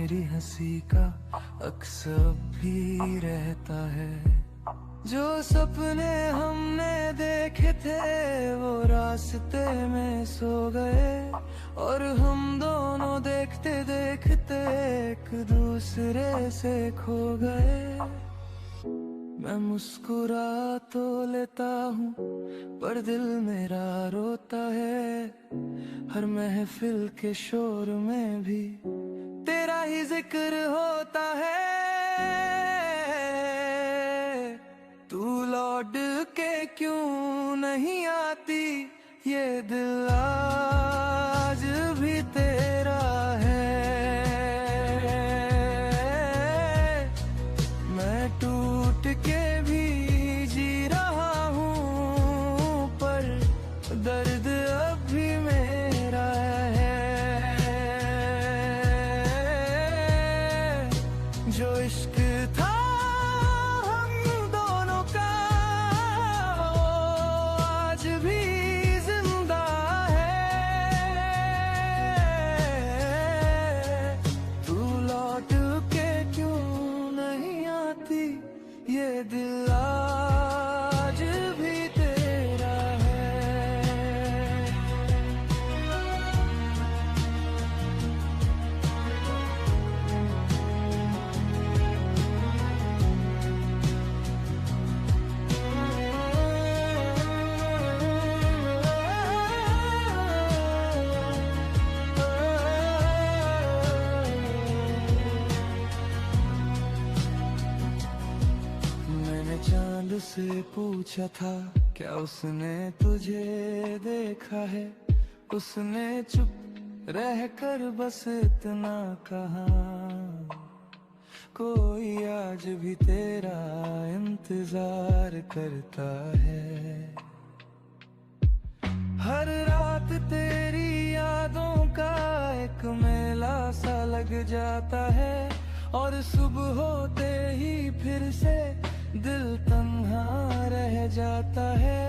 तेरी हंसी का अक्स भी रहता है। जो सपने हमने देखे थे वो रास्ते में सो गए, और हम दोनों देखते देखते एक दूसरे से खो गए। मैं मुस्कुरा तो लेता हूँ पर दिल मेरा रोता है, हर महफिल के शोर में भी तेरा ही जिक्र होता है। तू लौट के क्यों नहीं आती, ये दिल आज भी तेरा है। मैं टूट के भी जी रहा हूँ पर दर्द अब भी मेरा है। जो इश्क था ये दिल आज भी तेरा है। चांद से पूछा था क्या उसने तुझे देखा है, उसने चुप रहकर बस इतना कहा, कोई आज भी तेरा इंतजार करता है। हर रात तेरी यादों का एक मेला सा लग जाता है, और सुबह होते ही फिर से दिल तन्हा रह जाता है।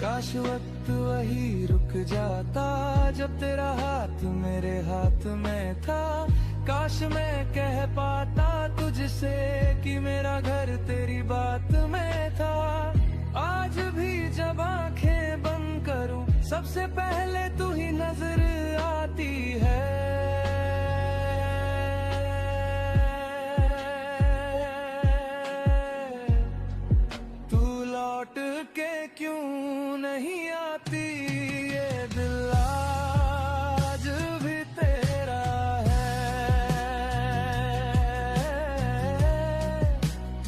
काश वक्त वही रुक जाता जब तेरा हाथ मेरे हाथ में था। काश मैं कह पाता तुझसे कि मेरा घर तेरी बात में था। आज भी जब आंखें बंद करूं सबसे पहले तू ही नजर आती है। लौट के क्यों नहीं आती, ये दिल आज भी तेरा है।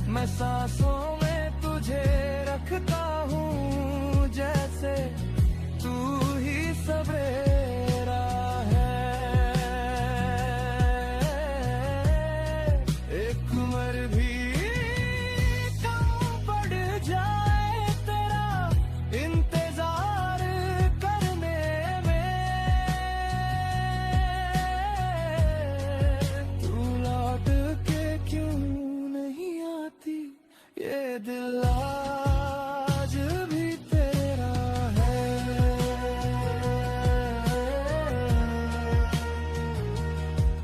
मैं सांसों में तुझे रखता हूँ जैसे तू ही सवेरा है। एक उम्र भी ये दिल आज भी तेरा है।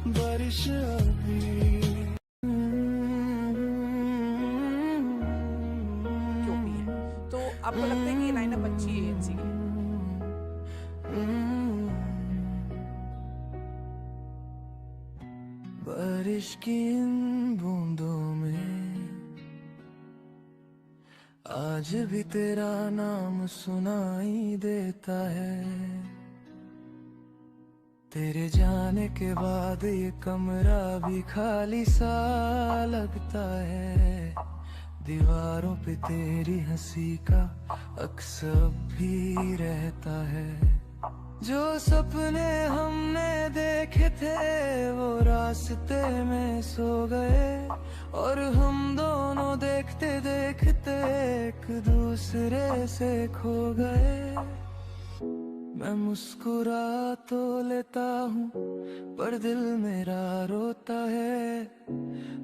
बारिश अभी क्यों भी है, तो आपको लगता है कि ये लाइनअप अच्छी है एनसी की? बारिश की इन बूंदों में आज भी तेरा नाम सुनाई देता है। तेरे जाने के बाद ये कमरा भी खाली सा लगता है। दीवारों पे तेरी हंसी का अक्स भी रहता है। जो सपने हमने देखे थे वो रास्ते में सो गए, और हम दोनों देखते देखते एक दूसरे से खो गए। मैं मुस्कुरा तो लेता हूँ पर दिल मेरा रोता है,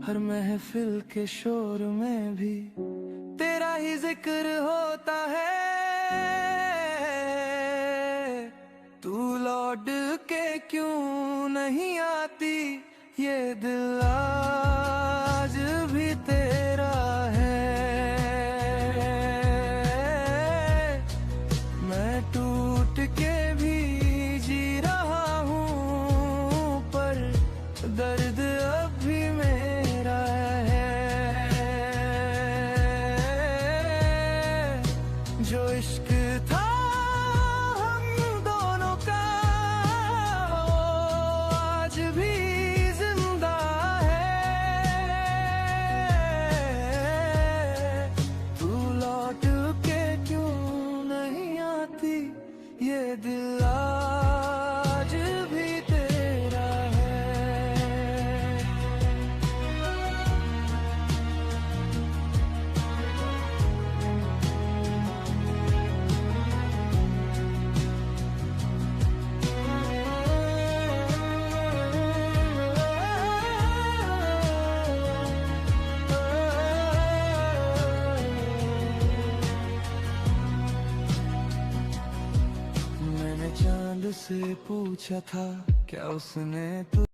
हर महफिल के शोर में भी तेरा ही जिक्र होता है। तू लौट के क्यों नहीं आती, ये दिल आज भी तेरा है, मैं टूट के भी जी रहा हूँ, पर दर्द अब भी मेरा है। जो इश्क था हम दोनों का, वो आज भी जिंदा है। तू लौट के क्यों नहीं आती, ये दिल आज भी तेरा है। मैंने चांद से पूछा था, क्या उसने तु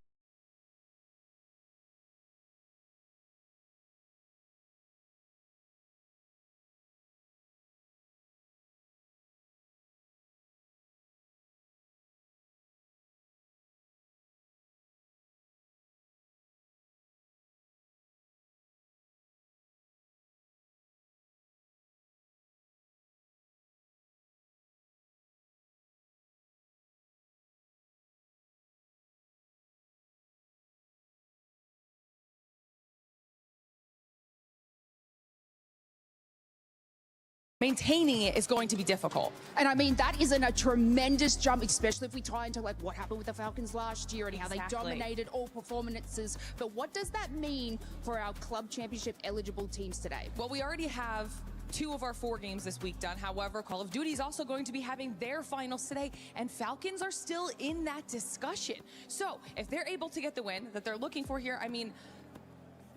Maintaining it is going to be difficult. And I mean, that isn't a tremendous jump, especially if we tie into like what happened with the Falcons last year and how they Exactly. dominated all performances. But what does that mean for our club championship eligible teams today? Well, we already have 2 of our 4 games this week done. However, Call of Duty is also going to be having their finals today, and Falcons are still in that discussion. So if they're able to get the win that they're looking for here, I mean,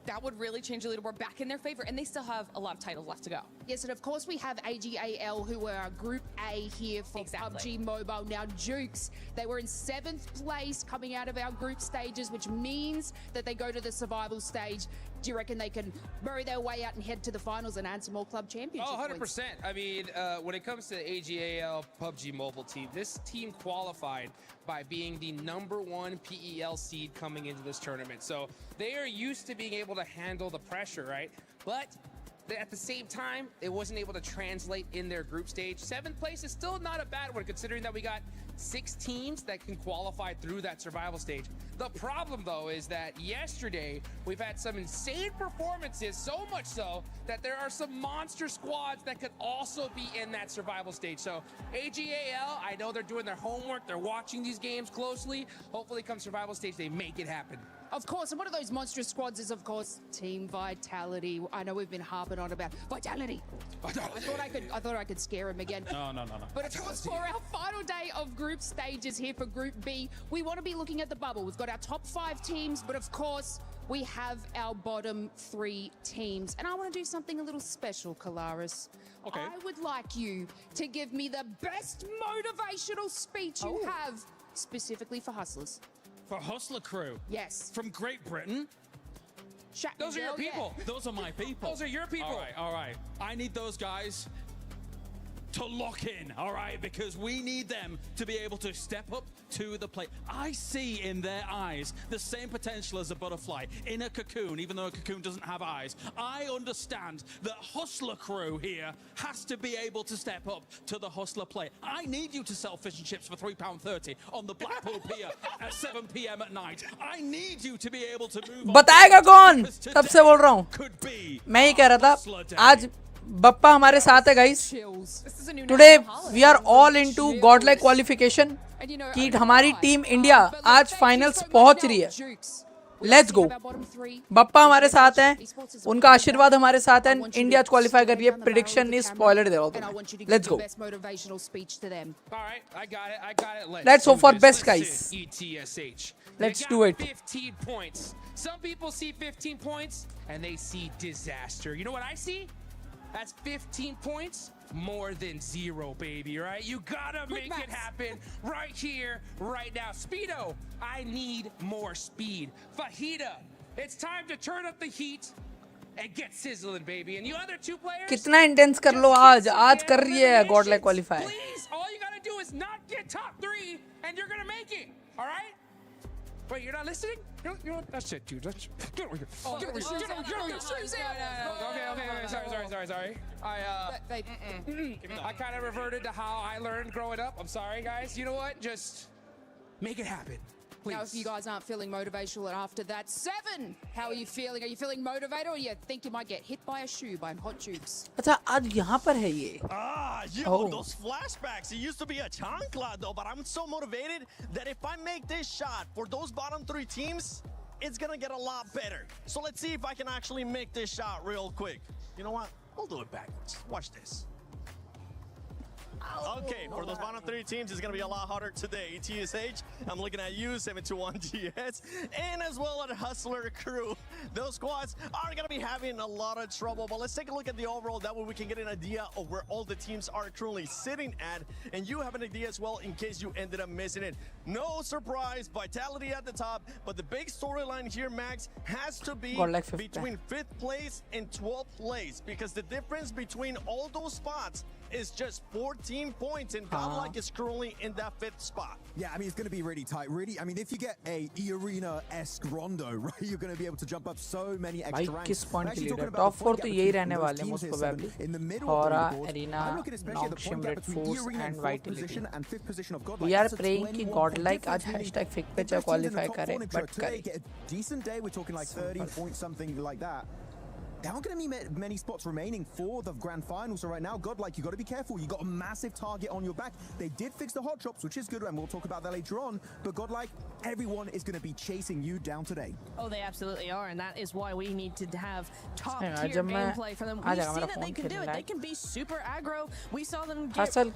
that would really change the leaderboard back in their favor, and they still have a lot of titles left to go. Yes, and of course we have AGAL, who are Group A here for Exactly. PUBG Mobile. Now, Jukes, they were in 7th place coming out of our group stages, which means that they go to the survival stage. Do you reckon they can bury their way out and head to the finals and add some more club championship Oh, 100%. points? I mean, when it comes to the AGAL PUBG Mobile team, this team qualified by being the #1 PEL seed coming into this tournament. So they are used to being able to handle the pressure, right? But at the same time, it wasn't able to translate in their group stage. 7th place is still not a bad one, considering that we got 6 teams that can qualify through that survival stage. The problem, though, is that yesterday we've had some insane performances, so much so that there are some monster squads that could also be in that survival stage. So AGAL, I know they're doing their homework, they're watching these games closely. Hopefully come survival stage, they make it happen. Of course, and one of those monstrous squads is, of course, Team Vitality. I know we've been harping on about Vitality. I thought I could scare him again. No. But of course, for our final day of group stages here for Group B, we want to be looking at the bubble. We've got our top 5 teams, but of course, we have our bottom 3 teams. And I want to do something a little special, Kalaris. Okay. I would like you to give me the best motivational speech you have, specifically for Hustlers. For Hustler Crew Yes. from Great Britain. Those are your people. Those are my people. Those are your people. All right. I need those guys to lock in, all right? Because we need them to be able to step up to the plate. I see in their eyes the same potential as a butterfly in a cocoon, even though a cocoon doesn't have eyes. I understand that Hustler Crew here has to be able to step up to the Hustler plate. I need you to sell fish and chips for £3.30 on the Blackpool Pier at 7 p.m. at night. I need you to be able to move on. बताएगा कौन? Because तब से बोल रहा हूँ. could be मैं ही कह रहा Hustler था Day. आज बप्पा हमारे साथ है guys. Chills. This is a new Today national holiday. we are all into godlike qualification. And you know, कि I don't हमारी know team why, India but आज thank you finals so much पहुंच now, रही है. Jukes. Let's go. We have our bottom 3. Bappa हमारे साथ हैं. Esports is उनका आशीर्वाद हमारे साथ है. I want you India to qualify कर रही है. stand on the prediction barrel नहीं, of the स्पॉइलर दे रहा camera, and I हूँ. want you to Let's give go. the best motivational speech to them. All right, I got it. Let's hope do for this. best, Let's guys. see. ETSH. Let's They do got it. 15 points. Some people see 15 points and they see disaster. You know what I see? That's 15 points, more than 0, baby, right? You gotta make it happen right here, right now. Speedo, I need more speed. Fajita, it's time to turn up the heat and get sizzling, baby. And you other two players, कितना intense कर लो आज कर रही है Godlike qualify. please, all you gotta do is not get top 3, and you're gonna make it, all right? Wait, you're not listening? You know what? That's it, dude. Get over here. Get over here. Get over here. Okay. Sorry. I kind of reverted to how I learned growing up. I'm sorry, guys. You know what? Just make it happen. Please. Now, if you guys aren't feeling motivational after that 7, how are you feeling? Are you feeling motivated, or you think you might get hit by a shoe by hot tubes? अच्छा आज यहाँ पर है ये. Those flashbacks. It used to be a chancla though, but I'm so motivated that if I make this shot for those bottom 3 teams, it's gonna get a lot better. So let's see if I can actually make this shot real quick. You know what? We'll do it backwards. Watch this. Okay, for those bottom 3 teams, it's going to be a lot harder today. ETSH, I'm looking at you, 721GS, and as well as Hustler Crew. Those squads are going to be having a lot of trouble, but let's take a look at the overall. That way we can get an idea of where all the teams are currently sitting at, and you have an idea as well in case you ended up missing it. No surprise, Vitality at the top, but the big storyline here, Max, has to be between 5th place and 12th place, because the difference between all those spots is just 14 points, and GodLike is currently in that 5th spot. Yeah, I mean, it's going to be really tight. Really, I mean, if you get a E-Arena-esque Rondo, right, you're going to be able to jump up so many extra ranks. किस point के leader top 4 तो यही रहने वाले हैं most probably. Hora, Arena, Noxim, Red Force and Vitality. We are praying कि GodLike आज hashtag FIC पे चाहे qualify करे, but करे. Get a decent day. We're talking like 30 points, something like that. There aren't going to be many spots remaining for the grand final. So right now, GodLike, you got to be careful. You got a massive target on your back. They did fix the hot drops, which is good, and we'll talk about that later on. But GodLike, everyone is going to be chasing you down today. Oh, they absolutely are, and that is why we need to have top-tier gameplay for them. We've seen that they can do it. They can be super aggro. We saw them get, take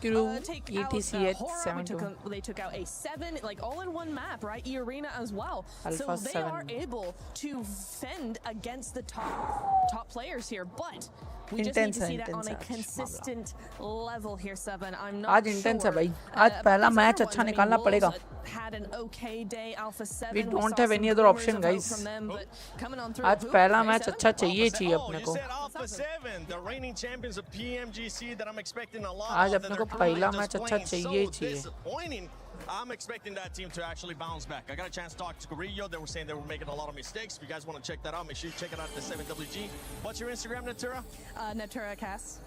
out Hora. They took out a 7, like all-in-one map, right? E-Arena as well. So they are able to fend against the top players here, but we just need to see that on a consistent level here, 7. I'm not आज intense है भाई. आज पहला match अच्छा निकालना पड़ेगा. Had an okay day, Alpha 7. We don't have any other option, guys. आज पहला मैच अच्छा चाहिए अपने को. Alpha 7, the reigning champions of PMGC that I'm expecting a lot. आज अपने को पहला मैच अच्छा चाहिए. I'm expecting that team to actually bounce back. I got a chance to talk to Carrillo. They were saying they were making a lot of mistakes. If you guys want to check that out, make sure you check it out at the 7WG. What's your Instagram, Natura? Natura Casts.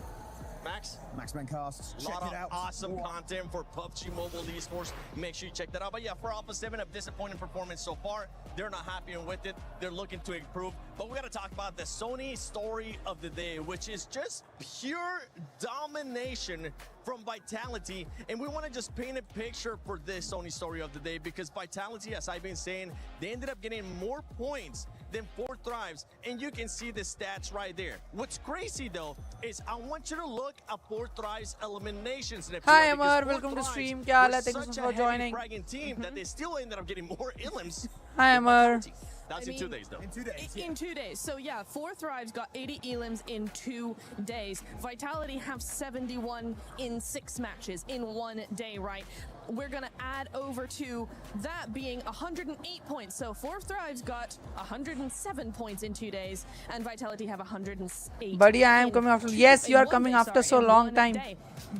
Max? Max Bencasts. Check it out. Awesome content for PUBG Mobile Esports. Make sure you check that out. But yeah, for Alpha 7, a disappointing performance so far. They're not happy with it. They're looking to improve. But we got to talk about the Sony story of the day, which is just pure domination from Vitality. And we want to just paint a picture for this Sony story of the day, because Vitality, as I've been saying, they ended up getting more points than 4 Thrives, and you can see the stats right there. What's crazy though is I want you to look at 4 Thrives eliminations. Hi Amar, welcome to stream. क्या हाल है? Thank you for joining. Team that they still ended up getting more elims. Hi Amar. That's in 2 days though. In 2 days. In 2 days. So yeah, 4 Thrives got 80 elims in 2 days. Vitality have 71 in 6 matches in 1 day, right? We're going to add over to that being 108 points. So 4 Thrives got 107 points in 2 days, and Vitality have 108. Buddy, I am coming after. Yes, you are coming after so long time.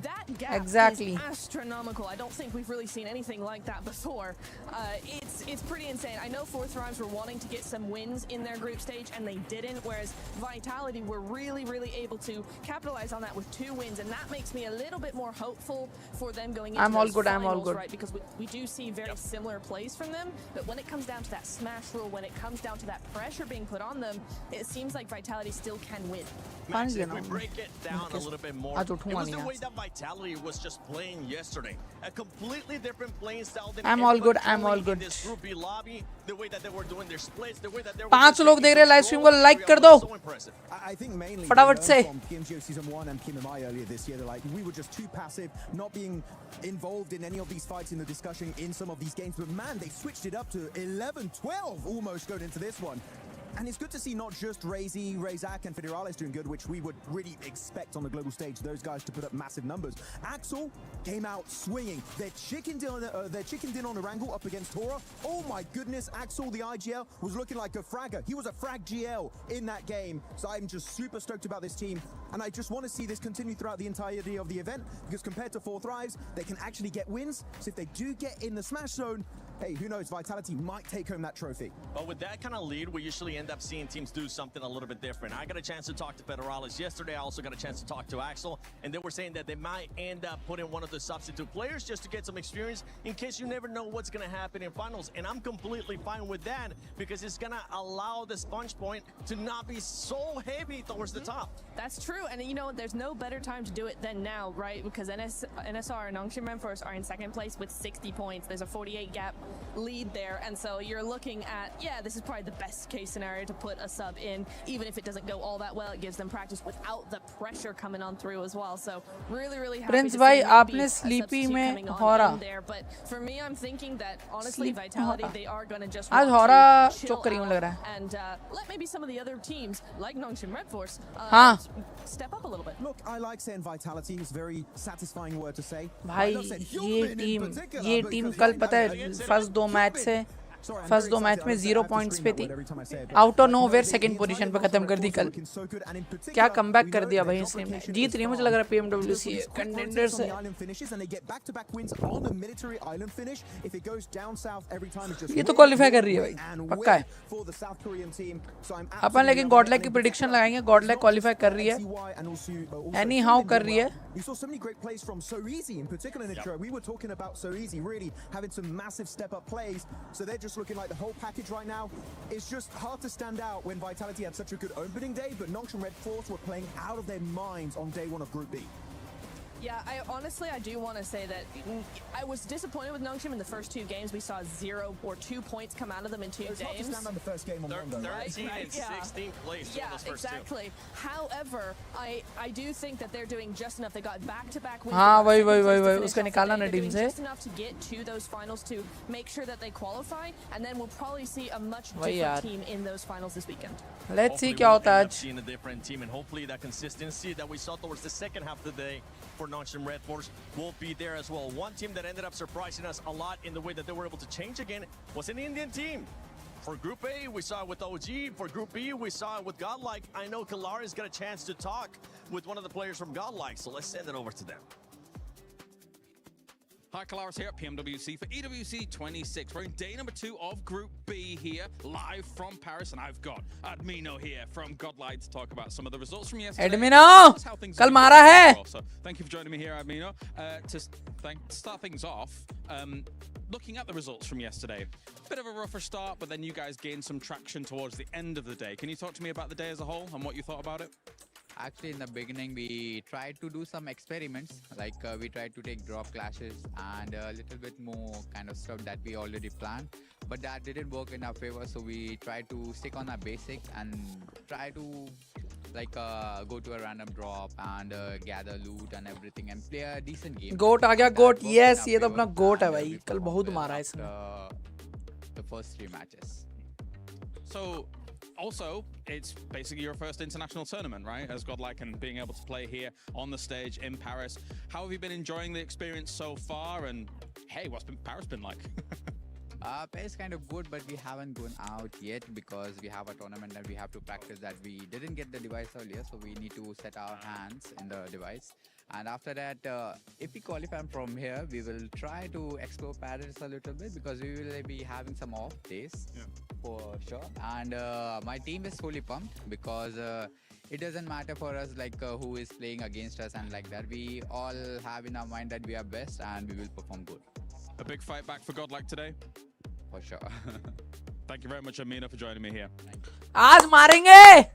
That gap exactly is astronomical. I don't think we've really seen anything like that before. It's pretty insane. I know 4 Thrives were wanting to get some wins in their group stage, and they didn't, whereas Vitality were really able to capitalize on that with 2 wins, and that makes me a little bit more hopeful for them going into I'm all good. I'm all good. Right, because we do see very similar plays from them, but when it comes down to that smash rule, when it comes down to that pressure being put on them, it seems like Vitality still can win. Max, if we break it down a little bit more, it was the way that Vitality was just playing yesterday. A completely different playing style than I'm all good. I'm all good. This group B lobby, the way that they were doing their splits, the way that they were 5 लोग देख रहे हैं live stream को, like कर दो. I think mainly फटाफट से. From PMGO season 1 and PMWC earlier this year, they're like, we were just too passive, not being involved in any of these fights in the discussion in some of these games. But man, they switched it up to 11-12 almost going into this one. And it's good to see not just Razak and Federales doing good, which we would really expect on the global stage, those guys to put up massive numbers. Axel came out swinging. They're chickened in on Erangel up against Tora. Oh my goodness, Axel, the IGL, was looking like a fragger. He was a frag GL in that game. So I'm just super stoked about this team. And I just want to see this continue throughout the entirety of the event, because compared to 4 Thrives, they can actually get wins. So if they do get in the smash zone, hey, who knows, Vitality might take home that trophy. But with that kind of lead, we usually end up seeing teams do something a little bit different. I got a chance to talk to Federales yesterday. I also got a chance to talk to Axel, and they were saying that they might end up putting one of the substitute players just to get some experience in case you never know what's going to happen in finals. And I'm completely fine with that, because it's going to allow the sponge point to not be so heavy towards the top. That's true, and you know, there's no better time to do it than now, right? Because NSR and Nongshim Renforce are in second place with 60 points. There's a 48 gap lead there, and so you're looking at, yeah, this is probably the best case scenario to put a sub in. Even if it doesn't go all that well, it gives them practice without the pressure coming on through as well. So really happy Prince to भाई see आपने a sleepy substitute में coming on Howrah in there. But for me, I'm thinking that honestly, Sleep Vitality, Howrah they are going to just आज want Howrah to chill चोक करी हूँ लग रहा out है and let maybe some of the other teams like Nongshim Renforce हाँ step up a little bit. Look, I like saying Vitality. It's a very satisfying word to say. भाई ये team कल पता है फर्स्ट 2 मैच से first 2 match में 0 points पे थी, out of nowhere second position पे खत्म कर दी कल। क्या कमबैक कर दिया भाई इसने, जीत रही है मुझे लग रहा है PMWC कंटेंडर्स है। ये तो क्वालीफाई कर रही है भाई, पक्का है अपन, लेकिन गॉडलाइक की प्रेडिक्शन लगाएंगे, गॉडलाइक क्वालीफाई कर रही है, एनी हाउ कर रही है। You saw so many great plays from SoEasy in particular, Nitro. We were talking about SoEasy really having some massive step-up plays, so they're just looking like the whole package right now. It's just hard to stand out when Vitality had such a good opening day, but Nongshim Red Force were playing out of their minds on day 1 of Group B. Yeah, I do want to say that I was disappointed with Nongshim in the first 2 games. We saw 0 or 2 points come out of them in 2 games. It's hard to stand on the first game on Monday, right? 13 and 16th place. Yeah, exactly. However, I do think that they're doing just enough. They got back-to-back wins. हाँ वही उसका निकाला ना team से। Just enough to get to those finals to make sure that they qualify, and then we'll probably see a much different team in those finals this weekend. Let's see क्या होता है आज। Seeing a different team, and hopefully that consistency that we saw towards the second half of the day for Nongshim Red Force will be there as well. One team that ended up surprising us a lot in the way that they were able to change again was an Indian team. For Group A, we saw it with OG. For Group B, we saw it with GodLike. I know Kalari's got a chance to talk with one of the players from GodLike, so let's send it over to them. Hi, Kalaris here at PMWC for EWC 26. We're in day number 2 of Group B here, live from Paris, and I've got Admino here from GodLike to talk about some of the results from yesterday. Admino, कल मारा है. So, thank you for joining me here, Admino. To start things off, looking at the results from yesterday, bit of a rougher start, but then you guys gained some traction towards the end of the day. Can you talk to me about the day as a whole and what you thought about it? Actually, in the beginning, we tried to do some experiments, like we tried to take drop clashes and a little bit more kind of stuff that we already planned, but that didn't work in our favor, so we tried to stick on our basics and try to like go to a random drop and gather loot and everything and play a decent game. गोट आ गया, गोट, yes, ये तो अपना गोट है भाई, कल बहुत मारा है इसने। The first 3 matches. So, also, it's basically your first international tournament, right? As GodLike, and being able to play here on the stage in Paris. How have you been enjoying the experience so far? And hey, what's Paris been like? Paris kind of good, but we haven't gone out yet because we have a tournament and we have to practice that. We didn't get the device earlier, so we need to set our hands in the device. And after that, if we qualify from here, we will try to explore Paris a little bit because we will be having some off days for sure. And my team is fully pumped because it doesn't matter for us like who is playing against us and like that. We all have in our mind that we are best and we will perform good. A big fight back for GodLike today? For sure. Thank you very much, Amina, for joining me here. आज मारेंगे.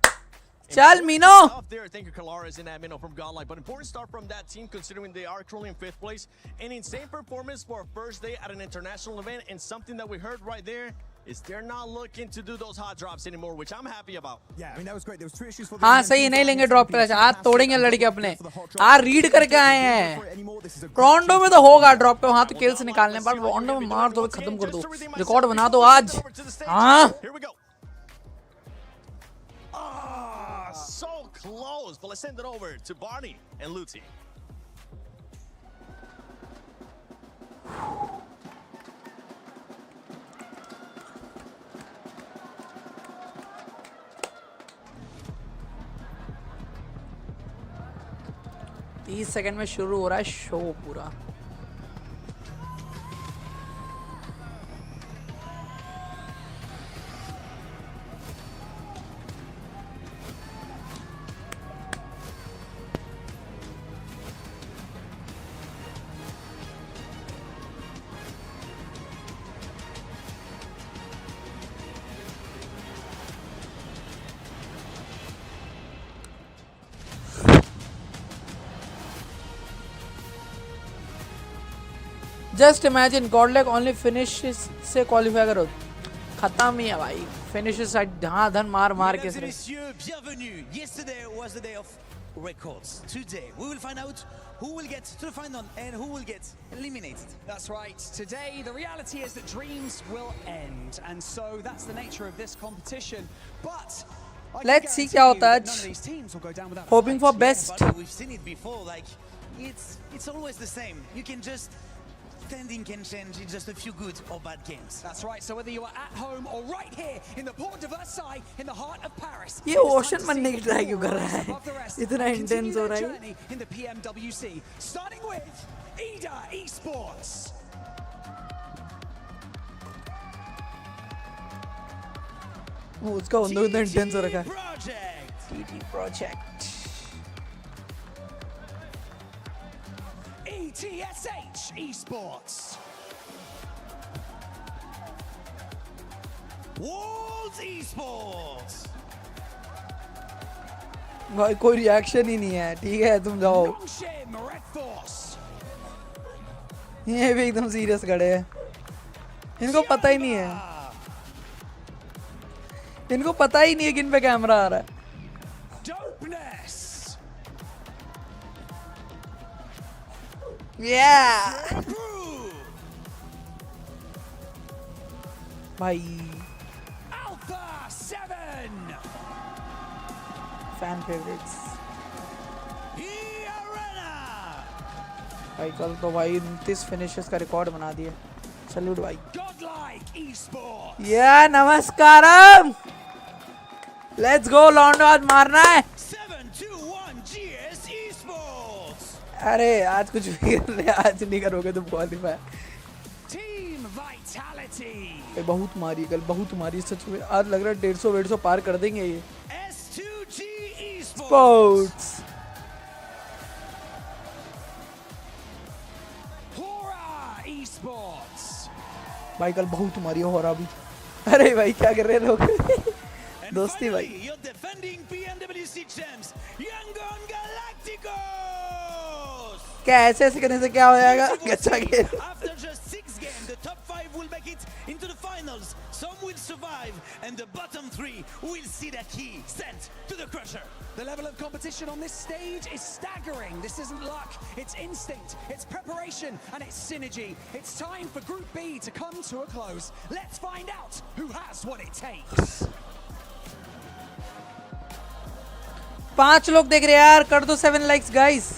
Chal Mino. Thank you, Kalaris and Amino from GodLike. But important start from that team considering they are currently in 5th place. An insane performance for a first day at an international event, and something that we heard right there is they're not looking to do those hot drops anymore, which I'm happy about. Yeah, I mean that was great. There was 2 issues for the हाँ सही, नहीं लेंगे drop clash, आज तोड़ेंगे लड़के अपने, आज read करके आए हैं। रोंडो में तो होगा ड्रॉप पे, वहाँ तो किल्स निकालने, पर रोंडो में मार दो, खत्म कर दो, रिकॉर्ड बना दो आज। हाँ close, but let's send it over to Barney and Luti. तीस सेकंड में शुरू हो रहा है शो पूरा. Just imagine Godlike only finishes से क्वालिफाई करो. खत्म ही है भाई. फिनिशेस हाँ धन मार मार के. Yesterday was the day of records. Today we will find out who will get to the final and who will get eliminated. That's right. Today the reality is that dreams will end, and so that's the nature of this competition. But let's see क्या होता है. Hoping for best. We've seen it before. Like it's always the same. You can just standing can change in just a few good or bad games. That's right. So whether you are at home or right here in the Port de Versailles in the heart of Paris, ये ocean बनने की try क्यों कर रहा है? इतना intense हो रहा है. In the PMWC, starting with Esports. उसका उन दोनों इंटेंस हो रखा है. TT Project. ETSH Esports. World Esports. भाई कोई रिएक्शन ही नहीं है. ठीक है तुम जाओ. ये भी एकदम सीरियस खड़े हैं. इनको पता ही नहीं है. इनको पता ही नहीं है किन पे कैमरा आ रहा है. Yeah. भाई. Alpha 7. Fan favorites. भाई कल तो भाई 29 फिनिशेस का रिकॉर्ड बना दिया. सैल्यूट भाई. GodLike Esports. Yeah, नमस्कारम. Let's go लॉन्डो आज मारना है. 7-1 GS Esports. अरे आज कुछ भी कर रहे. आज नहीं करोगे तुम क्वालिफाई. Team Vitality. बहुत मारी कल. बहुत मारी सच में. आज लग रहा है 150 पार कर देंगे ये. S2G Esports. भाई कल बहुत मारी हो रहा भी. अरे भाई क्या कर रहे हैं लोग. दोस्ती भाई. Your defending PMWC champs, Yangon Galacticos. क्या ऐसे करने से क्या हो जाएगा. अच्छा खेल. After just 6 games, the top 5 will make it into the finals. Some will survive, and the bottom 3 will see their key sent to the crusher. The level of competition on this stage is staggering. This isn't luck, it's instinct, it's preparation, and it's synergy. It's time for Group B to come to a close. Let's find out who has what it takes. 5 लोग देख रहे हैं यार. कर दो 7 likes guys.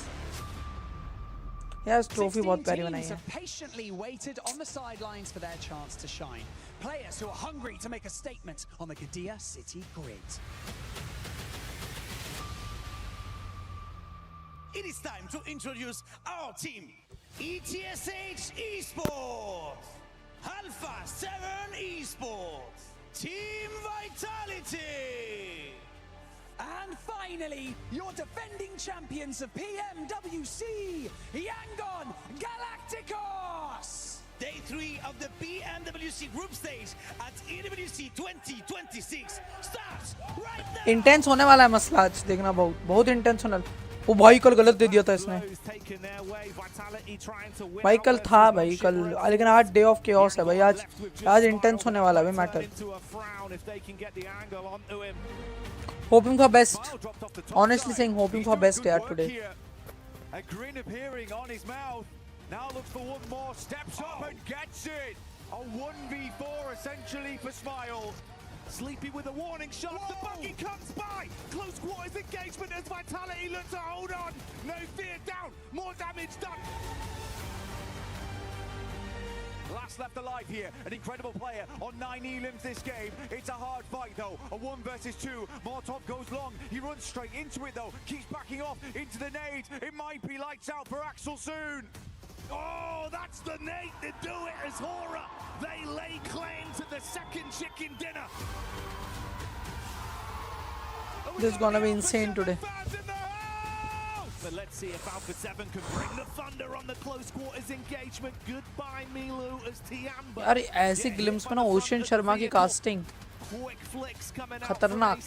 यार trophy बहुत प्यारी बनाई है. Patiently waited on the sidelines for their chance to shine. Players who are hungry to make a statement on the Qiddiya city grid. It is time to introduce our team. ETSH Esports, Alpha 7 Esports, Team Vitality. And finally, your defending champions of PMWC, Yangon Galacticos. Day 3 of the PMWC group stage at EWC 2026 starts right now. Intense होने वाला है मसला आज. देखना बहुत intense होने वाला. वो भाई कल गलत दे दिया था इसने. भाई कल था भाई कल. लेकिन आज डे ऑफ केओस है भाई. आज इंटेंस होने वाला है matter. Hoping for best. Honestly saying hoping for best here today. A grin appearing on his mouth. Now looks for one more. Steps up and gets it. A 1v4 essentially for Smile. Sleepy with a warning shot. Whoa. The buggy comes by. Close quarters engagement as Vitality look to hold on. No fear down. More damage done. Last left alive here, an incredible player on 9 elims this game. It's a hard fight though, a 1 versus 2. Molotov goes long, he runs straight into it though, keeps backing off into the nade. It might be lights out for Axel soon. Oh, that's the nade to do it as Hora. They lay claim to the second chicken dinner. This is gonna be insane today. But let's see if Alpha 7 can bring the thunder on the close quarters engagement. Goodbye, Milu, as Tiamba. यार ऐसी glimpse में ना ocean Sharma की casting खतरनाक.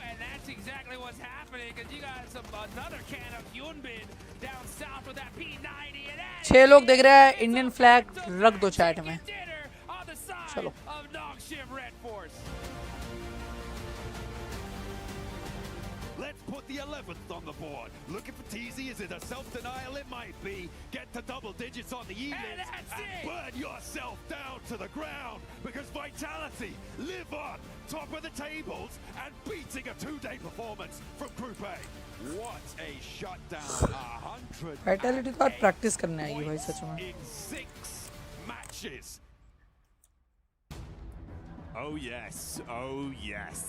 And that's exactly what's happening because you got another can of Hyunbin down south with that P90 and that. 6 लोग देख रहे हैं. इंडियन फ्लैग रख दो चैट में. चलो. Let's put the 11th on the board. Looking for TZ, is it a self-denial? It might be. Get to double digits on the elims and burn yourself down to the ground because Vitality live on top of the tables and beating a 2-day performance from Group A. What a shutdown. 100 Vitality तो आज practice करने आएगी भाई सच में. In 6 matches. Oh yes,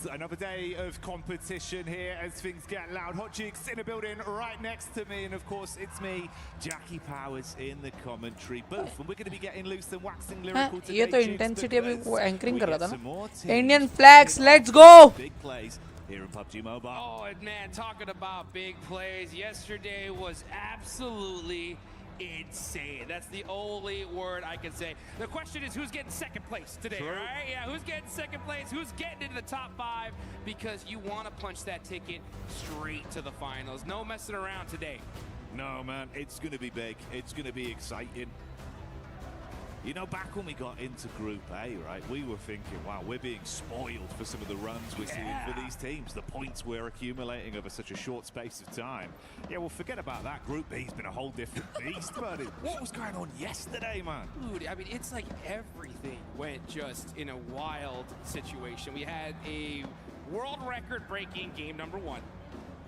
another day of competition here as things get loud. Hot Jukes in a building right next to me, and of course it's me, Jackie Powers, in the commentary booth, and we're going to be getting loose and waxing lyrical today. ये तो intensity अभी वो anchoring कर रहा था ना. Indian flags, let's go. Big plays here in PUBG Mobile. Oh, and man, talking about big plays, yesterday was absolutely insane. That's the only word I can say. The question is who's getting second place today, right? Yeah, who's getting second place? Who's getting into the top 5? Because you want to punch that ticket straight to the finals. No messing around today. No, man, it's going to be big. It's going to be exciting. You know, back when we got into Group A, right, we were thinking, wow, we're being spoiled for some of the runs we're seeing for these teams, the points we're accumulating over such a short space of time. Yeah, well, forget about that. Group B's been a whole different beast, but what was going on yesterday, man? Dude, I mean, it's like everything went just in a wild situation. We had a world record-breaking game number 1.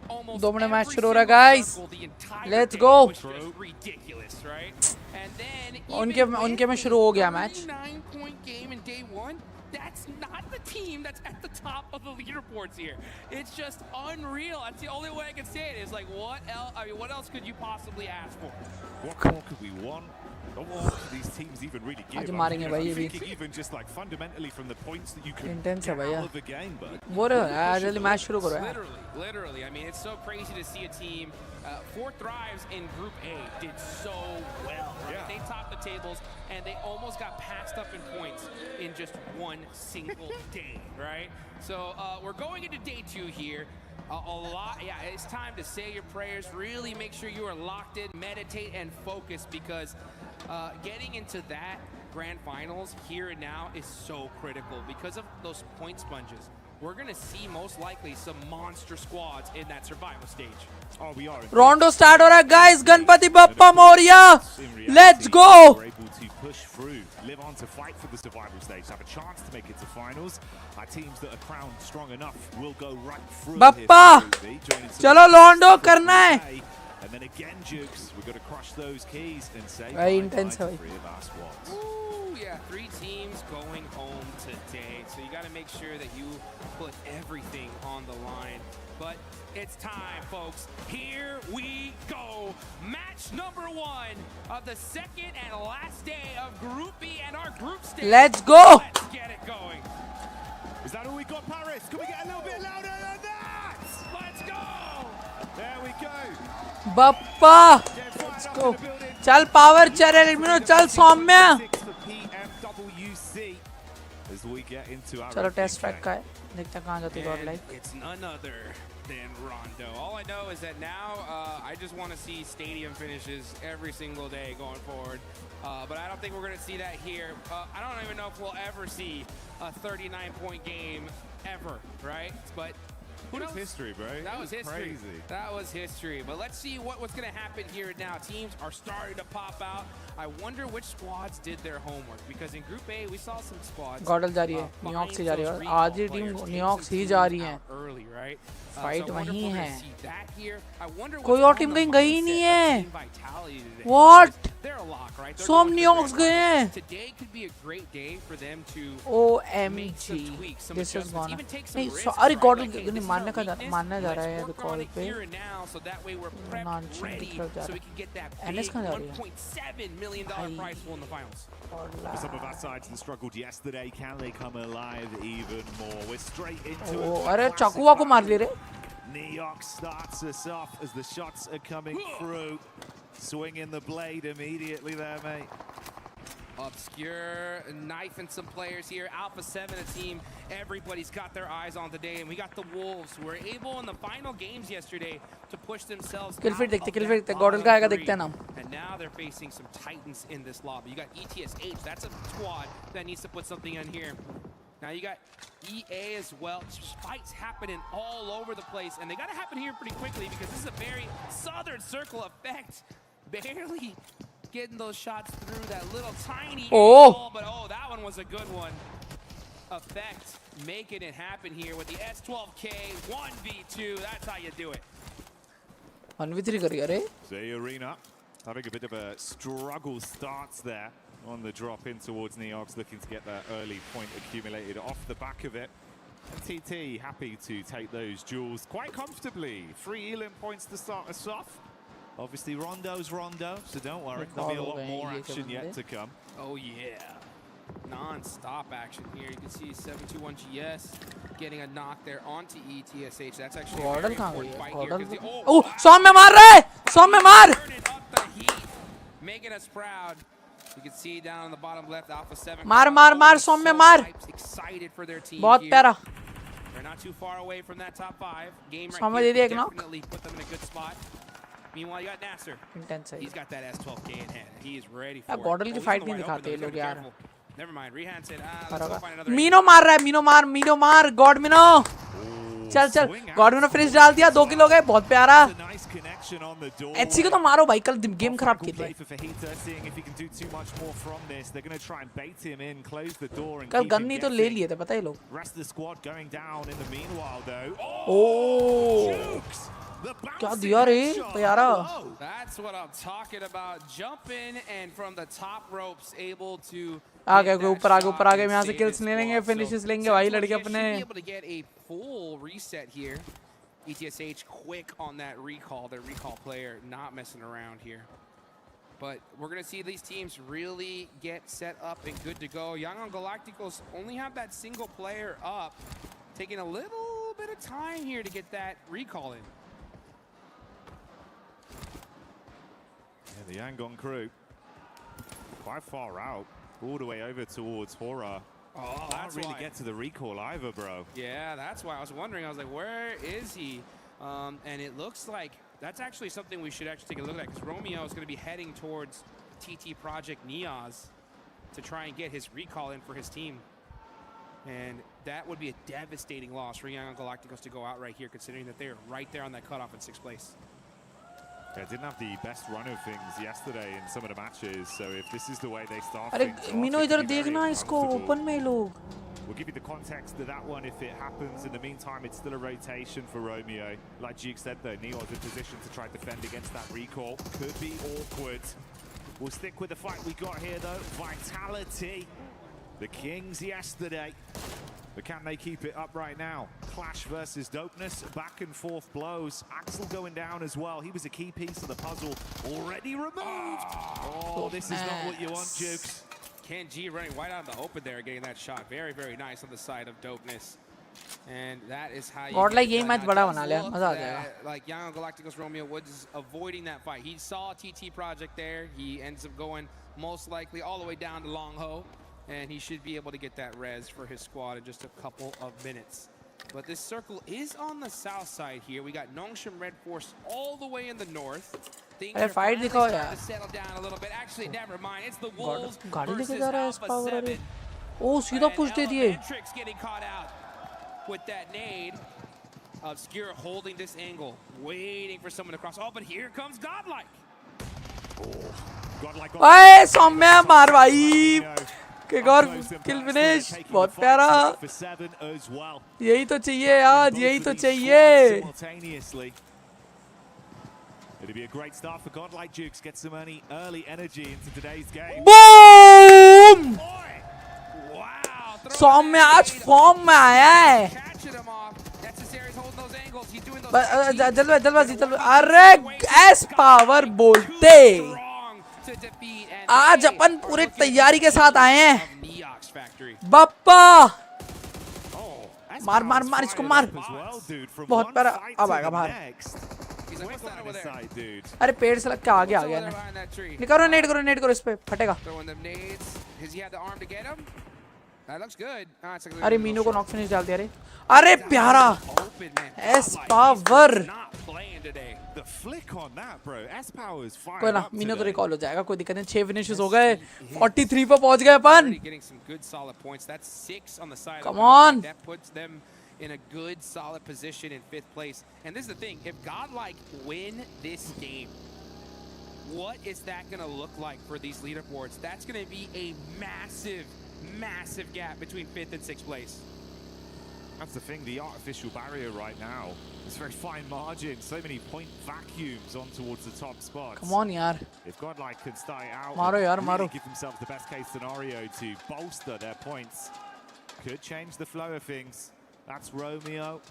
Almost 2 minute match शुरू हो रहा है guys. Let's go. Ridiculous, right? And then उनके में शुरू हो गया match. 9-point game in day 1. That's not the team that's at the top of the leaderboards here. It's just unreal. That's the only way I can say it. Is like, what else? I mean, what else could you possibly ask for? What more could we want? What do these teams even really give? I'm thinking even just like fundamentally from the points that you can get out of the game, but what जल्दी match शुरू करो यार. Literally. I mean, it's so crazy to see a team. 4 Thrives in Group A did so well. Right? Yeah. They topped the tables and they almost got passed up in points in just one single day, right? So we're going into day 2 here. A lot, yeah, it's time to say your prayers. Really make sure you are locked in, meditate, and focus because getting into that grand finals here and now is so critical because of those point sponges. We're going to see most likely some monster squads in that survival stage. Oh, we are. Rondo start हो रहा है guys. Ganpati Bappa Moria. Let's go. We're able to push through, live on to fight for the survival stage, have a chance to make it to finals. Our teams that are crowned strong enough will go right through. Bappa. चलो Rondo करना है. And then again, Jukes, we've got to crush those keys and say very intense. 3 of our squads. Ooh, yeah, 3 teams going home today. So you got to make sure that you put everything on the line. But it's time, folks. Here we go. Match number 1 of the second and last day of Group B and our group stage. Let's go. Let's get it going. Is that all we got, Paris? Can we get a little bit louder than that? Let's go. There we go. Bappa. Let's go. चल power चल एडमिनो चल Saumya. PMWC as we get into our चलो test track का है. देखते हैं कहाँ जाती है GodLike. It's none other than Rondo. All I know is that now I just want to see stadium finishes every single day going forward. But I don't think we're going to see that here. I don't even know if we'll ever see a 39-point game ever, right? But Who knows? History, bro. That was history. Crazy. That was history. But let's see what's going to happen here now. Teams are starting to pop out. I wonder which squads did their homework, because in Group A we saw some squads. गॉडल जा रही है, New York से जा रही है, आधी team New York से ही जा रही है. फाइट वहीं है. कोई और टीम कहीं गई नहीं है. What? Some New गए हैं. OMG. This is gonna. नहीं, अरे गॉडल नहीं मानना जा रहा है यार कॉल पे. नॉनसेंस दिख जा रहा है. एनएस कहाँ जा रही है? For some of our sides that struggled yesterday, can they come alive even more? We're straight into it. अरे चाकुआ को मार दे रे. Neox starts us off as the shots are coming through. Swinging the blade immediately there, mate. Obscure knifing some players here. Alpha 7, a team everybody's got their eyes on today, and we got the Wolves who were able in the final games yesterday to push themselves. Kill feed देखते गॉडल का आएगा देखते हैं नाम. And now they're facing some titans in this lobby. You got ETSH, that's a squad that needs to put something in here. Now you got EA as well. Fights happening all over the place, and they got to happen here pretty quickly because this is a very southern circle effect. Barely getting those shots through that little tiny ball, but that one was a good one. Effect making it happen here with the S12K 1v2. That's how you do it. 1v3 करिए रे. The arena having a bit of a struggle starts there on the drop in towards Neox, looking to get that early point accumulated off the back of it. And TT happy to take those jewels quite comfortably. 3 Elim points to start us off. Obviously Rondo's Rondo, so don't worry, there'll be a lot more action yet to come. Oh yeah, non-stop action here. You can see 721GS getting a knock there onto ETSH. That's actually a very important fight here. Oh, सॉम में मार रहा है, सॉम में मार. Making us proud. You can see down on the bottom left, Alpha 7. मार, सॉम में मार. Excited for their team. बहुत प्यारा. They're not too far away from that top 5. Game सॉम में right दे दिया here एक knock. definitely put them in a good spot. Meanwhile, you got Nasser. Intense. He's got that S12K in hand. He is ready for it. गॉडल की fight नहीं दिखाते ये लोग यार. Never mind. Rehan said, let's go find another. मीनो मार रहा है, मीनो मार, गॉड मीनो. चल गॉड मीनो फिनिश डाल दिया, 2 किल हो गए, बहुत प्यारा. एचसी को तो मारो भाई, कल गेम खराब की थी. कल गन नहीं तो ले लिए थे, पता है लोग. ओह क्या दिया रे प्यारा. That's what I'm talking about. Jumping and from the top ropes able to आ गए ऊपर आ गए यहाँ से किल्स ले लेंगे, फिनिशेस लेंगे भाई लड़के अपने. able to get a full reset here. ETSH quick on that recall, their recall player not messing around here. But we're going to see these teams really get set up and good to go. Young Galacticos only have that single player up, taking a little bit of time here to get that recall in. Yeah, the Yangon crew quite far out, all the way over towards Horror. Oh, that's really get to the recall either, bro. Yeah, that's why I was wondering. I was like, where is he? And it looks like that's actually something we should actually take a look at, because Romeo is going to be heading towards TT Project Niaz to try and get his recall in for his team. And that would be a devastating loss for Young Galacticos to go out right here, considering that they're right there on that cutoff in 6th place. Yeah, didn't have the best run of things yesterday in some of the matches, so if this is the way they start अरे things off, मीनो इधर देखना इसको open में लोग. We'll give you the context to that one if it happens. In the meantime, it's still a rotation for Romeo. Like Duke said though, Neo's in position to try to defend against that recall. Could be awkward. We'll stick with the fight we got here though. Vitality. The Kings yesterday. But can they keep it up right now? Clash versus Dopeness, back and forth blows. Axel going down as well. He was a key piece of the puzzle, already removed. Oh, this is not what you want, Dukes. Ken G running right out in the open there, getting that shot. Very, very nice on the side of Dopeness. And that is how you GodLike ये match बड़ा बना लिया, मजा आ जाएगा. Like Young Galacticos Romeo was avoiding that fight. He saw TT Project there. He ends up going most likely all the way down to Long Ho. And he should be able to get that res for his squad in just a couple of minutes. But this circle is on the south side here. We got Nongshim Red Force all the way in the north. Things are finally starting to settle down a little bit. Actually, never mind. It's the Wolves versus Alpha 7. Oh, सीधा push दे दिए. Tricks getting caught out with that nade. Obscure holding this angle, waiting for someone to cross. Oh, but here comes GodLike. ओए सौम्या मार भाई kick और किल finish बहुत प्यारा यही तो चाहिए यार यही तो चाहिए It'll be a great start for GodLike. Jukes get some early energy into today's game. Boom! Wow! Saumya आज फॉर्म में आया है जल्दबाजी अरे एस पावर बोलते आज अपन पूरे तैयारी के साथ आए हैं बप्पा मार मार मार इसको मार बहुत प्यारा अब आएगा बाहर अरे पेड़ से लग के आगे आ गया निकालो नेट करो इस पे फटेगा अरे मीनू को नॉक फिनिश डाल दिया अरे प्यारा एस पावर कोई ना मीनू तो रिकॉल हो जाएगा कोई दिक्कत नहीं 6 फिनिशेस हो गए 43 पे पहुंच गए अपन come on in a good solid position in 5th place. And this is the thing, if GodLike win this game, what is that going to look like for these leaderboards? That's going to be a massive gap between 5th and 6th place. That's the thing, the artificial barrier right now. It's very fine margin, so many point vacuums on towards the top spots. Come on, yaar. If GodLike can start it out maro, yaar, really maro. give themselves the best case scenario to bolster their points, could change the flow of things. That's Romeo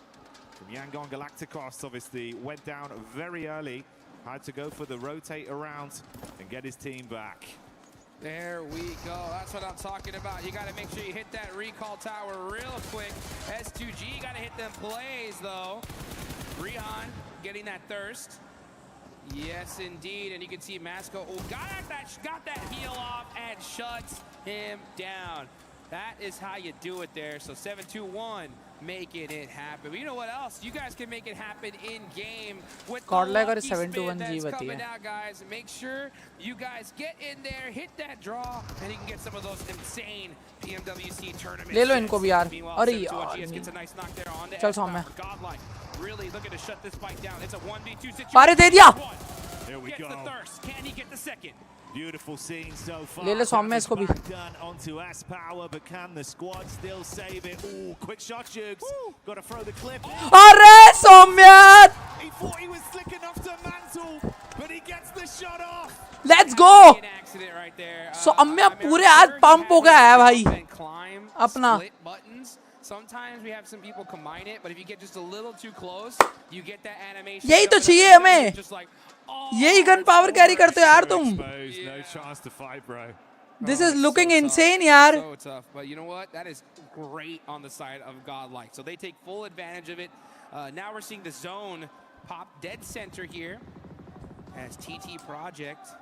from Yangon Galacticos, obviously went down very early, had to go for the rotate around and get his team back. There we go, that's what I'm talking about. You got to make sure you hit that recall tower real quick. S2G got to hit them plays though. Rihan getting that thirst. Yes indeed, and you can see Masco got that heal off and shuts him down. That is how you do it there. So 7-2-1 making it happen. But you know what else? You guys can make it happen in game with GodLike और 7-2-1 G बती है. out, guys. Make sure you guys get in there, hit that draw, and you can get some of those insane PMWC tournaments. ले लो इनको भी यार. अरे यार. चल Saumya. Really looking to shut this fight down. It's a 1v2 situation. पारे दे दिया. There we go. The thirst. Can he get the second? Beautiful scene so far. ले ले सौम्या इसको भी. Onto S Power, but can the squad still save it? Ooh, quick shot, Jugs. Got to throw the clip. अरे Saumya. He thought he was slick enough to mantle, but he gets the shot off. Let's go. Saumya पूरे आज pump हो गया है भाई. अपना. Sometimes we have some people combine it, but if you get just a little too close, you get that animation. यही तो चाहिए हमें. यही गन पावर कैरी करते हो यार तुम. No chance to fight, bro. This is looking insane, yaar. So tough, but you know what? That is great on the side of GodLike. So they take full advantage of it. Now we're seeing the zone pop dead center here as TT Project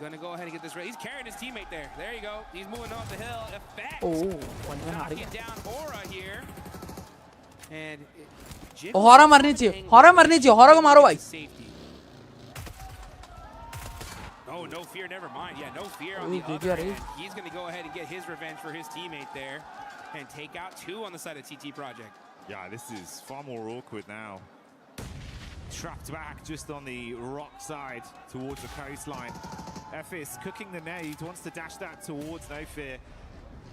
gonna go ahead and get this ready. He's carrying his teammate there. There you go. He's moving off the hill. Effect. Knocking down Aura here. And Aura मरनी चाहिए. Aura मरनी चाहिए. Aura को मारो भाई. Oh, no fear, never mind. Yeah, no fear on the other end. He's going to go ahead and get his revenge for his teammate there and take out 2 on the side of TT Project. Yeah, this is far more awkward now. Trapped back just on the rock side towards the coastline. Efis cooking the nade, wants to dash that towards No Fear.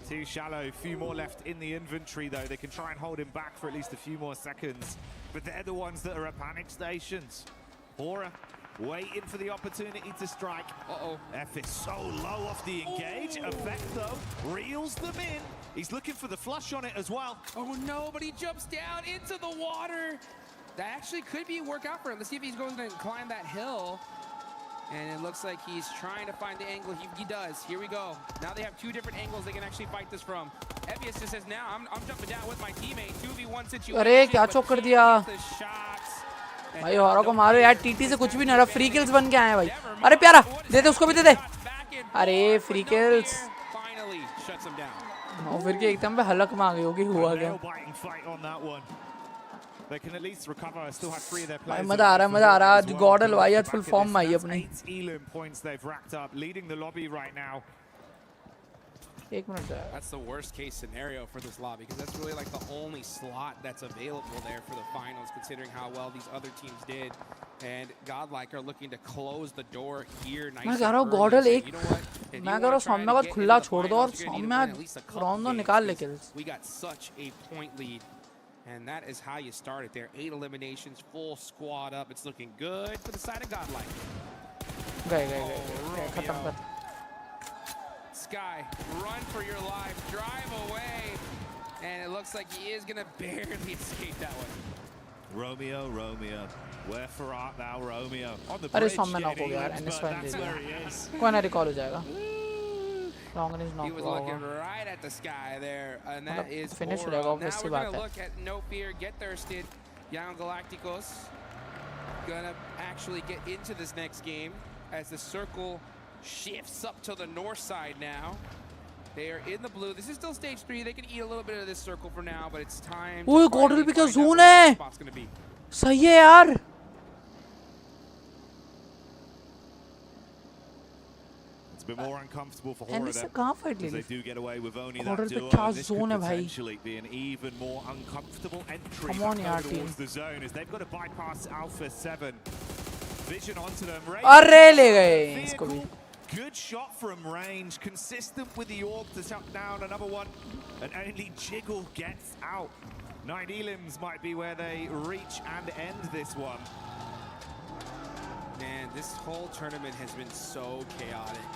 Too shallow, few more left in the inventory though. They can try and hold him back for at least a few more seconds. But they're the ones that are at panic stations. Aura waiting for the opportunity to strike. F is so low off the engage. Effect though reels them in. He's looking for the flush on it as well. Oh no, but he jumps down into the water. That actually could be a workout for him. Let's see if he's going to climb that hill. And it looks like he's trying to find the angle. He does. Here we go. Now they have 2 different angles they can actually fight this from. Evius just says, now I'm jumping down with my teammate. 2v1 situation. अरे क्या चौक कर दिया. भाई harrow को मारो यार. TT से कुछ भी नहीं रहा. फ्री किल्स बन के आए भाई. अरे प्यारा दे दे उसको भी दे दे. अरे फ्री किल्स. और फिर के एकदम पे हलक में आ गई होगी. हुआ क्या. भाई मजा आ रहा है. आज गॉडल भाई आज फुल फॉर्म में आई अपनी. 1 मिनट जाएगा. That's the worst case scenario for this lobby because that's really like the only slot that's available there for the finals, considering how well these other teams did. And GodLike are looking to close the door here. Nice. मैं कह रहा हूँ गॉडल एक मैं कह रहा हूँ सौम्या को खुला छोड़ दो और सौम्या राउंड दो निकाल ले kills. We got such a point lead. And that is how you start it there. 8 eliminations, full squad up. It's looking good for the side of GodLike. गए खत्म कर. Sky, run for your life, drive away. And it looks like he is going to barely escape that one. Romeo, where for art thou, Romeo? On the अरे bridge, Saumya knock हो गया यार. NS1 दे दिया. कोई ना रिकॉल हो जाएगा. He was looking right at the Sky there, and that is finish. Now we're going to look at No Fear, Get Thirsted. Young Galacticos going to actually get into this next game as the circle shifts up to the north side now. They are in the blue. This is still stage 3. They can eat a little bit of this circle for now, but it's time to गॉडल पे क्या find zone out where है. the spot's going to be. सही है यार. It's a bit more uncomfortable for Horror से कहाँ fight ले as ली. they do get away with only गॉडल that पे duo. क्या And this could जोन है भाई. potentially be an even more uncomfortable entry Come on, back यार over team. towards the zone as they've got to bypass Alpha 7. Vision onto them. अरे ले गए इसको भी. Good shot from range, consistent with the orb to shut down another one, and only Jiggle gets out. 9 elims might be where they reach and end this one. Man, this whole tournament has been so chaotic.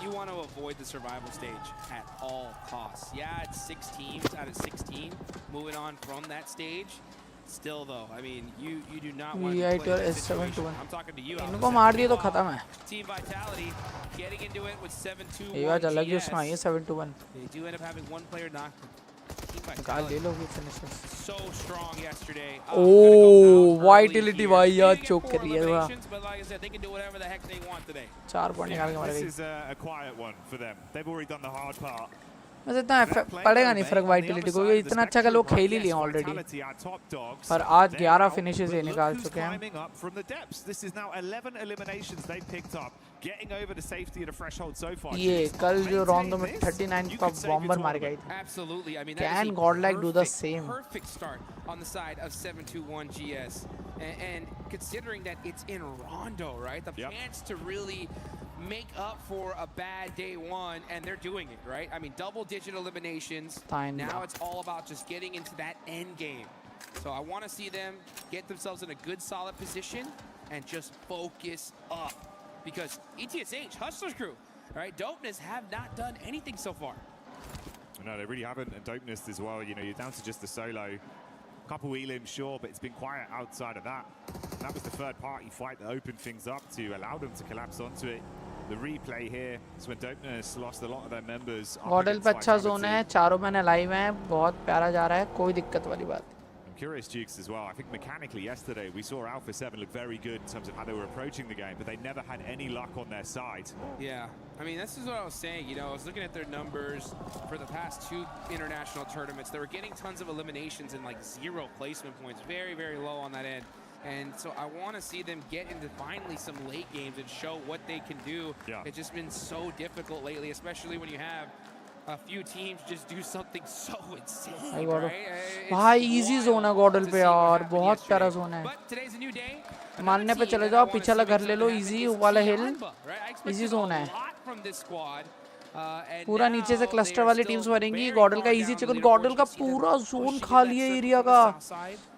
You want to avoid the survival stage at all costs. Yeah, it's 6 teams out of 16 moving on from that stage. Still though, I mean, you do not want to play that situation. I'm talking to you. इनको मार दिए तो खत्म है. Team Vitality getting into it with 7-2-1. ये बात अलग ही उसमें आई है 7-1. They do end up having one player knocked. निकाल ले लो finishes. So strong yesterday. Oh, Vitality भाई यार choke कर रही है वहाँ. But like I said, they can do whatever the heck they want today. 4 point निकाल के मार गई. This is a quiet one for them. They've already done the hard part. वैसे इतना पड़ेगा नहीं फर्क वाइटलिटी को. ये इतना अच्छा का लोग खेल ही लिए ऑलरेडी. पर आज 11 फिनिशेस ये निकाल चुके हैं. This is now 11 eliminations they picked up, getting over the safety of the threshold so far. ये कल जो राउंड में 39 का बॉम्बर मार गई थी. Absolutely. I mean, Can GodLike do the same? Perfect start on the side of 721 GS, and considering that it's in Rondo, right? The chance to really make up for a bad day one, and they're doing it, right? I mean, double-digit eliminations. Now it's all about just getting into that end game. So I want to see them get themselves in a good, solid position and just focus up. Because ETSH, Hustler's crew, right? Dopeness have not done anything so far. No, they really haven't. And Dopeness as well, you know, you're down to just the solo. Couple elims, sure, but it's been quiet outside of that. And that was the third-party fight that opened things up to allow them to collapse onto it. The replay here is when Dopeness lost a lot of their members. गॉडल पे अच्छा zone है. चारों मैंने live हैं. बहुत प्यारा जा रहा है. कोई दिक्कत वाली बात. I'm curious, Jukes, as well. I think mechanically yesterday we saw Alpha 7 look very good in terms of how they were approaching the game, but they never had any luck on their side. Yeah, I mean, this is what I was saying. You know, I was looking at their numbers for the past 2 international tournaments. They were getting tons of eliminations and like 0 placement points. Very, very low on that end. And so I want to see them get into finally some late games and show what they can do. Yeah. It's just been so difficult lately, especially when you have a few teams just do something so insane, right? भाई easy zone है गॉडल पे यार. बहुत प्यारा zone है. मारने पे चले जाओ. पीछे वाला घर ले लो. easy वाला hill. easy zone है. पूरा नीचे से क्लस्टर वाली टीम्स मरेंगी. गॉडल का इजी चिकन. गॉडल का पूरा जोन खाली है एरिया का.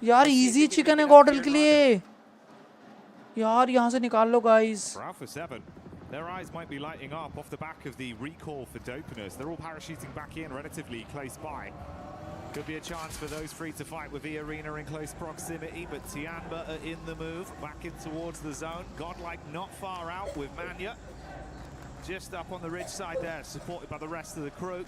यार इजी चिकन है गॉडल के लिए. यार यहाँ से निकाल लो guys. Their eyes might be lighting up off the back of the recall for Dopeness. They're all parachuting back in relatively close by. Could be a chance for those 3 to fight with the arena in close proximity, but Tianba are in the move, back in towards the zone. GodLike not far out with Manya. Just up on the ridge side there, supported by the rest of the crew.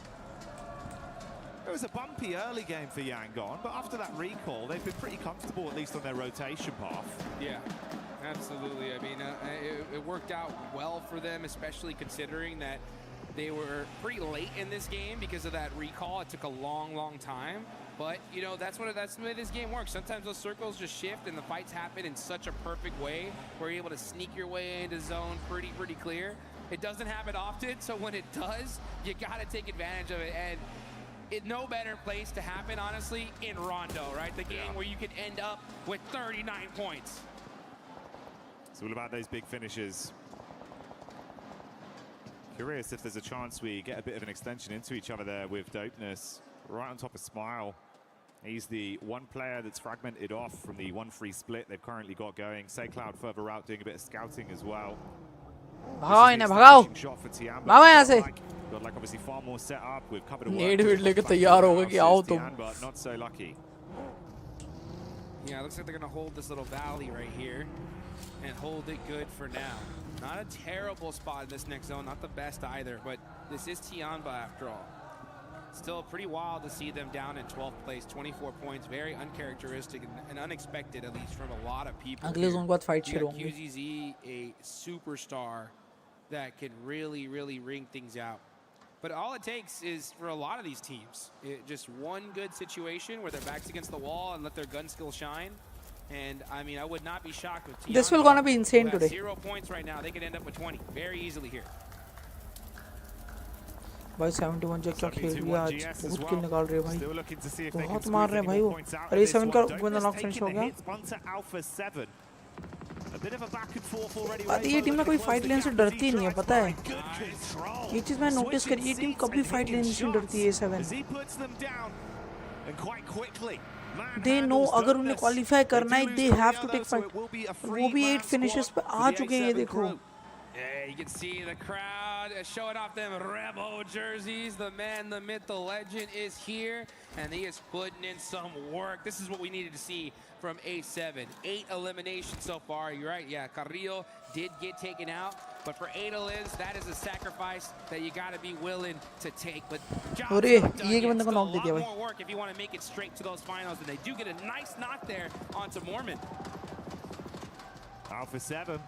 It was a bumpy early game for Yangon, but after that recall, they've been pretty comfortable, at least on their rotation path. Yeah, absolutely. I mean, it worked out well for them, especially considering that they were pretty late in this game because of that recall. It took a long, long time. But, you know, that's the way this game works. Sometimes those circles just shift and the fights happen in such a perfect way where you're able to sneak your way into zone pretty clear. It doesn't happen often, so when it does, you got to take advantage of it. And no better place to happen, honestly, in Rondo, right? The game where you can end up with 39 points. It's all about those big finishes. Curious if there's a chance we get a bit of an extension into each other there with Dopeness right on top of Smile. He's the one player that's fragmented off from the 1-3 split they've currently got going. SayCloud further out doing a bit of scouting as well. भगाओ इन्हें भगाओ भागो यहाँ से GodLike obviously far more set up. We've covered a नेड वेट लेके तैयार हो गए कि आओ तुम but not so lucky. Yeah, it looks like they're going to hold this little valley right here and hold it good for now. Not a terrible spot in this next zone, not the best either, but this is Tianba after all. Still pretty wild to see them down in 12th place, 24 points, very uncharacteristic and unexpected, at least from a lot of people. अगले zone के बाद fight शुरू होंगी. QZZ, a superstar that can really, really ring things out. But all it takes is for a lot of these teams, just one good situation where their back's against the wall and let their gun skill shine. And I mean, I would not be shocked if this will gonna be insane today. 0 points right now. They could end up with 20 very easily here. भाई 71 जो क्या खेल रही है आज बहुत किल निकाल रहे हैं भाई बहुत मार रहे हैं भाई वो अरे 7 का बंदा नॉक फिनिश हो गया अरे ये टीम में कोई फाइट लेने से डरती नहीं है पता है ये चीज मैं नोटिस करी ये टीम कभी फाइट लेने से डरती है 7 दे नो अगर उन्हें क्वालिफाई करना है they have to take fight वो भी 8 फिनिशेस पे आ चुके हैं ये देखो. Yeah, you can see the crowd showing off them Rebo jerseys. The man, the myth, the legend is here, and he is putting in some work. This is what we needed to see from A7. 8 eliminations so far. You're right. Yeah, Carrillo did get taken out, but for 8 elims, that is a sacrifice that you got to be willing to take. But ये बंदे को knock दे दिया भाई. More work if you want to make it straight to those finals, and they do get a nice knock there onto Mormon. Alpha 7.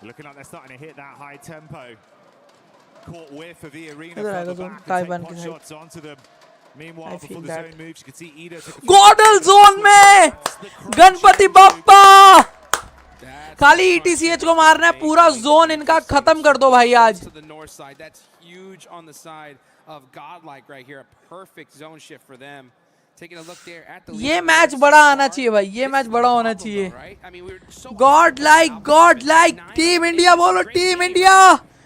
Looking like they're starting to hit that high tempo. Caught whiff of the arena from the back and take pot shots onto them. Meanwhile, before the zone moves, you can see Ida took a GodLike zone में गणपति बप्पा खाली ETCH को मारना है पूरा zone इनका खत्म कर दो भाई आज. To the north side, that's huge on the side of GodLike right here. A perfect zone shift for them. Taking a look there at the ये मैच बड़ा आना चाहिए भाई ये मैच बड़ा होना चाहिए. GodLike टीम इंडिया बोलो टीम इंडिया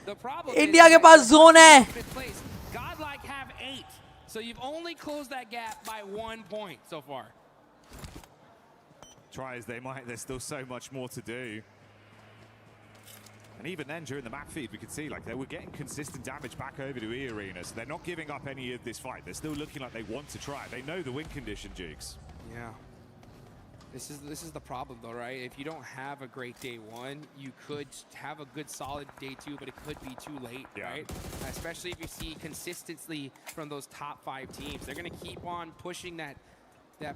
इंडिया के पास जोन है. GodLike have 8, so you've only closed that gap by 1 point so far. Try as they might, there's still so much more to do. And even then, during the map feed, we could see like they were getting consistent damage back over to E Arena, so they're not giving up any of this fight. They're still looking like they want to try. They know the win condition, Jukes. Yeah. This is the problem though, right? If you don't have a great day 1, you could have a good solid day 2, but it could be too late, right? Especially if you see consistency from those top 5 teams. They're going to keep on pushing that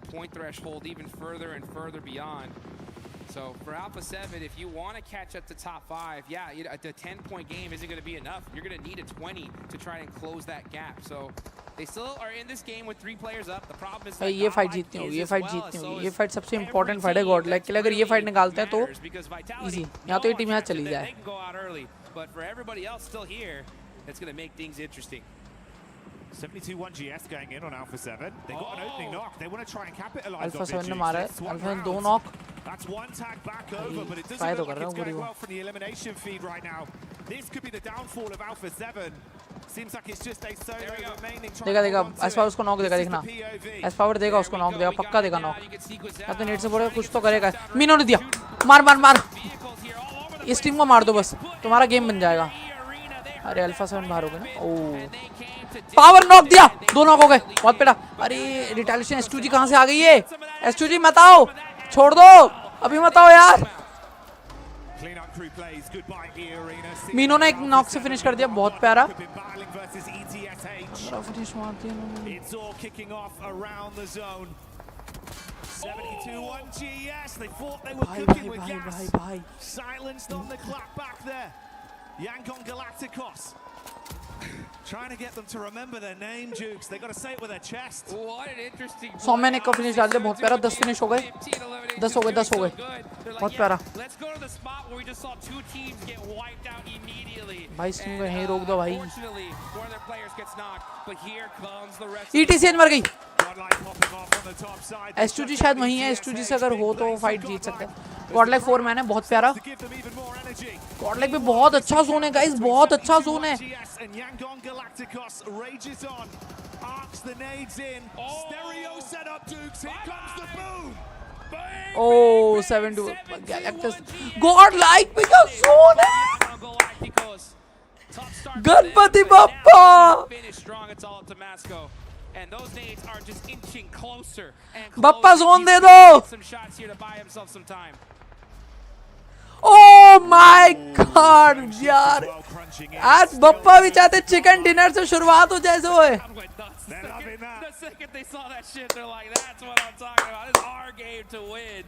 point threshold even further and further beyond. So for Alpha 7, if you want to catch up to top 5, yeah, the 10-point game isn't going to be enough. You're going to need a 20 to try and close that gap. So they still are in this game with 3 players up. The problem is that ये fight जीतनी होगी ये fight सबसे important fight है GodLike के लिए. अगर ये fight निकालते हैं तो इजी यहाँ तो ये टीम यहाँ चली जाए. But for everybody else still here, it's going to make things interesting. 72-1 GS going in on Alpha 7. They got an opening knock. They want to try and capitalize Alpha on 7 ने मारा है. Alpha 7 2 knock. That's one tag back over, but it doesn't look like it's going well from the elimination feed right now. This could be the downfall of Alpha 7. Seems like it's just a solo remaining. देखा एसपावर उसको knock देगा देखना. एसपावर देगा उसको knock देगा पक्का देगा knock. अब तो नेट से बोले कुछ तो करेगा. मीनो ने दिया. मार. इस टीम को मार दो बस. तुम्हारा गेम बन जाएगा. अरे अल्फा 7 बाहर हो गए ना. ओ पावर नॉक दिया. 2 नॉक हो गए. बहुत पेड़ा. अरे रिटेलिएशन S2G कहां से आ गई है? S2G मत आओ. छोड़ दो. अभी मत आओ यार. मीनो ने एक नॉक से फिनिश कर दिया. बहुत प्यारा. फिनिश मार दिया इन्होंने. 72-1 GS. They thought they were cooking with gas. भाई. Silenced on the clap back there. Yangon Galacticos Trying to get them to remember their name, Jukes. They got to say it with their chest. What an interesting. सौम्य ने को finish डाल दिया, बहुत प्यारा. 10 finish हो गए, 10 हो गए, 10 हो गए, बहुत प्यारा. भाई इसमें यहीं रोक दो भाई. ETCN मर गई. S2G शायद वहीं है. S2G से अगर हो तो फाइट जीत सकते हैं. GodLike 4 मैन है, बहुत प्यारा. GodLike पे बहुत अच्छा जोन है गाइस, बहुत अच्छा जोन है. Oh, 7-2. GodLike पे क्या जोन है. Ganpati Bappa. And those nades are just inching closer and closer. Bappa zone दे दो. Some shots here to buy himself some time. Oh my God यार, आज बप्पा भी चाहते चिकन डिनर से शुरुआत हो जाए. The second they saw that shit, they're like, that's what I'm talking about. This is our game to win.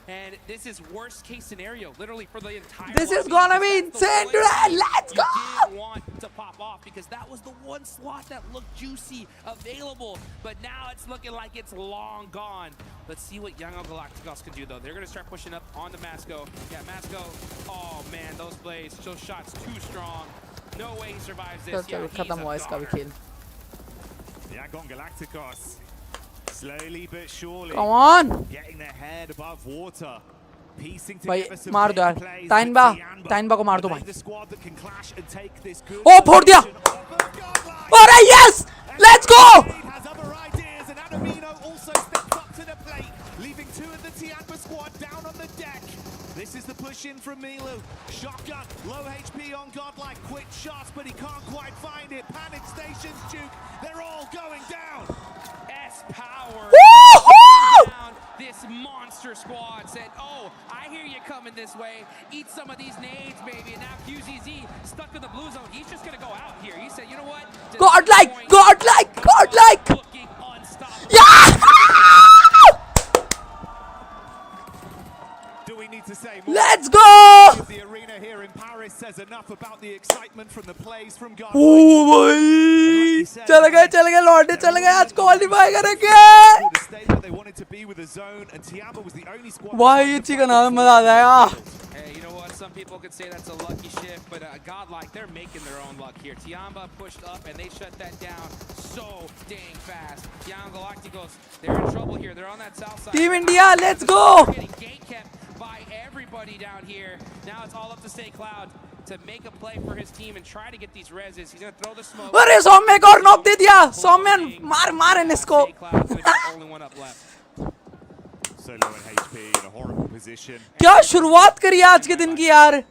And this is worst case scenario, literally for the entire. This is gonna be insane today. Let's go. You did want to pop off because that was the one slot that looked juicy available, but now it's looking like it's long gone. Let's see what Young Galacticos can do though. They're gonna start pushing up on the Masco. Yeah, Masco. Oh man, those blades, those shots too strong. No way he survives this. Yeah, खत्म हुआ इसका भी खेल. Young Galacticos. Slowly but surely. Come on. Getting their head above water. Piecing भाई together some मार दो यार. plays. टाइनबा को मार दो भाई. The squad that can clash and take this good. Oh, फोड़ दिया. अरे yes. Let's go. Has other ideas and Adamino also steps up to the plate, leaving two of the Tianba squad down on the deck. This is the push in from Milu. Shotgun, low HP on GodLike. Quick shots, but he can't quite find it. Panic stations, Duke. They're all going down. S-Power down. This monster squad said, oh, I hear you coming this way. Eat some of these nades, baby. And now QZZ stuck in the blue zone. He's just going to go out here. He said, you know what? GodLike. Looking unstoppable. Yeah. Do we need to say more? Let's go. The arena here in Paris says enough about the excitement from the plays from GodLike. Oh भाई, चल गए लौटे चल गए. आज qualify करेंगे. They wanted to be with a zone, and Tiamba was the only squad. भाई ये चिकन आ मजा आ जाएगा. Hey, you know what? Some people could say that's a lucky shift, but GodLike, they're making their own luck here. Tiamba pushed up, and they shut that down so dang fast. Young Galacticos, they're in trouble here. They're on that south side. Team India, let's go. Getting gate kept by everybody down here. Now it's all up to Stay Cloud to make a play for his team and try to get these reses. He's going to throw the smoke. अरे सौम्य को और knock दे दिया. सौम्य मार इसको. Only one up left. So low in HP in a horrible position. क्या शुरुआत करी आज के दिन की यार.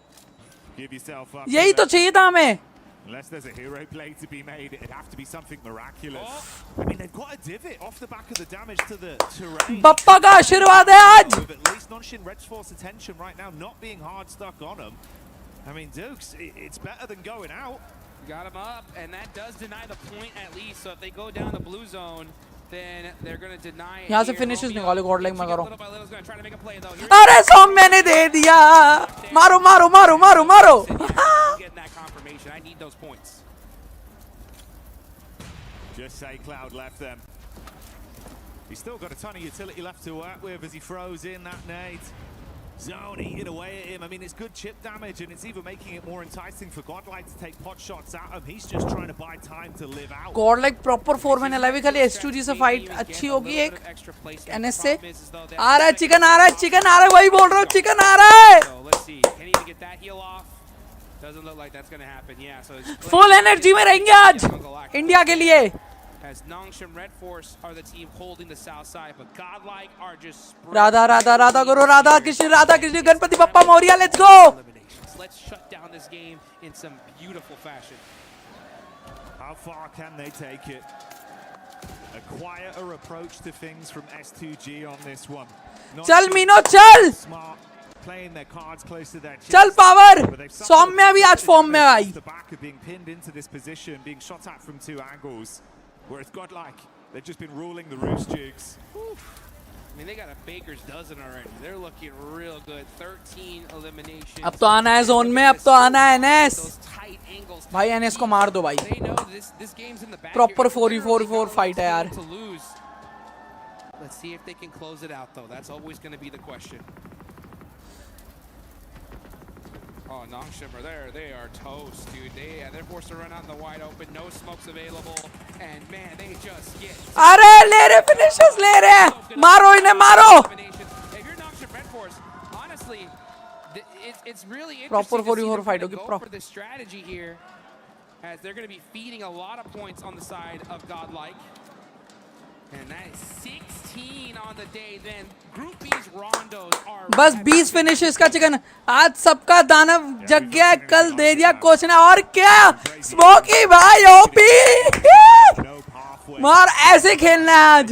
Give yourself up. यही तो चाहिए था हमें. Unless there's a hero play to be made, it'd have to be something miraculous. I mean, they've got a divot off the back of the damage to the terrain. Bappa का आशीर्वाद है आज. At least Nonshin Red's force attention right now, not being hard stuck on him. I mean, Dukes, it's better than going out. Got him up, and that does deny the point at least. So if they go down the blue zone, then they're going to deny it. यहाँ से finishes निकाले GodLike मैं करूँ. Trying to make a play though. अरे सौम्य ने दे दिया. मारो. Getting that confirmation. I need those points. Just say Cloud left them. He's still got a ton of utility left to work with as he throws in that nade. Zone eating away at him. I mean, it's good chip damage, and it's even making it more enticing for GodLike to take pot shots at him. He's just trying to buy time to live out. GodLike proper 4 मैंने live खाली S2G से fight अच्छी होगी एक. NS से आ रहा है chicken आ रहा है वही बोल रहा हूँ चिकन आ रहा है. Doesn't look like that's going to happen. Yeah, so full energy में रहेंगे आज इंडिया के लिए. As Nongshim Red Force are the team holding the south side, but GodLike are just Radha Guru Radha Krishna Ganpati Bappa Maurya. Let's go. Let's shut down this game in some beautiful fashion. How far can they take it? A quieter approach to things from S2G on this one. चल मीनो चल. Smart, playing their cards close to their chest. चल power. सौम्य भी आज form में आई. The back of being pinned into this position, being shot at from two angles. Whereas GodLike, they've just been ruling the roost, Jukes. I mean, they got a baker's dozen already. They're looking real good. 13 eliminations. अब तो आना है zone में, अब तो आना है NS. भाई एनएस को मार दो भाई. प्रॉपर 4v4 फाइट है यार. Let's see if they can close it out though. That's always going to be the question. Oh, Nongshimmer there, they are toast, dude. They're forced to run out in the wide open. No smokes available, and man, they just get. अरे ले रहे finishes ले रहे. मारो इन्हें मारो. If you're Nongshim Red Force, honestly, it's really Proper interesting 4v4 fight होगी. for this strategy here, as they're going to be feeding a lot of points on the side of GodLike. And that is 16 on the day. Then Group B's rondos are. बस 20 finishes का chicken. आज सबका दानव जग गया. कल दे दिया coach ने. और क्या स्मोकी भाई ओपी. मार ऐसे खेलना है आज.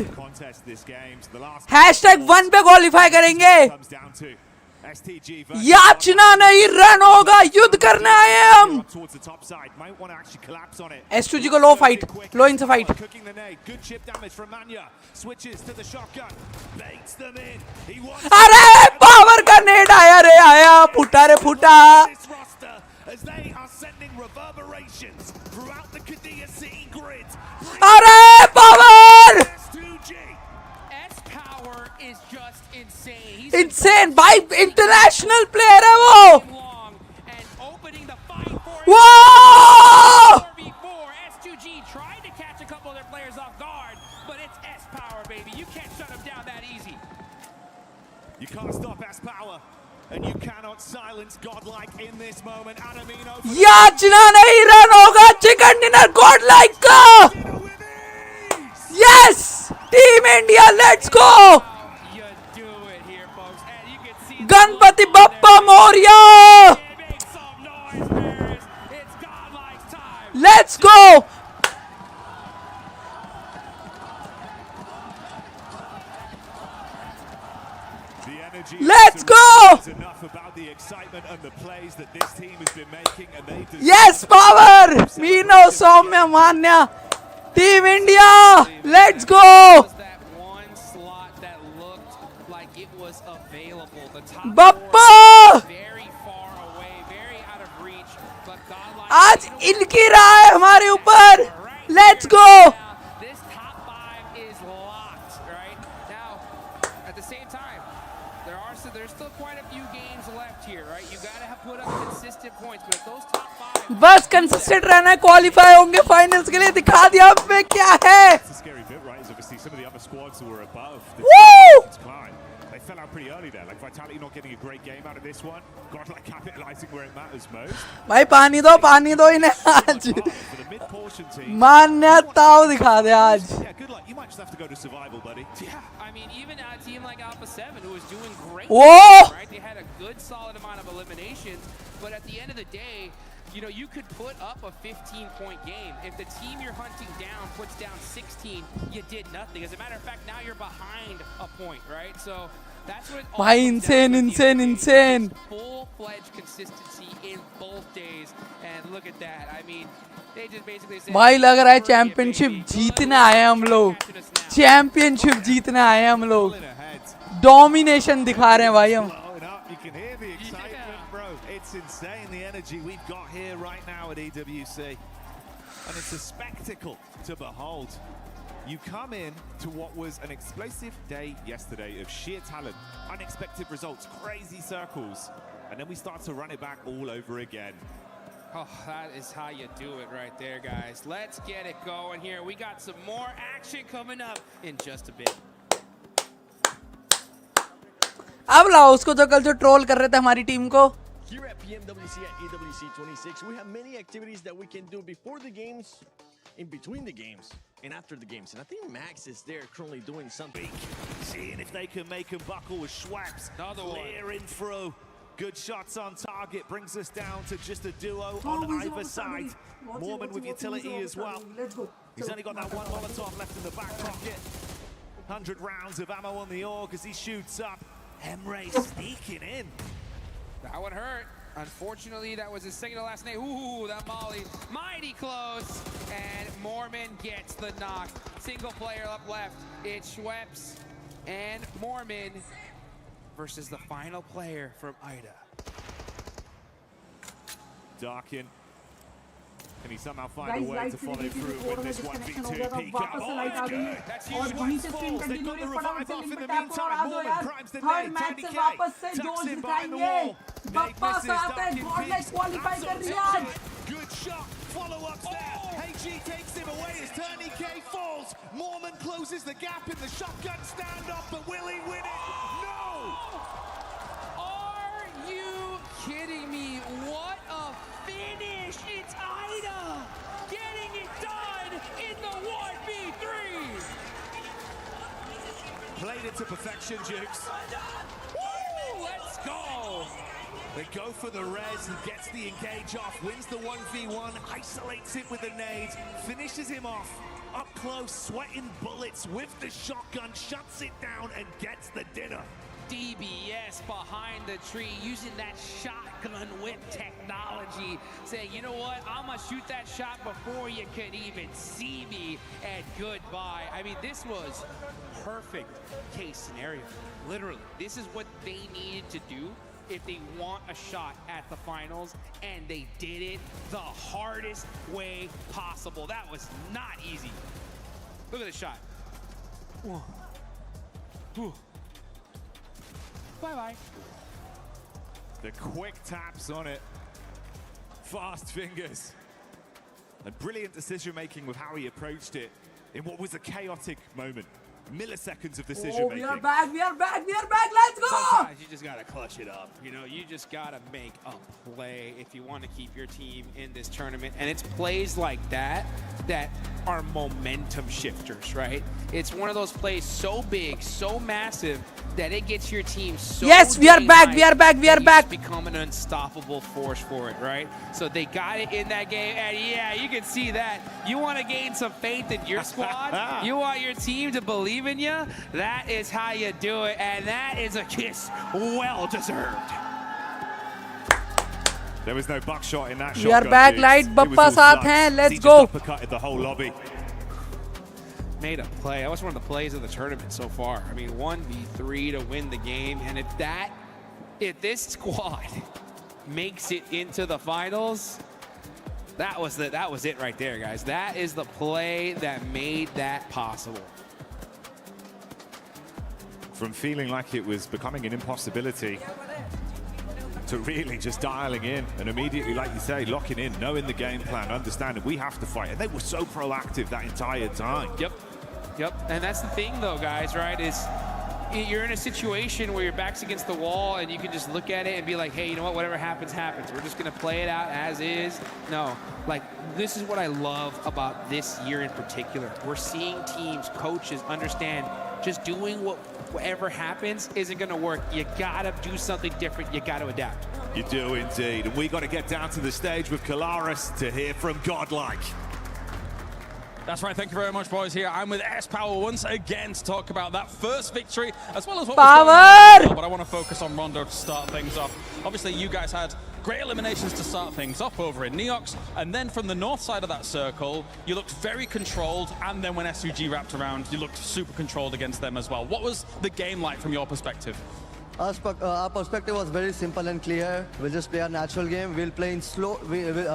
#1 पे क्वालिफाई करेंगे. याचना नहीं रन होगा. युद्ध करने आए हैं हम. S2G को लो फाइट. लो इनसे फाइट. अरे पावर का नेट आया रे आया. फूटा रे फूटा. अरे पावर. Insane भाई. इंटरनेशनल प्लेयर है वो. Whoa! S2G tried to catch a couple of their players off guard, but it's S Power, baby. You can't shut them down that easy. You can't stop S Power, and you cannot silence GodLike in this moment. Adamino. याचना नहीं run होगा. Chicken dinner GodLike का. Yes, Team India, let's go. Ganpati Bappa Morya. Let's go. Let's go. Yes, power. Mino, Soumya, Manya. Team India, let's go. Bappa आज इनकी राह है हमारे ऊपर. Let's go. बस कंसिस्टेंट रहना है. क्वालिफाई होंगे फाइनल्स के लिए. दिखा दिया अब में क्या है. They fell out pretty early there. Like Vitality not getting a great game out of this one. GodLike capitalizing where it matters most. भाई पानी दो इन्हें आज. मान्यताओं दिखा दे आज. Yeah, good luck. You might just have to go to survival, buddy. Yeah, I mean, even a team like Alpha 7, who was doing great. Whoa! Right? They had a good, solid amount of eliminations, but at the end of the day, you know, you could put up a 15-point game. If the team you're hunting down puts down 16, you did nothing. As a matter of fact, now you're behind a point, right? So that's what it all comes down to. insane. Full-fledged consistency in both days. And look at that. I mean, they just basically said, भाई लग रहा है championship जीतने आए हैं हम लोग. Championship जीतने आए हैं हम लोग. डोमिनेशन दिखा रहे हैं भाई हम. You can hear the excitement, bro. It's insane the energy we've got here right now at EWC. And it's a spectacle to behold. You come in to what was an explosive day yesterday of sheer talent, unexpected results, crazy circles, and then we start to run it back all over again. Oh, that is how you do it right there, guys. Let's get it going here. We got some more action coming up in just a bit. अब लाओ उसको जो कल जो troll कर रहे थे हमारी टीम को. Here at PMWC at EWC 26, we have many activities that we can do before the games, in between the games, and after the games. And I think Max is there currently doing something. Seeing if they can make him buckle with Schweppes. Clearing through. Good shots on target. Brings us down to just a duo on either side. Mormon with utility as well. He's only got that one Molotov left in the back pocket. 100 rounds of ammo on the AUG as he shoots up. Emre sneaking in. That one hurt. Unfortunately, that was his second to last name. Ooh, that molly. Mighty close. And Mormon gets the knock. Single player up left. It's Schweppes. and Mormon versus the final player from IDA. Darkin. Can he somehow find a way to follow through with this 1v2 peak up? Oh, good. That's huge. They've got the revive off in the meantime. Mormon primes the nade. Tony K tucks him behind the wall. Nade misses. Darkin peaks. Good shot. Follow-ups there. HG takes him away as Tony K falls. Mormon closes the gap in the shotgun stand-up, but will he win it? No! Are you kidding me? What a finish! It's IDA getting it done in the 1v3. Played it to perfection, Jukes. Woo! Let's go! They go for the res, he gets the engage off, wins the 1v1, isolates it with the nade, finishes him off, up close, sweating bullets with the shotgun, shuts it down and gets the dinner. DBS behind the tree, using that shotgun whip technology, saying, you know what, I'm gonna shoot that shot before you could even see me, and goodbye. I mean, this was perfect case scenario. Literally, this is what they needed to do if they want a shot at the finals, and they did it the hardest way possible. That was not easy. Look at the shot. Bye-bye. The quick taps on it. Fast fingers. And brilliant decision-making with how he approached it in what was a chaotic moment. Milliseconds of decision making. We are back, let's go! Sometimes you just gotta clutch it up. You know, you just gotta make a play if you want to keep your team in this tournament. And it's plays like that that are momentum shifters, right? It's one of those plays so big, so massive, that it gets your team so yes, we are back, we are back. Become an unstoppable force for it, right? So they got it in that game, and yeah, you can see that. You want to gain some faith in your squad? You want your team to believe in you? That is how you do it, and that is a kiss well deserved. There was no buckshot in that shot. We are back, light Bappa saath hain, let's go. Uppercutted the whole lobby. Made a play. That was one of the plays of the tournament so far. I mean, 1v3 to win the game, and if this squad makes it into the finals, that was it right there, guys. That is the play that made that possible. From feeling like it was becoming an impossibility to really just dialing in and immediately, like you say, locking in, knowing the game plan, understanding we have to fight. And they were so proactive that entire time. Yep, and that's the thing though, guys, right, is you're in a situation where your back's against the wall and you can just look at it and be like, hey, you know what, whatever happens, happens. We're just gonna play it out as is. No, like, this is what I love about this year in particular. We're seeing teams, coaches understand just doing whatever happens isn't gonna work. You gotta do something different, you gotta adapt. You do indeed, and we gotta get down to the stage with Kalaris to hear from GodLike. That's right, thank you very much, boys. Here I'm with S-Power once again to talk about that first victory, as well as what Power! was going on. But I want to focus on Rondo to start things off. Obviously, you guys had great eliminations to start things off over in Neox, and then from the north side of that circle, you looked very controlled, and then when SUG wrapped around, you looked super controlled against them as well. What was the game like from your perspective? Our perspective was very simple and clear. We'll just play our natural game. We'll play in slow.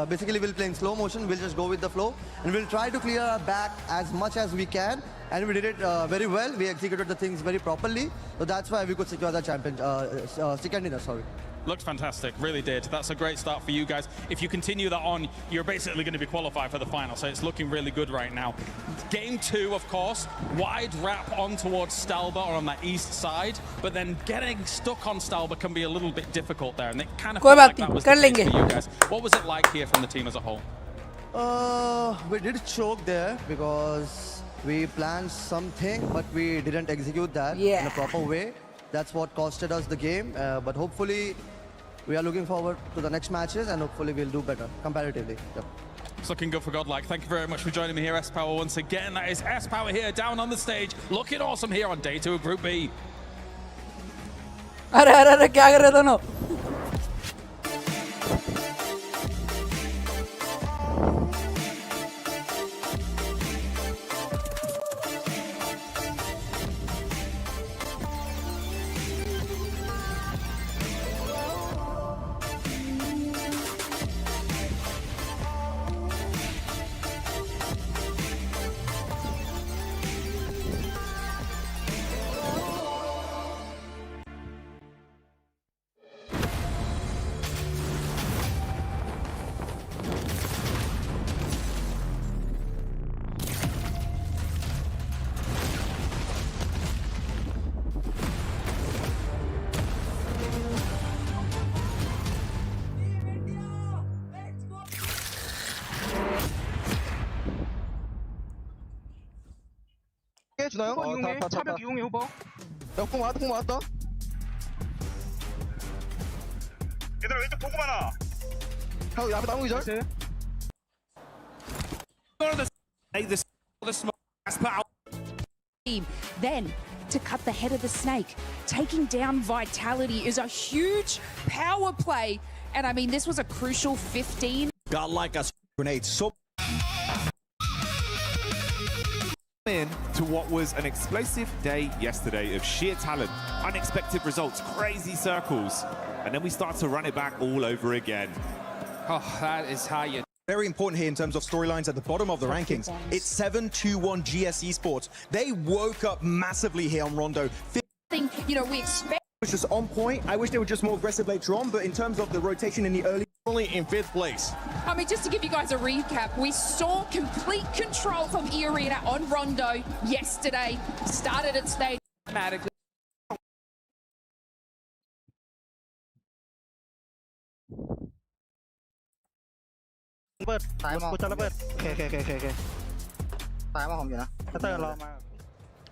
Basically, we'll play in slow motion. We'll just go with the flow, and we'll try to clear our back as much as we can. And we did it very well. We executed the things very properly. So that's why we could secure the second dinner. Sorry. Looked fantastic, really did. That's a great start for you guys. If you continue that on, you're basically going to be qualified for the final, so it's looking really good right now. Game 2, of course, wide wrap on towards Stalba or on that east side, but then getting stuck on Stalba can be a little bit difficult there, and it kind of felt like that was the case for you guys. What was it like here from the team as a whole? We did choke there because we planned something, but we didn't execute that in a proper way. That's what costed us the game, but hopefully we are looking forward to the next matches, and hopefully we'll do better comparatively. Yep. It's looking good for GodLike. Thank you very much for joining me here, S-Power, once again. That is S-Power here, down on the stage, looking awesome here on day 2 of Group B. अरे क्या कर रहे दोनों? 해주나요? 이용해. 차벽 이용해 후보. 공 왔다. 얘들아 왼쪽 보고 많아. 형 앞에 나무 기절. Then, to cut the head of the snake, taking down Vitality is a huge power play. And I mean, this was a crucial 15. GodLike a grenade. So to what was an explosive day yesterday of sheer talent, unexpected results, crazy circles, and then we start to run it back all over again. Oh, that is how you... Very important here in terms of storylines at the bottom of the rankings. It's 7-2-1 GS Esports. They woke up massively here on Rondo. You know, we expect... Was just on point. I wish they were just more aggressive later on, but in terms of the rotation in the early... Only in 5th place. I mean, just to give you guys a recap, we saw complete control from E-Arena on Rondo yesterday. Started at stage automatically.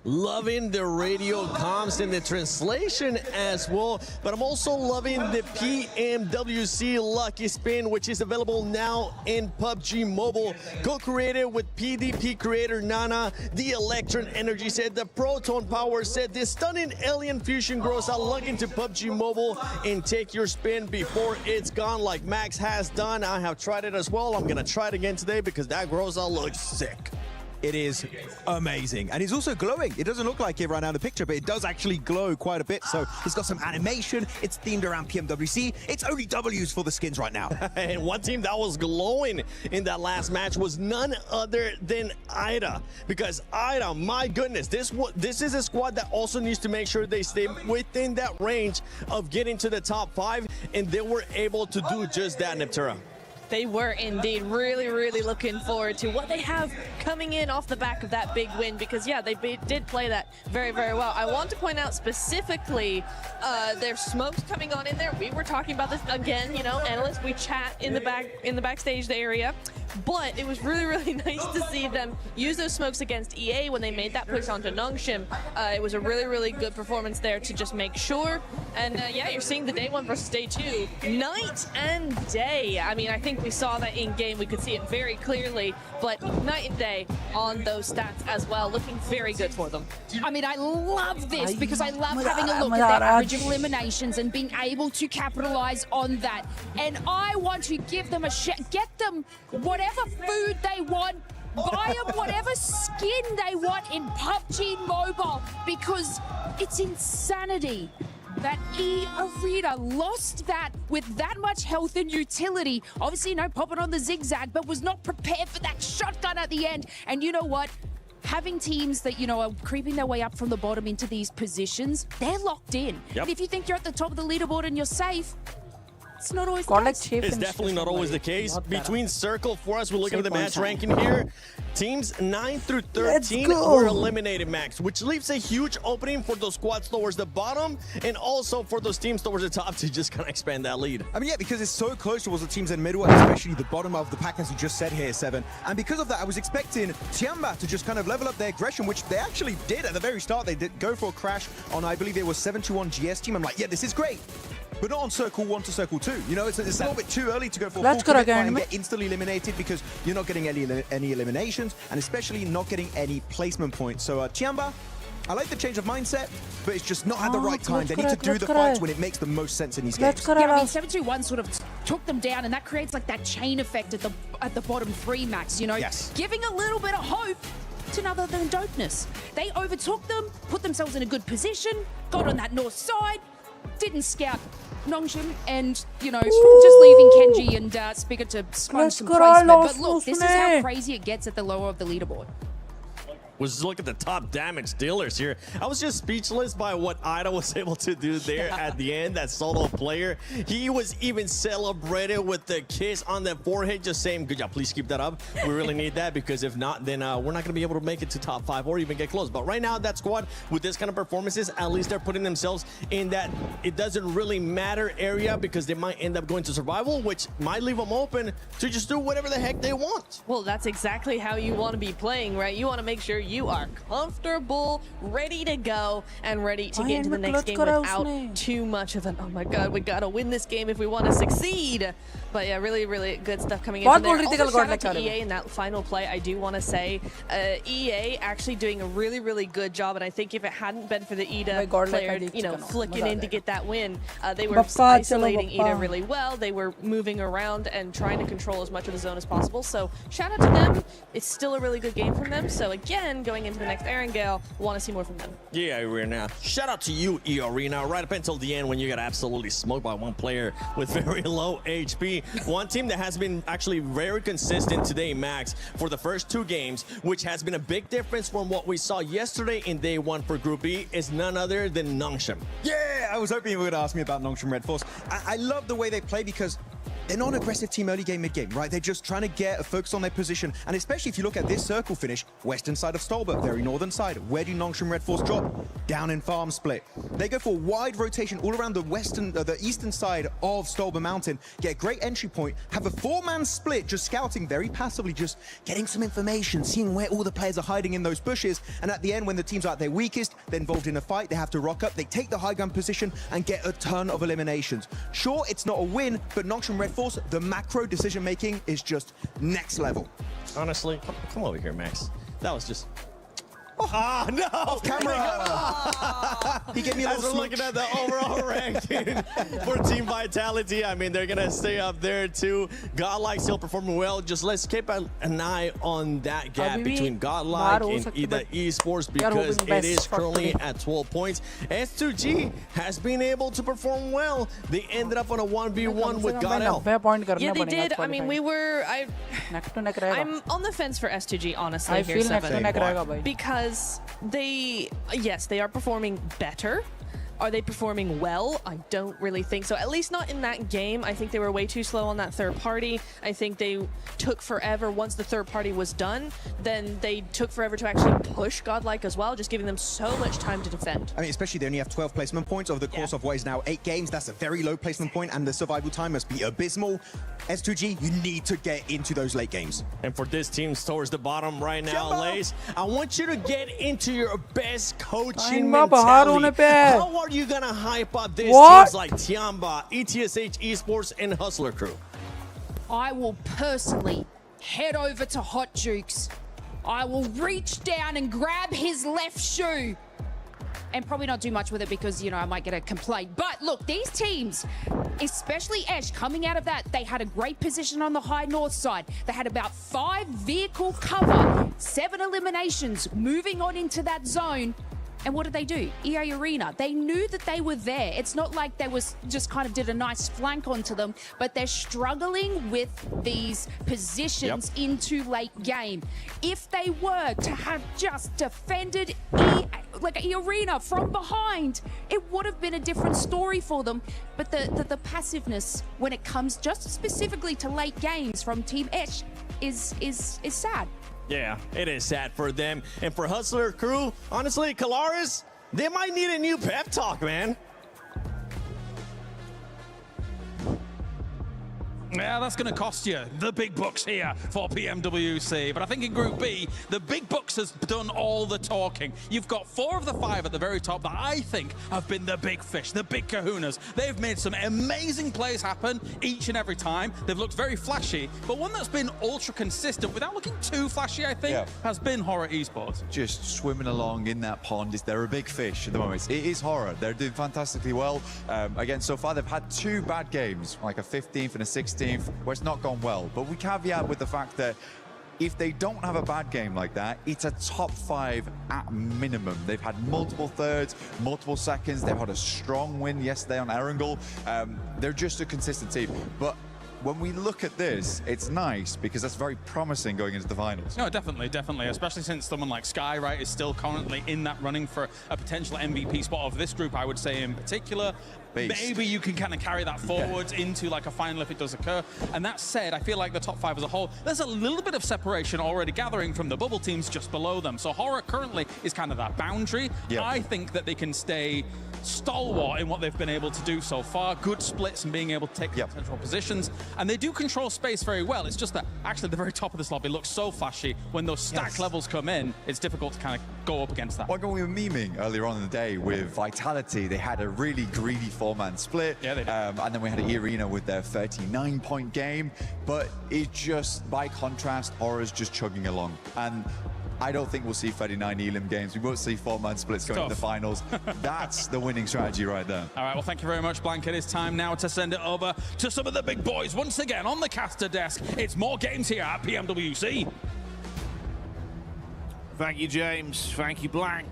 Loving the radio comms and the translation as well, but I'm also loving the PMWC Lucky Spin, which is available now in PUBG Mobile. Co-created with PDP creator Nana, the Electron Energy set, the Proton Power set, the stunning Alien Fusion grows out. Log into PUBG Mobile and take your spin before it's gone, like Max has done. I have tried it as well. I'm gonna try it again today because that grows out looks sick. It is amazing, and it's also glowing. It doesn't look like it right now in the picture, but it does actually glow quite a bit. So it's got some animation. It's themed around PMWC. It's only W's for the skins right now. And one team that was glowing in that last match was none other than IDA, because IDA, my goodness, this is a squad that also needs to make sure they stay within that range of getting to the top 5, and they were able to do just that, Neptura. They were indeed really looking forward to what they have coming in off the back of that big win, because yeah, they did play that very well. I want to point out specifically their smokes coming on in there. We were talking about this again, you know, analysts, we chat in the backstage area, but it was really nice to see them use those smokes against EA when they made that push onto Nongshim. It was a really good performance there to just make sure. And yeah, you're seeing the day 1 versus day 2, night and day. I mean, I think we saw that in game. We could see it very clearly, but night and day on those stats as well, looking very good for them. I mean, I love this because I love having a look at their average of eliminations and being able to capitalize on that. And I want to give them a shot, get them whatever food they want, buy them whatever skin they want in PUBG Mobile, because it's insanity that E-Arena lost that with that much health and utility. Obviously, no popping on the zigzag, but was not prepared for that shotgun at the end. And you know what? Having teams that, you know, are creeping their way up from the bottom into these positions, they're locked in. Yep. And if you think you're at the top of the leaderboard and you're safe, it's not always the case. It's definitely not always the case. Between Circle, for us, we're looking at the match ranking here. Teams 9 through 13 were eliminated, Max, which leaves a huge opening for those squads towards the bottom, and also for those teams towards the top to just kind of expand that lead. I mean, yeah, because it's so close towards the teams in the middle, and especially the bottom of the pack, as you just said here, Seven. And because of that, I was expecting Tiamba to just kind of level up their aggression, which they actually did at the very start. They did go for a crash on, I believe it was 7-2-1 GS team. I'm like, yeah, this is great. But not on Circle 1 to Circle 2. You know, it's a little bit too early to go for a full commit fight and get instantly eliminated, because you're not getting any eliminations, and especially not getting any placement points. So Tiamba, I like the change of mindset, but it's just not at the right time. They need to do the fights when it makes the most sense in these games. Yeah, I mean, 7-2-1 sort of took them down, and that creates like that chain effect at the bottom 3, Max, you know? Yes. Giving a little bit of hope to none other than dopeness. They overtook them, put themselves in a good position, got on that north side, didn't scout Nongshim, and, you know, just leaving Kenji and Spigot to sponge some placement. But look, this is how crazy it gets at the lower of the leaderboard. Was look at the top damage dealers here. I was just speechless by what IDA was able to do there at the end. That solo player, he was even celebrated with the kiss on the forehead, just saying, good job, please keep that up. We really need that, because if not, then we're not gonna be able to make it to top 5 or even get close. But right now, that squad, with this kind of performances, at least they're putting themselves in that it doesn't really matter area, because they might end up going to survival, which might leave them open to just do whatever the heck they want. Well, that's exactly how you want to be playing, right? You want to make sure you are comfortable, ready to go, and ready to get into the next game without too much of an, oh my god, we gotta win this game if we want to succeed. But yeah, really, really good stuff coming in from there. Also, shout out to EA in that final play. I do want to say EA actually doing a really, really good job. And I think if it hadn't been for the EDA player, you know, flicking in to get that win, they were isolating EDA really well. They were moving around and trying to control as much of the zone as possible. So shout out to them. It's still a really good game from them. So again, going into the next Erangel, want to see more from them. Yeah, Arena. Shout out to you, Arena. Right up until the end when you got absolutely smoked by one player with very low HP. One team that has been actually very consistent today, Max, for the first 2 games, which has been a big difference from what we saw yesterday in day 1 for Group B, is none other than Nongshim. Yeah, I was hoping you were going to ask me about Nongshim Red Force. I love the way they play because they're not an aggressive team early game, mid game, right? They're just trying to get a focus on their position. And especially if you look at this circle finish, western side of Stolberg, very northern side. Where do Nongshim Red Force drop? Down in farm split. They go for wide rotation all around the the eastern side of Stolberg Mountain, get a great entry point, have a 4-man split, just scouting very passively, just getting some information, seeing where all the players are hiding in those bushes. And at the end, when the teams are at their weakest, they're involved in a fight, they have to rock up, they take the high ground position and get a ton of eliminations. Sure, it's not a win, but Nongshim Red Force, the macro decision making is just next level. Honestly, come over here, Max. That was just... Ah, no! Off camera! He gave me a little As we're looking at the overall ranking for Team Vitality, I mean, they're going to stay up there too. GodLike still performing well. Just let's keep an eye on that gap between GodLike and EDA Esports because it is currently at 12 points. S2G has been able to perform well. They ended up on a 1v1 with GodL. Yeah, they did. I mean, I'm on the fence for S2G, honestly. I feel neck to neck because they are performing better. Are they performing well? I don't really think so. At least not in that game. I think they were way too slow on that third party. I think they took forever. Once the third party was done, then they took forever to actually push GodLike as well, just giving them so much time to defend. I mean, especially they only have 12 placement points over the course of what is now 8 games. That's a very low placement point, and the survival time must be abysmal. S2G, you need to get into those late games. And for this team towards the bottom right now, Lace, I want you to get into your best coaching mentality. How are you gonna hype up these teams like Tiamba, ETSH Esports, and Hustler Crew? I will personally head over to Hot Jukes. I will reach down and grab his left shoe and probably not do much with it because, you know, I might get a complaint. But look, these teams, especially Esh, coming out of that, they had a great position on the high north side. They had about 5 vehicle cover, 7 eliminations, moving on into that zone. And what did they do? EA Arena, they knew that they were there. It's not like they was just kind of did a nice flank onto them, but they're struggling with these positions into late game. If they were to have just defended EA Arena from behind, it would have been a different story for them. But the passiveness when it comes just specifically to late games from Team Esh is sad. Yeah, it is sad for them. And for Hustler Crew, honestly, Kalaris, they might need a new pep talk, man. Yeah, that's going to cost you the big bucks here for PMWC. But I think in Group B, the big bucks has done all the talking. You've got 4 of the 5 at the very top that I think have been the big fish, the big kahunas. They've made some amazing plays happen each and every time. They've looked very flashy, but one that's been ultra consistent without looking too flashy, I think, has been Horror Esports. Just swimming along in that pond. They're a big fish at the moment. It is Horror. They're doing fantastically well. Again, so far they've had 2 bad games, like a 15th and a 16th, where it's not gone well. But we caveat with the fact that if they don't have a bad game like that, it's a top 5 at minimum. They've had multiple thirds, multiple seconds. They've had a strong win yesterday on Erangel. They're just a consistent team. But when we look at this, it's nice because that's very promising going into the finals. No, definitely, definitely. Especially since someone like Sky, right, is still currently in that running for a potential MVP spot of this group, I would say in particular. Maybe you can kind of carry that forwards into like a final if it does occur. And that said, I feel like the top 5 as a whole, there's a little bit of separation already gathering from the bubble teams just below them. So Horror currently is kind of that boundary. I think that they can stay stalwart in what they've been able to do so far. Good splits and being able to take central positions. and they do control space very well. It's just that actually the very top of this lobby looks so flashy. When those stack levels come in, it's difficult to kind of go up against that. Like when we were memeing earlier on in the day with Vitality, they had a really greedy 4-man split. Yeah, they did. And then we had Arena with their 39-point game. But it just, by contrast, Horror's just chugging along. And I don't think we'll see 39 Elim games. We won't see 4-man splits going to the finals. That's the winning strategy right there. All right, well, thank you very much, Blanket. It's time now to send it over to some of the big boys. Once again, on the caster desk, it's more games here at PMWC. Thank you, James. Thank you, Blank.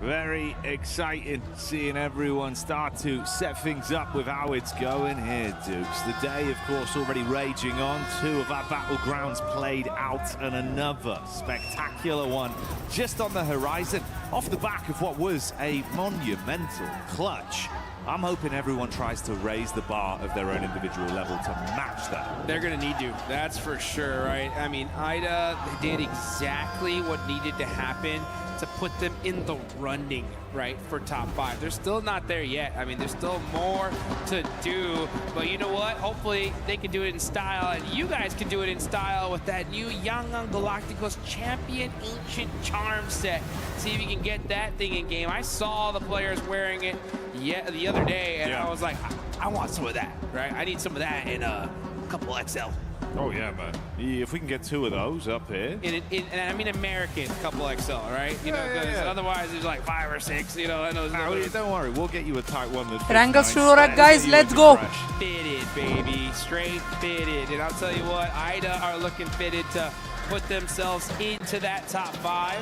Very exciting seeing everyone start to set things up with how it's going here, Dukes. The day, of course, already raging on. 2 of our battlegrounds played out, and another spectacular one just on the horizon, off the back of what was a monumental clutch. I'm hoping everyone tries to raise the bar of their own individual level to match that. They're going to need to, that's for sure, right? I mean, IDA did exactly what needed to happen to put them in the running, right, for top 5. They're still not there yet. I mean, there's still more to do, but you know what? Hopefully they can do it in style, and you guys can do it in style with that new Young Galacticos Champion Ancient Charm set. See if you can get that thing in game. I saw the players wearing it the other day, and I was like, I want some of that, right? I need some of that in a couple XL. Oh yeah, man. If we can get 2 of those up here. And I mean American couple XL, right? You know, because otherwise there's like 5 or 6, you know. I know. Don't worry, we'll get you a tight one. Rangus शुरू हो रहा है, guys. Let's go. Fitted, baby, straight fitted. And I'll tell you what, IDA are looking fitted to put themselves into that top 5.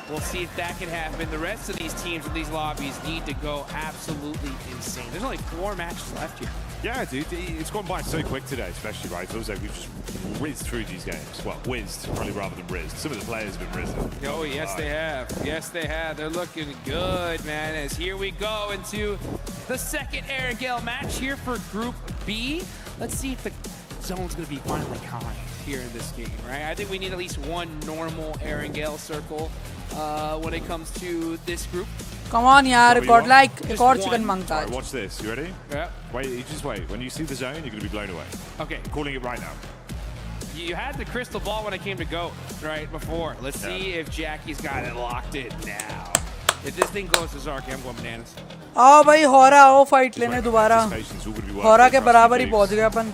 We'll see if that can happen. The rest of these teams in these lobbies need to go absolutely insane. There's only 4 matches left here. Yeah, dude, it's gone by so quick today, especially, right? It feels like we've just whizzed through these games. Well, whizzed, probably rather than rizzed. Some of the players have been risen. Oh, yes, they have. Yes, they have. They're looking good, man, as here we go into the second Erangel match here for Group B. Let's see if the zone's going to be finally kind here in this game, right? I think we need at least 1 normal Erangel circle when it comes to this group. Come on, yaar, GodLike, एक और chicken मांगता है. Watch this. You ready? Yeah. Wait, you just wait. When you see the zone, you're going to be blown away. Okay. I'm calling it right now. You had the crystal ball when it came to GOAT, right, before. Let's see if Jackie's got it locked in now. If this thing goes to Zarky, I'm going bananas. आओ भाई हॉरा आओ fight लेने दोबारा. हॉरा के बराबर ही पहुंच गए अपन.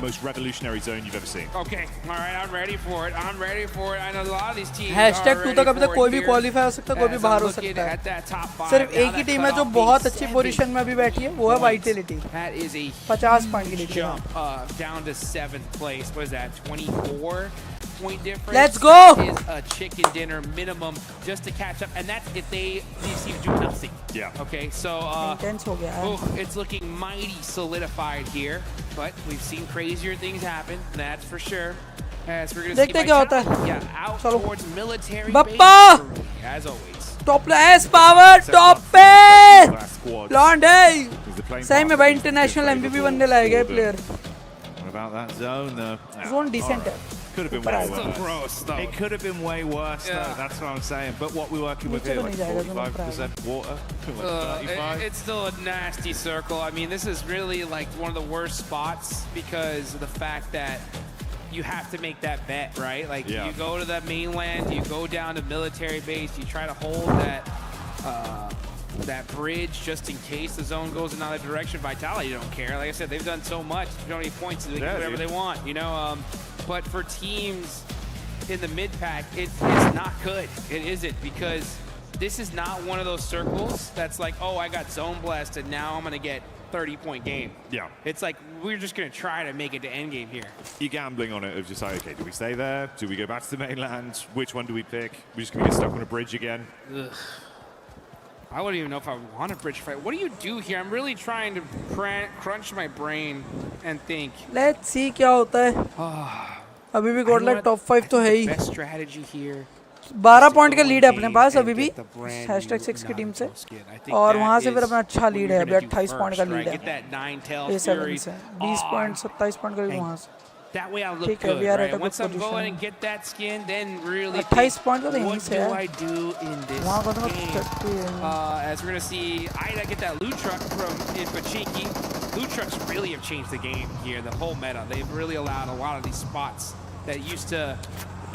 Most revolutionary zone you've ever seen. Okay, all right, I'm ready for it. I'm ready for it. I know a lot of these teams Hashtag 2 तक अभी तक कोई भी क्वालीफाई हो सकता है, कोई भी बाहर हो सकता है. सिर्फ एक ही टीम है जो बहुत अच्छी पोजीशन में अभी बैठी है, वो है वाइटलिटी. 50 पॉइंट की लीड है. Down to 7th place. What is that? 24 point difference. Let's go. Is a chicken dinner minimum just to catch up, and that's if they seem to do nothing. Yeah. Okay, so intense हो गया है. It's looking mighty solidified here, but we've seen crazier things happen. That's for sure. As we're gonna see क्या होता है. Yeah, out towards military Bappa. base, as always. Top S power top पे. Blonde. सही में भाई इंटरनेशनल MVP बनने लायक है player. What about that zone though? Zone decent है. Could have been way worse. Gross, though. It could have been way worse, though. That's what I'm saying. But what we're working with here, like 45% water, like 35. It's still a nasty circle. I mean, this is really like one of the worst spots because of the fact that you have to make that bet, right? Like you go to the mainland, you go down to military base, you try to hold that bridge just in case the zone goes in another direction. Vitality don't care. Like I said, they've done so much. They don't need points, so they can do whatever they want, you know? But for teams in the mid-pack, it's not good. It isn't, because this is not one of those circles that's like, oh, I got zone blessed and now I'm going to get 30-point game. Yeah. It's like, we're just going to try to make it to endgame here. You're gambling on it of just like, okay, do we stay there? Do we go back to the mainland? Which one do we pick? We're just going to get stuck on a bridge again? Ugh. I wouldn't even know if I want a bridge fight. What do you do here? I'm really trying to crunch my brain and think. Let's see क्या होता है. अभी भी GodLike top 5 तो है ही. Best strategy here. 12 point का lead है अपने पास अभी भी #6 की टीम से, और वहां से फिर अपना अच्छा लीड है. अभी 28 पॉइंट का लीड है A7 से. 20 पॉइंट 27 पॉइंट का लीड वहां से. That way I look good, right? Once I'm going and get that skin, then really think, what do I do in this game? As we're going to see Ida get that loot truck from Infachiki. Loot trucks really have changed the game here, the whole meta. They've really allowed a lot of these spots that used to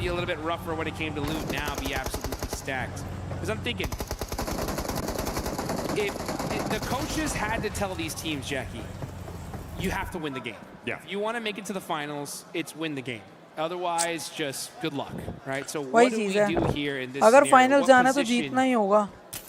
be a little bit rougher when it came to loot now be absolutely stacked. Because I'm thinking, if the coaches had to tell these teams, Jackie, you have to win the game. Yeah. If you want to make it to the finals, it's win the game. Otherwise, just good luck, right? So what do we do here in this अगर scenario? Final जाना तो जीतना ही होगा.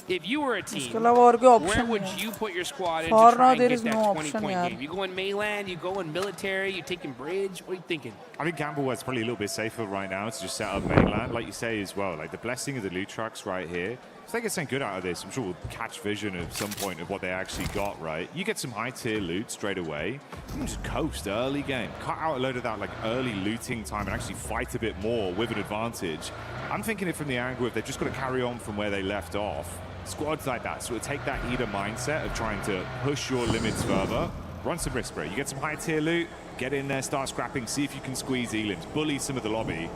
If you were a team, where would you put your squad in to try and get that 20-point game? You go in mainland, you go in military, you taking bridge. What are you thinking? I think Gambleware's probably a little bit safer right now to just set up mainland, like you say as well. Like the blessing of the loot trucks right here. If they get something good out of this, I'm sure we'll catch vision at some point of what they actually got, right? You get some high-tier loot straight away. You can just coast early game. Cut out a load of that like early looting time and actually fight a bit more with an advantage. I'm thinking it from the angle if they've just got to carry on from where they left off. Squads like that sort of take that Ida mindset of trying to push your limits further. Run some risk spray. You get some high-tier loot, get in there, start scrapping, see if you can squeeze elims, bully some of the lobby.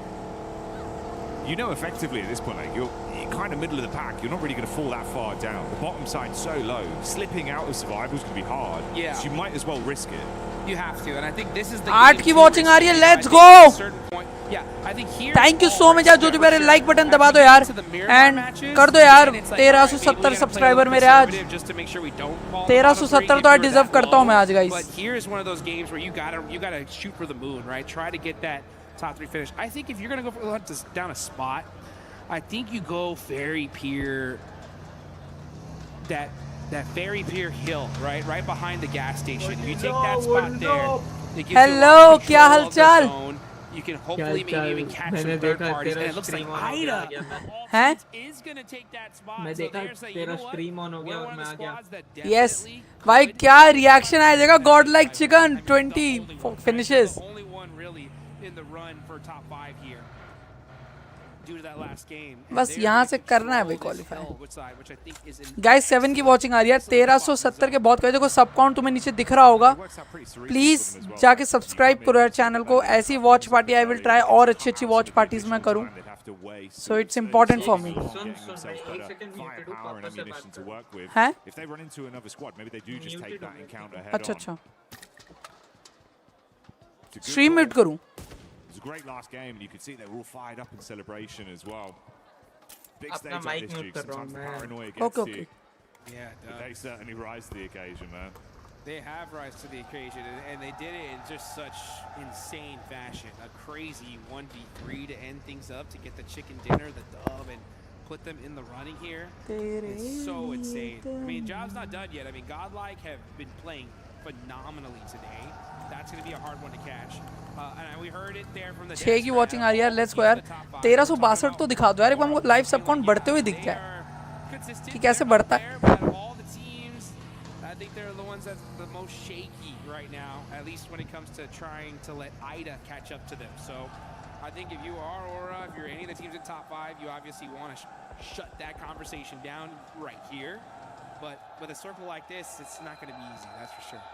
You know effectively at this point, like you're kind of middle of the pack. You're not really going to fall that far down. The bottom side's so low. Slipping out of survival is going to be hard. Yeah. So you might as well risk it. You have to, and I think this is the 8 की watching आ रही है. Let's go. Thank you so much यार. जो मेरे like button दबा दो यार and कर दो यार. 1370 सब्सक्राइबर मेरे आज. 1370 तो आज डिजर्व करता हूं मैं आज guys. But here is one of those games where you gotta shoot for the moon, right? Try to get that top 3 finish. I think if you're gonna go for down a spot, I think you go Ferry Pier. That Ferry Pier hill, right behind the gas station. If you take that spot there, it gives Hello, क्या हालचाल? You can hopefully maybe even catch some third parties. And it looks like Ida is going to take that spot. मैं देखा तेरा stream on हो गया और मैं आ गया. Yes. भाई क्या रिएक्शन आया देखा. GodLike chicken 20 finishes. Only one really in the run for top 5 here. Due to that last game. बस यहाँ से करना है भाई क्वालिफाई. गाइस 7 की वॉचिंग आ रही है. 1370 के बहुत कहे. देखो सब काउंट तुम्हें नीचे दिख रहा होगा. प्लीज जाके सब्सक्राइब करो यार चैनल को. ऐसी watch party I will try और अच्छी वॉच पार्टीज में करूँ. So it's important for me. हैं? अच्छा स्ट्रीम म्यूट करूँ. It was a great last game, and you could see they were all fired up in celebration as well. Big stage अपना like mic this, mute Duke. कर रहा हूँ Sometimes मैं. the paranoia gets to you. Yeah, it But they certainly rise to the occasion, man. They have rise to the occasion, and they did it in just such insane fashion. A crazy 1v3 to end things up, to get the chicken dinner, the dub, and put them in the running here. It's so insane. I mean, job's not done yet. I mean, GodLike have been playing phenomenally today. That's going to be a hard one to catch. And we heard it there from the 6 की watching आ रही है यार. Let's go यार. 1362 तो दिखा दो यार. एक बार हमको लाइव सब काउंट बढ़ते हुए दिख जाए कि कैसे बढ़ता है. I think they're the ones that's the most shaky right now, at least when it comes to trying to let Ida catch up to them. So I think if you are Aura, if you're any of the teams in top 5, you obviously want to shut that conversation down right here. But with a circle like this, it's not going to be easy, that's for sure.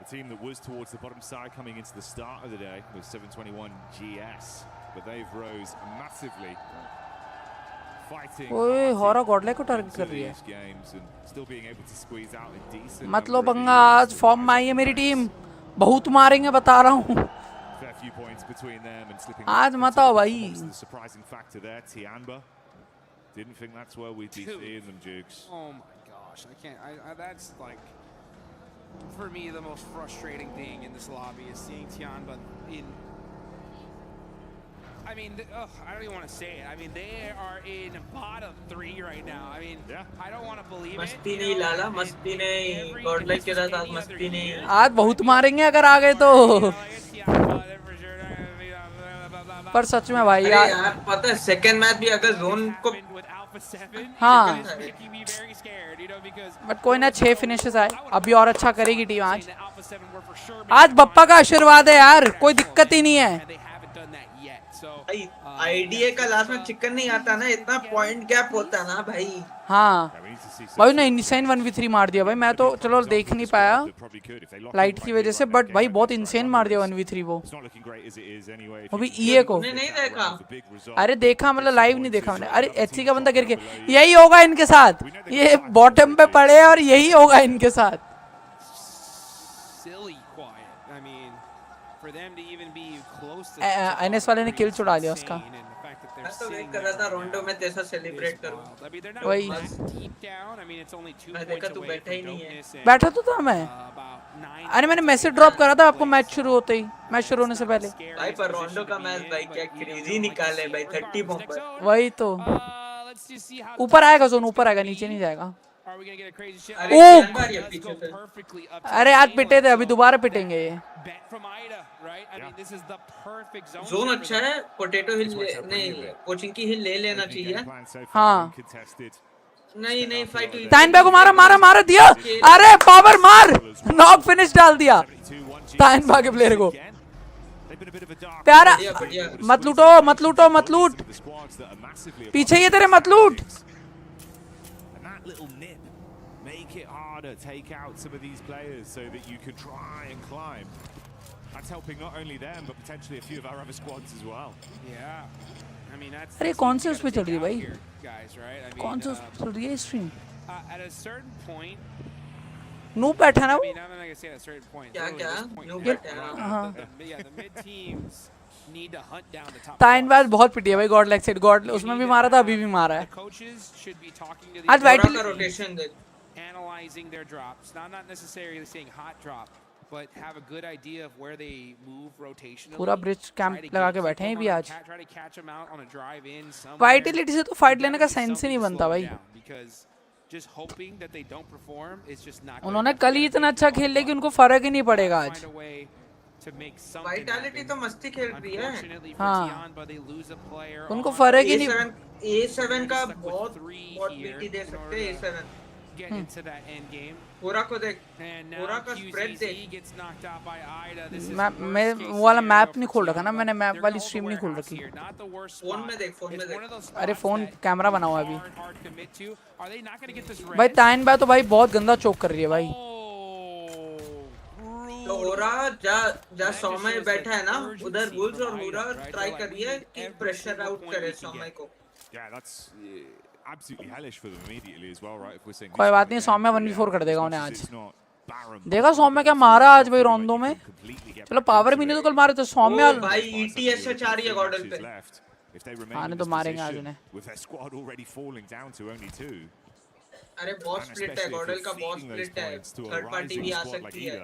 The team that was towards the bottom side coming into the start of the day was 721 GS, but they've rose massively. ओए हॉरा GodLike को target कर रही है. मत लो पंगा. आज form में आई है मेरी टीम. बहुत मारेंगे बता रहा हूँ. आज मत आओ भाई. Didn't think that's where we'd be seeing them, Dukes. Oh my gosh, I can't. That's like, for me, the most frustrating thing in this lobby is seeing Tianba in. I mean, I don't even want to say it. I mean, they are in bottom 3 right now. I mean, I don't want to believe it. मस्ती नहीं लाला, मस्ती नहीं. GodLike के साथ आज मस्ती नहीं. आज बहुत मारेंगे अगर आ गए तो. पर सच में भाई यार पता है सेकंड मैच भी अगर जोन को हाँ बट कोई ना 6 फिनिशेस आए. अभी और अच्छा करेगी टीम आज. आज बप्पा का आशीर्वाद है यार. कोई दिक्कत ही नहीं है. भाई आईडीए का लास्ट में चिकन नहीं आता ना, इतना पॉइंट गैप होता ना भाई। हाँ भाई ने इनसेन 1v3 मार दिया भाई, मैं तो चलो देख नहीं पाया लाइट की वजह से, बट भाई बहुत इनसेन मार दिया 1v3 वो भी ईए को। नहीं देखा, अरे देखा मतलब लाइव नहीं देखा मैंने। अरे एचसी का बंदा गिर के, यही होगा इनके साथ, ये बॉटम पे पड़े और यही होगा इनके साथ। एनएस वाले ने किल चुरा लिया उसका। मैं तो वेट कर रहा था रोंडो में जैसा सेलिब्रेट करूं, वही मैं देखा तू बैठा ही नहीं है। बैठा तो था मैं, अरे मैंने मैसेज ड्रॉप करा था आपको मैच शुरू होते ही, मैच शुरू होने से पहले। भाई पर रोंडो का मैच भाई क्या क्रेजी निकाले भाई, 30 बॉम्बर। वही तो ऊपर आएगा जोन, ऊपर आएगा, नीचे नहीं जाएगा। अरे आज पिटे थे, अभी दोबारा पिटेंगे ये। जोन अच्छा है, पोटैटो हिल नहीं, कोचिंग की हिल ले लेना चाहिए। हाँ नहीं फाइट हुई, ताइनबा को मारा दिया। अरे पावर मार, नॉक फिनिश डाल दिया ताइनबा के प्लेयर को। प्यारा मत लूट, पीछे ये तेरे मत लूट। Make it harder, take out some of these players so that you can try and climb. That's helping not only them but potentially a few of our other squads as well. Yeah, I mean that's. अरे कौन से उस पे चल रही है भाई? कौन से उस पे चल रही है stream? At a certain point. Noob बैठा ना वो? क्या? नूब बैठा। हाँ। Yeah, the mid teams need to hunt down the top. ताइनबाज बहुत पिटी है भाई, गॉडलाइक से गॉड उसमें भी मारा था, अभी भी मारा है। आज वाइटल का रोटेशन देख, analyzing their drops, not necessarily saying hot drop, but have a good idea of where they move rotationally. पूरा ब्रिज कैंप लगा के बैठे हैं भी आज। वाइटलिटी से तो फाइट लेने का सेंस ही नहीं बनता भाई। उन्होंने कल ही इतना अच्छा खेल लिया कि उनको फर्क ही नहीं पड़ेगा आज। वाइटलिटी तो मस्ती खेल रही है। हाँ उनको फर्क ही नहीं। A7 का बहुत बीटी दे सकते हैं A7। Get into that end game. पूरा को देख, पूरा का स्प्रेड देख। मैं वो वाला मैप नहीं खोल रखा ना, मैंने मैप वाली स्ट्रीम नहीं खोल रखी। फोन में देख। अरे फोन कैमरा बना हुआ है अभी। भाई ताइनबा तो भाई बहुत गंदा चोक कर रही है भाई। तो होरा जा सौम्य बैठा है ना उधर, बुल्स और होरा ट्राई कर रही है कि प्रेशर आउट करे सौम्य को। Absolutely hellish for them immediately as well, right? If we're saying कोई बात नहीं, सौम्य 1v4 कर देगा उन्हें आज। देखा सौम्य क्या मारा आज भाई रोंदो में। चलो पावर भी नहीं तो कल मारे तो सौम्य भाई ईटीएस से 4 है गॉडल पे। आने तो मारेंगे आज उन्हें। अरे बॉस स्प्लिट है, गॉडल का बॉस स्प्लिट है, थर्ड पार्टी भी आ सकती है।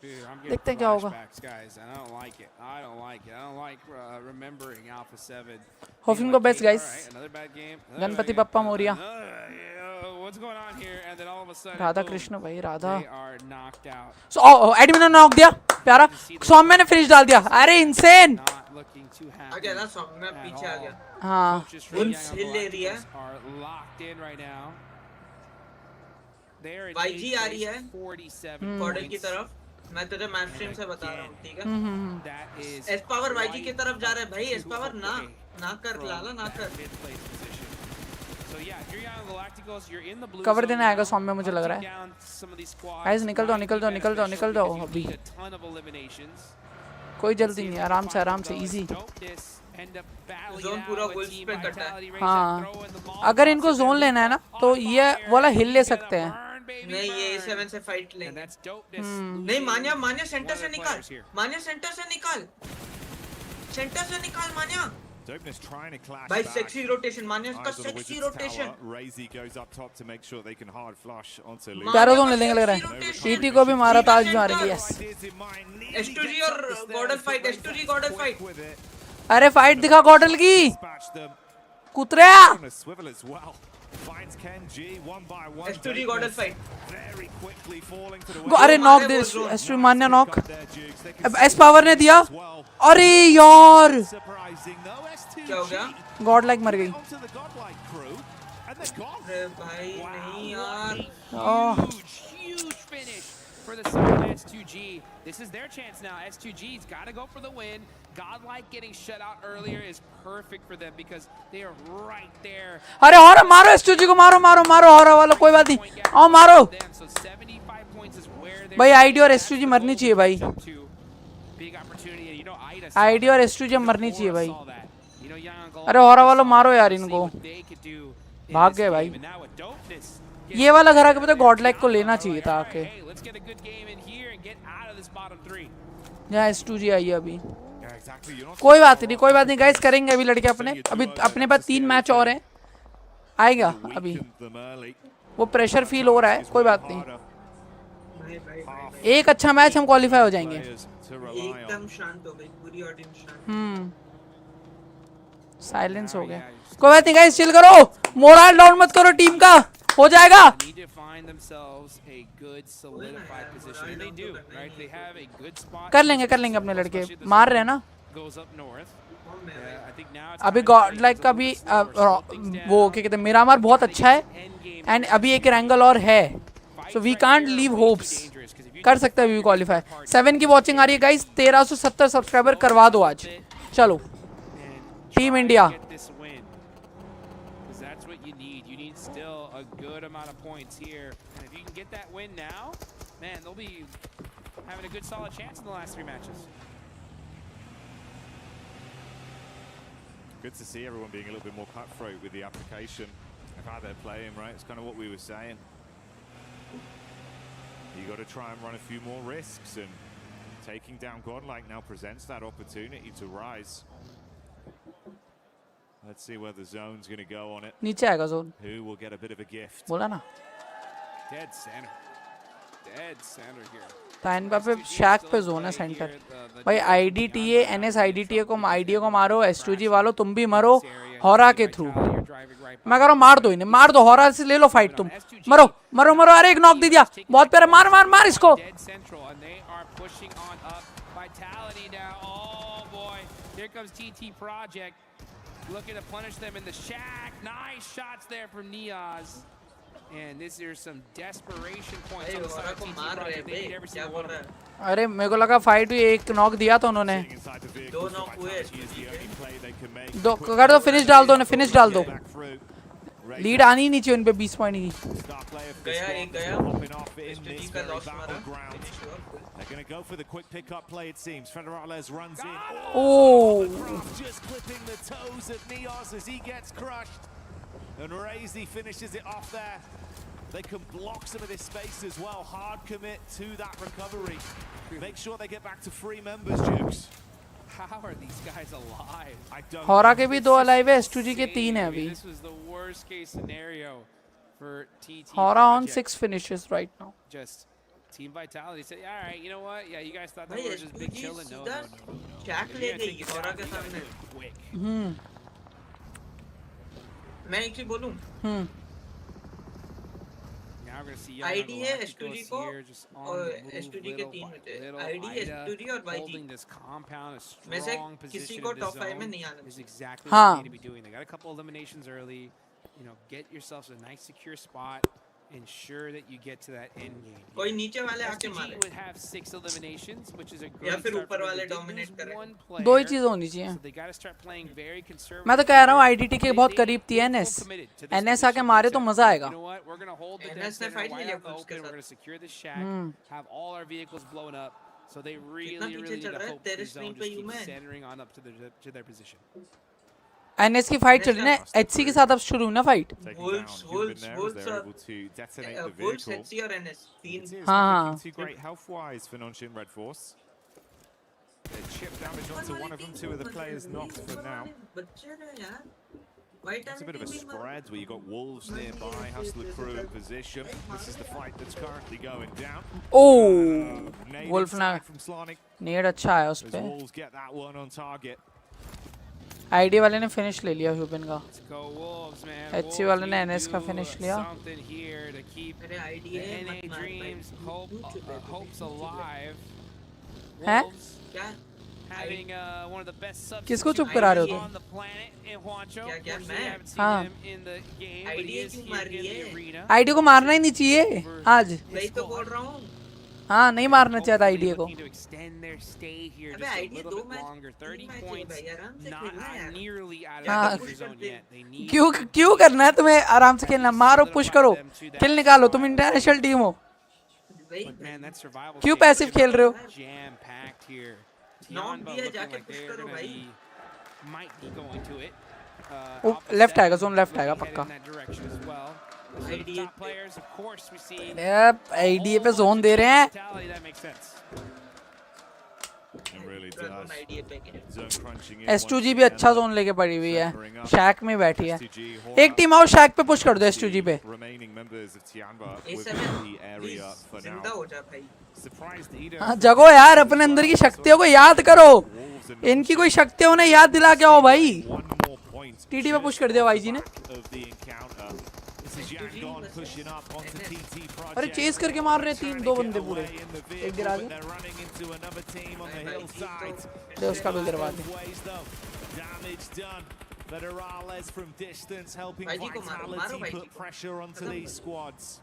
Dude, I'm देखते हैं क्या होगा। guys. I don't like it. I don't like remembering Alpha 7. Hoping the best, guys. Another bad game. Ganpati Bappa Moriya. What's going on here? And then all of a sudden, Radha Krishna भाई Radha. They are knocked out. So admin ने knock दिया, प्यारा। सौम्य ने finish डाल दिया। अरे insane. आ गया ना सौम्य, पीछे आ गया। हाँ। बुल्स हिल ले रही है। YG आ रही है गॉडल की तरफ। मैं तुझे मैच स्ट्रीम से बता रहा हूँ, ठीक है? एस पावर YG की तरफ जा रहा है भाई। एस पावर ना कर लाला, ना कर। कवर देने आएगा सौम्य मुझे लग रहा है। गाइस निकल जाओ अभी। कोई जल्दी नहीं, आराम से इजी। जोन पूरा बुल्स पे कटा है। हाँ अगर इनको जोन लेना है ना तो ये वाला हिल ले सकते हैं। नहीं ये A7 से फाइट लेंगे। नहीं मान्या सेंटर से निकाल, सेंटर से निकाल मान्या। भाई सेक्सी रोटेशन, मान्या का सेक्सी रोटेशन। प्यारा जोन ले लेंगे लग रहा है। टीटी को भी मारा था, आज भी मारेंगे। यस S2G और गॉडल फाइट, S2G गॉडल फाइट। अरे फाइट दिखा गॉडल की कुतरिया। S2G गॉडल fight. अरे नॉक दे, एस मान्या नॉक। एस पावर ने दिया। अरे यार क्या हो गया? गॉडलाइक मर गई। अरे भाई नहीं यार। for the side of S2G. This is their chance now. S2G's got to go for the win. GodLike getting shut out earlier is perfect for them because they are right there. अरे और मारो S2G को, मारो मारो मारो और वाला कोई बात नहीं, आओ मारो भाई। आईडी और S2G मरनी चाहिए भाई, आईडी और S2G मरनी चाहिए भाई। अरे और वाला मारो यार इनको, भाग गए भाई। ये वाला घर आके पता गॉडलाइक को लेना चाहिए था आके, यहाँ S2G आई है अभी। कोई बात नहीं, कोई बात नहीं गाइस, करेंगे अभी लड़के अपने। अभी अपने पास 3 मैच और हैं, आएगा अभी। वो प्रेशर फील हो रहा है, कोई बात नहीं। एक अच्छा मैच हम क्वालिफाई हो जाएंगे। एकदम शांत हो गई पूरी ऑडियंस शांत। साइलेंस हो गया, कोई बात नहीं गाइस, चिल करो, मोरल डाउन मत करो टीम का, हो जाएगा। कर लेंगे अपने लड़के, मार रहे हैं ना अभी। गॉडलाइक का भी वो क्या कहते हैं, मिरामार बहुत अच्छा है एंड अभी एक एंगल और है, so we can't leave hopes. कर सकते हैं क्वालिफाई। 7 की वॉचिंग आ रही है गाइस, 1370 सब्सक्राइबर करवा दो आज। चलो team India, Good to see everyone being a little bit more cutthroat with the application of how they're playing, right? It's kind of what we were saying. You got to try and run a few more risks, and taking down GodLike now presents that opportunity to rise. Let's see where the zone's going to go on it. नीचे आएगा zone. Who will get a bit of a gift? बोला ना। Dead center. Dead center here. टाइन पे शैक पे zone है centre भाई। IDTA NS IDTA को IDA को मारो, S2G वालों तुम भी मरो हॉरा के थ्रू। मैं कह रहा हूँ मार दो इन्हें, मार दो, हॉरा से ले लो फाइट तुम, मरो मरो मरो। अरे एक नॉक दे दिया, बहुत प्यारा, मार मार मार इसको। And this is some desperation points on the side of TT Project. They need every single one of them. अरे मेरे को लगा फाइट हुई, एक नॉक दिया था उन्होंने। 2 नॉक हुए, दो कर दो, फिनिश डाल दो, फिनिश डाल दो। लीड आनी नहीं चाहिए उन पे 20 पॉइंट की। गया एक गया, S2G का लॉस मारा। They're going to go for the quick pick-up play, it seems. Federales runs in. Oh! Just clipping the toes of Neos as he gets crushed. And Razy finishes it off there. They can block some of this space as well. Hard commit to that recovery. Make sure they get back to 3 members, Jukes. How are these guys alive? I don't हॉरा के भी 2 alive है, S2G के 3 है अभी। This was the worst case scenario for TT. हॉरा on 6 finishes right now. Just team vitality said, all right, you know what? Yeah, you guys thought that was just big chilling. No. चैक ले गई हॉरा के सामने। मैं एक चीज बोलूं, ID है S2G को और S2G के 3 बचे, आईडी S2G और YG में से किसी को टॉप 5 में नहीं आना। हाँ। They got a couple eliminations early. You know, get yourselves a nice secure spot. Ensure that you get to that end game. कोई नीचे वाले आके मारे। would have 6 eliminations, which is a great या फिर ऊपर वाले डोमिनेट करें। 2 ही चीज़ होनी चाहिए। So they got to start playing very conservative. मैं तो कह रहा हूँ IDT के बहुत करीब थी NS आके मारे तो मजा आएगा। You know what? We're going to hold the NS ने फाइट लिया open. We're going to secure the shack. Have all our vehicles blown up. So they really need to hope the zone just keeps centering on up to their position. NS की fight चल रही है, HC के साथ अब शुरू हुई ना फाइट। Wolves HC और NS 3। हाँ। Great health-wise for Non-Shin Red Force. They chip damage onto one of them, 2 of the players knocked for now. It's a bit of a spread where you got Wolves nearby, Hustler crew in position. This is the fight that's currently going down. Oh! Wolf ना नेड अच्छा है उस पे। Wolves get that one on target. ID वाले ने finish ले लिया ह्यूबन का, HC वाले ने NS का फिनिश लिया। हैं? किसको चुप करा रहे हो तुम? हाँ। आईडी को मारना ही नहीं चाहिए आज। वही तो बोल रहा हूँ। हाँ नहीं मारना चाहिए था आईडीए को. To extend their stay here just a little bit longer. 30 points, not nearly out of the zone yet. They need. क्यों करना है तुम्हें? आराम से खेलना. मारो, पुश करो, किल निकालो. तुम इंटरनेशनल टीम हो. क्यों पैसिव खेल रहे हो? Jam packed here. नॉक दिया जाके पुश करो भाई. Might be going to it. Left आएगा, जोन लेफ्ट आएगा पक्का. Top players, of course, we see. Yep, IDA पे जोन दे रहे हैं. That makes sense. It really does. Zone crunching in. S2G भी अच्छा जोन लेके पड़ी हुई है. शैक में बैठी है. एक टीम आओ शैक पे पुश कर दो S2G पे. Remaining members of Tianba within the area for now. Surprised either. हाँ जगो यार, अपने अंदर की शक्तियों को याद करो. इनकी कोई शक्तियों ने याद दिला के आओ भाई. टीटी पे पुश कर दिया वाईजी ने. अरे चेस करके मार रहे तीन दो बंदे पूरे. एक गिरा दे. दे उसका भी गिरवा दे. Federales from distance helping Vitality put pressure onto these squads.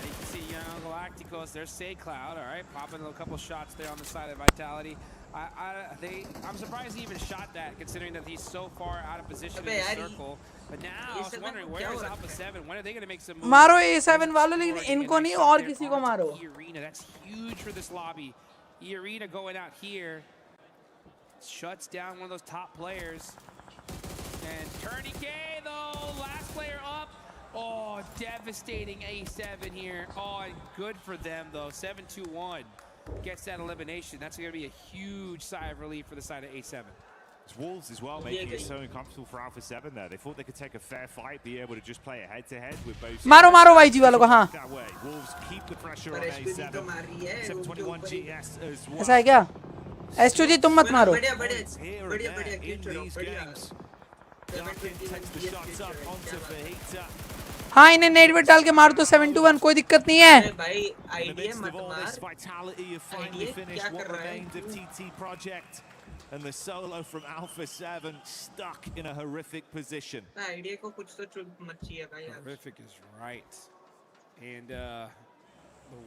You can see young Galacticos, there's Say Cloud, all right, popping a couple shots there on the side of Vitality. I'm surprised he even shot that, considering that he's so far out of position in the circle. But now I was wondering, where is Alpha 7? When are they going to make some moves? मारो A7 वालों, लेकिन इनको नहीं और किसी को मारो. E-Arena, that's huge for this lobby. E-Arena going out here shuts down one of those top players. And Tourniquet though, last player up. Oh, devastating A7 here. Oh, and good for them though. 7-2-1 gets that elimination. That's going to be a huge sigh of relief for the side of A7. It's Wolves as well making it so uncomfortable for Alpha 7 there. They thought they could take a fair fight, be able to just play a head-to-head with both. मारो YG वालों को. हाँ. That way. Wolves keep the pressure on A7. 721 GS as well. ऐसा है क्या? S2G तुम मत मारो. हाँ इन्हें नेट वेट डाल के मार तो 7-1 कोई दिक्कत नहीं है. भाई आईडीए मत मार. क्या कर रहा है? And the solo from Alpha 7 stuck in a horrific position. IDA को कुछ तो चुप मत चाहिए भाई. Horrific is right. And the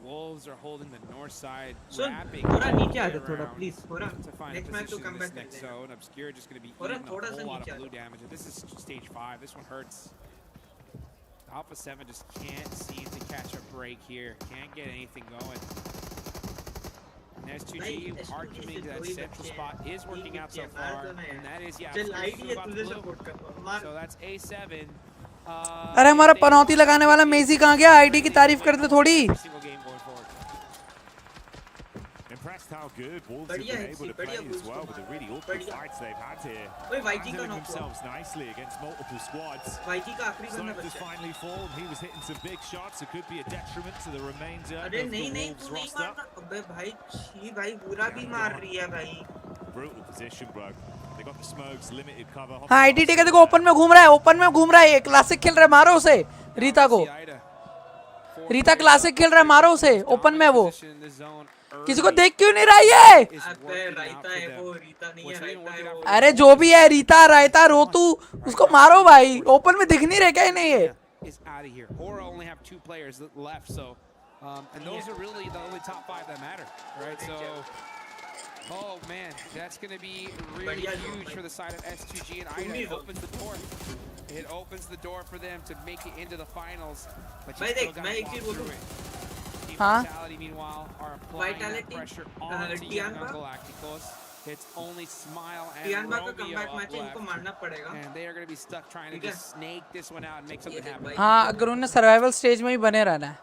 Wolves are holding the north side. थोड़ा नीचे आ जा थोड़ा please. थोड़ा. Next match to come back. Next zone. Obscure just going to be eating a whole lot of blue damage. And this is stage 5. This one hurts. Alpha 7 just can't seem to catch a break here. Can't get anything going. And S2G, hard committing to that central spot, is working out so far. And that is, yeah, so that's A7. अरे हमारा पनौती लगाने वाला Messi कहाँ गया? ID की तारीफ करते थोड़ी. Impressed how good Wolves have been able to play as well with the really awkward fights they've had here. Handling themselves nicely against multiple squads. Sonic has finally fallen. He was hitting some big shots. It could be a detriment to the remainder of the Wolves roster. Brutal position, bro. They got the smokes, limited cover. हाँ ID का देखो open में घूम रहा है. Open में घूम रहा है. क्लासिक खेल रहा है. मारो उसे. रीता को. रीता क्लासिक खेल रहा है. मारो उसे. ओपन में वो. किसी को देख क्यों नहीं रहा ये? अरे जो भी है रीता रायता रोतू उसको मारो भाई. ओपन में दिख नहीं रहे क्या इन्हें ये? And those are really the only top 5 that matter, right? So, oh man, that's going to be really huge for the side of S2G and IDA. It opens the door. It opens the door for them to make it into the finals. But you still got to walk through it. Team Vitality, meanwhile, are applying that pressure on Team Galacticos. It's only Smile and Romeo up left. And they are going to be stuck trying to just snake this one out and make something happen. हाँ अगर उन्हें survival stage में ही बने रहना है.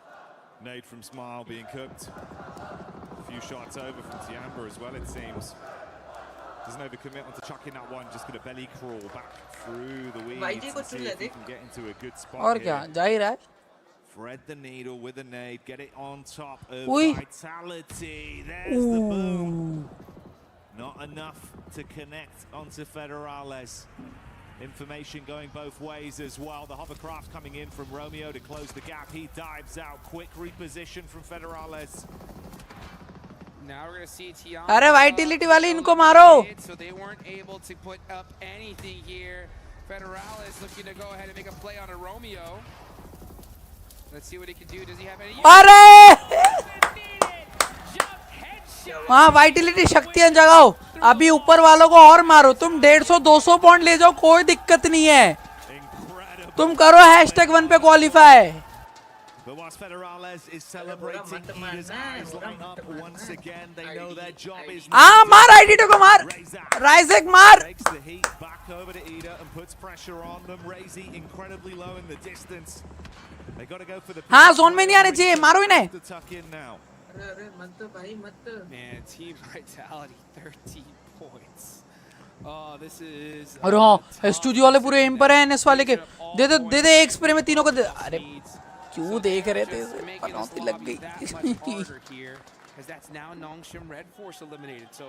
Nade from Smile being cooked. A few shots over from Tiamba as well, it seems. Doesn't overcommit onto chucking that one. Just going to belly crawl back through the weeds and see if he can get into a good spot. और क्या जा ही रहा है. Thread the needle with a nade. Get it on top of Vitality. There's the boom. Not enough to connect onto Federales. Information going both ways as well. The hovercraft coming in from Romeo to close the gap. He dives out. Quick reposition from Federales. Now we're going to see Tiana. अरे vitality वाले इनको मारो. So they weren't able to put up anything here. Federales looking to go ahead and make a play on a Romeo. Let's see what he can do. Does he have any? अरे वहाँ vitality शक्तियां जगाओ, अभी ऊपर वालों को और मारो, तुम 150-200 पॉइंट ले जाओ, कोई दिक्कत नहीं है, तुम करो #1 पे क्वालिफाई। हाँ मार आईडी2 को मार, राइजेक मार। हाँ जोन में नहीं आने चाहिए, मारो इन्हें। Man, Team Vitality 13 points. Oh, this is. अरे हाँ स्टूडियो वाले पूरे एम पर हैं एनएस वाले के, दे दे एक स्प्रे में तीनों को दे। अरे क्यों देख रहे थे, इसे पनौती लग गई। As that's now Nongshim Red Force eliminated. So,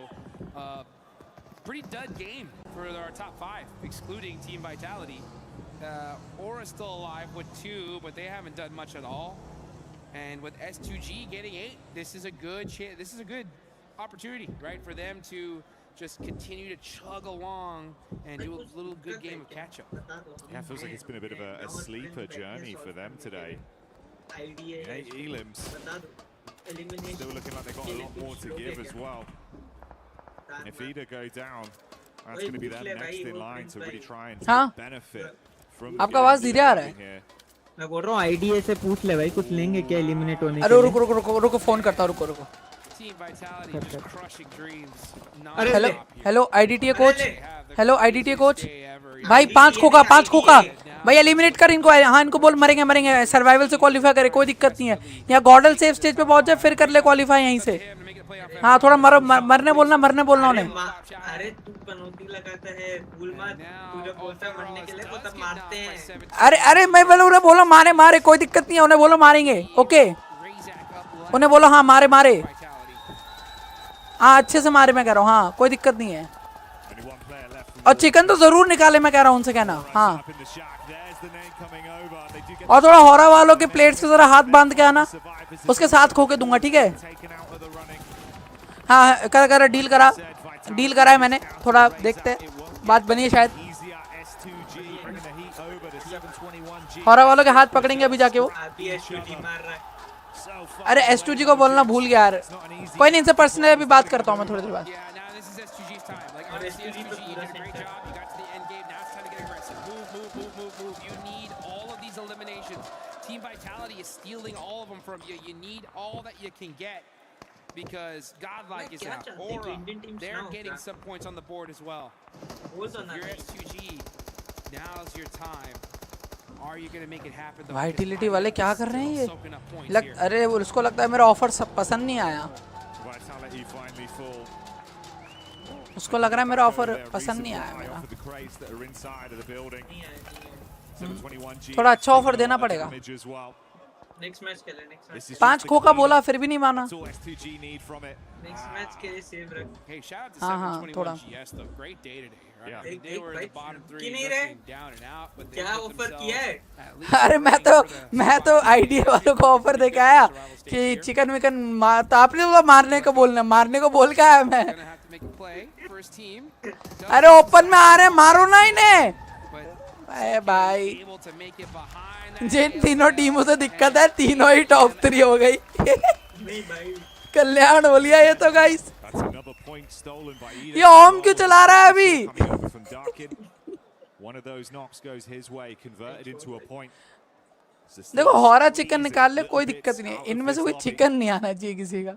pretty dud game for our top 5, excluding Team Vitality. Aura's still alive with 2, but they haven't done much at all. And with S2G getting 8, this is a good opportunity, right, for them to just continue to chug along and do a little good game of catch-up. Yeah, it feels like it's been a bit of a sleeper journey for them today. Elims still looking like they've got a lot more to give as well. And if Ida go down, that's going to be them next in line to really try and benefit from. आपका आवाज धीरे आ रहा है। मैं बोल रहा हूँ IDA से पूछ ले भाई, कुछ लेंगे क्या एलिमिनेट होने के लिए? अरे रुको फोन करता हूँ, रुको। हेलो आईडीटीए कोच, हेलो आईडीटीए कोच भाई, 5 खोखा भाई, एलिमिनेट कर इनको। हाँ इनको बोल मरेंगे, सर्वाइवल से क्वालिफाई करे, कोई दिक्कत नहीं है। यहाँ गॉडल सेफ स्टेज पे पहुंच जाए, फिर कर ले क्वालिफाई यहीं से। हाँ थोड़ा मरने बोलना उन्हें। अरे तू पनौती लगाता है, भूल मत, तू जब बोलता है मरने के लिए तो तब मारते हैं। अरे मैं उन्हें बोलो मारे, कोई दिक्कत नहीं है, उन्हें बोलो मारेंगे, ओके उन्हें बोलो हाँ मारे, हाँ अच्छे से मारे, मैं कह रहा हूँ हाँ कोई दिक्कत नहीं है। और चिकन तो जरूर निकाले, मैं कह रहा हूँ उनसे कहना। हाँ और थोड़ा हॉरा वालों के प्लेट्स से जरा हाथ बांध के आना, उसके साथ खो के दूंगा, ठीक है? हाँ कर डील करा है मैंने, थोड़ा देखते बात बनी है शायद। हॉरा वालों के हाथ पकड़ेंगे अभी जाके वो। अरे S2G को बोलना भूल गया यार, कोई नहीं, इनसे पर्सनली अभी बात करता हूँ मैं थोड़ी देर बाद। Team Vitality is stealing all of them from you. You need all that you can get because GodLike is out. Aura, they're getting some points on the board as well. So if you're S2G, now's your time. Are you going to make it happen? Vitality वाले क्या कर रहे हैं ये? अरे उसको लगता है मेरा ऑफर सब पसंद नहीं आया, उसको लग रहा है मेरा ऑफर पसंद नहीं आया मेरा। थोड़ा अच्छा ऑफर देना पड़ेगा। नेक्स्ट मैच के लिए, 5 खोखा बोला फिर भी नहीं माना। नेक्स्ट मैच के लिए सेव रख। हाँ थोड़ा कि नहीं रहे, क्या ऑफर किया है? अरे मैं तो आईडिया वालों को ऑफर दे के आया कि चिकन विकन तो आपने बोला मारने को बोल के आया मैं। अरे ओपन में आ रहे, मारो ना इन्हें। अरे भाई जिन तीनों टीमों से दिक्कत है, तीनों ही टॉप 3 हो गई। कल्याण हो लिया ये तो गाइस। ये ओम क्यों चला रहा है अभी? देखो हॉरा चिकन निकाल ले, कोई दिक्कत नहीं है, इनमें से कोई चिकन नहीं आना चाहिए किसी का।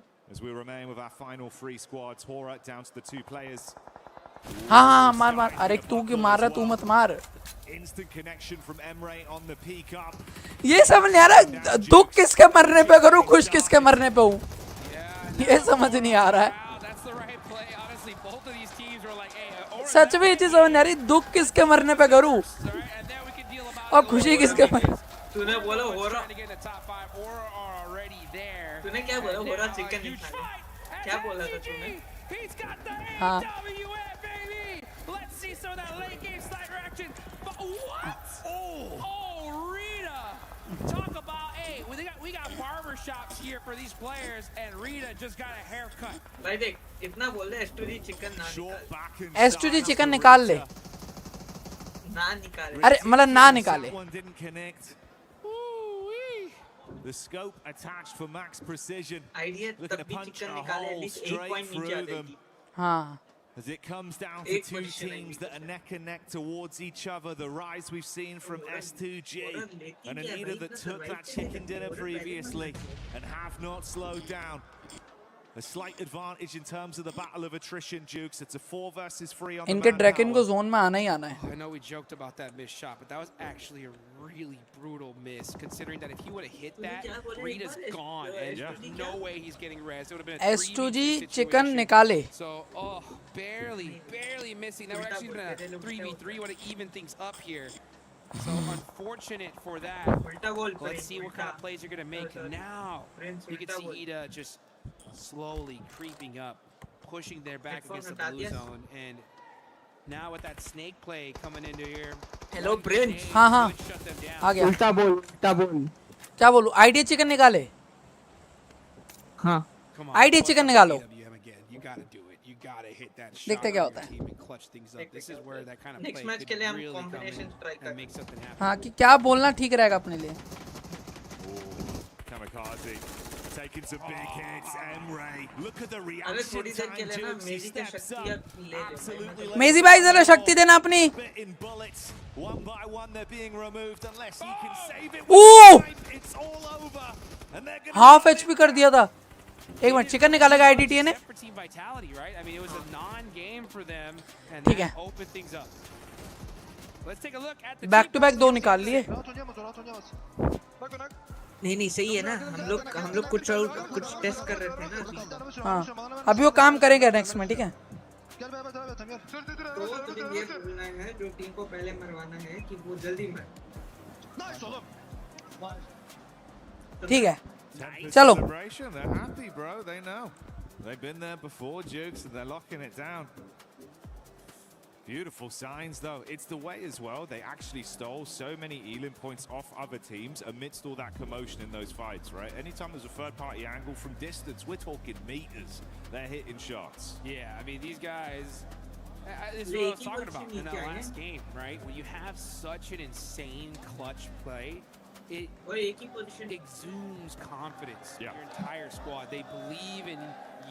हाँ मार। अरे तू क्यों मार रहा, तू मत मार। ये समझ नहीं आ रहा, दुख किसके मरने पे करूँ, खुश किसके मरने पे हूँ, ये समझ नहीं आ रहा है। सच में ये चीज समझ नहीं आ रही, दुख किसके मरने पे करूँ और खुशी किसके मरने। तूने बोला हो रहा, तूने क्या बोला, हो रहा चिकन नहीं खाना, क्या बोला था तूने? हाँ see some of that late game sniper action. But what? Oh, Rita! Talk about, hey, we got barber shops here for these players, and Rita just got a haircut. भाई देख, इतना बोल दे S2G चिकन ना निकाले। S2G chicken निकाल ले। ना निकाले। अरे मतलब ना निकाले। The scope attached for max precision. Idea Looking to punch a hole straight through them. As it comes down to two teams that are neck and neck towards each other. The rise we've seen from S2G and Anita that took that chicken dinner previously and have not slowed down. A slight advantage in terms of the battle of attrition, Jukes. It's a 4 versus 3 on the इनके Draken को zone में आना ही आना है. I know we joked about that missed shot, but that was actually a really brutal miss, considering that if he would have hit that, Rita's gone, and there's no way he's getting res. It would have been a S2G chicken निकाले. So, barely missing. That would actually been a 3v3, would have evened things up here. So unfortunate for that. Let's see what kind of plays you're gonna make now. You can see Ida just slowly creeping up, pushing their back against the blue zone, and now with that snake play coming into here. Hello, Prince. हाँ आ गया. उल्टा बोल. क्या बोलूं? ID chicken निकाले. हाँ. ID chicken निकालो. You gotta do it. You gotta hit that shot. देखते क्या होता है. This is where that kind of Next match के लिए हम combination try करें. हाँ कि क्या बोलना ठीक रहेगा अपने लिए. Kamikaze taking some big hits. Emre, look at the reaction time. Jukes, he steps up. Absolutely. मेजी भाई जरा शक्ति देना अपनी. In bullets, one by one they're being removed unless you can save it. It's all over. And they're gonna half HP कर दिया था. एक मिनट चिकन निकालेगा आईडीटी ने. ठीक है. बैक टू बैक 2 निकाल लिए. नहीं सही है ना. हम लोग कुछ टेस्ट कर रहे थे ना अभी. हाँ अभी वो काम करेंगे नेक्स्ट में. ठीक है. तो तुझे ये बोलना है जो टीम को पहले मरवाना है कि वो जल्दी मर. ठीक है. चलो. They're happy, bro. They know. They've been there before, Jukes, and they're locking it down. Beautiful signs, though. It's the way as well. They actually stole so many Elim points off other teams amidst all that commotion in those fights, right? Anytime there's a third-party angle from distance, we're talking meters. They're hitting shots. Yeah, I mean, these guys... This is what I was talking about in that last game, right? When you have such an insane clutch play, it exudes confidence in your entire squad. They believe in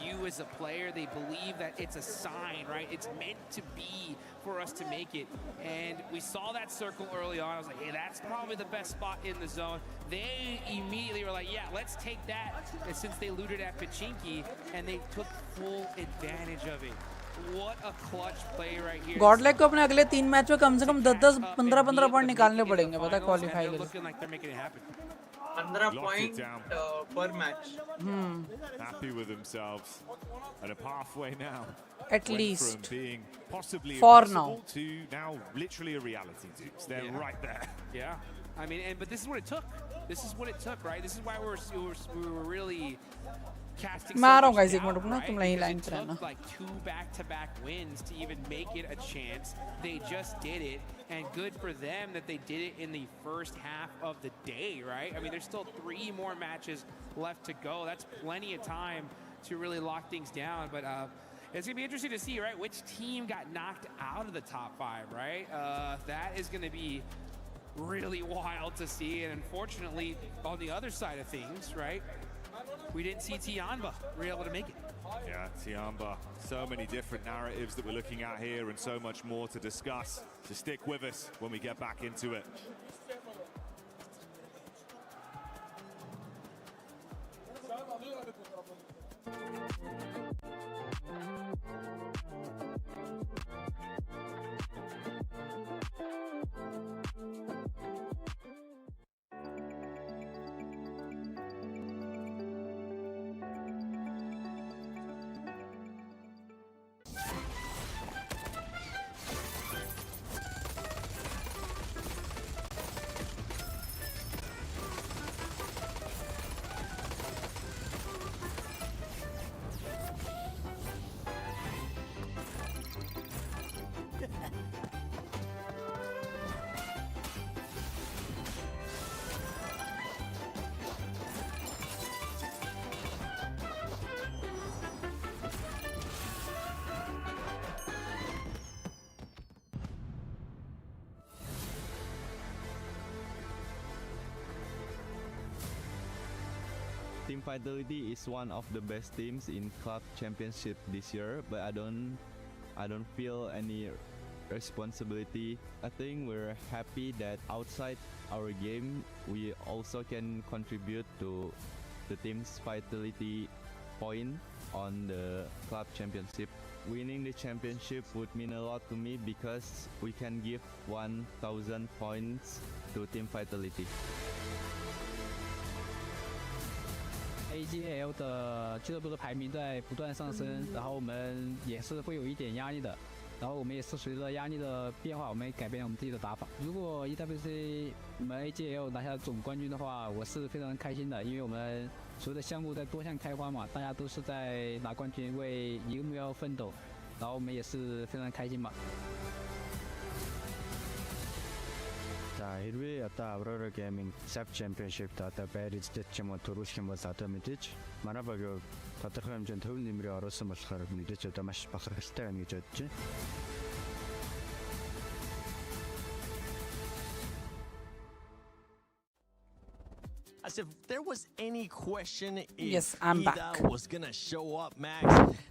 you as a player. They believe that it's a sign, right? It's meant to be for us to make it. And we saw that circle early on. I was like, hey, that's probably the best spot in the zone. They immediately were like, yeah, let's take that. And since they looted at Pachinki, and they took full advantage of it. What a clutch play right here. GodLike को अपने अगले 3 match में कम से कम 10-10, 15-15 point निकालने पड़ेंगे पता है qualify के लिए. 15 point per match. Happy with themselves and a pathway now. At least from being possibly for now to now literally a reality. They're right there. Yeah, I mean, but this is what it took. This is what it took, right? This is why we were really casting so much doubt, right? It took like 2 back-to-back wins to even make it a chance. They just did it, and good for them that they did it in the first half of the day, right? I mean, there's still 3 more matches left to go. That's plenty of time to really lock things down, but it's going to be interesting to see, right, which team got knocked out of the top 5, right? That is going to be really wild to see, and unfortunately, on the other side of things, right, we didn't see Tianba really able to make it. Yeah, Tianba. So many different narratives that we're looking at here and so much more to discuss. So stick with us when we get back into it. Team Vitality is one of the best teams in club championship this year, but I don't feel any responsibility. I think we're happy that outside our game we also can contribute to the team's vitality point on the club championship. Winning the championship would mean a lot to me because we can give 1000 points to Team Vitality. AGL 的俱乐部的排名在不断上升，然后我们也是会有一点压力的，然后我们也是随着压力的变化，我们也改变我们自己的打法。如果 EWC 我们 AGL 拿下总冠军的话，我是非常开心的，因为我们所有的项目在多项开花嘛，大家都是在拿冠军，为一个目标奋斗，然后我们也是非常开心嘛。 За хэрвээ одоо Aurora Gaming Sub Championship-д одоо байрэлдэж ч юм уу төрүүлэх юм бол одоо мэдээж манай багийн тодорхой хэмжээнд төв нэмрээ оруулсан болохоор мэдээж одоо маш бахархалтай байна гэж бодож байна. As if there was any question if yes, I'm Ida back. was gonna show up, Max.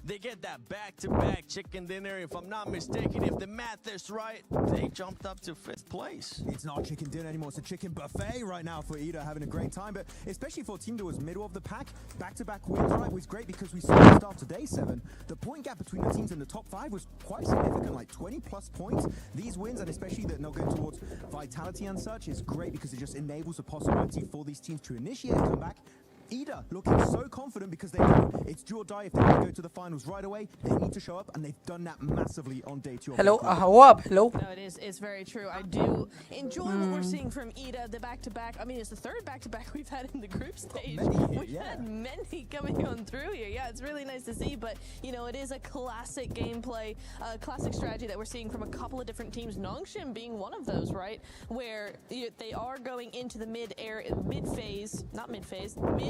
They get that back-to-back chicken dinner. If I'm not mistaken, if the math is right, they jumped up to 5th place. It's not chicken dinner anymore, it's a chicken buffet right now for Ida, having a great time. But especially for a team that was middle of the pack, back-to-back wins, right, was great because we saw just after day 7, the point gap between the teams in the top 5 was quite significant, like 20 plus points. These wins, and especially that not going towards vitality and such, is great because it just enables the possibility for these teams to initiate a comeback. Ida looking so confident because they know it's do or die. If they want to go to the finals right away, they need to show up, and they've done that massively on day 2. Hello, hello. No, it's very true. I do enjoy what we're seeing from Ida, the back-to-back. I mean, it's the 3rd back-to-back we've had in the group stage. We've had many coming on through here. Yeah, it's really nice to see, but, you know, it is a classic gameplay, classic strategy that we're seeing from a couple of different teams, Nongshim being one of those, right, where they are going into the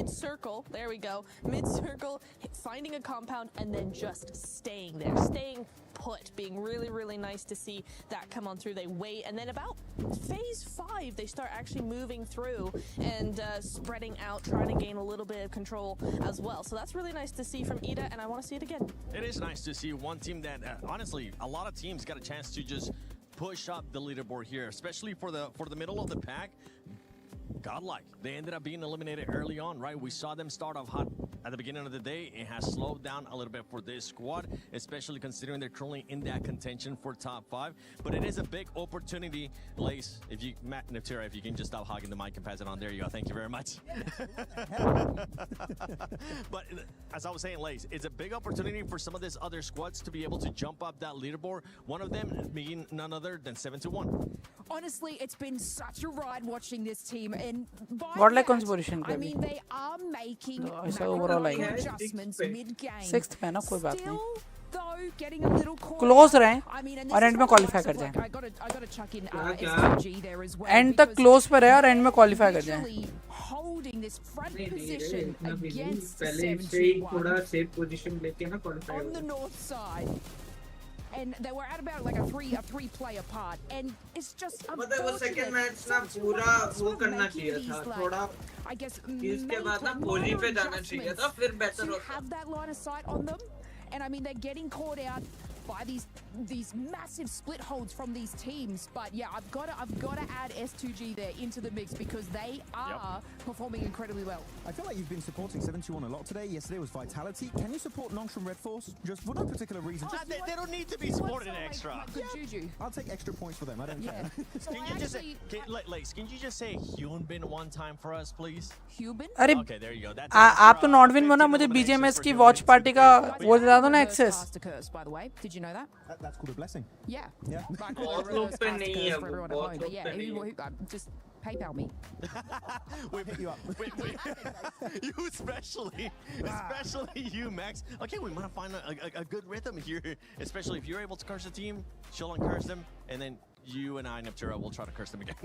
mid-circle, there we go, mid-circle, finding a compound, and then just staying there, staying put, being really, really nice to see that come on through. They wait, and then about phase 5, they start actually moving through and spreading out, trying to gain a little bit of control as well. So that's really nice to see from Ida, and I want to see it again. It is nice to see one team that, honestly, a lot of teams got a chance to just push up the leaderboard here, especially for the middle of the pack. GodLike, they ended up being eliminated early on, right? We saw them start off hot at the beginning of the day. It has slowed down a little bit for this squad, especially considering they're currently in that contention for top 5. But it is a big opportunity. Lace, if you, Matt Niptera, if you can just stop hogging the mic and pass it on. There you go. Thank you very much. But as I was saying, Lace, it's a big opportunity for some of these other squads to be able to jump up that leaderboard. One of them being none other than 7-1. Honestly, it's been such a ride watching this team, and GodLike कौन सी position पे I mean, they are making overall adjustments mid-game. 6th पे ना कोई बात नहीं. Though getting a little Close रहें I mean, और end में qualify कर जाएं. I gotta chuck in STG there as well. End तक close पे रहे और end में qualify कर जाएं. Holding this front position against थोड़ा safe position लेके ना qualify on the north side. And they were at about like a three player part, and it's just मतलब वो second match ना पूरा वो करना चाहिए था थोड़ा I guess इसके बाद ना पोजी पे जाना चाहिए था फिर better होता have that line of sight on them, and I mean they're getting caught out by these massive split holds from these teams. But yeah, I've got to add S2G there into the mix because they are performing incredibly well. I feel like you've been supporting 721 a lot today. Yesterday was Vitality. Can you support Nongshim Red Force? Just for no particular reason. They don't need to be supported extra. Good juju. I'll take extra points for them. I don't care. Can you just say, Lace, can you just say Hyunbin one time for us, please? Hyunbin? अरे okay, there you go. That's आप तो not win बना मुझे BGMS की watch party का वो दिला दो ना access. By the way, did you know that? That's called a blessing. Yeah. Yeah. Just PayPal me. We'll hit you up. You especially you, Max. Okay, we might find a good rhythm here, especially if you're able to curse the team, she'll uncurse them, and then you and I, Neptura, will try to curse them again.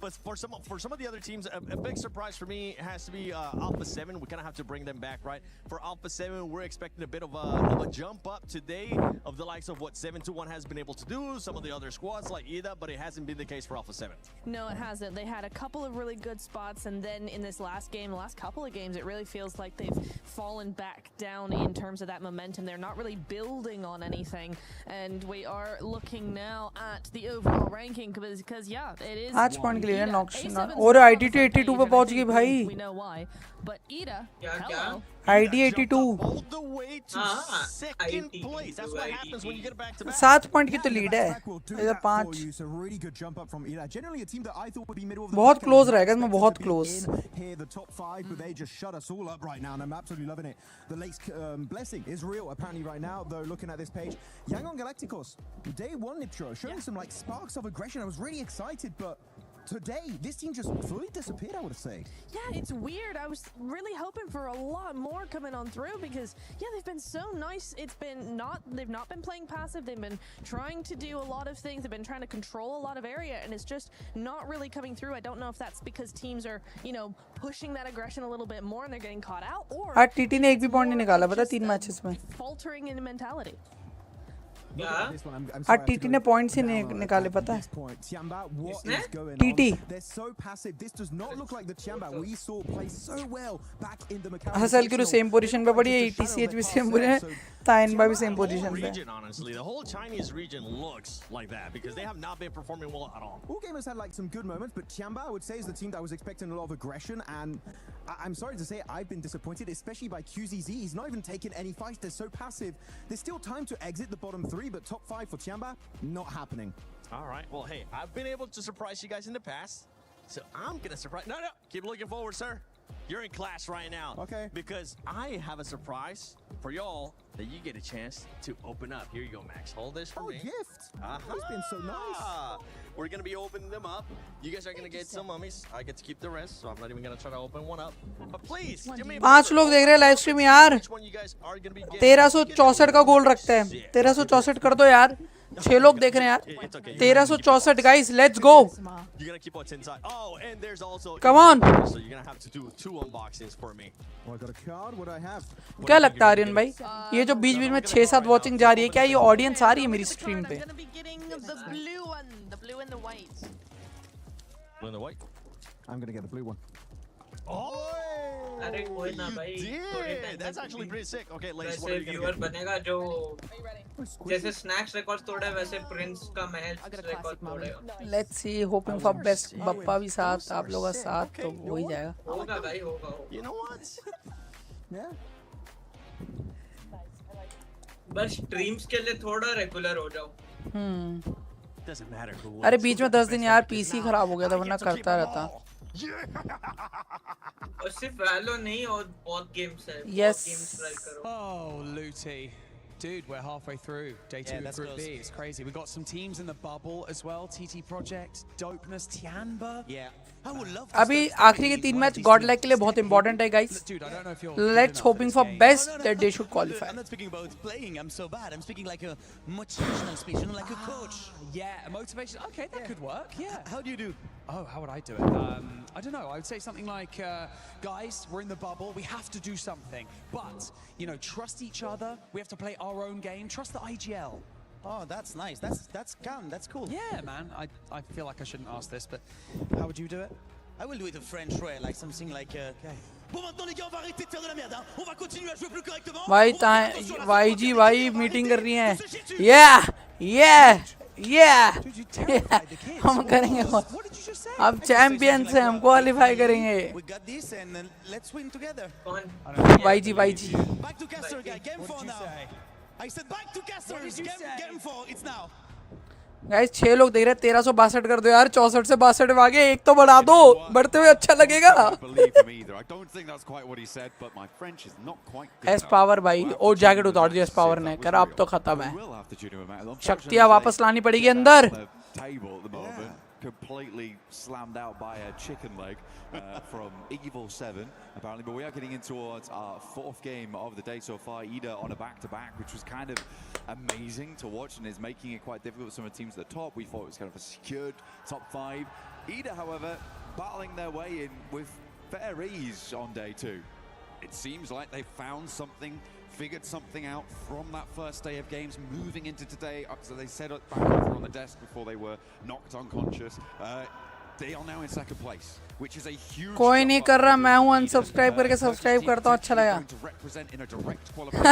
But for some of the other teams, a big surprise for me has to be Alpha 7. We kind of have to bring them back, right? For Alpha 7, we're expecting a bit of a jump up today of the likes of what 721 has been able to do, some of the other squads like EDA, but it hasn't been the case for Alpha 7. No, it hasn't. They had a couple of really good spots, and then in this last game, the last couple of games, it really feels like they've fallen back down in terms of that momentum. They're not really building on anything, and we are looking now at the overall ranking because yeah, it is 5 point के लिए नॉक्शन और ID 82 पे पहुंच गई भाई. We know why, but EDA, hello. ID 82 All the way to second place. That's what happens when you get back to back. 7 point की तो lead है. इधर 5 बहुत क्लोज रहेगा इसमें, बहुत close. Here the top 5, but they just shut us all up right now, and I'm absolutely loving it. The late's blessing is real apparently right now, though. Looking at this page, Yangon Galacticos, day 1 Niptro, showing some like sparks of aggression. I was really excited, but today this team just fully disappeared, I would say. Yeah, it's weird. I was really hoping for a lot more coming on through because yeah, they've been so nice. They've not been playing passive. They've been trying to do a lot of things. They've been trying to control a lot of area, and it's just not really coming through. I don't know if that's because teams are, pushing that aggression a little bit more and they're getting caught out, or आज TT ने एक भी point नहीं निकाला पता 3 matches में. faltering in mentality. आज TT ने पॉइंट्स ही निकाले पता है. टीटी हसल की सेम पोजीशन पे पड़ी है, ईटीसीएच भी सेम पोजीशन है, ताइनबा भी सेम पोजीशन पे. Honestly, the whole Chinese region looks like that because they have not been performing well at all. All gamers had like some good moments, but Tiamba I would say is the team that was expecting a lot of aggression, and I'm sorry to say I've been disappointed, especially by QZZ. He's not even taking any fights. They're so passive. There's still time to exit the bottom 3, but top 5 for Tiamba, not happening. All right. Well, hey, I've been able to surprise you guys in the past, so I'm gonna surprise. No, keep looking forward, sir. You're in class right now. Okay. Because I have a surprise for y'all that you get a chance to open up. Here you go, Max. Hold this for me. Gift. It's been so nice. We're gonna be opening them up. You guys are gonna get some mummies. I get to keep the rest, so I'm not even gonna try to open one up. But please, give me 5 लोग देख रहे हैं live stream यार. 1364 का गोल रखते हैं. 1364 कर दो यार. 6 लोग देख रहे हैं यार. 1364 guys, let's go. You're gonna keep what's inside. Oh, and there's also. Come on. So you're gonna have to do 2 unboxings for me. I got a card. What do I have? क्या लगता है आर्यन भाई, ये जो बीच-बीच में 6-7 watching जा रही है, क्या ये ऑडियंस आ रही है मेरी स्ट्रीम पे? The blue one, the blue and the white. Blue and the white. I'm gonna get the blue one. Oh, you did. That's actually pretty sick. Okay, ladies, what are you gonna get? बनेगा जो जैसे snacks records तोड़े वैसे Prince Ka Mahal record तोड़ेगा. Let's see, hoping for best. Bappa भी साथ, आप लोग का साथ, तो हो ही जाएगा. होगा भाई, होगा. You know what? Yeah. बस streams के लिए थोड़ा regular हो जाओ. Doesn't matter who. अरे बीच में 10 दिन यार पीसी खराब हो गया था, वरना करता रहता. और सिर्फ वैलो नहीं, और बहुत गेम्स है. Yes. गेम्स ट्राई करो. Oh, Luti. Dude, we're halfway through day 2 of Group B. It's crazy. We've got some teams in the bubble as well. TT Project, Dopeness, Tianba. Yeah. I would love अभी आखिरी के 3 match GodLike के लिए बहुत important है guys. Let's hoping for best that they should qualify. I'm not speaking about playing. I'm so bad. I'm speaking like a motivational speech, like a coach. Yeah, a motivation. Okay, that could work. Yeah. How do you do? Oh, how would I do it? I don't know. I would say something like, guys, we're in the bubble. We have to do something. But, trust each other. We have to play our own game. Trust the IGL. Oh, that's nice. That's calm. That's cool. Yeah, man. I feel like I shouldn't ask this, but how would you do it? I will do it the French way, like something like. Okay. Bon, maintenant les gars, on va arrêter de faire de la merde. On va continuer à jouer plus correctement. भाई meeting कर रही हैं. Yeah. हम करेंगे. अब champions हैं, हम qualify करेंगे. We got this and let's win together. YG. Back to Caster, guy. Game 4 now. I said back to Caster. Game 4. It's now. Guys 6 लोग देख रहे हैं. 1362 कर दो यार. 64 से 62 में आगे एक तो बढ़ा दो. बढ़ते हुए अच्छा लगेगा. एस पावर भाई, ओ जैकेट उतार दिया एस पावर ने. कर अब तो खत्म है. शक्तियां वापस लानी पड़ेगी अंदर. completely slammed out by a chicken leg from Evil 7, apparently. But we are getting in towards our 4th game of the day so far. Ida on a back-to-back, which was kind of amazing to watch and is making it quite difficult for some of the teams at the top. We thought it was kind of a secured top 5. Ida, however, battling their way in with fair ease on day 2. It seems like they found something, figured something out from that first day of games, moving into today. So they set up back over on the desk before they were knocked unconscious. They are now in 2nd place, which is a huge. कोई नहीं कर रहा, मैं हूँ unsubscribe करके subscribe करता हूँ, अच्छा लगा.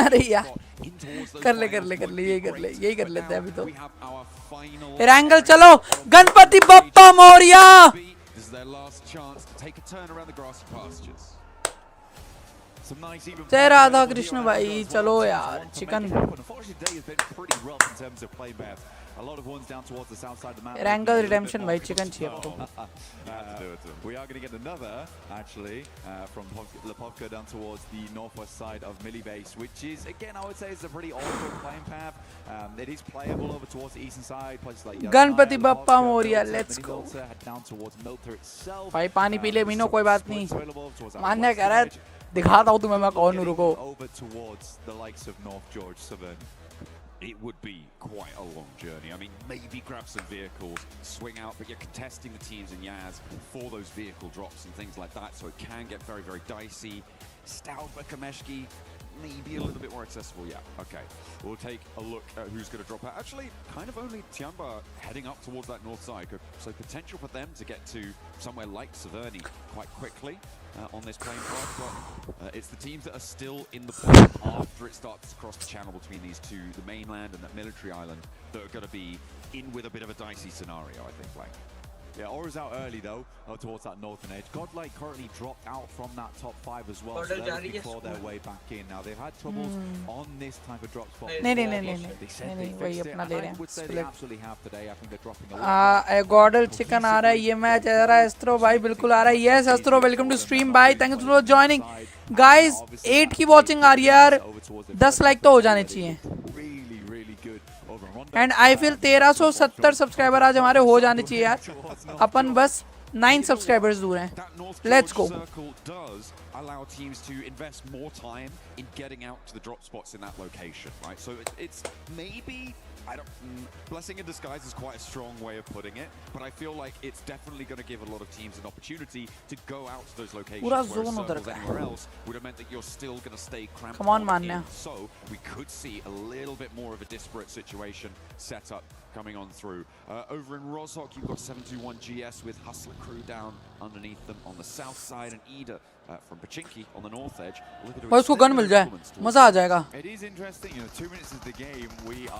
अरे यार, कर ले यही कर लेते हैं अभी तो. फिर एंगल चलो, Ganpati Bappa Moriya. This is their last chance to take a turn around the grassy pastures. जय राधा कृष्ण भाई, चलो यार chicken. A lot of ones down towards the south side of the map. Angle redemption भाई, चिकन चाहिए अब तो. We are going to get another actually from Lepovka down towards the northwest side of Millie Base, which is again I would say is a pretty awkward playing path. It is playable over towards the eastern side, places like Ganpati Bappa Morya, let's go. Down towards Milter itself. भाई पानी P ले मीनो, कोई बात नहीं. मान्य कह रहा है, दिखाता हूँ तुम्हें मैं कौन हूँ, रुको. Over towards the likes of North George Southern. It would be quite a long journey. I mean, maybe grab some vehicles, swing out, but you're contesting the teams in Yaz for those vehicle drops and things like that, so it can get very, very dicey. Stalba, Kameshki, maybe a little bit more accessible, yeah. Okay, we'll take a look at who's going to drop out. Actually, kind of only Tiamba heading up towards that north side, so potential for them to get to somewhere like Severny quite quickly on this plane path, but it's the teams that are still in the plane after it starts to cross the channel between these two, the mainland and that military island, that are going to be in with a bit of a dicey scenario, I think, Blank. Yeah, Aura's out early though, towards that northern edge. GodLike currently dropped out from that top 5 as well, so they're looking for their way back in. Now they've had troubles on this type of drop spot. नहीं, वही अपना ले रहे हैं. They absolutely have today. I think they're dropping a lot. गॉडल chicken आ रहा है, ये मैच आ रहा है. एस्ट्रो भाई बिल्कुल आ रहा है. Yes Astro, welcome to stream भाई, थैंक्स फॉर जॉइनिंग गाइस. 8 की वॉचिंग आ रही है यार, 10 लाइक तो हो जाने चाहिए. एंड आई फील 1370 सब्सक्राइबर आज हमारे हो जाने चाहिए यार. अपन बस 9 सब्सक्राइबर्स दूर हैं. Let's go. Allow teams to invest more time in getting out to the drop spots in that location, right? So it's maybe, I don't, blessing in disguise is quite a strong way of putting it, but I feel like it's definitely going to give a lot of teams an opportunity to go out to those locations where circles anywhere else would have meant that you're still going to stay cramped. Come on, man. So we could see a little bit more of a disparate situation set up coming on through. Over in Roshok, you've got 721 GS with Hustler Crew down underneath them on the south side, and Ida from Pachinki on the north edge. बस उसको gun मिल जाए, मजा आ जाएगा. It is interesting, you know, 2 minutes into the game, we are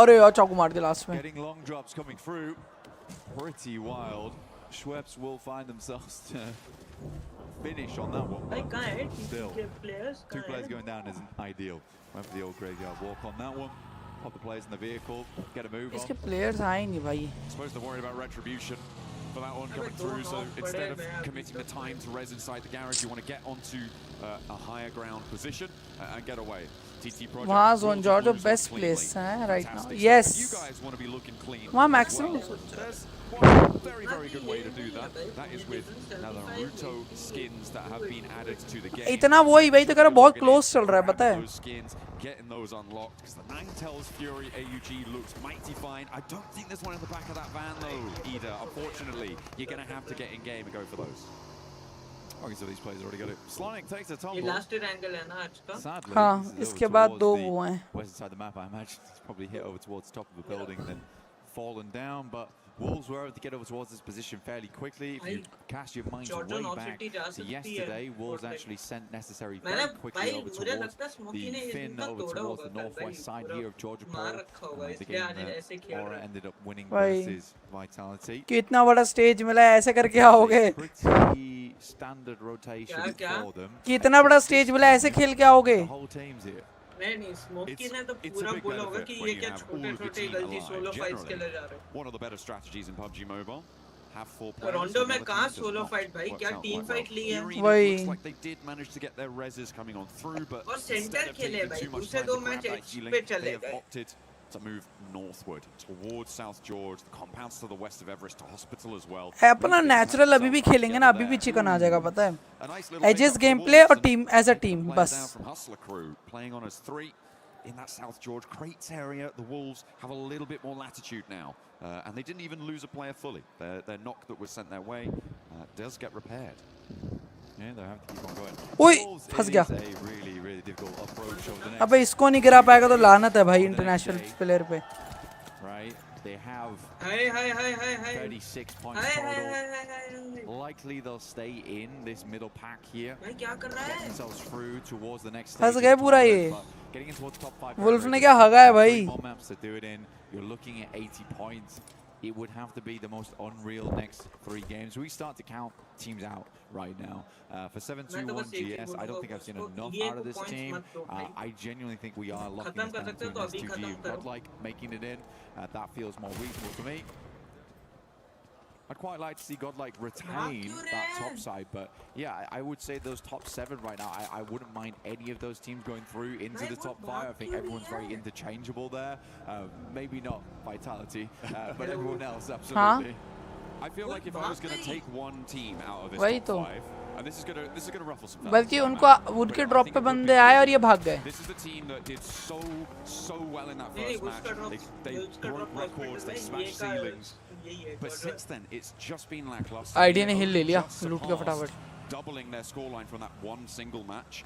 अरे यार चाकू मार दिया लास्ट में. Getting long drops coming through, pretty wild. Schweppes will find themselves to finish on that one. Still, 2 players going down isn't ideal. Went for the old graveyard walk on that one. Pop the players in the vehicle, get a move on. इसके players आए नहीं भाई. I suppose they're worried about retribution for that one coming through, so instead of committing the time to res inside the garage, you want to get onto a higher ground position and get away. TT Project. वहाँ Zone Georgia best place है right now. Yes. You guys want to be looking clean. वहाँ maximum. Very, very good way to do that. That is with now the Naruto skins that have been added to the game. इतना वो ही भाई तो कह रहा बहुत close चल रहा है, पता है. Those skins, getting those unlocked, because the Ninetales Fury AUG looks mighty fine. I don't think there's one in the back of that van though, Ida. Unfortunately, you're going to have to get in game and go for those. Okay, so these players already got it. Slonic takes a tumble. ये last angle है ना आज का. Sadly, हाँ, इसके बाद 2 वो हैं. West side of the map, I imagine he's probably hit over towards the top of the building and then fallen down, but Wolves were able to get over towards this position fairly quickly. If you cast your minds way back to yesterday, Wolves actually sent necessary very quickly over towards the fin over towards the northwest side here of Georgia Pole. The game that Aura ended up winning versus Vitality. कितना बड़ा stage मिला है, ऐसे करके आओगे? Pretty standard rotation for them. कितना बड़ा stage मिला है, ऐसे खेल के आओगे? The whole team's here. नहीं स्मोकी ने तो पूरा बोला होगा कि ये क्या छोटे-छोटे गलती सोलो फाइट्स के लिए जा रहे हैं. One of the better strategies in PUBG Mobile. Have 4 तो players. रोंडो में कहां सोलो फाइट भाई, क्या टीम फाइट ली है? वही. Looks like they did manage to get their reses coming on through, but और सेंटर खेले भाई, दूसरे 2 मैच एच पे चले गए. to move northward towards South George, the compounds to the west of Everest, to hospital as well. अपना natural अभी भी खेलेंगे ना, अभी भी चिकन आ जाएगा पता है. एजेस गेम प्ले और टीम एज अ टीम बस. Playing on as 3 in that South George crates area. The Wolves have a little bit more latitude now, and they didn't even lose a player fully. Their knock that was sent their way does get repaired. Yeah, they have to keep on going. ओए फंस गया. अबे इसको नहीं गिरा पाएगा तो लानत है भाई इंटरनेशनल प्लेयर पे. Right, they have 36 points total. Likely they'll stay in this middle pack here. Get themselves through towards the next stage. फंस गए पूरा ये. Getting into the top 5. Wolf ने क्या हगा है भाई. Maps to do it in. You're looking at 80 points. It would have to be the most unreal next 3 games. We start to count teams out right now. For 7-2-1 GS, I don't think I've seen enough out of this team. I genuinely think we are locking this down to an S2G. GodLike making it in. That feels more reasonable to me. I'd quite like to see GodLike retain that top side, but yeah, I would say those top 7 right now, I wouldn't mind any of those teams going through into the top 5. I think everyone's very interchangeable there. Maybe not Vitality, but everyone else, absolutely. I feel like if I was going to take one team out of this top 5, and this is going to ruffle some feathers. बल्कि उनको उनके drop पे बंदे आए और ये भाग गए. This is the team that did so well in that first match. They broke records, they smashed ceilings. But since then, it's just been lackluster. Idea ने हिल ले लिया, लूट के फटाफट. Doubling their scoreline from that one single match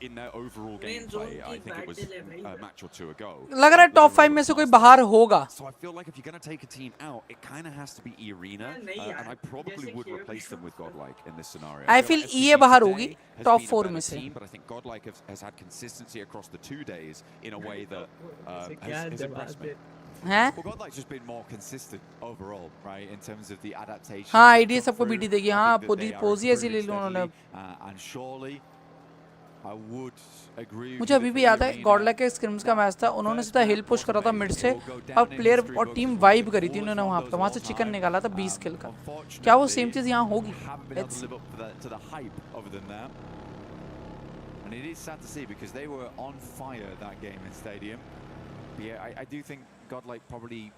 in their overall gameplay. I think it was a match or 2 ago. लग रहा है top 5 में से कोई बाहर होगा. So I feel like if you're going to take a team out, it kind of has to be Arena, and I probably would replace them with GodLike in this scenario. I feel EA बाहर होगी top 4 में से. But I think GodLike has had consistency across the 2 days in a way that has impressed me. हैं? Well, GodLike's just been more consistent overall, right, in terms of the adaptation. हाँ idea सबको BT देगी. हाँ पोजी ऐसी ले लो उन्होंने. And surely I would agree. मुझे अभी भी याद है गॉडलाइक के स्क्रिम्स का मैच था. उन्होंने सीधा हिल पुश करा था मिड से और प्लेयर और टीम वाइब करी थी उन्होंने वहाँ पे. वहाँ से चिकन निकाला था 20 किल का. क्या वो सेम चीज़ यहाँ होगी? And it is sad to see because they were on fire that game in Stadium. But yeah, I do think GodLike probably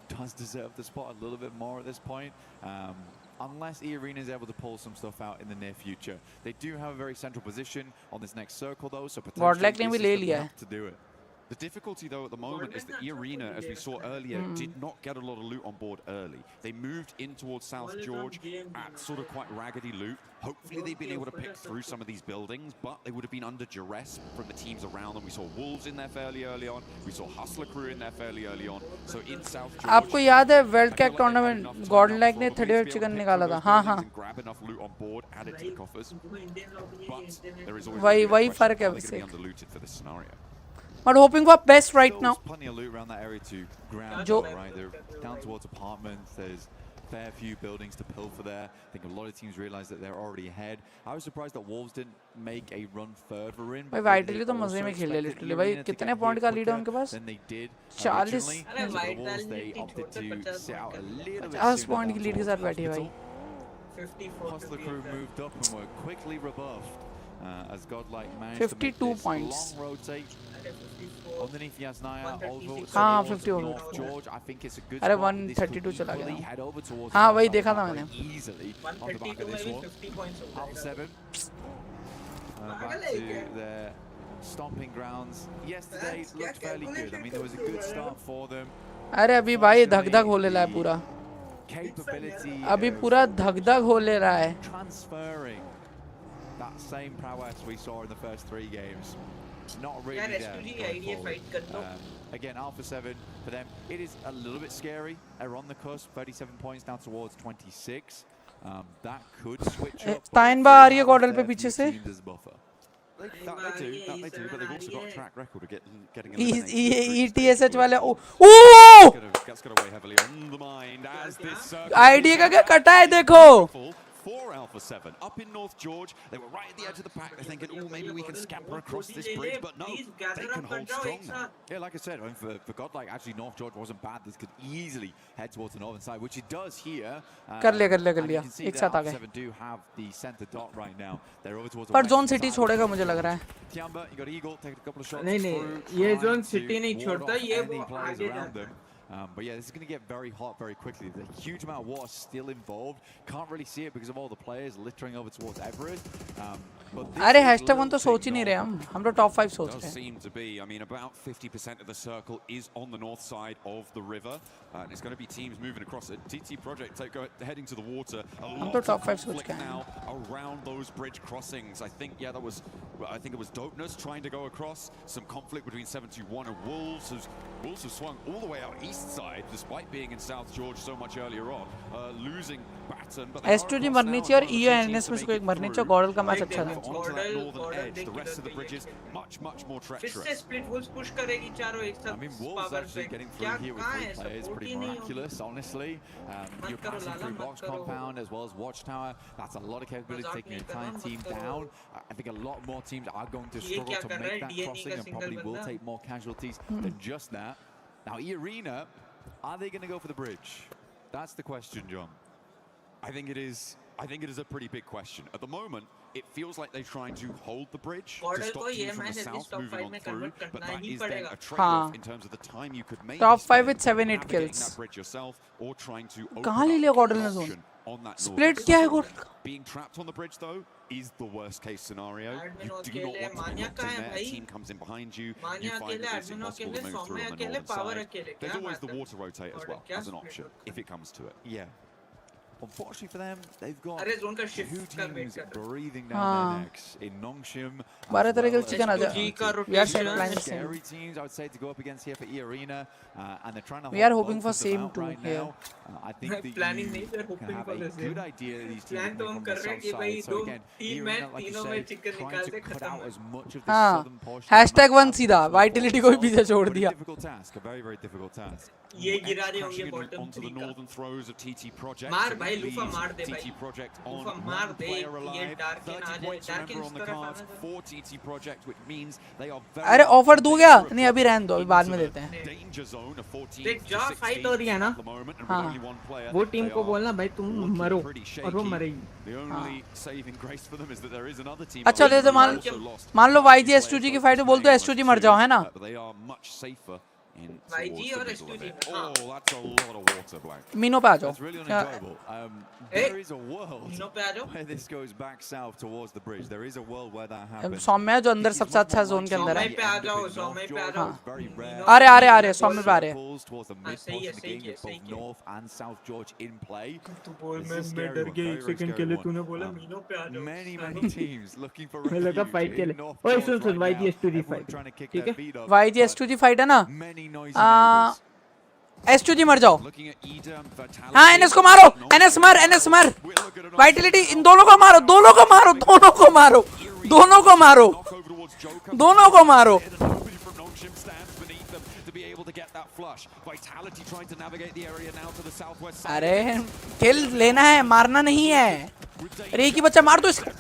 does deserve the spot a little bit more at this point. Unless E-Arena is able to pull some stuff out in the near future. They do have a very central position on this next circle though, so potentially this is enough to do it. The difficulty though at the moment is that E-Arena, as we saw earlier, did not get a lot of loot on board early. They moved in towards South George at sort of quite raggedy loot. Hopefully they've been able to pick through some of these buildings, but they would have been under duress from the teams around them. We saw Wolves in there fairly early on. We saw Hustler Crew in there fairly early on. So in South George, आपको याद है world cup tournament Godlike ने 38 chicken निकाला था. हाँ हाँ. Grab enough loot on board, add it to the coffers. But there is always वही फर्क है वैसे. underlooted for this scenario. But hoping for best right now. There's plenty of loot around that area to grab, right? They're down towards apartments. There's fair few buildings to pilfer there. I think a lot of teams realize that they're already ahead. I was surprised that Wolves didn't make a run further in. भाई vitally तो मजे में खेल ले literally. भाई कितने point का lead है उनके पास? 40. They opted to sit out a little bit. 50 point की लीड के साथ बैठी है भाई. Hustler Crew moved up and were quickly rebuffed. As GodLike managed 52 to make points. long rotate underneath Yasnaya. हाँ 50 हो गए. George, I think it's a good अरे spot. 132 चला गया. Head over towards हाँ वही देखा था मैंने. Easily on the back of this one. Up 7. Back to their stomping grounds. Yesterday looked fairly good. I mean there was a good start for them. अरे अभी भाई धक-धक हो ले रहा है पूरा. अभी पूरा धक-धक हो ले रहा है. Transferring that same prowess we saw in the first 3 games. Not really there. Again, Alpha 7 for them. It is a little bit scary. They're on the cusp. 37 points down towards 26. That could switch up. ताइनबा आ रही है गॉडल पे पीछे से. They do, but they've also got a track record of getting ETSH वाले. That's got to weigh heavily on the mind as this ID का क्या कटा है देखो. for Alpha 7 up in North George. They were right at the edge of the pack. They're thinking, oh, maybe we can scamper across this bridge, but no, they can hold strong now. Yeah, like I said, I mean, for GodLike, actually North George wasn't bad. This could easily head towards the northern side, which it does here. कर लिया एक साथ आ गए do have the center dot right now. They're over towards the पर zone city छोड़ेगा मुझे लग रहा है Tiamba, you got Eagle, take a couple of shots. नहीं ये जोन सिटी नहीं छोड़ता ये वो आगे जाता है. But yeah, this is going to get very hot very quickly. There's a huge amount of water still involved. Can't really see it because of all the players littering over towards Everest. अरे #1 तो सोच ही नहीं रहे हम तो top 5 सोच रहे हैं. Seem to be. I mean, about 50% of the circle is on the north side of the river, and it's going to be teams moving across it. TT Project heading to the water. हम तो top 5 सोच के हैं. Now around those bridge crossings. I think it was Dopeness trying to go across. Some conflict between 721 and Wolves. Wolves have swung all the way out east side, despite being in South George so much earlier on, losing baton. But S2G मरनी चाहिए और ENS में से कोई एक मरनी चाहिए. गॉडल का मैच अच्छा था. Onto that northern edge, the rest of the bridges much more treacherous. फिर से split Wolves push करेगी चारों एक साथ. I mean, Wolves actually getting through here with 3 players, pretty miraculous, honestly. You're passing through box compound as well as watchtower. That's a lot of capability taking your entire team down. I think a lot more teams are going to struggle to make that crossing and probably will take more casualties than just that. Now, E-Arena, are they going to go for the bridge? That's the question, John. I think it is a pretty big question. At the moment, it feels like they're trying to hold the bridge to stop teams from the south moving on through, but that is then a trade-off in terms of the time you could make. Top 5 with 7-8 kills. That bridge yourself or trying to कहाँ ले लिया गॉडल ने zone? Split क्या है गॉडल का? Being trapped on the bridge though is the worst case scenario. You do not want to be locked in there. A team comes in behind you. You find that it's impossible to move through on the northern side. There's always the water rotate as well as an option if it comes to it. Yeah. Unfortunately for them, they've got two teams breathing down their necks in Nongshim. 12 तारीख को chicken आजा. We are scary teams, I would say, to go up against here for E-Arena, and they're trying to. We are hoping for same too here. I think that planning you can have a good idea these teams plan तो हम कर रहे हैं कि भाई दो team में तीनों में चिकन निकाल के खत्म. हाँ. #1 सीधा. Vitality को भी पीछे छोड़ दिया. A very very difficult task. ये गिरा रहे होंगे bottom onto the northern throws of TT Project. मार भाई लूफा मार दे भाई. TT Project on लूफा मार दे. ये डार्किन आ जाए. डार्किन इस तरफ आना. For TT Project, which means they are very. अरे ऑफर दूँ क्या? नहीं अभी रहने दो, अभी बाद में देते हैं. Danger zone of 14 देख जो फाइट हो रही है ना. हाँ. वो टीम को बोलना भाई तुम मरो और वो मरेगी. The only saving grace for them is that there is another team. अच्छा जैसे मान लो YG S2G की फाइट में बोल दो S2G मर जाओ है ना. They are much safer. YG और S2G. Oh, that's a lot of water, Blank. मीनो पे आ जाओ. That's really unenjoyable. There is a world where this goes back south towards the bridge. There is a world where that happens. सौम्य जो अंदर सबसे अच्छा zone के अंदर है. सौम्य पे आ जाओ. सौम्य पे आ जाओ. आ रहे सौम्य पे आ रहे. सही है. North and South George in play. तू बोल मैं डर गया एक सेकंड के लिए तूने बोला मीनो पे आ जाओ. Many teams looking for. मैं लगा फाइट के लिए. ओए सुन YG S2G फाइट. ठीक है. YG S2G फाइट है ना. S2G मर जाओ. हाँ NS को मारो. NS मर. वाइटलिटी इन दोनों को मारो. अरे किल लेना है, मारना नहीं है. अरे एक ही बच्चा मार दो इसको.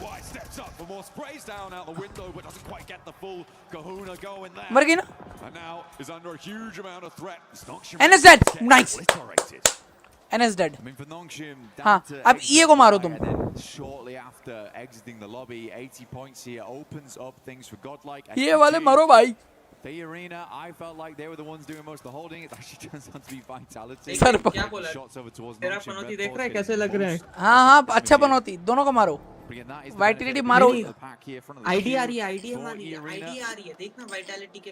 मर गई ना. NS dead. Nice. NS dead. हाँ अब ये को मारो तुम. Shortly after exiting the lobby, 80 points here opens up things for GodLike. ये वाले मरो भाई. The arena, I felt like they were the ones doing most of the holding. It actually turns out to be Vitality. Shots over towards तेरा पनौती देख रहा है कैसे लग रहा है. हाँ अच्छा पनौती. दोनों को मारो. वाइटलिटी मारो. आईडी आ रही है. देखना वाइटलिटी के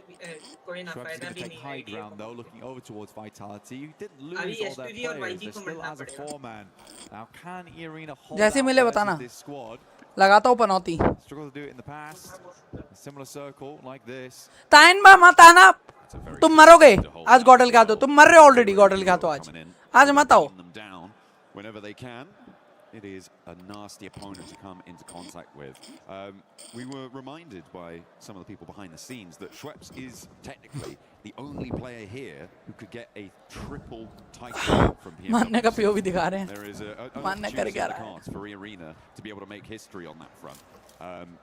कोई ना फायदा भी नहीं है. Ground though, looking over towards Vitality. You didn't lose all their players. They're still as a 4-man. Now can arena hold जैसे मिले बताना. this squad? लगाता हूँ पनौती. Struggled to do it in the past. A similar circle like this. ताइन बा मत आना. तुम मरोगे. आज गॉडल का दो. तुम मर रहे हो ऑलरेडी. गॉडल का तो आज मत आओ. Whenever they can. it is a nasty opponent to come into contact with. We were reminded by some of the people behind the scenes that Schweppes is technically the only player here who could get a triple title from PMWC. There is a opportunity in the cards for Arena to be able to make history on that front,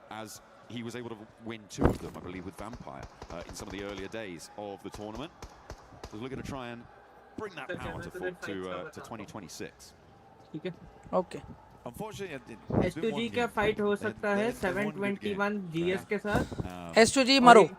as he was able to win 2 of them, I believe, with Vampire in some of the earlier days of the tournament. So we're going to try and bring that power to 2026. Okay. Unfortunately, S2G का fight हो सकता है 721 GS के साथ. S2G मरो.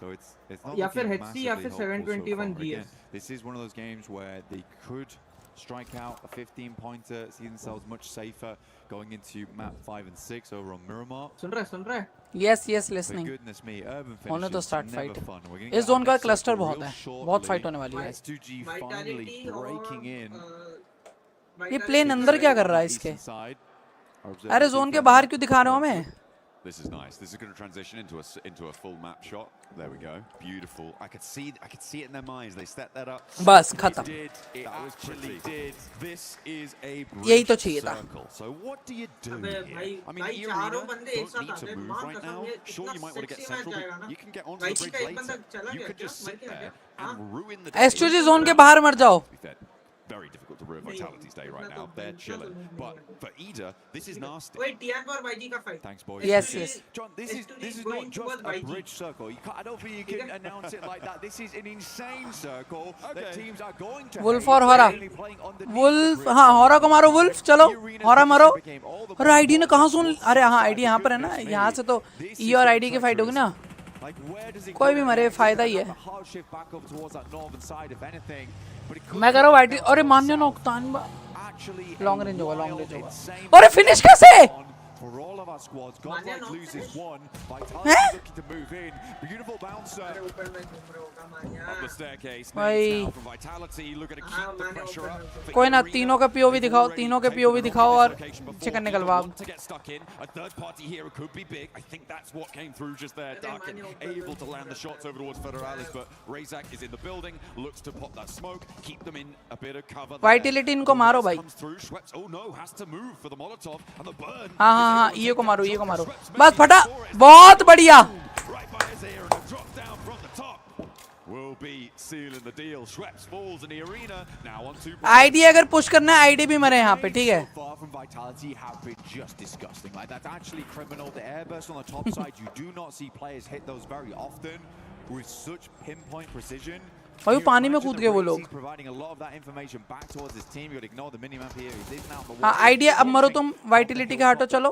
So it's not या फिर looking HC या फिर massively hopeful so 721 far. GS. Again, this is one of those games where they could strike out a 15-pointer, see themselves much safer going into map 5 and 6 over on Miramar. सुन रहा है? Yes, listening. For goodness me, urban होने तो finishes start never fight. fun. We're gonna इस get zone our का next cluster circle बहुत real है. shortly. बहुत fight होने वाली है. S2G finally breaking in. ये प्लेन अंदर क्या कर रहा है इसके? अरे जोन के बाहर क्यों दिखा रहे हो हमें? This is nice. This is going to transition into a full map shot. There we go. Beautiful. I could see it in their minds. They set that up. बस खत्म. It actually did. This is a यही तो चाहिए था. circle. So what do you do here? I mean, the arena don't need to move right now. Sure, you might want to get central, but you can get onto the bridge later. You could just sit there and ruin the day. S2G zone के बाहर मर जाओ. Very difficult to ruin Vitality's day right now. They're chilling. But for Ida, this is nasty. Wait, Tian और YG का fight. Thanks, boys. Yes. John, this is not just a bridge circle. I don't think you can announce it like that. This is an insane circle that teams are going to. Wolf और हॉरा. Wolf, हाँ हॉरा को मारो Wolf. चलो हॉरा मारो. और ID ने कहाँ सुन? अरे हाँ आईडी यहाँ पर है ना. यहाँ से तो E और आईडी की फाइट होगी ना. कोई भी मरे फायदा ही है. मैं कर रहा हूँ आईडी. अरे मान्य नौकतान लॉन्ग रेंज होगा. अरे फिनिश कैसे? For all of our squads, GodLike loses one. Vitality looking to move in. Beautiful bouncer. Up the staircase. Now from Vitality, looking to keep the pressure up. कोई ना तीनों का POV दिखाओ. तीनों के POV दिखाओ और चिकन निकलवा. To get stuck in, a third party hero could be big. I think that's what came through just there. Darkin able to land the shots over towards Federalis, but Razak is in the building, looks to pop that smoke, keep them in a bit of cover. Vitality इनको मारो भाई. Oh no, has to move for the Molotov and the burn. हाँ ये को मारो बस फटा. बहुत बढ़िया. Will be sealing the deal. Schweppes falls in the arena. Now on to ID अगर पुश करना है आईडी भी मरे यहाँ पे. ठीक है. Far from Vitality have been just disgusting. Like that's actually criminal. The airburst on the top side, you do not see players hit those very often with such pinpoint precision. भाई पानी में कूद गए वो लोग. हाँ आइडिया अब मरो तुम. वाइटिलिटी के हटो चलो.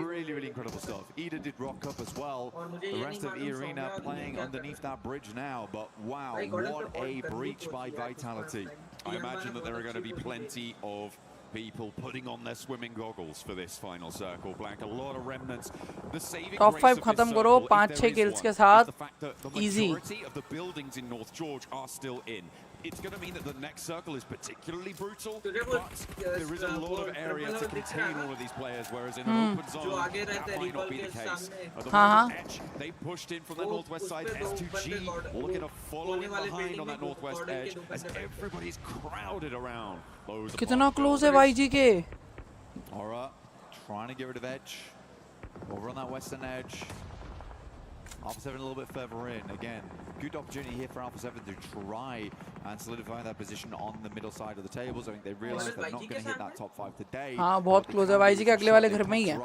Really, really incredible stuff. Ida did rock up as well. The rest of the arena playing underneath that bridge now. But wow, what a breach by Vitality. I imagine that there are going to be plenty of people putting on their swimming goggles for this final circle. Black, a lot of remnants. The saving Top 5 खत्म करो 5-6 kills के साथ. Easy. The majority of the buildings in North George are still in. It's going to mean that the next circle is particularly brutal, but there is a lot of area to contain all of these players, whereas in an open zone, that might not be the case. At the moment, edge, they pushed in from the northwest side. S2G looking to follow in behind on that northwest edge as everybody's crowded around. कितना close है YG के? Aura trying to get rid of edge. Over on that western edge. Alpha 7 a little bit further in. Again, good opportunity here for Alpha 7 to try and solidify that position on the middle side of the tables. I think they realize they're not going to hit that top 5 today. हाँ बहुत close है. YG के अगले वाले घर में ही है.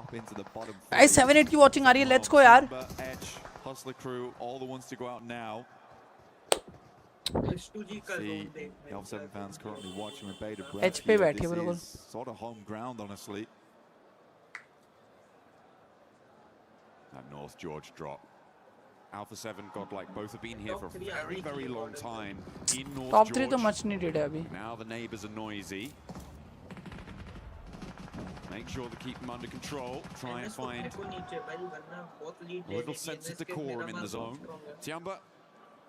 Guys 7-8 की watching आ रही है. Let's go यार. Edge, Hustler crew, all the ones to go out now. See, the Alpha 7 fans currently watching with bated breath. Edge पे बैठे बिल्कुल. This is sort of home ground, honestly. That North George drop. Alpha 7, GodLike, both have been here for a very, very long time in North Top George. 3 तो much needed है अभी. Now the neighbors are noisy. Make sure to keep them under control. Try and find a little sense of decorum in the zone. Tiamba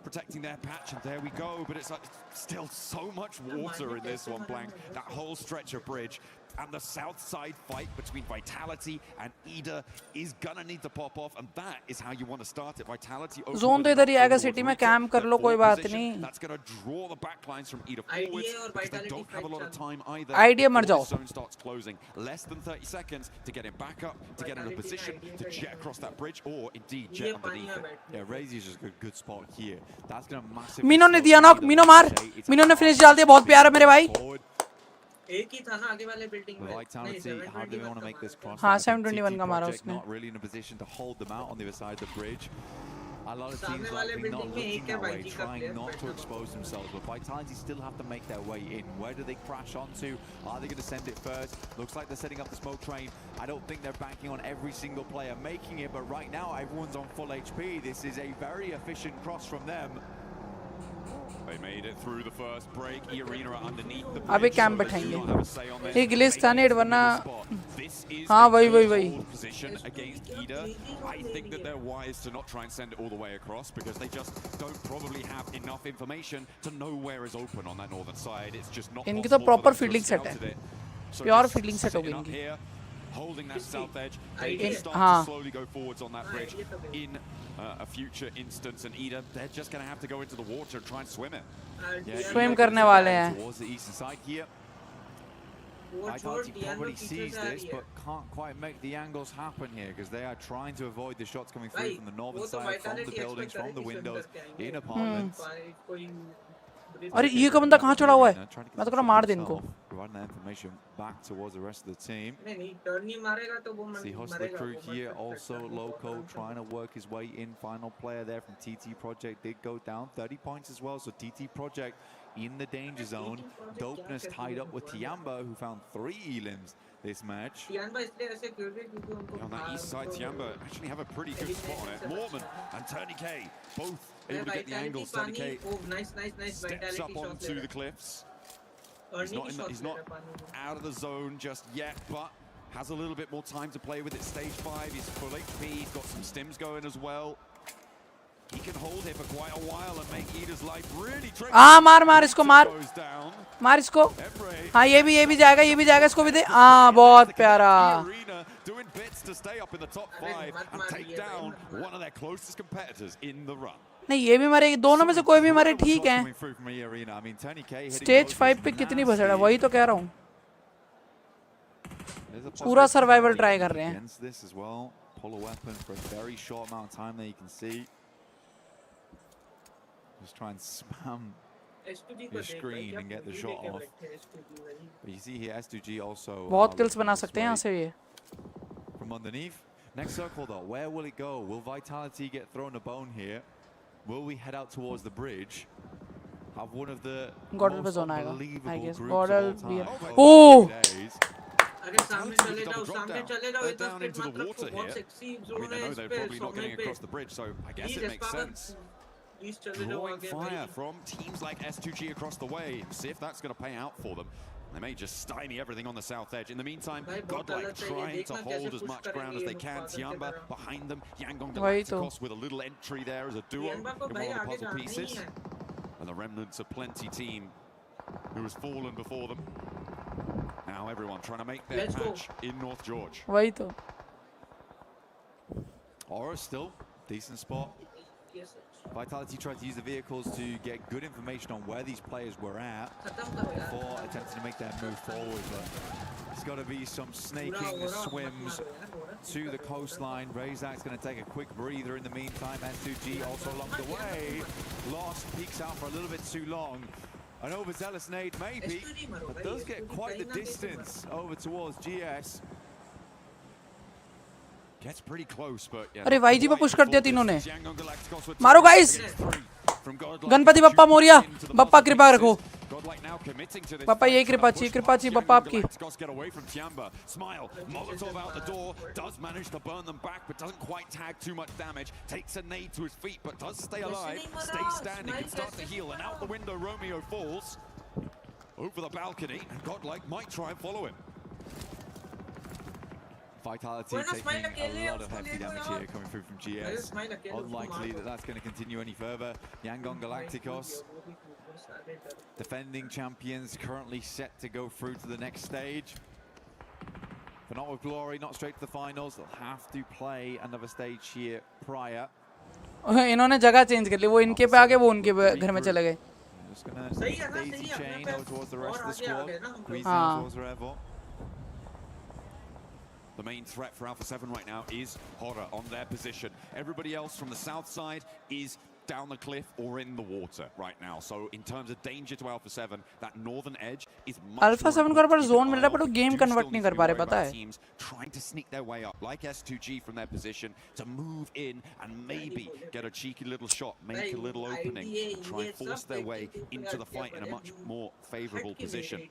protecting their patch, and there we go. But it's like still so much water in this one, Blank. That whole stretch of bridge. and the south side fight between Vitality and Ida is gonna need to pop off, and that is how you want to start it. Vitality zone तो इधर ही आएगा city में cam कर लो कोई बात नहीं. That's gonna draw the backlines from Ida forwards because they don't have a lot of time either. Idea मर जाओ. Zone starts closing. Less than 30 seconds to get him back up, to get in a position to jet across that bridge, or indeed jet underneath it. Yeah, Razy is just a good spot here. That's gonna massively. मीनो ने दिया knock. मीनो मार. मीनो ने finish डाल दिया. बहुत प्यारा मेरे भाई. एक ही था ना आगे वाले बिल्डिंग में. Vitality, how do they want to make this cross? हाँ 721 का मारा उसने. Not really in a position to hold them out on the other side of the bridge. A lot of teams likely not looking that way, trying not to expose themselves, but Vitality still have to make their way in. Where do they crash onto? Are they going to send it first? Looks like they're setting up the smoke train. I don't think they're banking on every single player making it, but right now everyone's on full HP. This is a very efficient cross from them. They made it through the first break. Arena are underneath the अभी camp बैठेंगे. ये glitch था net वरना. हाँ वही. Position against Ida. I think that they're wise to not try and send it all the way across because they just don't probably have enough information to know where is open on that northern side. It's just not. इनकी तो proper fielding set है. Pure fielding set होगी इनकी. Holding that south edge, they can start to slowly go forwards on that bridge in a future instance, and Ida, they're just going to have to go into the water and try and swim it. Swim करने वाले हैं. Towards the eastern side here. Vitality probably sees this, but can't quite make the angles happen here because they are trying to avoid the shots coming through from the northern side, from the buildings, from the windows, in apartments. अरे ये का बंदा कहाँ चढ़ा हुआ है? मैं तो करा मार दे इनको. Providing that information back towards the rest of the team. See Hustler crew here also loco trying to work his way in. Final player there from TT Project did go down 30 points as well. So TT Project in the danger zone. Dopeness tied up with Tiamba, who found 3 elims this match. On that east side, Tiamba actually have a pretty good spot on it. Mormon and Tony K both able to get the angles. Tony K steps up onto the cliffs. He's not out of the zone just yet, but has a little bit more time to play with it. Stage 5, he's full HP, he's got some stims going as well. He can hold here for quite a while and make Ida's life really tricky. मार इसको मार इसको. हाँ ये भी जाएगा इसको भी दे. बहुत प्यारा. Doing bits to stay up in the top 5 and take down one of their closest competitors in the run. नहीं ये भी मरे. दोनों में से कोई भी मरे ठीक है. स्टेज 5 पे कितनी भसड़ है वही तो कह रहा हूँ. पूरा सर्वाइवल ट्राई कर रहे हैं. Pull a weapon for a very short amount of time there, you can see. Just try and spam your screen and get the shot off. But you see here S2G also बहुत kills बना सकते हैं यहाँ से ये. From underneath. Next circle though, where will it go? Will Vitality get thrown a bone here? Will we head out towards the bridge? Have one of the most unbelievable groups of all time. Oh! अरे सामने चले जाओ इधर down into the water here. I mean, I know they're probably not getting across the bridge, so I guess it makes sense. Drawing fire from teams like S2G across the way. See if that's going to pay out for them. They may just stymie everything on the south edge. In the meantime, GodLike trying to hold as much ground as they can. Tiamba behind them. Yangon Galacticos with a little entry there as a duo in one of the puzzle pieces. And the remnants of Plenty team who has fallen before them. Now everyone trying to make their match in North George. Aura still, decent spot. Vitality tried to use the vehicles to get good information on where these players were at before attempting to make their move forward, but it's got to be some snaking swims to the coastline. Razak's going to take a quick breather in the meantime. S2G also along the way. Lost, peeks out for a little bit too long. An overzealous nade maybe, but does get quite the distance over towards GS. Gets pretty close, but yeah. अरे YG पे push कर दिया तीनों ने. मारो guys. Ganpati Bappa Moriya. Bappa कृपा रखो. बप्पा यही कृपा चाहिए बप्पा आपकी. Smile, Molotov out the door, does manage to burn them back, but doesn't quite tag too much damage. Takes a nade to his feet, but does stay alive, stays standing, can start to heal, and out the window Romeo falls over the balcony, and GodLike might try and follow him. Vitality taking a lot of hefty damage here coming through from GS. Unlikely that that's going to continue any further. Yangon Galacticos, defending champions, currently set to go through to the next stage. But not with glory, not straight to the finals. They'll have to play another stage here prior. इन्होंने जगह change कर ली, वो इनके पे आ गए, वो उनके घर में चले गए. सही है ना, सही है. अपने पे और आगे आ गए ना. हाँ. The main threat for Alpha 7 right now is Horror on their position. Everybody else from the south side is down the cliff or in the water right now. So in terms of danger to Alpha 7, that northern edge is much Alpha 7 को पर zone मिल रहा है, पर वो game convert नहीं कर पा रहे, पता है. Teams trying to sneak their way up, like S2G from their position, to move in and maybe get a cheeky little shot, make a little opening, and try and force their way into the fight in a much more favorable position.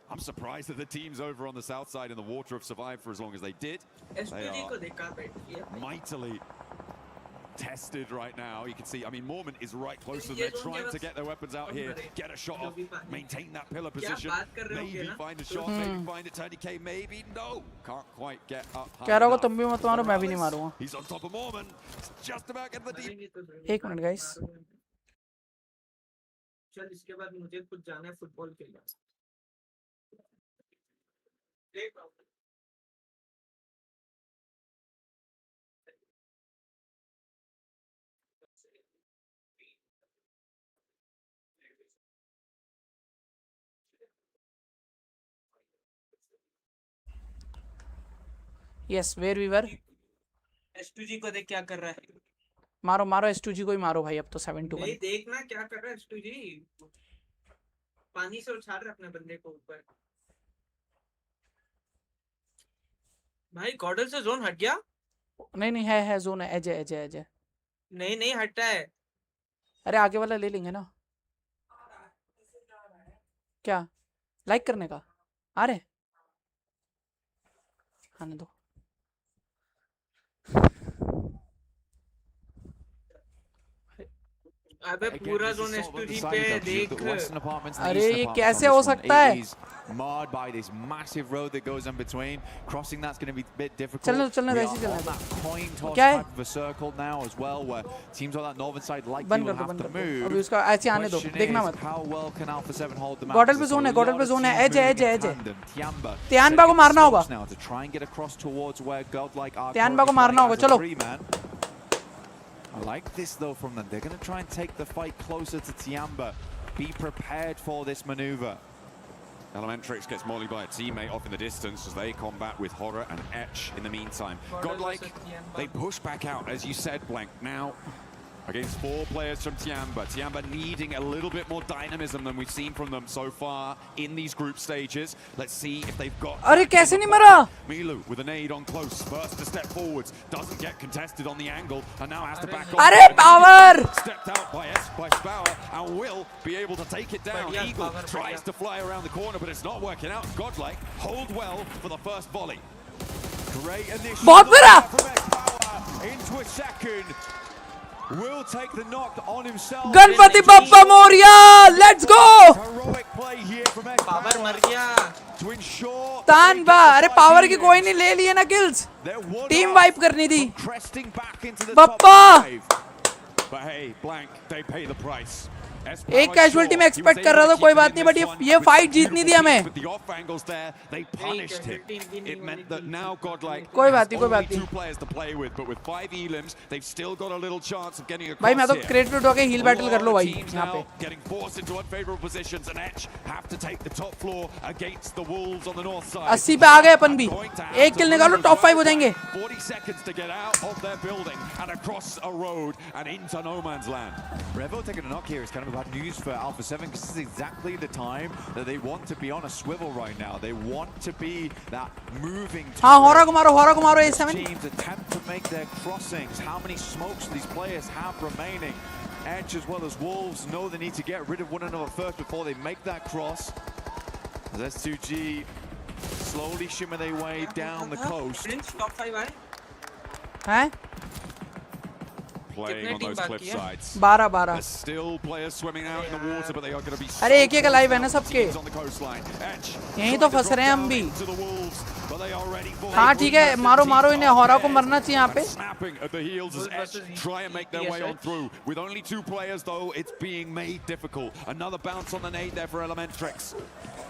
I'm surprised that the teams over on the south side in the water have survived for as long as they did. They are mightily tested right now. You can see, I mean, Mormon is right close to them. They're trying to get their weapons out here, get a shot off, maintain that pillar position, maybe find a shot, maybe find a Tony K, maybe no. Can't quite get up high कह रहा होगा तुम भी मत मारो, मैं भी नहीं मारूंगा. He's on top of Mormon. Just about getting the deep. एक मिनट guys. चल इसके बाद मुझे कुछ जाना है फुटबॉल खेलने. Yes, where we were. S2G को देख क्या कर रहा है. मारो मारो S2G को ही मारो भाई, अब तो 7-1. नहीं देखना क्या कर रहा है S2G. पानी से उछाल रहा है अपने बंदे को ऊपर. भाई गॉडल से जोन हट गया. नहीं है जोन है, एज है. नहीं हटता है. अरे आगे वाला ले लेंगे ना. क्या लाइक करने का आ रहे आने दो. अबे पूरा जोन S2G पे देख. अरे ये कैसे हो सकता है. Marred by this massive road that goes in between. Crossing that's going to be a bit difficult. चलना We ऐसे are चलना. on that coin toss क्या है? type of a circle now as well, where teams on that northern side likely बंद will कर दो, have बंद to कर दो. move. अभी उसका ऐसे आने दो, Question देखना is, मत. how well can Alpha 7 hold them out? गॉडल पे जोन है, एज है. त्यानबा को मारना होगा. Now to try and get across towards where GodLike are. त्यानबा को मारना होगा, चलो. I like this though from them. They're going to try and take the fight closer to Tiamba. Be prepared for this maneuver. Elementrix gets mollied by a teammate off in the distance as they combat with Horror and Etch in the meantime. GodLike, they push back out, as you said, Blank. Now, against 4 players from Tiamba. Tiamba needing a little bit more dynamism than we've seen from them so far in these group stages. Let's see if they've got... अरे कैसे नहीं मरा? Milu with a nade on close, first to step forwards, doesn't get contested on the angle, and now has to back off. अरे power! Stepped out by Spower and will be able to take it down. Eagle tries to fly around the corner, but it's not working out. GodLike hold well for the first volley. Great initial बहुत बुरा! into a second. Will take the knock on himself. Ganpati Bappa Morya, let's go! Heroic play here from power मर गया. To ensure तानबा, अरे power की कोई नहीं, ले लिए ना kills. टीम वाइप करनी थी. Bappa. But hey, Blank, they pay the price. एक कैजुअलिटी में एक्सपेक्ट कर रहा था, कोई बात नहीं, बट ये फाइट जीतनी थी हमें. कोई बात नहीं. भाई मैं तो क्रेडिट होके हील बैटल कर लो भाई यहाँ पे. 80 पे आ गए अपन भी. एक किल निकालो, टॉप 5 हो जाएंगे. 40 seconds to get out of their building and across a road and into no man's land. Revo taking a knock here is kind of bad news for Alpha 7 because this is exactly the time that they want to be on a swivel right now. They want to be that moving. हाँ, होरा को मारो A7. Teams attempt to make their crossings. How many smokes do these players have remaining? Edge as well as Wolves know they need to get rid of one another first before they make that cross. As S2G slowly shimmer their way down the coast. Prince top 5 आए. हैं? Playing on those cliff sides. 12. There's still players swimming out in the water, but they are going to be. अरे एक live है ना सबके. On the coastline. Edge यहीं तो फंस रहे हैं हम भी. to the Wolves, हाँ ठीक है, मारो मारो इन्हें, हॉरा को मरना चाहिए यहाँ पे. Snapping at the heels as Edge try and make their way on through. With only 2 players though, it's being made difficult. Another bounce on the nade there for Elementrix.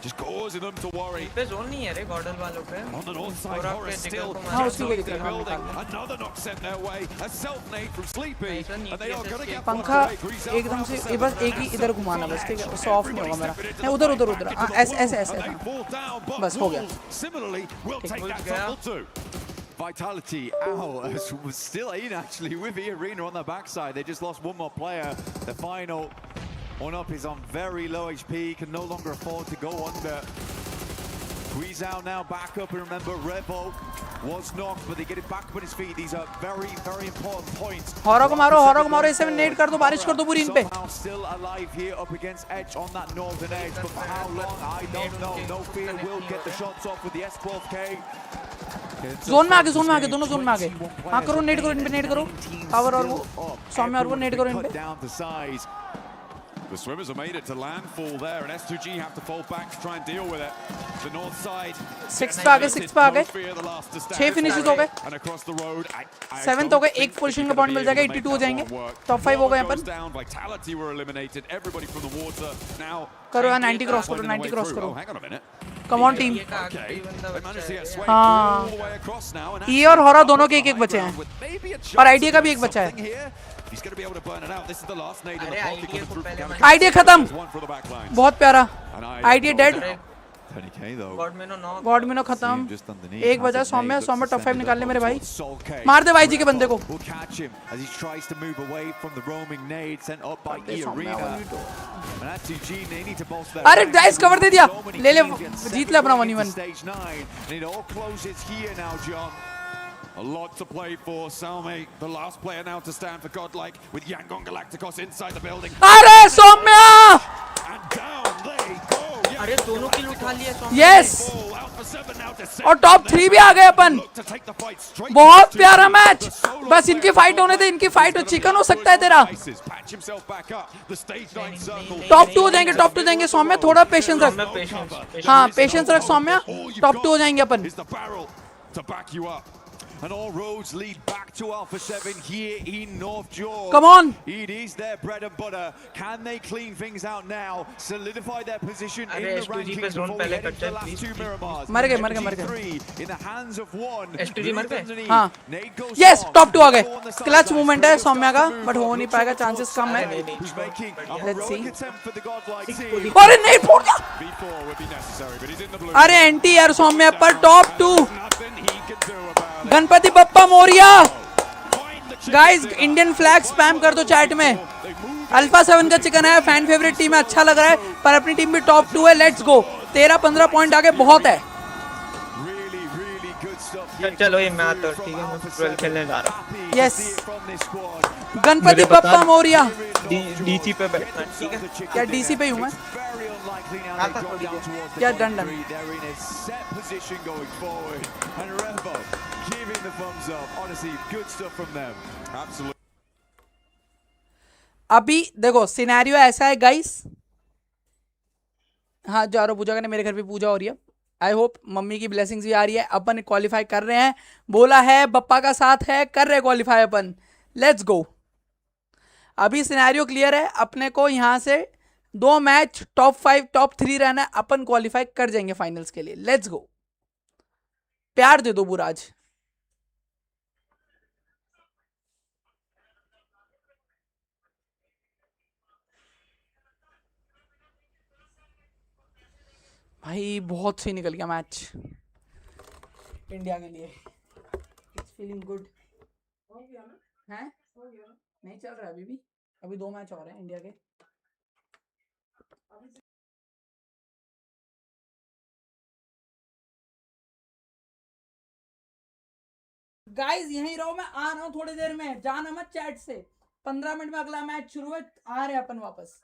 Just causing them to worry. On the north side, Horror still isolated the building. Another knock sent their way. A self-nade from Sleepy. And they are going to get पंखा एकदम से बस एक ही इधर घुमाना बस, ठीक है, उससे ऑफ नहीं होगा मेरा. नहीं उधर उधर उधर, ऐसे ऐसे ऐसे, बस हो गया. Similarly, we'll take that tumble too. Vitality out was still in actually with the arena on the backside. They just lost one more player. The final one up is on very low HP, can no longer afford to go under. Squeeze out now, back up, and remember Revo was knocked, but they get it back up on his feet. These are very, very important points. हॉरा को मारो, इसे net कर दो, बारिश कर दो पूरी इन पे. Still alive here up against Edge on that northern edge, but for how long I don't know. No fear will get the shots off with the S12K. Zone में आगे दोनों जोन में आगे. हाँ करो, नेट करो इन पे, नेट करो. पावर और वो सौम्य और वो नेट करो इन पे. The swimmers have made it to landfall there, and S2G have to fall back to try and deal with it. The north side. 6 पे आगे. 6 फिनिशेस हो गए. And across the road. 7th हो गए, एक पोजीशन का पॉइंट मिल जाएगा, 82 हो जाएंगे. टॉप 5 हो गए अपन. Vitality were eliminated. Everybody from the water now. करो यार, 90 क्रॉस करो, 90 क्रॉस करो. Hang on a minute. Come on team. Okay. They managed to get swayed हाँ. all the way across now. ई और हॉरा दोनों के एक बचे हैं, और आइडिया का भी एक बचा है. He's going to be able to burn it out. This is the last nade in the pot. Idea खत्म. बहुत प्यारा. Idea dead. गॉड मिनो खत्म. एक बजा. सौम्य टॉप 5 निकाल ले मेरे भाई. मार दे भाई जी के बंदे को. अरे डाइस कवर दे दिया. ले जीत ले अपना 1v1. A lot to play for. Salme, the last player now to stand for GodLike, with Yangon Galacticos inside the building. अरे Saumya! And down they go. अरे दोनों किल उठा लिए सौम्या. Yes. और टॉप 3 भी आ गए अपन. बहुत प्यारा मैच. बस इनकी फाइट होने दे, इनकी फाइट चिकन हो सकता है तेरा. टॉप 2 हो जाएंगे, टॉप 2 जाएंगे. सौम्या थोड़ा पेशेंस रख. हाँ पेशेंस रख सौम्या. टॉप 2 हो जाएंगे अपन. And all roads lead back to Alpha 7 here in North George. Come on. It is their bread and butter. Can they clean things out now? Solidify their position in the rankings before we head into the last 2 Miramars. मर गए. In the hands of one. S2G मर गए. हाँ. Yes, top 2 आ गए. Clutch movement है सौम्या का, but हो नहीं पाएगा, चांसेस कम है. Let's see. अरे नहीं फोड़ दिया. अरे एंटी यार सौम्या पर top 2. Ganpati Bappa Morya. Guys Indian flag spam कर दो चैट में. अल्फा 7 का चिकन है, फैन फेवरेट टीम है, अच्छा लग रहा है, पर अपनी टीम भी टॉप 2 है. Let's go. 13-15 पॉइंट आगे बहुत है. चलो ये मैच तो ठीक है, मैं फुटबॉल खेलने जा रहा हूं. यस गणपति बप्पा मोरिया. डीसी पे बैठना ठीक है. क्या डीसी पे हूं मैं? क्या done. Giving the thumbs up. Honestly, good stuff from them. Absolutely. अभी देखो सिनेरियो ऐसा है गाइस. हाँ जा रहा पूजा करने, मेरे घर पे पूजा हो रही है. आई होप मम्मी की ब्लेसिंग्स भी आ रही है. अपन क्वालिफाई कर रहे हैं, बोला है बप्पा का साथ है, कर रहे क्वालिफाई अपन. Let's go. अभी सिनेरियो क्लियर है. अपने को यहाँ से 2 मैच टॉप 5 टॉप 3 रहना है. अपन क्वालिफाई कर जाएंगे फाइनल्स के लिए. Let's go. प्यार दे दो बुराज. भाई बहुत सही निकल गया मैच इंडिया के लिए. It's feeling good. हैं नहीं चल रहा है अभी भी. अभी 2 मैच और हैं इंडिया के. गाइस यहीं रहो, मैं आ रहा हूँ थोड़ी देर में. जाना मत चैट से. 15 मिनट में अगला मैच शुरू है. आ रहे अपन वापस.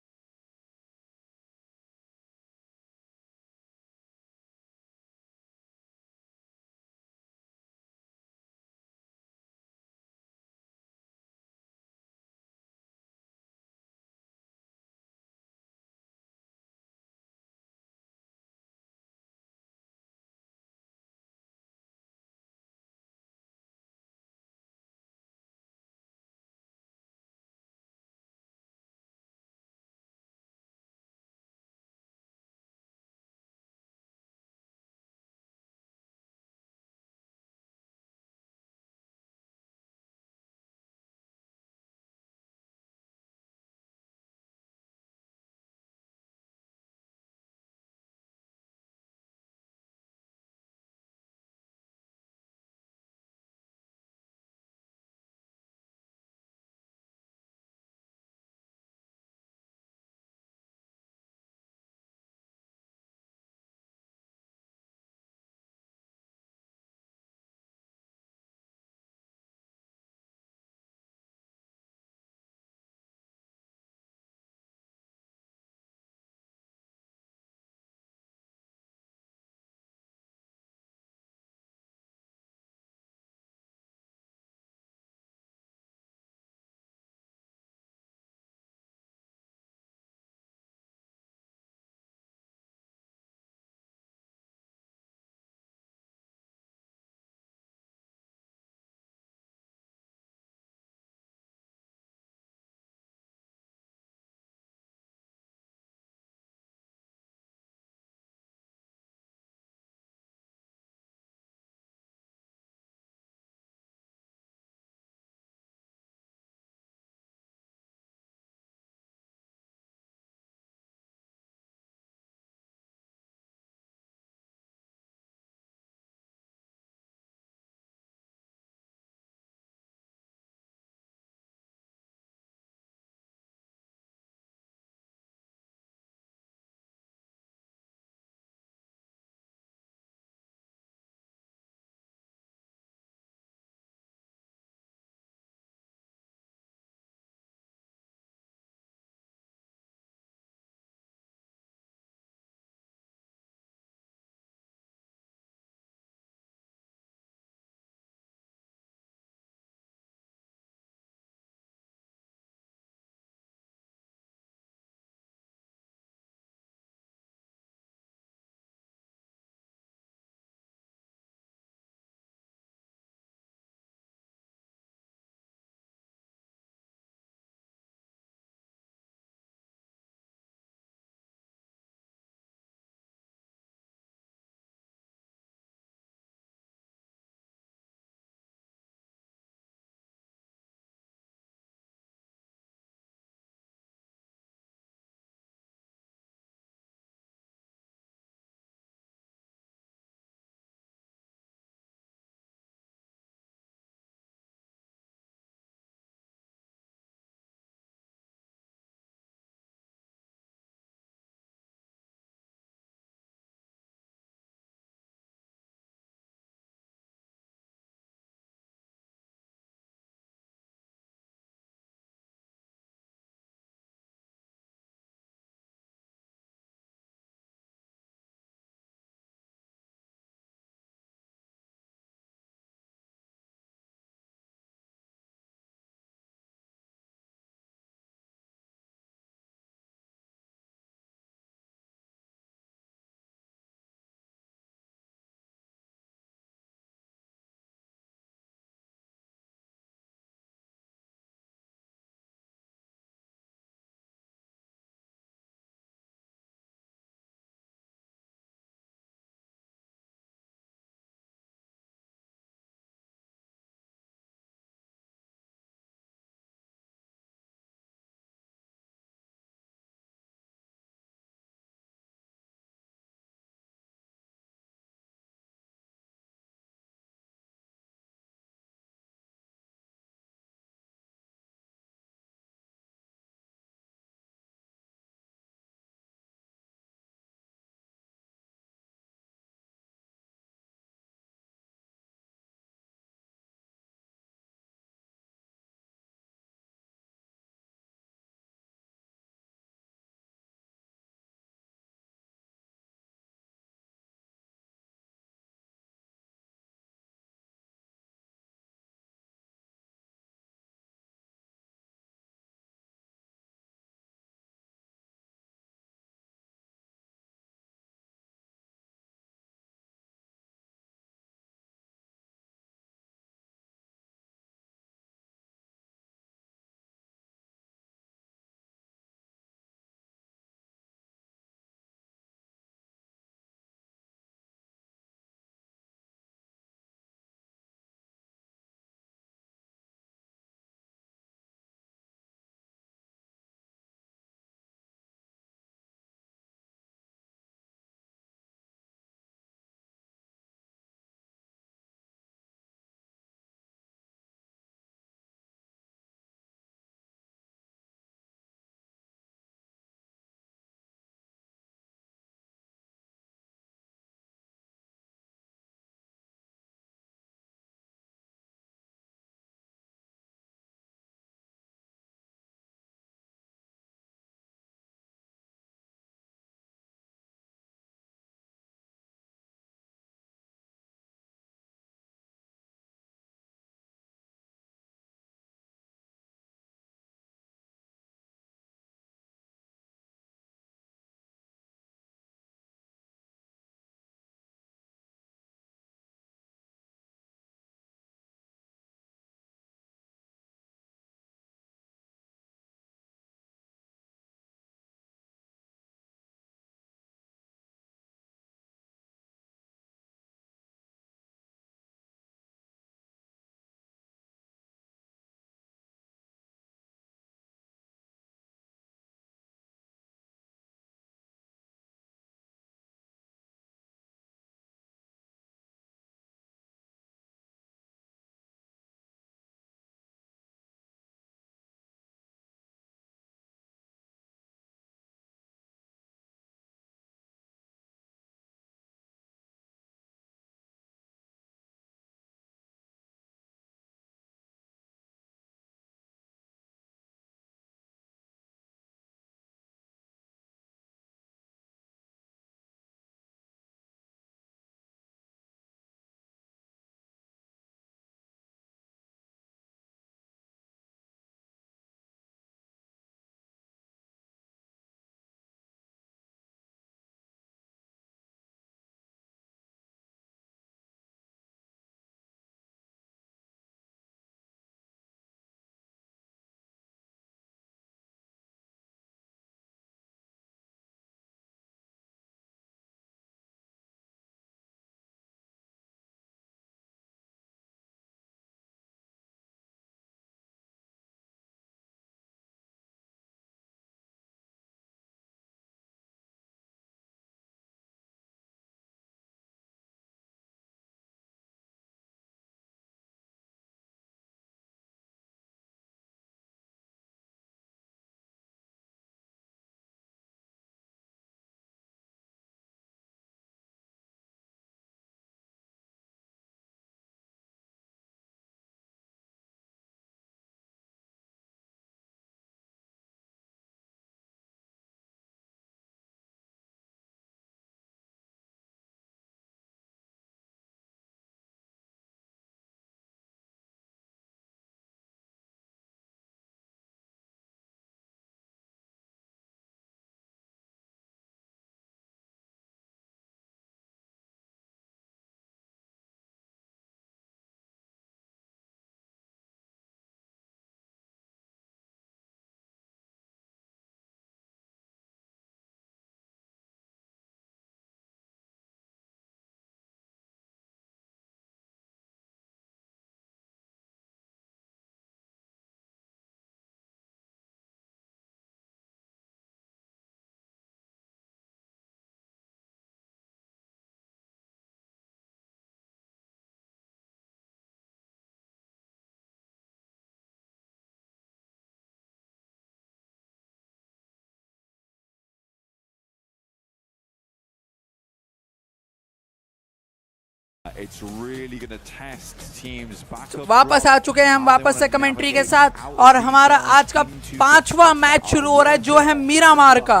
it's really going to test teams back up. वापस आ चुके हैं हम वापस से कमेंट्री के साथ और हमारा आज का 5वां मैच शुरू हो रहा है जो है मीरामार का।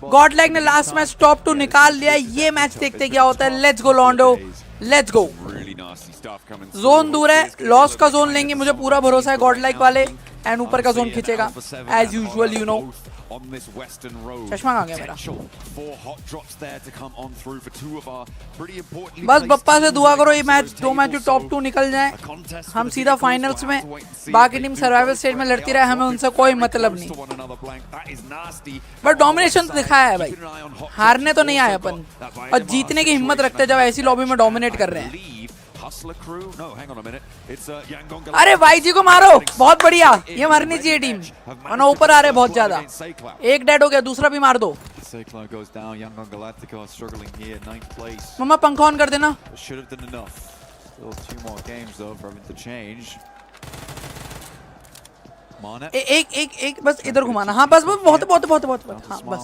गॉडलाइक ने लास्ट मैच टॉप 2 निकाल लिया। ये मैच देखते क्या होता है। लेट्स गो लॉन्डो, लेट्स गो। जोन दूर है, लॉस का जोन लेंगे, मुझे पूरा भरोसा है गॉडलाइक वाले। एंड ऊपर का जोन खींचेगा as usual, you know. on this western road. चश्मा कहाँ गया मेरा? 4 hot drops there to come on through for 2 of our pretty important. बस बप्पा से दुआ करो ये मैच 2 मैच जो टॉप 2 निकल जाए, हम सीधा फाइनल्स में। बाकी टीम सर्वाइवल स्टेज में लड़ती रहे, हमें उनसे कोई मतलब नहीं। बट डोमिनेशन तो दिखाया है भाई, हारने तो नहीं आए अपन, और जीतने की हिम्मत रखते जब ऐसी लॉबी में डोमिनेट कर रहे हैं। अरे भाई जी को मारो, बहुत बढ़िया। ये मरनी चाहिए टीम, वरना ऊपर आ रहे बहुत ज्यादा। एक डेड हो गया, दूसरा भी मार दो। मम्मा पंखा ऑन कर देना। एक बस इधर घुमाना। हाँ बस बहुत हाँ बस।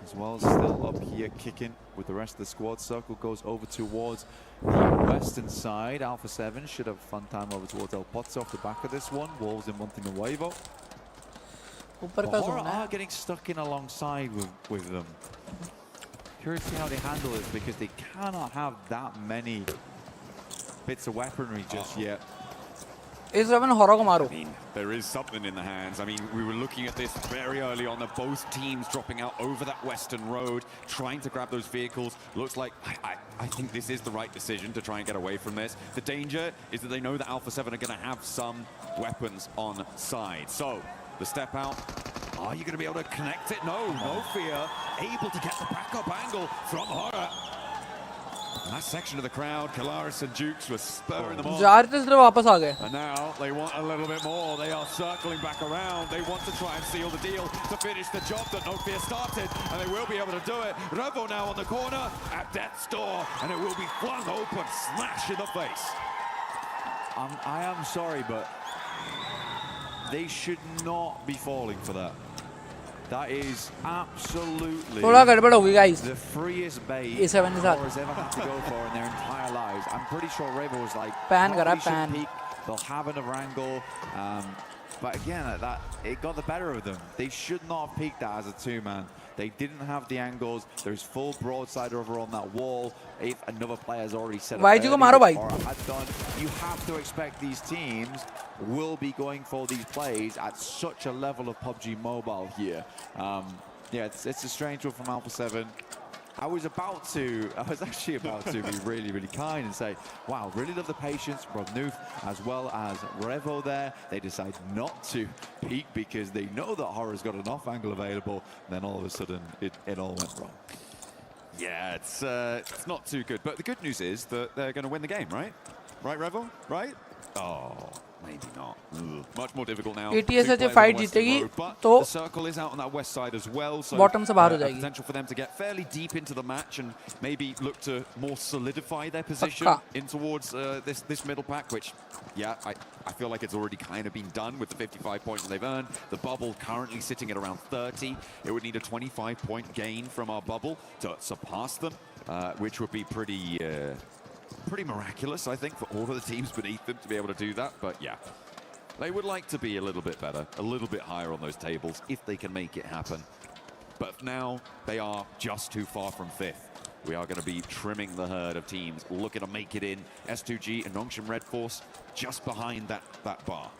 As well, still up here kicking with the rest of the squad. Circle goes over towards the western side. Alpha 7 should have fun time over towards El Pozo off the back of this one. Wolves in Montenuevo. Horror are getting stuck in alongside with them. Curious to see how they handle it, because they cannot have that many bits of weaponry just yet. I mean, there is something in the hands. I mean, we were looking at this very early on, that both teams dropping out over that western road, trying to grab those vehicles. Looks like I think this is the right decision to try and get away from this. The danger is that they know that Alpha 7 are going to have some weapons on side. So the step out. Are you going to be able to connect it? No, no fear. Able to get the backup angle from Horror. That section of the crowd, Kalaris and Jukes were spurring them on. And now they want a little bit more. They are circling back around. They want to try and seal the deal to finish the job that No Fear started, and they will be able to do it. Revo now on the corner at death's door, and it will be flung open, smash in the face. I am sorry, but they should not be falling for that. That is absolutely the freest bait Horrors ever had to go for in their entire lives. I'm pretty sure Revo was like, peak. They'll have another angle. But again, it got the better of them. They should not have peaked that as a 2-man. They didn't have the angles. There's full broadside over on that wall. If another player's already set up or had done, you have to expect these teams will be going for these plays at such a level of PUBG Mobile here. Yeah, it's a strange one from Alpha 7. I was actually about to be really, really kind and say, wow, really love the patience from Noof as well as Revo there. They decide not to peek because they know that Horror's got an off angle available. Then all of a sudden, it all went wrong. Yeah, it's not too good. But the good news is that they're going to win the game, right? Right, Revo? Right? Oh, maybe not. Much more difficult now. ATS से fight जीतेगी तो the circle is out on that west side as well, so bottom से बाहर हो जाएगी. Potential for them to get fairly deep into the match and maybe look to more solidify their position in towards this middle pack, which, yeah, I feel like it's already kind of been done with the 55 points that they've earned. The bubble currently sitting at around 30. It would need a 25-point gain from our bubble to surpass them, which would be pretty miraculous, I think, for all of the teams beneath them to be able to do that. But yeah, they would like to be a little bit better, a little bit higher on those tables if they can make it happen. But now they are just too far from 5th. We are going to be trimming the herd of teams looking to make it in. S2G and Nongshim Red Force just behind that bar.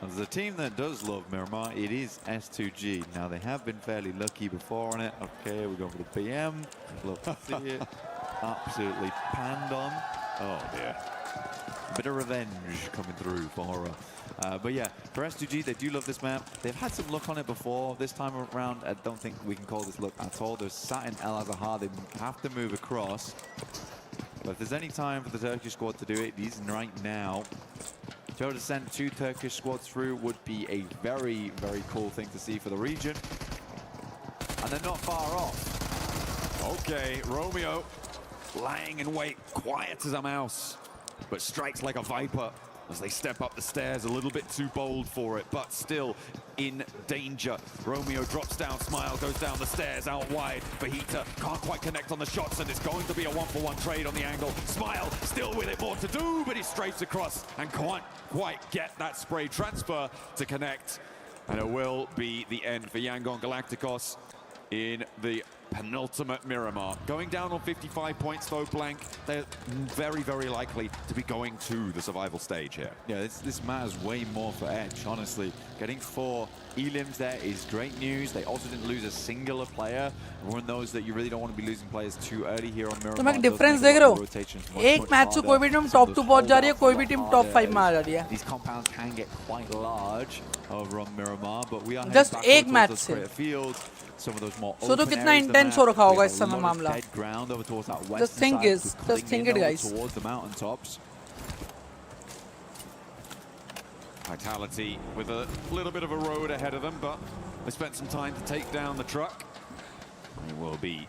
There's a team that does love Miramar. It is S2G. Now, they have been fairly lucky before on it. Okay, we're going for the PM. Love to see it. Absolutely panned on. Oh, dear. A bit of revenge coming through for Horror. But yeah, for S2G, they do love this map. They've had some luck on it before. This time around, I don't think we can call this luck at all. They're sat in El Azahar. They have to move across. But if there's any time for the Turkish squad to do it, it is right now. To be able to send 2 Turkish squads through would be a very, very cool thing to see for the region. And they're not far off. Okay, Romeo lying in wait, quiet as a mouse, but strikes like a viper. as they step up the stairs, a little bit too bold for it, but still in danger. Romeo drops down, Smile goes down the stairs, out wide. Fajita can't quite connect on the shots, and it's going to be a 1-for-1 trade on the angle. Smile still with it, more to do, but he strafes across and can't quite get that spray transfer to connect. And it will be the end for Yangon Galacticos in the penultimate Miramar. Going down on 55 points though, Blank, they're very, very likely to be going to the survival stage here. Yeah, this matters way more for Edge, honestly. Getting 4 elims there is great news. They also didn't lose a singular player. Everyone knows that you really don't want to be losing players too early here on Miramar. तो मैं difference देख रहा हूँ एक match से कोई भी team top 2 पहुंच जा रही है कोई भी टीम टॉप 5 में आ जा रही है These compounds can get quite large over on Miramar, but we are just एक मैच से some of those more so तो कितना इंटेंस हो रखा होगा इस समय मामला just think it guys towards the mountaintops. Vitality with a little bit of a road ahead of them, but they spent some time to take down the truck. They will be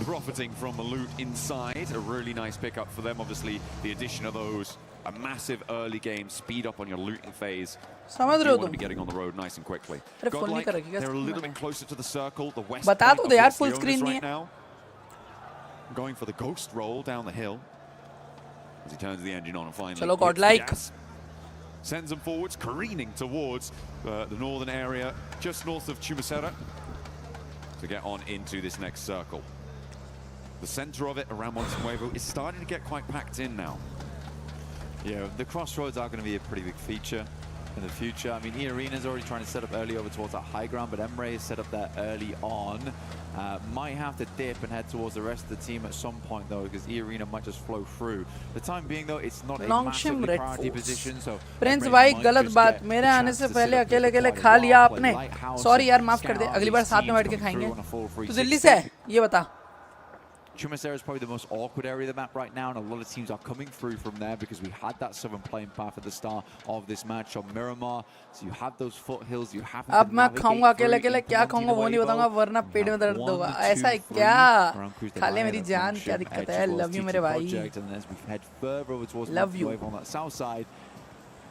profiting from the loot inside. A really nice pickup for them. Obviously, the addition of those, a massive early game speed up on your looting phase. You want to be getting on the road nice and quickly. GodLike, they're a little bit closer to the circle. The west बता दो यार full screen right now. Going for the ghost roll down the hill as he turns the engine on and finally चलो GodLike sends them forwards, careening towards the northern area just north of Chumasera to get on into this next circle. The center of it around Montenuevo is starting to get quite packed in now. Yeah, the crossroads are going to be a pretty big feature in the future. I mean, E-Arena's already trying to set up early over towards that high ground, but Emre is set up there early on. Might have to dip and head towards the rest of the team at some point, though, because E-Arena might just flow through. The time being, though, it's not a massively priority position, so... Prince भाई गलत बात मेरे आने से पहले अकेले अकेले खा लिया आपने सॉरी यार माफ कर दे अगली बार साथ में बैठ के खाएंगे तो दिल्ली से है ये बता Chumasera is probably the most awkward area of the map right now, and a lot of teams are coming through from there because we had that southern playing path at the start of this match on Miramar. So you have those foothills, you have to अब मैं खाऊंगा अकेले अकेले क्या खाऊंगा वो नहीं बताऊंगा वरना पेट में दर्द होगा ऐसा है क्या खा ले मेरी जान क्या दिक्कत है लव यू मेरे भाई love you on that south side.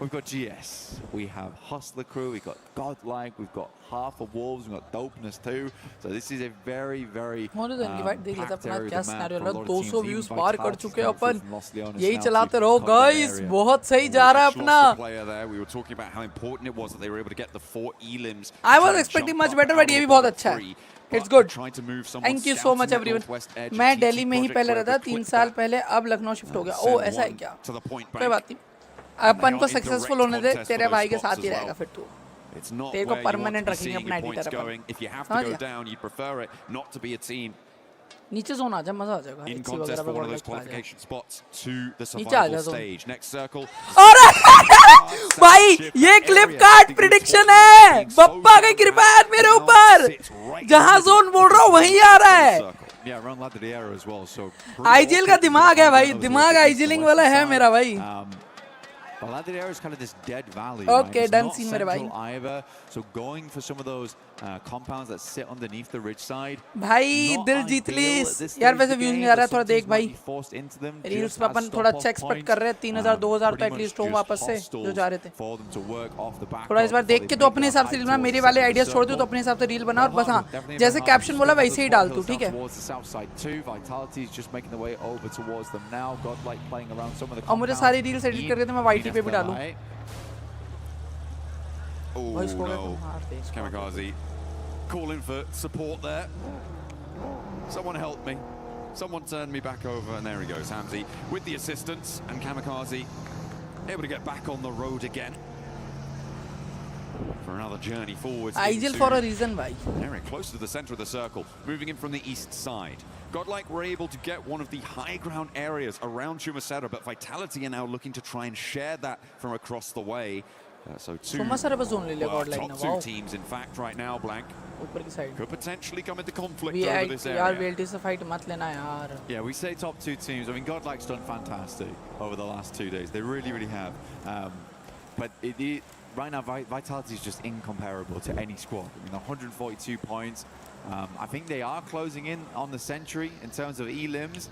We've got GS, we have Hustler Crew, we've got GodLike, we've got half of Wolves, we've got Dopeness too. So this is a very, very packed area of the map. 200 views पार कर चुके हैं अपन यही चलाते रहो guys बहुत सही जा रहा है अपना We were talking about how important it was that they were able to get the 4 elims. I was expecting much better but ये भी बहुत अच्छा है It's good. Thank you so much everyone. मैं दिल्ली में ही पहले रहता 3 साल पहले अब लखनऊ शिफ्ट हो गया ओह ऐसा है क्या कोई बात नहीं अपन को सक्सेसफुल होने दे तेरे भाई के साथ ही रहेगा फिर तू तेरे को परमानेंट रखेंगे अपना आईडी तरफ नीचे जोन आ जा मजा आ जाएगा in contest for one of those qualification spots to the survival stage. Next circle. और भाई ये क्लिप कार्ड प्रेडिक्शन है बप्पा की कृपा है मेरे ऊपर जहां जोन बोल रहा हूं वहीं आ रहा है आईजीएल का दिमाग है भाई दिमाग आईजीलिंग वाला है मेरा भाई Well, that area is kind of this dead valley. Okay, right? done scene, not central either. So going for some of those compounds that sit underneath the ridge side. भाई दिल जीत ली यार वैसे व्यूज नहीं आ रहा थोड़ा देख भाई रील्स पे अपन थोड़ा अच्छा एक्सपेक्ट कर रहे हैं 3000 2000 तो एटलीस्ट हो वापस से जो जा रहे थे थोड़ा इस बार देख के तो अपने हिसाब से रील बना मेरे वाले आइडियाज छोड़ दो तो अपने हिसाब से रील बना और बस हां जैसे कैप्शन बोला वैसे ही डाल तू ठीक है और मुझे सारी रील्स एडिट करके तो मैं वाईटी पे भी डालूं Oh no, Kamikaze calling for support there. Someone help me. Someone turn me back over, and there he goes, Hamzy, with the assistance, and Kamikaze able to get back on the road again for another journey forwards. Ideal for a reason, bhai. Very close to the center of the circle, moving in from the east side. GodLike were able to get one of the high ground areas around Chumasera, but Vitality are now looking to try and share that from across the way. So top 2 teams, in fact, right now, Blank, could potentially come into conflict over this area. Yeah, we say top 2 teams. I mean, GodLike's done fantastic over the last 2 days. They really, really have. But right now, Vitality is just incomparable to any squad. I mean, 142 points. I think they are closing in on the century in terms of elims.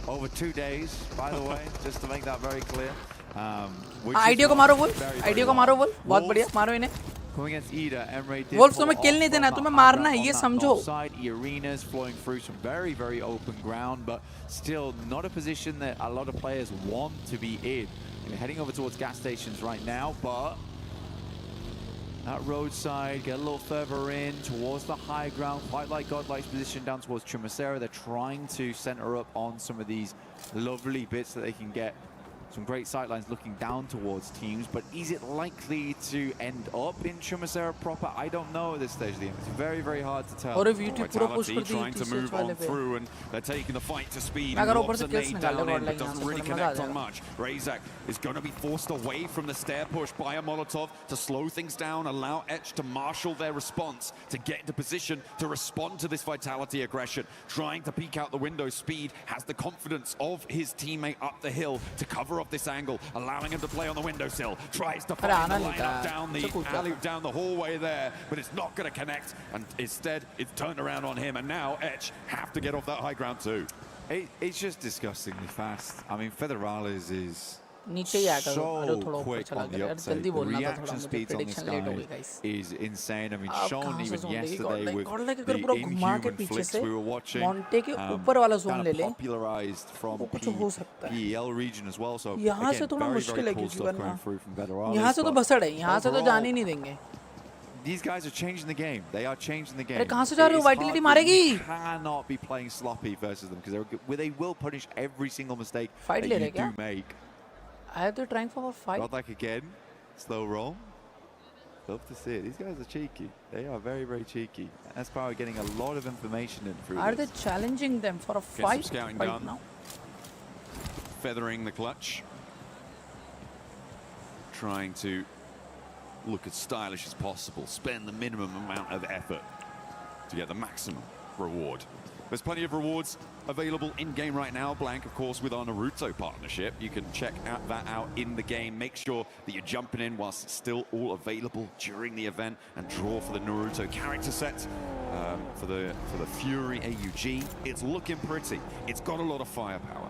over 2 days, by the way, just to make that very clear. Idea को मारो wolf, idea को मारो wolf, बहुत बढ़िया, मारो इन्हें। Wolf तुम्हें किल नहीं देना, तुम्हें मारना है, ये समझो। Arenas flowing through some very, very open ground, but still not a position that a lot of players want to be in. We're heading over towards gas stations right now, but that roadside, get a little further in towards the high ground, quite like GodLike's position down towards Chumacera. They're trying to center up on some of these lovely bits that they can get. Some great sightlines looking down towards teams, but is it likely to end up in Chumacera proper? I don't know at this stage of the game. It's very, very hard to tell. Vitality trying to move on through, and they're taking the fight to speed. Locks a nade down in, but doesn't really connect on much. Razak is going to be forced away from the stair push by a Molotov to slow things down, allow Etch to marshal their response, to get into position to respond to this Vitality aggression. Trying to peek out the window, Speed has the confidence of his teammate up the hill to cover up this angle, allowing him to play on the windowsill. Tries to find the lineup down the alley, down the hallway there, but it's not going to connect, and instead it's turned around on him, and now Etch have to get off that high ground too. It's just disgustingly fast. I mean, Federales is नीचे ही आएगा, so quick on the uptake. The reaction speeds on this guy is insane. I mean, shown even yesterday with the inhuman flicks we were watching, kind of popularized from the PEL region as well. So again, very, very cool stuff going through from Federales. यहाँ से तो बसड़ है, यहाँ से तो जाने ही नहीं देंगे. These guys are changing the game. They are changing the game. कहाँ से जा रहे हो? Vitality मारेगी. You cannot be playing sloppy versus them because they will punish every single mistake that you do make. I have to trying for a fight. GodLike again, slow roll. Love to see it. These guys are cheeky. They are very, very cheeky. That's probably getting a lot of information in through Are they challenging them for a fight scouting right done. now? Feathering the clutch. Trying to look as stylish as possible. Spend the minimum amount of effort to get the maximum reward. There's plenty of rewards available in-game right now. Blank, of course, with our Naruto partnership. You can check that out in the game. Make sure that you're jumping in whilst it's still all available during the event, and draw for the Naruto character set for the Fury AUG. It's looking pretty. It's got a lot of firepower.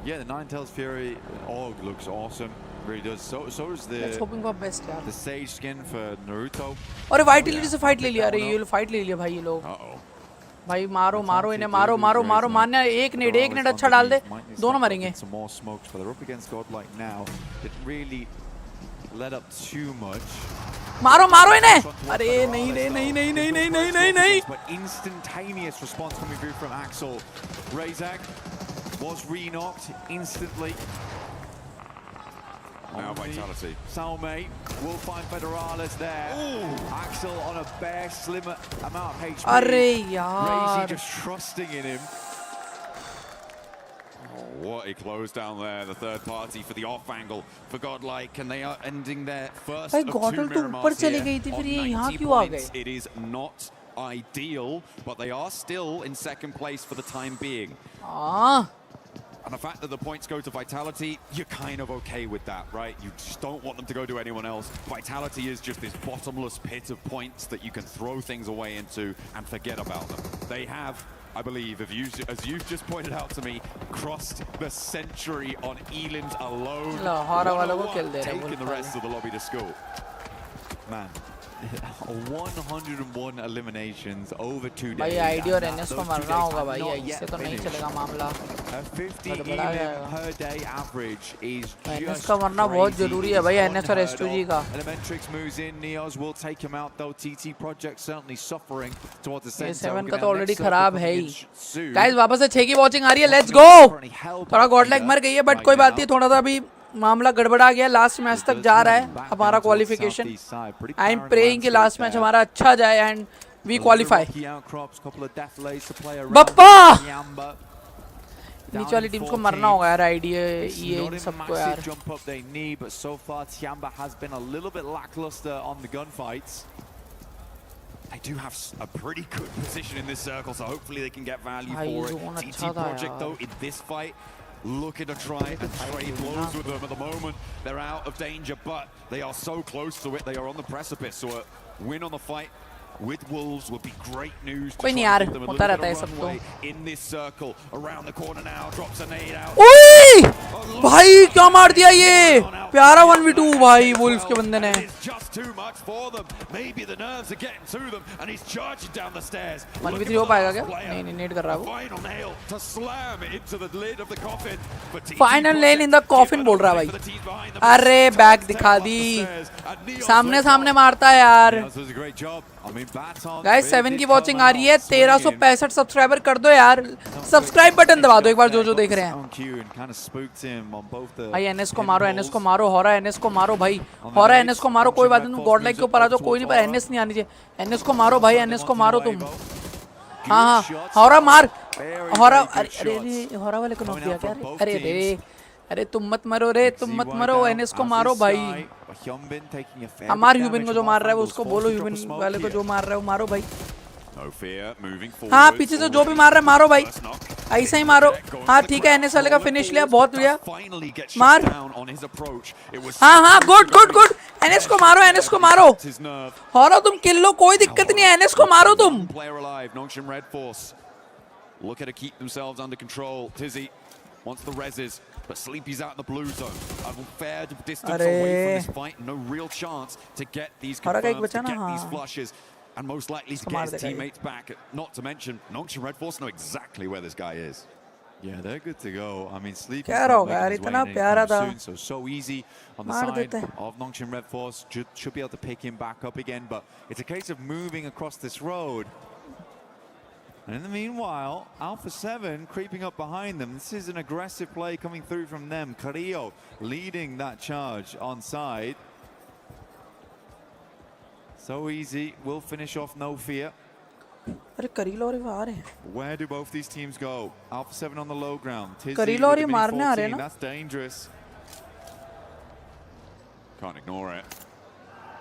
Yeah, the Ninetales Fury AUG looks awesome. Really does. So is the. Let's hoping for best, यार. The Sage skin for Naruto. और Vitality से fight ले लिया, अरे ये fight ले लिया भाई ये लोग. भाई मारो मारो इन्हें, मारो मारो मारो, मारना एक नेड अच्छा डाल दे, दोनों मरेंगे. Some more smokes, but they're up against GodLike now. It really let up too much. मारो मारो इन्हें. अरे नहीं नहीं नहीं नहीं नहीं नहीं नहीं नहीं नहीं. But instantaneous response coming through from Axel. Razak was re-knocked instantly. Now Vitality. Salme will find Federales there. Ooh. Axel on a bare slim amount of HP. Arre yaar. Crazy just trusting in him. Oh, what a close down there. The third party for the off angle for GodLike, and they are ending their first of two Miramars here on 90 points. It is not ideal, but they are still in second place for the time being. And the fact that the points go to Vitality, you're kind of okay with that, right? You just don't want them to go to anyone else. Vitality is just this bottomless pit of points that you can throw things away into and forget about them. They have, I believe, as you've just pointed out to me, crossed the century on Eland alone. Taking the rest of the lobby to school. Man. 101 eliminations over 2 days. भाई ID और NS को मरना होगा भाई, इससे तो नहीं चलेगा मामला. 50 per day average is NS का मरना बहुत जरूरी है भाई, एनएस और एस2जी का. Elementrix moves in, Neos will take him out though. TT Project certainly suffering towards the center. 7 का तो ऑलरेडी खराब है ही. गाइस वापस से 6 की वॉचिंग आ रही है, लेट्स गो. थोड़ा गॉडलाइक मर गई है, बट कोई बात नहीं, थोड़ा सा अभी मामला गड़बड़ा गया. लास्ट मैच तक जा रहा है हमारा क्वालिफिकेशन. आई एम प्रेइंग कि लास्ट मैच हमारा अच्छा जाए एंड वी क्वालिफाई. बप्पा नीचे वाली टीम को मरना होगा यार, आईडिया ये इन सबको यार. They do have a pretty good position in this circle, so hopefully they can get value for it. TT Project though in this fight looking to try and trade blows with them at the moment. They're out of danger, but they are so close to it. They are on the precipice, so a win on the fight with Wolves would be great news. कोई नहीं यार, होता रहता है सब तो. In this circle, around the corner now, drops a nade out. ओए भाई क्या मार दिया ये, प्यारा 1v2 भाई वुल्फ्स के बंदे ने. Just too much for them. Maybe the nerves are getting to them, and he's charging down the stairs. 1v3 हो पाएगा क्या? नहीं नेट कर रहा वो. Final nail to slam into the lid of the coffin. Final nail in the coffin बोल रहा भाई. अरे बैक दिखा दी. सामने सामने मारता है यार. गाइस 7 की वॉचिंग आ रही है. 1365 सब्सक्राइबर कर दो यार. सब्सक्राइब बटन दबा दो एक बार जो देख रहे हैं. भाई एनएस को मारो, एनएस को मारो. हॉरा एनएस को मारो भाई. हॉरा एनएस को मारो. कोई बात नहीं, गॉड लाइक के ऊपर आ जाओ. कोई नहीं, पर एनएस नहीं आनी चाहिए. एनएस को मारो भाई, एनएस को मारो तुम. हाँ हाँ हॉरा मार. हॉरा अरे हॉरा वाले को नॉक दिया क्या? अरे अरे अरे तुम मत मरो रे, तुम मत मरो. एनएस को मारो भाई. हमार ह्यूबिन को जो मार रहा है वो उसको बोलो, ह्यूबिन वाले को जो मार रहा है वो मारो भाई. हाँ पीछे से जो भी मार रहा है मारो भाई, ऐसा ही मारो. हाँ ठीक है, एनएस वाले का फिनिश लिया, बहुत बढ़िया. मार. हाँ हाँ गुड गुड गुड. एनएस को मारो, एनएस को मारो. हॉरा तुम किल लो, कोई दिक्कत नहीं है. एनएस को मारो तुम. Looking to keep themselves under control. Tizzy wants the reses, but Sleepy's out in the blue zone. A fair distance away from this fight. No real chance to get these confirms, to get these flushes, and most likely to get his teammates back. Not to mention, Nongshim Red Force know exactly where this guy is. Yeah, they're good to go. I mean, Sleepy's not making his way anytime soon, so easy on the side of Nongshim Red Force. Should be able to pick him back up again, but it's a case of moving across this road. And in the meanwhile, Alpha 7 creeping up behind them. This is an aggressive play coming through from them. Carrillo leading that charge on side. So easy, will finish off, no fear. Where do both these teams go? Alpha 7 on the low ground. Tizzy with the mini-14, that's dangerous. Can't ignore it.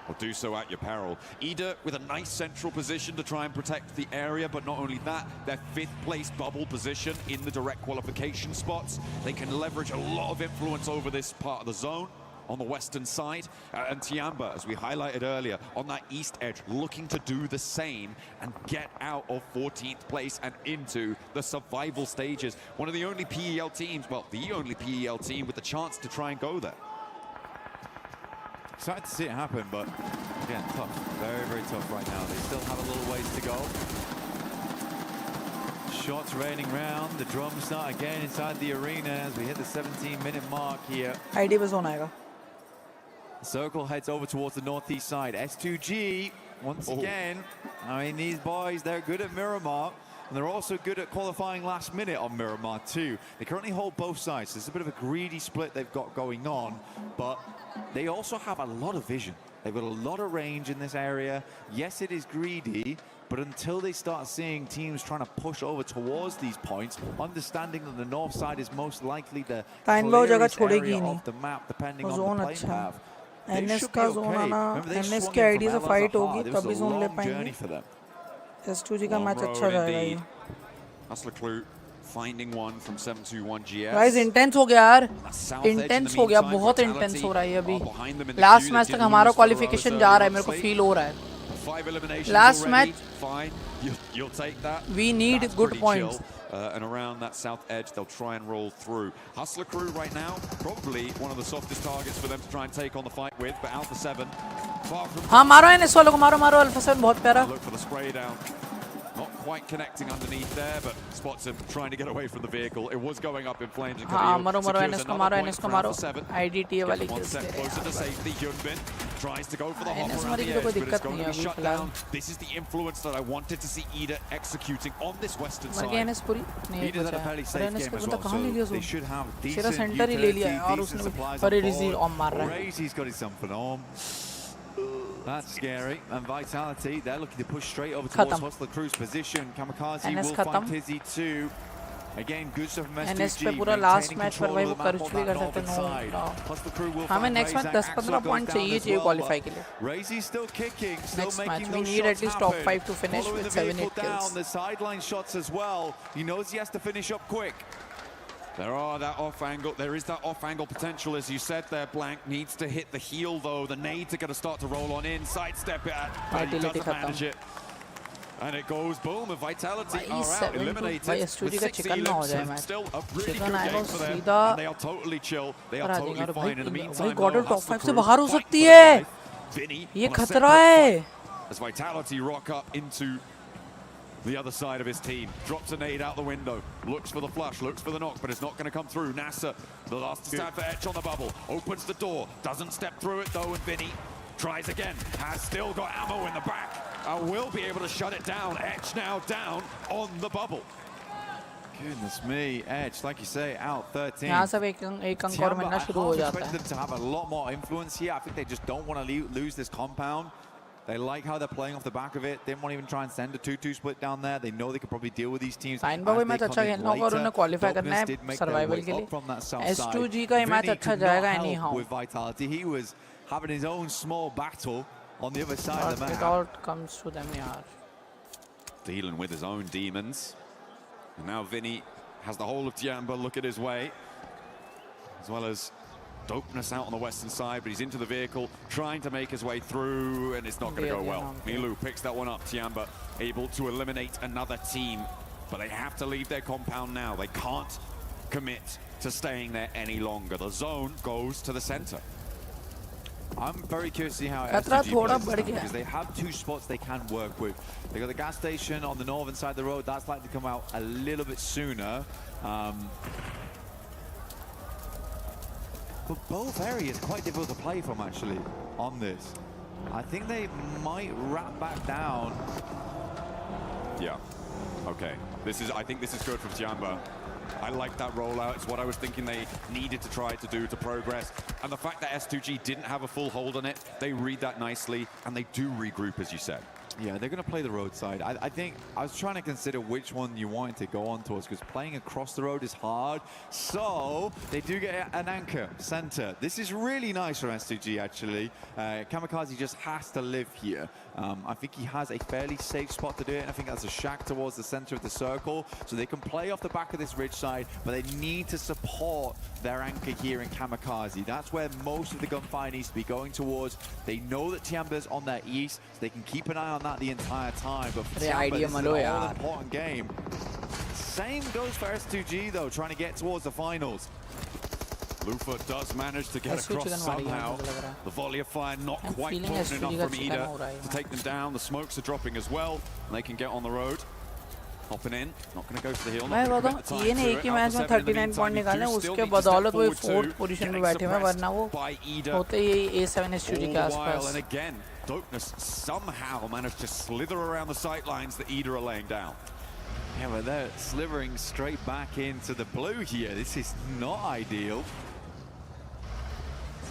Or do so at your peril. Ida with a nice central position to try and protect the area, but not only that, their 5th place bubble position in the direct qualification spots. They can leverage a lot of influence over this part of the zone on the western side. And Tiamba, as we highlighted earlier, on that east edge, looking to do the same and get out of 14th place and into the survival stages. One of the only PEL teams, well, the only PEL team with the chance to try and go there. Excited to see it happen, but again, tough. Very, very tough right now. They still have a little ways to go. Shots raining round. The drums start again inside the arena as we hit the 17-minute mark here. ID was on aega. The circle heads over towards the northeast side. S2G, once again. I mean, these boys, they're good at Miramar. And they're also good at qualifying last minute on Miramar too. They currently hold both sides. There's a bit of a greedy split they've got going on, but they also have a lot of vision. They've got a lot of range in this area. Yes, it is greedy, but until they start seeing teams trying to push over towards these points, understanding that the north side is most likely the clearest area of the map, depending on the play path. NS का zone आना, NS के ID से fight होगी तभी zone ले पाएंगे. S2G का match अच्छा जाएगा ये. Hustler Clue finding one from 721 GS. Guys intense हो गया यार. Intense हो गया, बहुत intense हो रहा है अभी. Last match तक हमारा qualification जा रहा है, मेरे को feel हो रहा है. Last match. Fine. You'll take that. We need good points. And around that south edge, they'll try and roll through. Hustler Crew right now, probably one of the softest targets for them to try and take on the fight with, but Alpha 7, far from... हाँ मारो NS वालों को मारो Alpha 7 बहुत प्यारा. Look for the spray down. Not quite connecting underneath there, but spots him trying to get away from the vehicle. It was going up in flames. हाँ मारो NS को मारो. IDTA वाली kills ले रहे हैं. Closer to safety, Hyunbin tries to go for the hop around the edge, but it's going to be shut down. This is the influence that I wanted to see Ida executing on this western side. NS पूरी नहीं Ida's had a fairly safe game as well, so they should have decent center ही ले लिया है और उसने पर Riji on मार रहा है. He's got his something on. That's scary. And Vitality, they're looking to push straight over towards Hustler Crew's position. Kamikaze will find Tizzy too. Again, good stuff from NS पे पूरा last match पर भाई वो कर भी कर सकते हैं. हमें next match 10-15 पॉइंट चाहिए qualify के लिए. Razy still kicking, still next making match we need at least top 5 to finish with 7-8 kills. The sideline shots as well. He knows he has to finish up quick. There is that off-angle potential, as you said there, Blank. Needs to hit the heel, though. The nades are going to start to roll on in. Sidestep it, but he doesn't manage it. And it goes boom, and Vitality are out, eliminated. S2G का chicken ना हो जाए match. Still a really Chicken good आएगा game for them, सीधा. and they are totally chill. They are totally fine. In the meantime, God top 5 से बाहर हो सकती है. ये खतरा है. As Vitality rock up into the other side of his team, drops a nade out the window, looks for the flush, looks for the knock, but it's not going to come through. Nasser, the last stand for Etch on the bubble, opens the door, doesn't step through it though, and Vinny tries again, has still got ammo in the back, and will be able to shut it down. Etch now down on the bubble. Goodness me, Edge, like you say, out 13. यहाँ सब एक अंक और मिलना शुरू हो जाता है. them to have a lot more influence here. I think they just don't want to lose this compound. They like how they're playing off the back of it. They didn't want to even try and send a 2-2 split down there. They know they could probably deal with these teams. साइन बाबू match अच्छा खेलना होगा और उन्हें qualify करना है survival के लिए. S2G का मैच अच्छा जाएगा anyhow. With Vitality, he was having his own small battle on the other side of the map. It all comes to them, yaar. Dealing with his own demons. And now Vinny has the whole of Tiamba look at his way, as well as Dopeness out on the western side, but he's into the vehicle, trying to make his way through, and it's not going to go well. Milu picks that one up. Tiamba able to eliminate another team, but they have to leave their compound now. They can't commit to staying there any longer. The zone goes to the center. I'm very curious to see how STG plays because they have two spots they can work with. They got the gas station on the northern side of the road. That's likely to come out a little bit sooner. But both areas quite difficult to play from actually on this. I think they might wrap back down. Yeah. Okay. I think this is good from Tiamba. I like that rollout. It's what I was thinking they needed to try to do to progress. And the fact that S2G didn't have a full hold on it, they read that nicely, and they do regroup, as you said. Yeah, they're going to play the roadside. I think I was trying to consider which one you wanted to go on towards because playing across the road is hard. So they do get an anchor center. This is really nice from S2G, actually. Kamikaze just has to live here. I think he has a fairly safe spot to do it. And I think that's a shack towards the center of the circle. So they can play off the back of this ridge side, but they need to support their anchor here in Kamikaze. That's where most of the gunfire needs to be going towards. They know that Tiamba's on their east, so they can keep an eye on that the entire time. But for Tiamba, this is an all-important game. Same goes for S2G, though, trying to get towards the finals. Lufa does manage to get across somehow. The volley of fire not quite potent enough from Ida to take them down. The smokes are dropping as well, and they can get on the road. Hopping in, not going to go for the hill. मैं बताऊं ये ने एक ही match में 39 point निकाले उसके बदौलत वो 4th पोजीशन में बैठे हैं वरना वो होते ही A7 S2G के आसपास. And again, Dopeness somehow managed to slither around the sight lines that Ida are laying down. Yeah, but they're slithering straight back into the blue here. This is not ideal.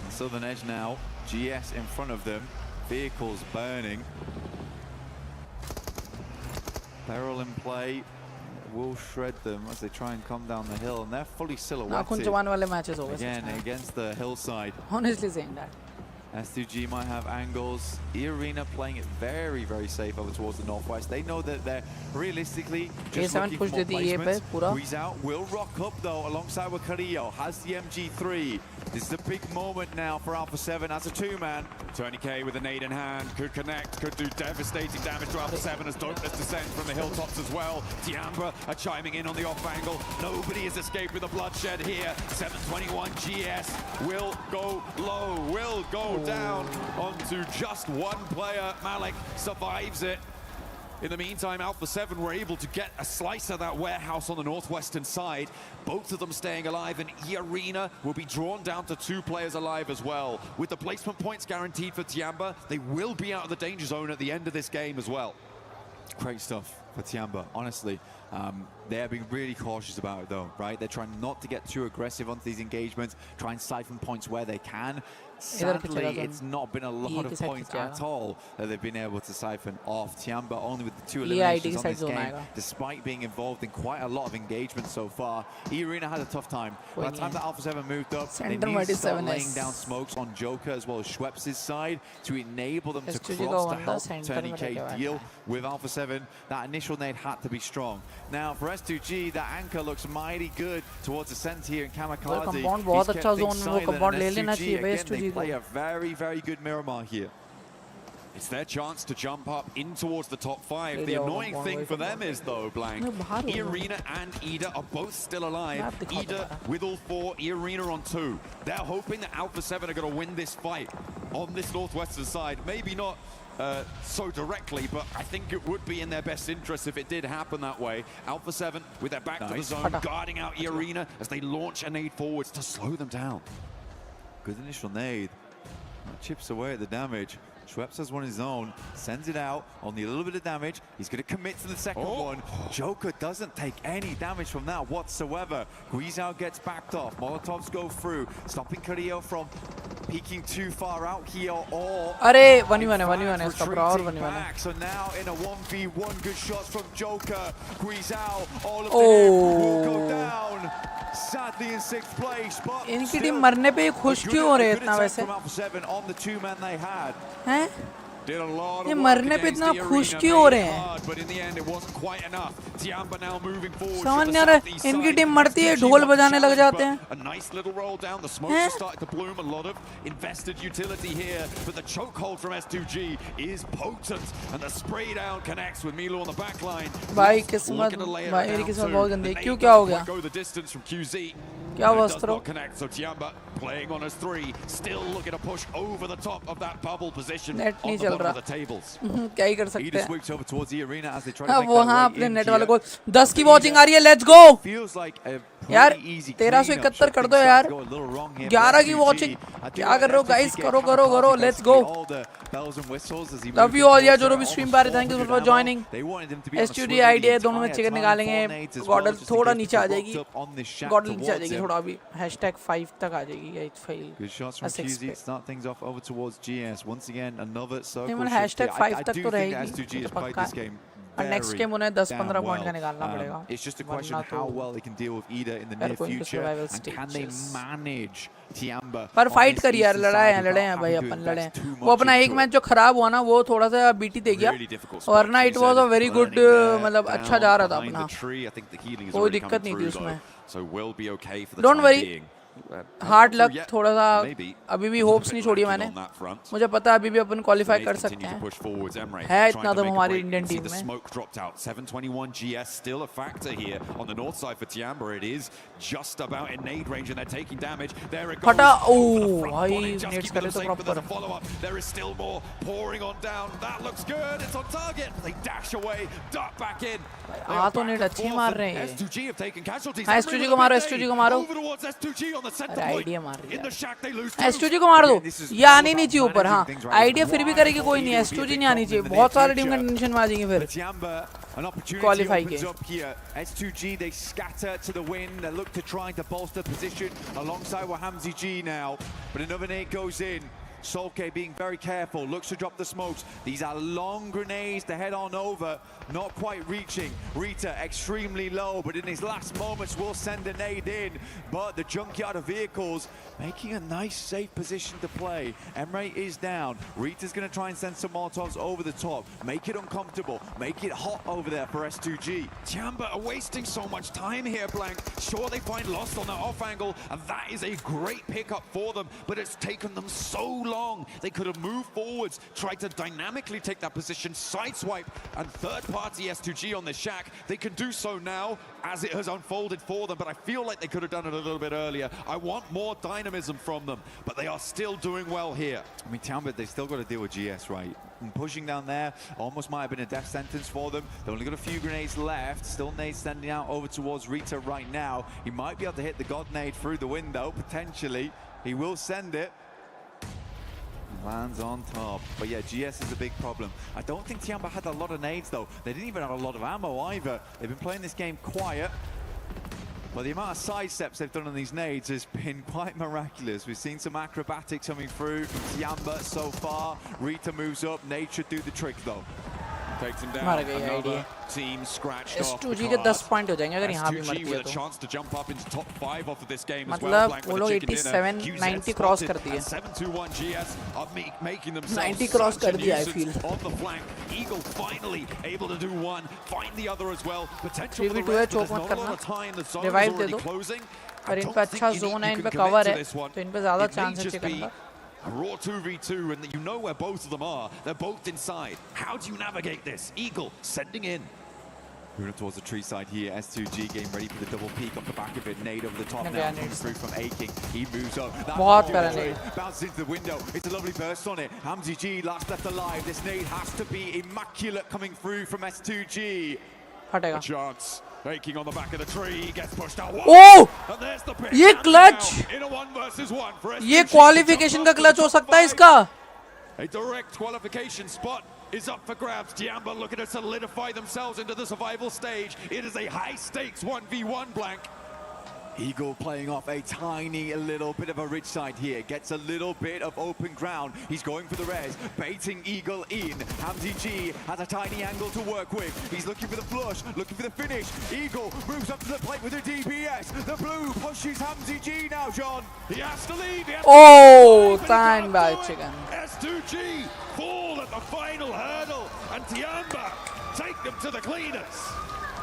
Southern edge now, GS in front of them, vehicles burning. Barrel in play, will shred them as they try and come down the hill, and they're fully silhouetted again against the hillside. Honestly saying that. S2G might have angles. E-Arena playing it very, very safe over towards the northwest. They know that they're realistically just looking for more placements. Breeze out, will rock up though alongside with Carrillo. Has the MG3. This is a big moment now for Alpha 7 as a two-man. Tony K with a nade in hand, could connect, could do devastating damage to Alpha 7 as Dopeness descends from the hilltops as well. Tiamba are chiming in on the off angle. Nobody is escaping the bloodshed here. 721 GS will go low, will go down onto just one player. Malik survives it. In the meantime, Alpha 7 were able to get a slice of that warehouse on the northwestern side. Both of them staying alive, and E-Arena will be drawn down to 2 players alive as well. With the placement points guaranteed for Tiamba, they will be out of the danger zone at the end of this game as well. Great stuff for Tiamba, honestly. They're being really cautious about it though, right? They're trying not to get too aggressive onto these engagements, try and siphon points where they can. Sadly, it's not been a lot of points at all that they've been able to siphon off. Tiamba only with the 2 eliminations on this game, despite being involved in quite a lot of engagement so far. E-Arena had a tough time. By the time that Alpha 7 moved up, they need to start laying down smokes on Joker as well as Schweppes' side to enable them to cross to help Tony K deal with Alpha 7. That initial nade had to be strong. Now for S2G, that anchor looks mighty good towards the center here in Kamikaze. He's kept things silent, and S2G again, they play a very, very good Miramar here. It's their chance to jump up in towards the top 5. The annoying thing for them is, though, Blank, E-Arena and Ida are both still alive. Ida with all 4, E-Arena on 2. They're hoping that Alpha 7 are going to win this fight on this northwestern side. Maybe not so directly, but I think it would be in their best interest if it did happen that way. Alpha 7 with their back to the zone, guarding out E-Arena as they launch a nade forwards to slow them down. Good initial nade. Chips away at the damage. Schweppes has one of his own, sends it out, only a little bit of damage. He's going to commit to the second one. Joker doesn't take any damage from that whatsoever. Guizhou gets backed off. Molotovs go through, stopping Carrillo from peeking too far out here or... Arey, 1v1 है इसका पूरा और 1v1 है. So now in a 1v1, good shots from Joker. Guizhou, all of them will go down. Sadly in 6th place, but इनकी team मरने पे खुश क्यों हो रहे हैं इतना वैसे? हैं? ये मरने पे इतना खुश क्यों हो रहे हैं? समझ नहीं आ रहा है, इनकी टीम मरती है ढोल बजाने लग जाते हैं. भाई किस्मत, भाई मेरी किस्मत बहुत गंदी है. क्यों, क्या हो गया? क्या वस्त्रो? Playing on as 3, still looking to push over the top of that bubble position Net on the bottom of the tables. क्या ही कर सकते हैं? Swoops over towards the arena as they try to make वो हाँ अपने net वाले को 10 की वॉचिंग आ रही है. लेट्स गो यार, 1371 कर दो यार. 11 की वॉचिंग क्या कर रहे हो गाइस? करो करो करो. Let's go. Love you all यार जो भी स्ट्रीम पर. Thank you for joining. STD ID दोनों में चिकन निकालेंगे. गॉडल थोड़ा नीचे आ जाएगी. गॉडल नीचे आ जाएगी थोड़ा अभी. #5 तक आ जाएगी. Good shots from QZ. Start things off over towards GS. Once again, another circle. #5 तक तो रहेगी. S2G has played this game. Next game उन्हें 10-15 पॉइंट का निकालना पड़ेगा. It's just a question of how well they can deal with Ida in the near future, and can they manage Tiamba. पर fight करिए यार, लड़ाए हैं भाई, अपन लड़े हैं. वो अपना एक मैच जो खराब हुआ ना, वो थोड़ा सा बीटी दे गया, वरना it was a very good, मतलब अच्छा जा रहा था अपना, कोई दिक्कत नहीं थी उसमें. Don't worry, hard luck. थोड़ा सा अभी भी होप्स नहीं छोड़ी मैंने. मुझे पता है अभी भी अपन क्वालिफाई कर सकते हैं. है इतना दम हमारी इंडियन टीम में. 721 GS still a factor here on the north side for Tiamba. It is just about in nade range and they're taking damage. There it goes. फटा. ओह भाई नेट्स करे तो proper. There is still more pouring on down. That looks good. It's on target. They dash away, duck back in. हाँ तो net अच्छी मार रहे हैं. S2G have taken casualties. S2G को मारो, S2G को मारो. अरे आइडिया मार रही है. S2G को मार दो. ये आनी नहीं चाहिए ऊपर. हाँ आइडिया फिर भी करेगी कोई नहीं. S2G नहीं आनी चाहिए. बहुत सारे टीम कंडीशन में आ जाएंगे फिर क्वालिफाई के. S2G they scatter to the wind. They look to try to bolster position alongside Wahamzi G now, but another nade goes in. Solke being very careful, looks to drop the smokes. These are long grenades to head on over, not quite reaching. Rita extremely low, but in his last moments will send a nade in. But the junkyard of vehicles making a nice safe position to play. Emre is down. Rita's going to try and send some Molotovs over the top, make it uncomfortable, make it hot over there for S2G. Tiamba are wasting so much time here, Blank. Sure, they find Lost on that off angle, and that is a great pickup for them, but it's taken them so long. They could have moved forwards, tried to dynamically take that position, sideswipe, and third-party S2G on the shack. They can do so now as it has unfolded for them, but I feel like they could have done it a little bit earlier. I want more dynamism from them, but they are still doing well here. I mean, Tiamba, they've still got to deal with GS, right? And pushing down there almost might have been a death sentence for them. They've only got a few grenades left. Still nade sending out over towards Rita right now. He might be able to hit the God nade through the window, potentially. He will send it. Lands on top. But yeah, GS is a big problem. I don't think Tiamba had a lot of nades though. They didn't even have a lot of ammo either. They've been playing this game quiet. But the amount of sidesteps they've done on these nades has been quite miraculous. We've seen some acrobatics coming through from Tiamba so far. Rita moves up. Nade should do the trick though. Takes him down. Another team scratched off. S2G के 10 point हो जाएंगे अगर यहाँ भी मरती है तो. मतलब वो लोग 87-90 क्रॉस कर दिए. 90 क्रॉस कर दिया I feel. 3v2 है, चोक मत करना. रिवाइव दे दो. पर इन पे अच्छा जोन है, इन पे कवर है, तो इन पे ज़्यादा चांस है चिकन का. A raw 2v2, and you know where both of them are. They're both inside. How do you navigate this? Eagle sending in. Moving towards the tree side here. S2G getting ready for the double peek off the back of it. Nade over the top now. Comes through from Aking. He moves up. Bounces into the window. It's a lovely burst on it. Hamzy G last left alive. This nade has to be immaculate coming through from S2G. A chance. Aking on the back of the tree. Gets pushed out. Oh! ये clutch. ये qualification का clutch हो सकता है इसका. A direct qualification spot is up for grabs. Tiamba looking to solidify themselves into the survival stage. It is a high stakes 1v1 blank. Eagle playing off a tiny little bit of a ridge side here. Gets a little bit of open ground. He's going for the res, baiting Eagle in. Hamzy G has a tiny angle to work with. He's looking for the flush, looking for the finish. Eagle moves up to the plate with a DPS. The blue pushes Hamzy G now, John. He has to leave. Time by chicken. S2G fall at the final hurdle, and Tiamba take them to the cleaners.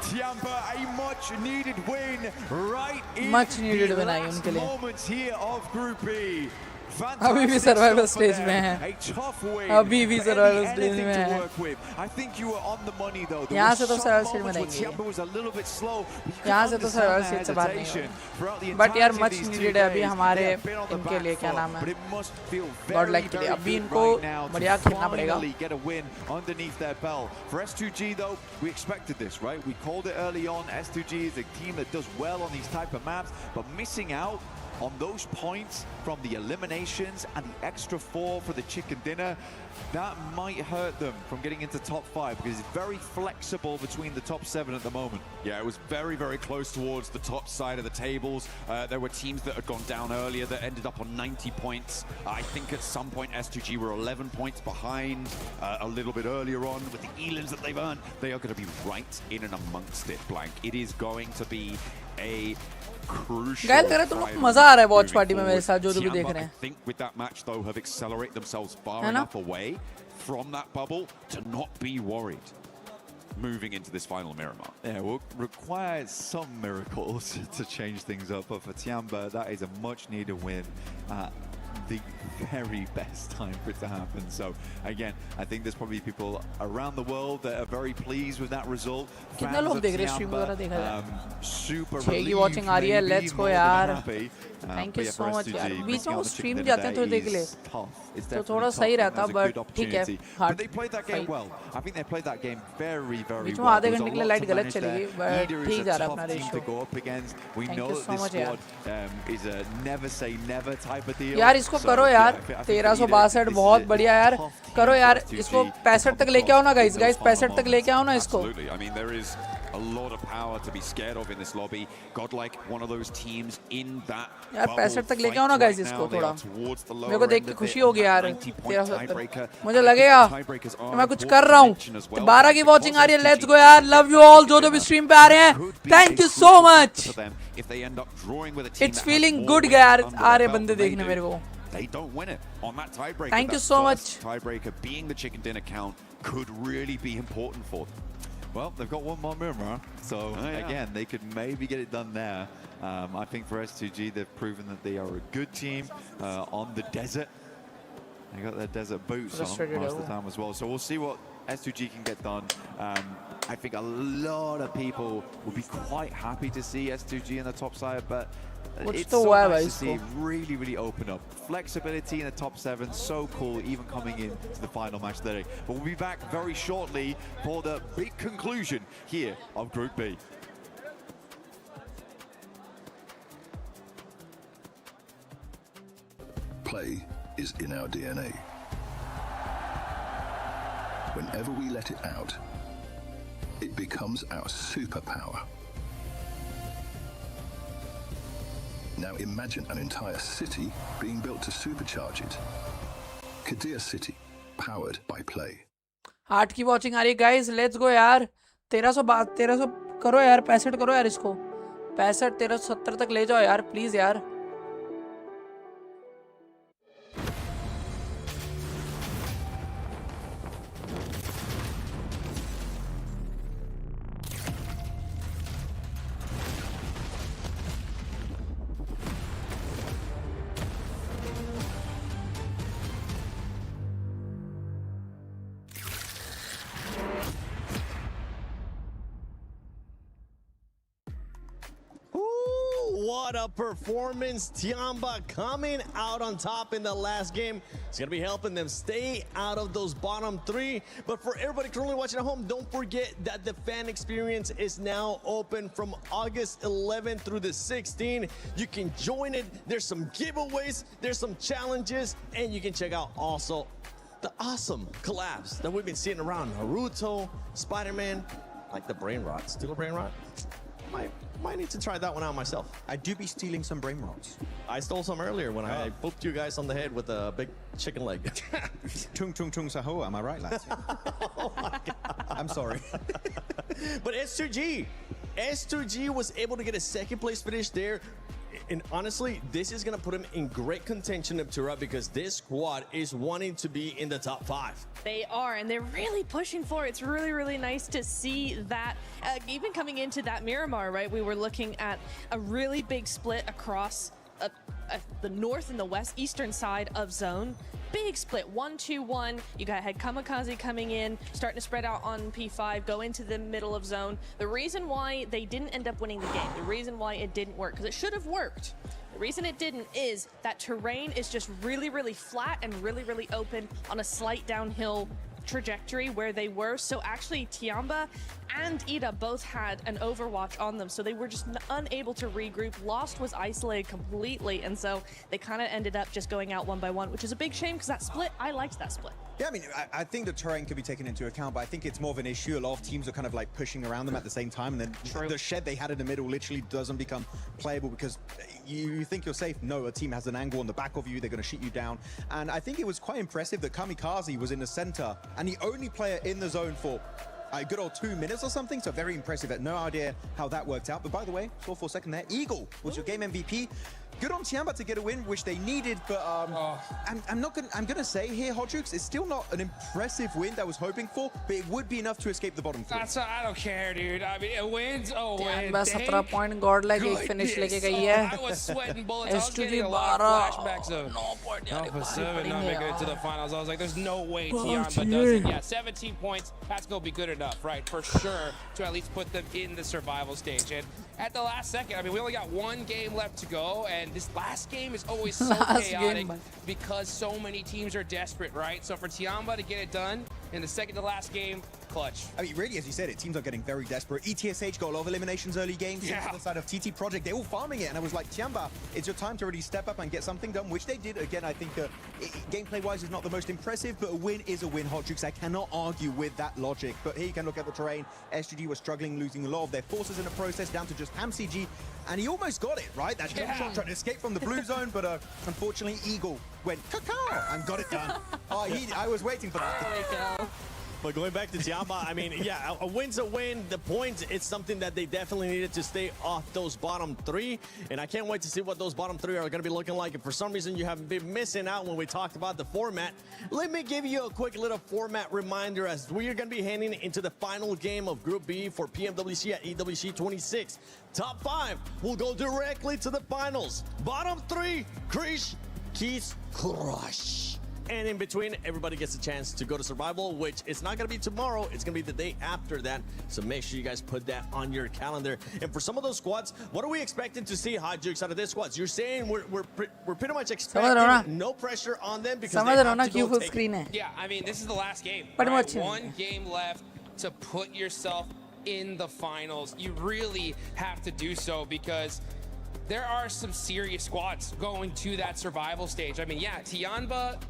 Tiamba, a much-needed win right in the last moments here of Group B. अभी भी survival stage में है. अभी भी survival stage में है. I think you were on the money though. यहाँ से तो survival stage में रहेंगे. यहाँ से तो survival stage से बाहर नहीं होगा. But यार much needed है अभी हमारे इनके लिए क्या नाम है? GodLike के लिए अभी इनको बढ़िया खेलना पड़ेगा. Get a win underneath their belt. For S2G though, we expected this, right? We called it early on. S2G is a team that does well on these type of maps, but missing out on those points from the eliminations and the extra 4 for the chicken dinner, that might hurt them from getting into top 5 because it's very flexible between the top 7 at the moment. Yeah, it was very, very close towards the top side of the tables. There were teams that had gone down earlier that ended up on 90 points. I think at some point S2G were 11 points behind a little bit earlier on with the elims that they've earned. They are going to be right in and amongst it, Blank. It is going to be a guys लग रहा है तुम लोग मजा आ रहा है watch party में मेरे साथ जो भी देख रहे हैं. I think with that match though have accelerated themselves far enough away from that bubble to not be worried moving into this final Miramar. Yeah, will require some miracles to change things up, but for Tiamba that is a much needed win. The very best time for it to happen. So again, I think there's probably people around the world that are very pleased with that result. कितने लोग देख रहे हैं stream वगैरह देखा जाए? Super relieved, watching आ रही है. Let's go यार. Thank you so much यार. बीच में वो स्ट्रीम जाते हैं थोड़ी देर के लिए. तो थोड़ा सही रहता, but ठीक है. But they played that game well. I think they played that game very, very well. बीच में आधे घंटे के लिए लाइट गलत चलेगी, but ठीक जा रहा है अपना ratio. We know that this squad is a never say never type of deal. यार इसको करो यार. 1362 बहुत बढ़िया यार. करो यार इसको 65 तक लेके आओ ना गाइस. 65 तक लेके आओ ना इसको. Absolutely. I mean there is a lot of power to be scared of in this lobby. GodLike, one of those teams in that. यार 65 तक लेके आओ ना गाइस इसको थोड़ा. मेरे को देख के खुशी होगी यार. 1370 मुझे लगेगा मैं कुछ कर रहा हूँ. 12 की वॉचिंग आ रही है. लेट्स गो यार. लव यू ऑल जो भी स्ट्रीम पे आ रहे हैं. Thank you so much. It's feeling good यार. आ रहे बंदे देखने मेरे को. They don't win it on that tiebreaker. Thank you so much. Tiebreaker being the chicken dinner count could really be important for them. Well, they've got one more Miramar, so again, they could maybe get it done there. I think for S2G, they've proven that they are a good team on the desert. They got their desert boots on most of the time as well. So we'll see what S2G can get done. I think a lot of people will be quite happy to see S2G in the top side, but it's so nice to see it really, really open up. Flexibility in the top 7, so cool, even coming into the final match today. But we'll be back very shortly for the big conclusion here of Group B. Play is in our DNA. Whenever we let it out, it becomes our superpower. Now imagine an entire city being built to supercharge it. Kadir City, powered by Play. 8 की watching आ रही है guys. Let's go यार. 1300 करो यार. 65 करो यार इसको. 65 1370 तक ले जाओ यार प्लीज यार. What a performance. Tiamba coming out on top in the last game. It's going to be helping them stay out of those bottom three. But for everybody currently watching at home, don't forget that the fan experience is now open from August 11th through the 16th. You can join it. There's some giveaways, there's some challenges, and you can check out also the awesome collabs that we've been seeing around. Naruto, Spider-Man, like the brain rot. Still a brain rot? Might need to try that one out myself. I do be stealing some brain rots. I stole some earlier when I booped you guys on the head with a big chicken leg. Tung tung tung saho, am I right, lads? Oh my God. I'm sorry. But S2G was able to get a second place finish there. And honestly, this is going to put him in great contention of Tura because this squad is wanting to be in the top 5. They are, and they're really pushing for it. It's really, really nice to see that. Even coming into that Miramar, right, we were looking at a really big split across the north and the west eastern side of zone. Big split, 1-2-1. You had Kamikaze coming in, starting to spread out on P5, go into the middle of zone. The reason why they didn't end up winning the game, the reason why it didn't work, because it should have worked. The reason it didn't is that terrain is just really, really flat and really, really open on a slight downhill trajectory where they were. So actually Tiamba and Ida both had an overwatch on them, so they were just unable to regroup. Lost was isolated completely, and so they kind of ended up just going out one by one, which is a big shame because that split, I liked that split. Yeah, I mean, I think the terrain could be taken into account, but I think it's more of an issue. A lot of teams are kind of like pushing around them at the same time, and then the shed they had in the middle literally doesn't become playable because you think you're safe. No, a team has an angle on the back of you, they're going to shoot you down. And I think it was quite impressive that Kamikaze was in the center and the only player in the zone for a good old 2 minutes or something, so very impressive. I had no idea how that worked out, but by the way, score for a second there. Eagle was your game MVP. Good on Tiamba to get a win, which they needed, but I'm gonna say here, Hodrux, it's still not an impressive win that I was hoping for, but it would be enough to escape the bottom 3. I don't care, dude. I mean, it wins. Oh, win. 17 point godlike एक finish लेके गई है. I was sweating bullets. I was S2G getting a lot of flashbacks of 7 not making it to the finals. I was like, there's no way Tiamba does it. Yeah, 17 points. That's gonna be good enough, right? For sure, to at least put them in the survival stage. And at the last second, I mean, we only got one game left to go, and this last game is always so chaotic because so many teams are desperate, right? So for Tiamba to get it done in the second to last game, clutch. I mean, really, as you said, teams are getting very desperate. ETSH got a lot of eliminations early games. On the side of TT Project, they're all farming it, and I was like, Tiamba, it's your time to really step up and get something done, which they did. Again, I think gameplay-wise is not the most impressive, but a win is a win, Hodrix. I cannot argue with that logic. But here you can look at the terrain. SGG was struggling, losing a lot of their forces in the process, down to just HamCG, and he almost got it, right? That jump shot trying to escape from the blue zone, but unfortunately, Eagle went caca and got it done. I was waiting for that. But going back to Tiamba, I mean, yeah, a win's a win. The points, it's something that they definitely needed to stay off those bottom 3. And I can't wait to see what those bottom 3 are going to be looking like. And for some reason, you have been missing out when we talked about the format. Let me give you a quick little format reminder as we are going to be heading into the final game of Group B for PMWC at EWC 26. Top 5 will go directly to the finals. Bottom 3, Krish, Keith, Crush. And in between, everybody gets a chance to go to Survival, which it's not going to be tomorrow. It's going to be the day after that. So make sure you guys put that on your calendar. And for some of those squads, what are we expecting to see, Hot Jukes, out of this squads? You're saying we're pretty much expecting no pressure on them because they have to go take it. Yeah, I mean, this is the last game. Right? One game left to put yourself in the finals. You really have to do so because there are some serious squads going to that survival stage. I mean, yeah, Tiamba,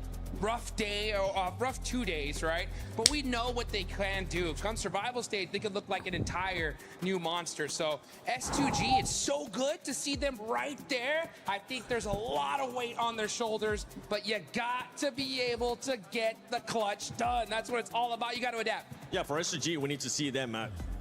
rough day or rough 2 days, right? But we know what they can do. Come survival stage, they could look like an entire new monster. So S2G, it's so good to see them right there. I think there's a lot of weight on their shoulders, but you got to be able to get the clutch done. That's what it's all about. You got to adapt. Yeah, for S2G, we need to see them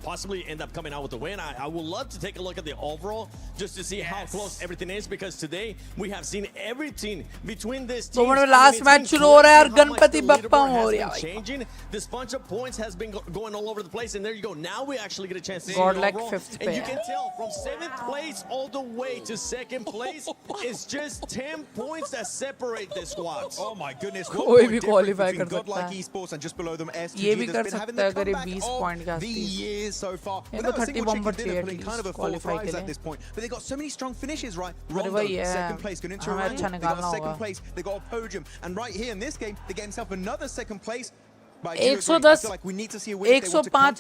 possibly end up coming out with a win. I would love to take a look at the overall just to see how close everything is, because today we have seen everything between this team. last match शुरू हो रहा है यार, गणपति बप्पा हो रहा है. Changing. This bunch of points has been going all over the place, and there you go. Now we actually get a chance to see GodLike overall. 5th And you can tell from 7th place all the way to 2nd place, it's just 10 points that separate the squads. Oh my goodness. कोई भी qualify कर सकता GodLike है. Esports and just below them SGG. ये भी कर been having सकता है the अगर ये comeback 20 of point का the years chances so far. Without a single chicken dinner, putting kind of a 4 thrives at this point. But they got so many strong finishes, right? Rondo, second place, going into a run. They got a second place, they got a podium. And right here in this game, they get himself another second place. 110, 105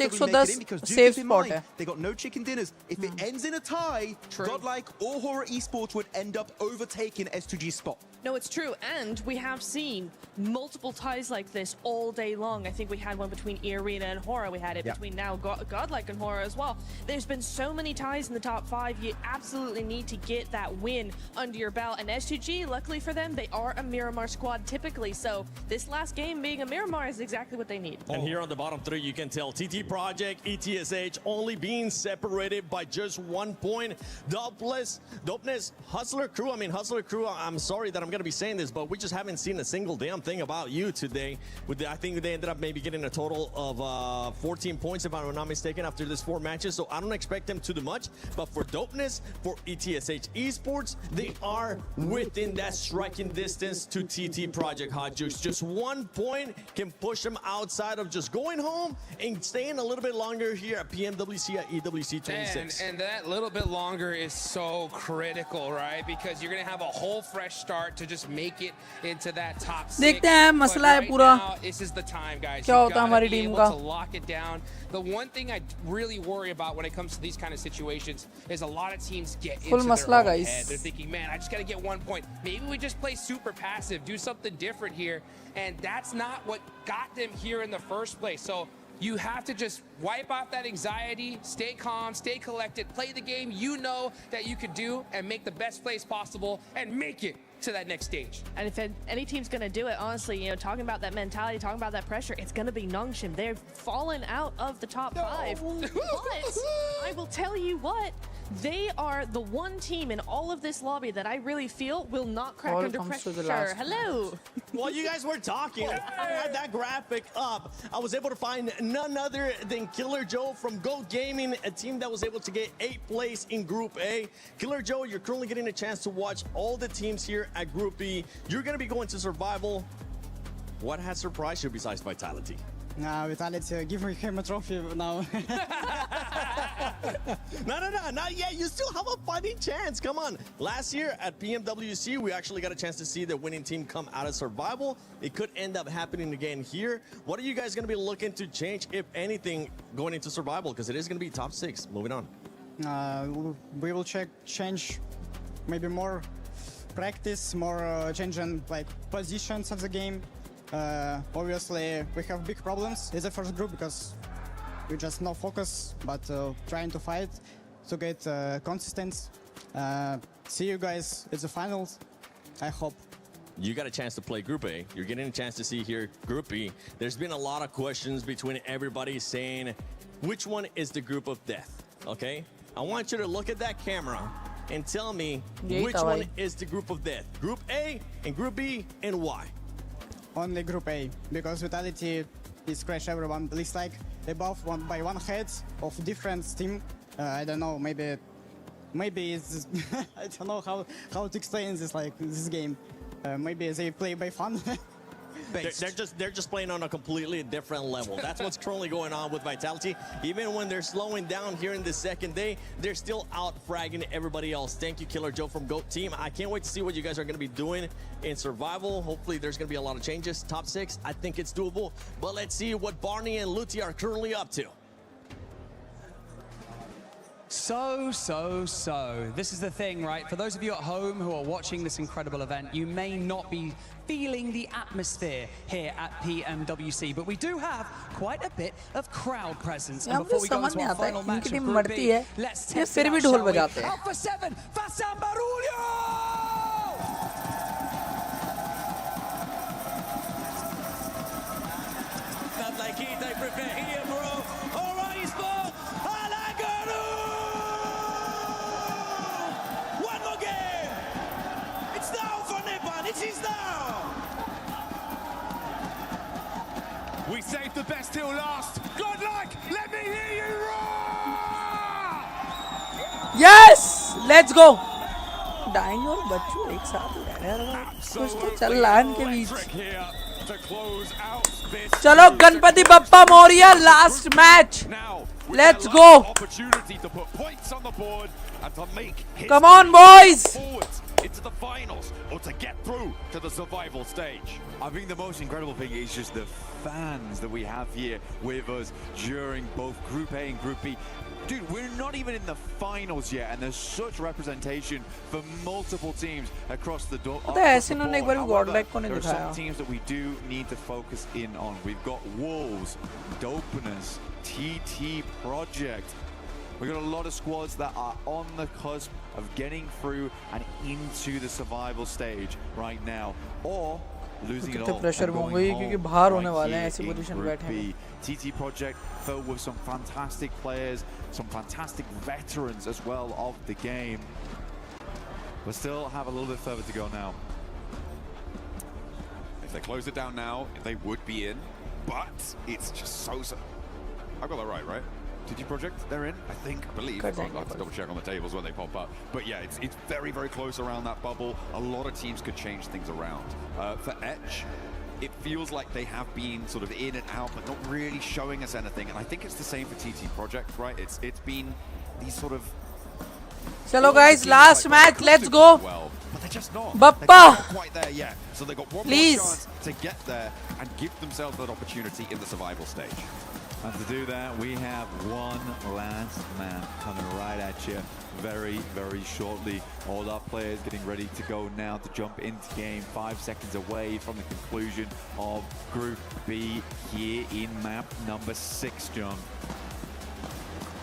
safe spot hai. They got no chicken dinners. If it ends in a tie, GodLike or Horror Esports would end up overtaking S2G's spot. No, it's true, and we have seen multiple ties like this all day long. I think we had one between E-Arena and Horror. We had it between now GodLike and Horror as well. There's been so many ties in the top 5. You absolutely need to get that win under your belt. And S2G, luckily for them, they are a Miramar squad typically. So this last game being a Miramar is exactly what they need. And here on the bottom 3, you can tell TT Project, ETSH only being separated by just 1 point. Dopeness, Hustler Crew. I mean, Hustler Crew, I'm sorry that I'm going to be saying this, but we just haven't seen a single damn thing about you today. I think they ended up maybe getting a total of 14 points, if I'm not mistaken, after this 4 matches. So I don't expect them to do much. But for Dopeness, for ETSH Esports, they are within that striking distance to TT Project Hot Juice. Just 1 point can push them outside of just going home and staying a little bit longer here at PMWC at EWC 26. And that little bit longer is so critical, right? Because you're going to have a whole fresh start to just make it into that top 6. देखते हैं मसला है पूरा. This is the time, guys. क्या होता है हमारी team का? To lock it down. The one thing I really worry about when it comes to these kind of situations is a lot of teams get into their own head. They're thinking, man, I just got to get 1 point. Maybe we just play super passive, do something different here. And that's not what got them here in the first place. So you have to just wipe off that anxiety, stay calm, stay collected, play the game you know that you could do, and make the best plays possible and make it to that next stage. And if any team's going to do it, honestly, you know, talking about that mentality, talking about that pressure, it's going to be Nongshim. They've fallen out of the top 5. But I will tell you what, they are the one team in all of this lobby that I really feel will not crack under pressure. Hello. While you guys were talking, I had that graphic up. I was able to find none other than Killer Joe from Goat Gaming, a team that was able to get 8th place in Group A. Killer Joe, you're currently getting a chance to watch all the teams here at Group B. You're going to be going to Survival. What has surprised you besides Vitality? Vitality, give him a trophy now. No, not yet. You still have a fighting chance. Come on. Last year at PMWC, we actually got a chance to see the winning team come out of Survival. It could end up happening again here. What are you guys going to be looking to change, if anything, going into Survival? Because it is going to be top 6. Moving on. We will change maybe more practice, more changing like positions of the game. Obviously, we have big problems in the first group because we just no focus, but trying to fight to get consistent. See you guys at the finals, I hope. You got a chance to play Group A. You're getting a chance to see here Group B. There's been a lot of questions between everybody saying, which one is the group of death? Okay? I want you to look at that camera and tell me which one is the group of death. Group A and Group B, and why? Only Group A, because Vitality is crash everyone. At least like they both won by 1 head of different team. I don't know, maybe it's I don't know how to explain this like this game. Maybe they play by fun. They're just playing on a completely different level. That's what's currently going on with Vitality. Even when they're slowing down here in the second day, they're still out fragging everybody else. Thank you, Killer Joe from GOAT Team. I can't wait to see what you guys are going to be doing in Survival. Hopefully there's going to be a lot of changes. Top 6, I think it's doable. But let's see what Barney and Luti are currently up to. So, this is the thing, right? For those of you at home who are watching this incredible event, you may not be feeling the atmosphere here at PMWC, but we do have quite a bit of crowd presence. And before we go into our final match of Group B, let's test it out, shall we? Alpha 7, Fassam Barulho! Not like it, I prepare here, bro. All right, Esports. One more game. It's down for Nepal. It is down. We saved the best till last. GodLike, let me hear you roar! Yes, let's go. Dying और बच्चों एक साथ लड़ रहे हैं कुछ तो चल रहा है इनके बीच चलो Ganpati Bappa Maurya last match Let's go. Opportunity to put points on the board and to make Come on, boys. Forwards into the finals or to get through to the survival stage. I think the most incredible thing is just the fans that we have here with us during both Group A and Group B. Dude, we're not even in the finals yet, and there's such representation for multiple teams across the door. There are some teams that we do need to focus in on. We've got Wolves, Dopeners, TT Project. We've got a lot of squads that are on the cusp of getting through and into the survival stage right now, or losing it all. Pressure में होंगे क्योंकि बाहर होने वाले हैं ऐसी position में बैठे हैं. TT Project filled with some fantastic players, some fantastic veterans as well of the game. We still have a little bit further to go now. If they close it down now, they would be in, but it's just so. I've got that right? TT Project, they're in, I believe. I'll have to double check on the tables when they pop up. But yeah, it's very, very close around that bubble. A lot of teams could change things around. For Etch, it feels like they have been sort of in and out, but not really showing us anything. And I think it's the same for TT Project, right? It's been these sort of... Hello guys, last match, let's go. Well, but they're just not. Bappa! They're not quite there yet. So they've got one more chance to get there and give themselves that opportunity in the survival stage. And to do that, we have one last man coming right at you very, very shortly. All our players getting ready to go now to jump into game. 5 seconds away from the conclusion of Group B here in map number 6, John.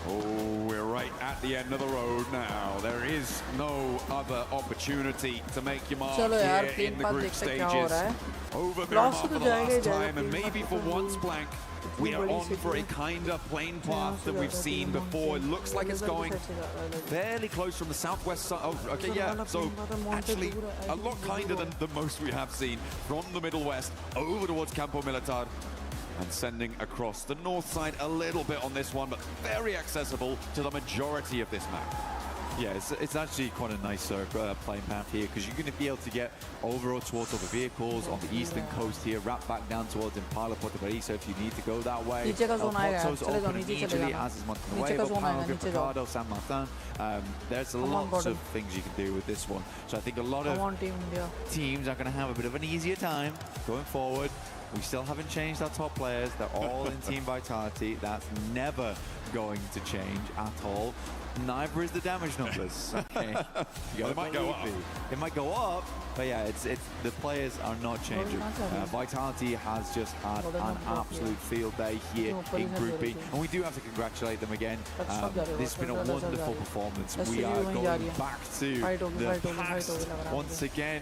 Oh, we're right at the end of the road now. There is no other opportunity to make your mark here in the group stages. Over Miramar for the last time, and maybe for once, Blank, we are on for a kind of plain path that we've seen before. It looks like it's going fairly close from the southwest side. Oh, okay, yeah. So actually a lot kinder than the most we have seen from the Middle West over towards Campo Militar and sending across the north side a little bit on this one, but very accessible to the majority of this map. Yeah, it's actually quite a nice playing path here because you're going to be able to get over towards other vehicles on the eastern coast here, wrap back down towards Impala Puerto Paraiso if you need to go that way. Porto's open immediately, as is Montenuevo, San Martin. There's lots of things you can do with this one. So I think a lot of teams are going to have a bit of an easier time going forward. We still haven't changed our top players. They're all in Team Vitality. That's never going to change at all. Neither is the damage numbers. Okay. It might go up. It might go up, but yeah, it's the players are not changing. Vitality has just had an absolute field day here in Group B, and we do have to congratulate them again. This has been a wonderful performance. We are going back to the past once again.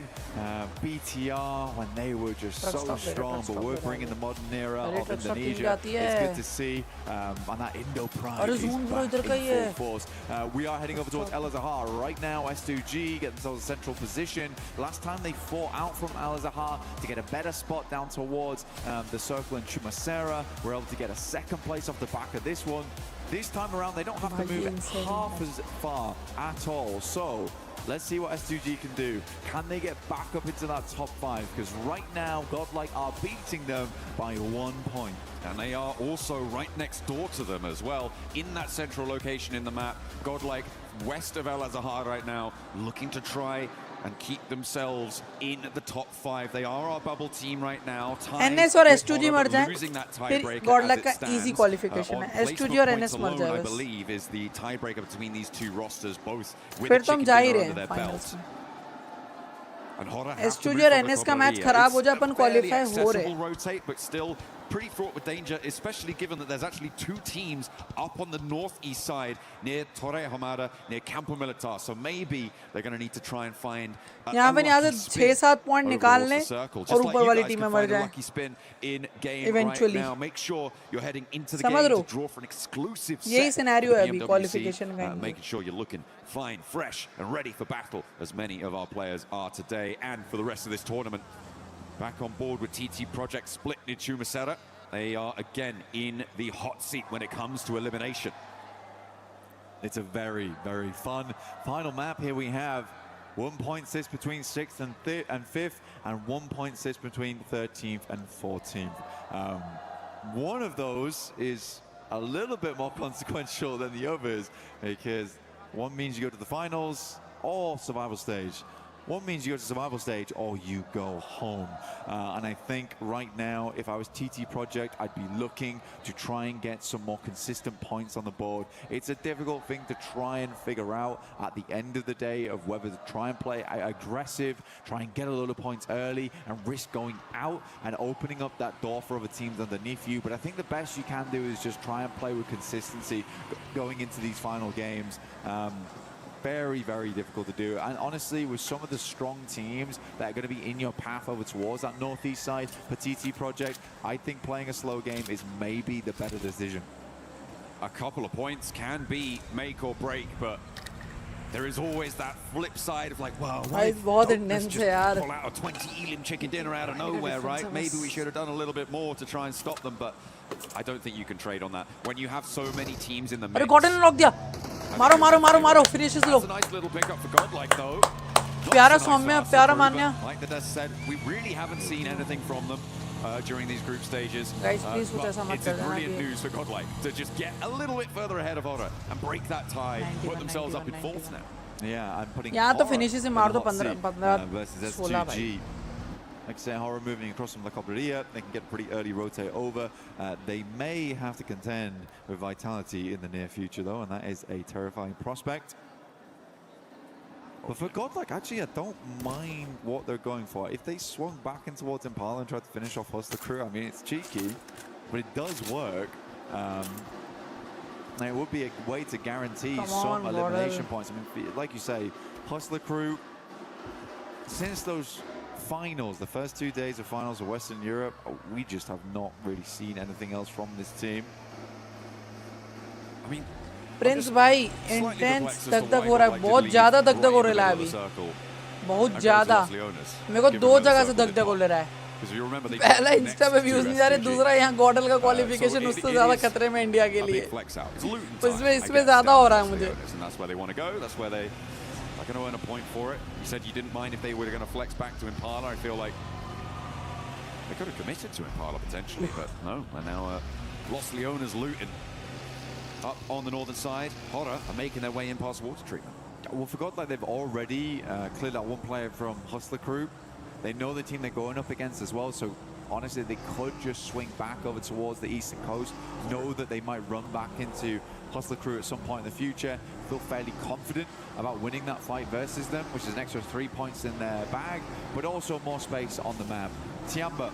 BTR, when they were just so strong, but we're bringing the modern era of Indonesia. It's good to see, and that Indo Pride is back in full force. We are heading over towards El Azahar right now. S2G get themselves a central position. Last time they fought out from El Azahar to get a better spot down towards the circle in Chumacera. We're able to get a second place off the back of this one. This time around, they don't have to move half as far at all. So let's see what S2G can do. Can they get back up into that top 5? Because right now, GodLike are beating them by 1 point. And they are also right next door to them as well, in that central location in the map. GodLike west of El Azahar right now, looking to try and keep themselves in the top 5. They are our bubble team right now. NS और S2G मर जाए, फिर GodLike का easy qualification है. S2G और NS मर जाए I believe is the tiebreaker between these two rosters, both with फिर a तो हम chicken जा ही dinner रहे under their हैं belt. S2G और NS का मैच खराब हो जाए, अपन qualify हो रहे हैं. Rotate, but still pretty fraught with danger, especially given that there's actually 2 teams up on the northeast side near Torre Hamada, near Campo Militar. So maybe they're going to need to try and find यहाँ से 6-7 point निकाल लें और ऊपर वाली team में मर जाए. Eventually, right now, make sure you're heading into the game to draw for an exclusive set. यही सिनेरियो है अभी PMWC, क्वालिफिकेशन का. making sure you're looking fine, fresh, and ready for battle, as many of our players are today and for the rest of this tournament. Back on board with TT Project split near Chumacera. They are again in the hot seat when it comes to elimination. It's a very, very fun final map. Here we have 1 point sits between 6th and 5th, and 1 point sits between 13th and 14th. One of those is a little bit more consequential than the others, because one means you go to the finals or survival stage. One means you go to survival stage or you go home. And I think right now, if I was TT Project, I'd be looking to try and get some more consistent points on the board. It's a difficult thing to try and figure out at the end of the day of whether to try and play aggressive, try and get a lot of points early and risk going out and opening up that door for other teams underneath you. But I think the best you can do is just try and play with consistency going into these final games. Very, very difficult to do. And honestly, with some of the strong teams that are going to be in your path over towards that northeast side for TT Project, I think playing a slow game is maybe the better decision. A couple of points can be make or break, but there is always that flip side of like, well, let's just pull out a 20 Elim chicken dinner out of nowhere, right? Maybe we should have done a little bit more to try and stop them, but I don't think you can trade on that. When you have so many teams in the mix. मारो मारो मारो मारो finishes लो प्यारा सौम्य प्यारा मान्या like the Dust said, we really haven't seen anything from them during these group stages. Guys, please put us on it's brilliant news for GodLike to just get a little bit further ahead of Horror and break that tie, put themselves up in fourth now. Yeah, I'm putting यहाँ तो finishes से मार दो 15 versus 16 S2G. Like I say, Horror moving across from La Cobreria, they can get pretty early rotate over. They may have to contend with Vitality in the near future, though, and that is a terrifying prospect. But for GodLike, actually, I don't mind what they're going for. If they swung back in towards Impala and tried to finish off Hustler Crew, I mean, it's cheeky, but it does work. And it would be a way to guarantee some elimination points. I mean, like you say, Hustler Crew, since those finals, the first 2 days of finals of Western Europe, we just have not really seen anything else from this team. I mean, Prince भाई intense दगदग हो रहा है, बहुत ज्यादा दगदग हो रहा है अभी, बहुत ज्यादा। मेरे को दो जगह से दगदग हो रहा है। पहला इंस्टा पे व्यूज नहीं जा रहे, दूसरा यहाँ गॉडल का क्वालिफिकेशन उससे ज्यादा खतरे में इंडिया के लिए, इसमें ज्यादा हो रहा है मुझे। They're going to earn a point for it. You said you didn't mind if they were going to flex back to Impala. I feel like they could have committed to Impala potentially, but no. And now Los Leonas looting up on the northern side. Horror are making their way in past water treatment. Well, for GodLike, they've already cleared out one player from Hustler Crew. They know the team they're going up against as well, so honestly, they could just swing back over towards the eastern coast, know that they might run back into Hustler Crew at some point in the future, feel fairly confident about winning that fight versus them, which is an extra 3 points in their bag, but also more space on the map. Tiamba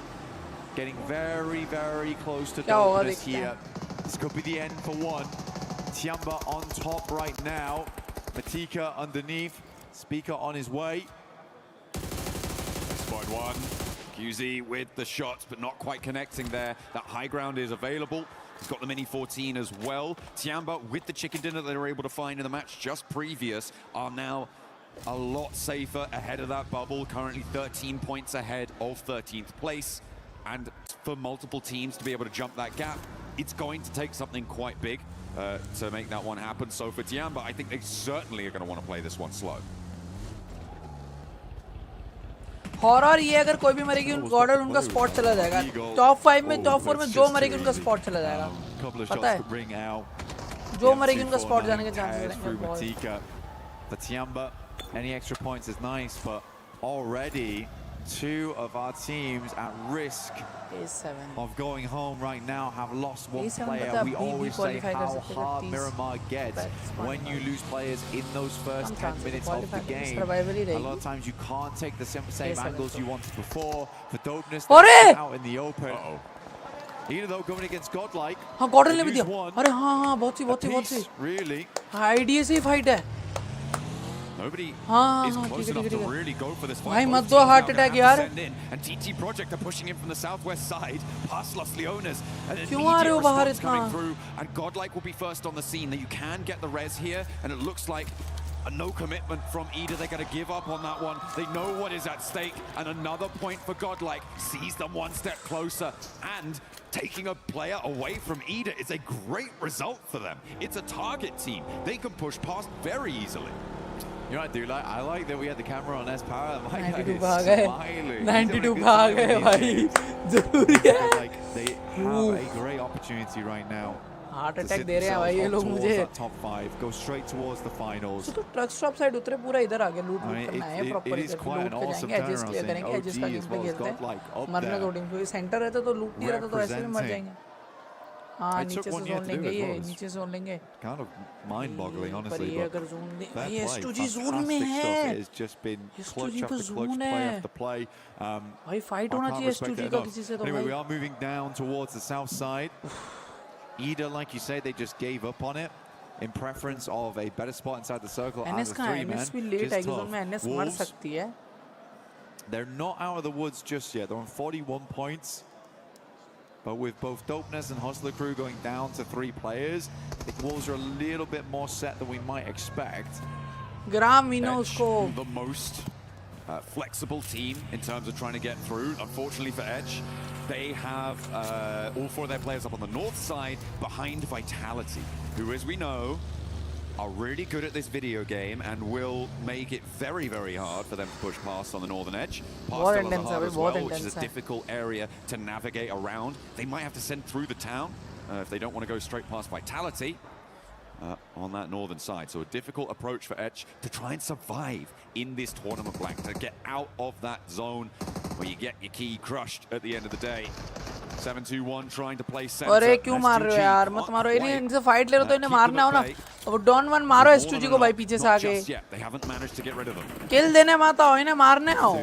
getting very, very close to dominance here. This could be the end for one. Tiamba on top right now. Matika underneath. Speaker on his way. Spot one. QZ with the shots, but not quite connecting there. That high ground is available. He's got the Mini 14 as well. Tiamba, with the chicken dinner that they were able to find in the match just previous, are now a lot safer ahead of that bubble. Currently 13 points ahead of 13th place. And for multiple teams to be able to jump that gap, it's going to take something quite big to make that one happen. So for Tiamba, I think they certainly are going to want to play this one slow. Horror ये अगर कोई भी मरेगी गॉडल उनका spot चला जाएगा, top 5 में top 4 में जो मरेगी उनका स्पॉट चला जाएगा, पता है, जो मरेगी उनका स्पॉट जाने के चांसेस हैं। For Tiamba, any extra points is nice, but already 2 of our teams at risk of going home right now have lost one player. We always say how hard Miramar gets when you lose players in those first 10 minutes of the game. A lot of times you can't take the same angles you wanted before. For dopeness, out in the open. Even though going against GodLike, हाँ गॉडल ने भी दिया, अरे हाँ बहुत सी really IDA से ही fight है। Nobody is close enough to really go for this fight. मत दो हार्ट अटैक यार। And TT Project are pushing in from the southwest side, past Los Leonas. And क्यों आ रहे हो बाहर इतना? coming through, and GodLike will be first on the scene. That you can get the res here, and it looks like a no commitment from Ida. They're going to give up on that one. They know what is at stake, and another point for GodLike sees them one step closer. And taking a player away from Ida is a great result for them. It's a target team. They can push past very easily. You know what I do like? I like that we had the camera on S-Power. 92 भाग गए, 92 भाग गए भाई, जरूरी है। Like they have a great opportunity right now. Heart attack दे रहे हैं भाई ये लोग मुझे top 5 go straight towards the finals तो ट्रक स्टॉप साइड उतरे पूरा इधर आगे लूट करना है proper it is quite an awesome edges क्लियर करेंगे एजेस का गेम पे खेलते हैं मरने कोडिंग पे सेंटर रहता तो लूट नहीं रहता तो ऐसे भी मर जाएंगे हाँ नीचे से जोन लेंगे ये नीचे जोन लेंगे kind of mind boggling honestly ये अगर जोन दे ये S2G जोन में है it's just been clutch after clutch play after play भाई फाइट होना चाहिए S2G का किसी से तो anyway we are moving down towards the south side EDA like you say they just gave up on it in preference of a better spot inside the circle NS का NS भी late है zone में NS मर सकती है they're not out of the woods just yet they're on 41 points but with both Dopeness and Hustler Crew going down to 3 players, the Wolves are a little bit more set than we might expect. Edge, the most flexible team in terms of trying to get through. Unfortunately for Edge, they have all 4 of their players up on the north side behind Vitality, who, as we know, are really good at this video game and will make it very, very hard for them to push past on the northern edge. Past Al-Azhar as well, which is a difficult area to navigate around. They might have to send through the town if they don't want to go straight past Vitality on that northern side. So a difficult approach for Edge to try and survive in this tournament blank, to get out of that zone where you get your key crushed at the end of the day. 7-2-1 trying to play center. अरे क्यों मार रहे हो यार मत मारो इनसे fight ले रहे हो तो इन्हें मारना हो ना अब डॉन 1 मारो S2G को भाई पीछे से आके किल देने मत आओ इन्हें मारने आओ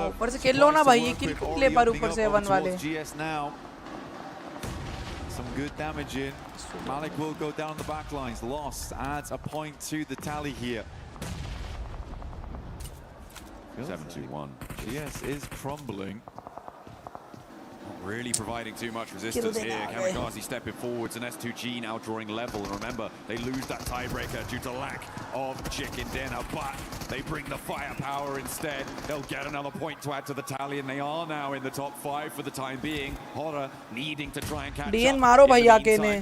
ऊपर से किल लो ना भाई ये किल क्यों ले पा रहे ऊपर से 1 वाले some good damage in Malik will go down the back lines lost adds a point to the tally here 7-2-1 GS is crumbling really providing too much resistance here. Kamikaze stepping forwards and S2G now drawing level. And remember, they lose that tiebreaker due to lack of chicken dinner, but they bring the firepower instead. They'll get another point to add to the tally, and they are now in the top 5 for the time being. Horror needing to try and catch DN up. मारो भाई आके ने.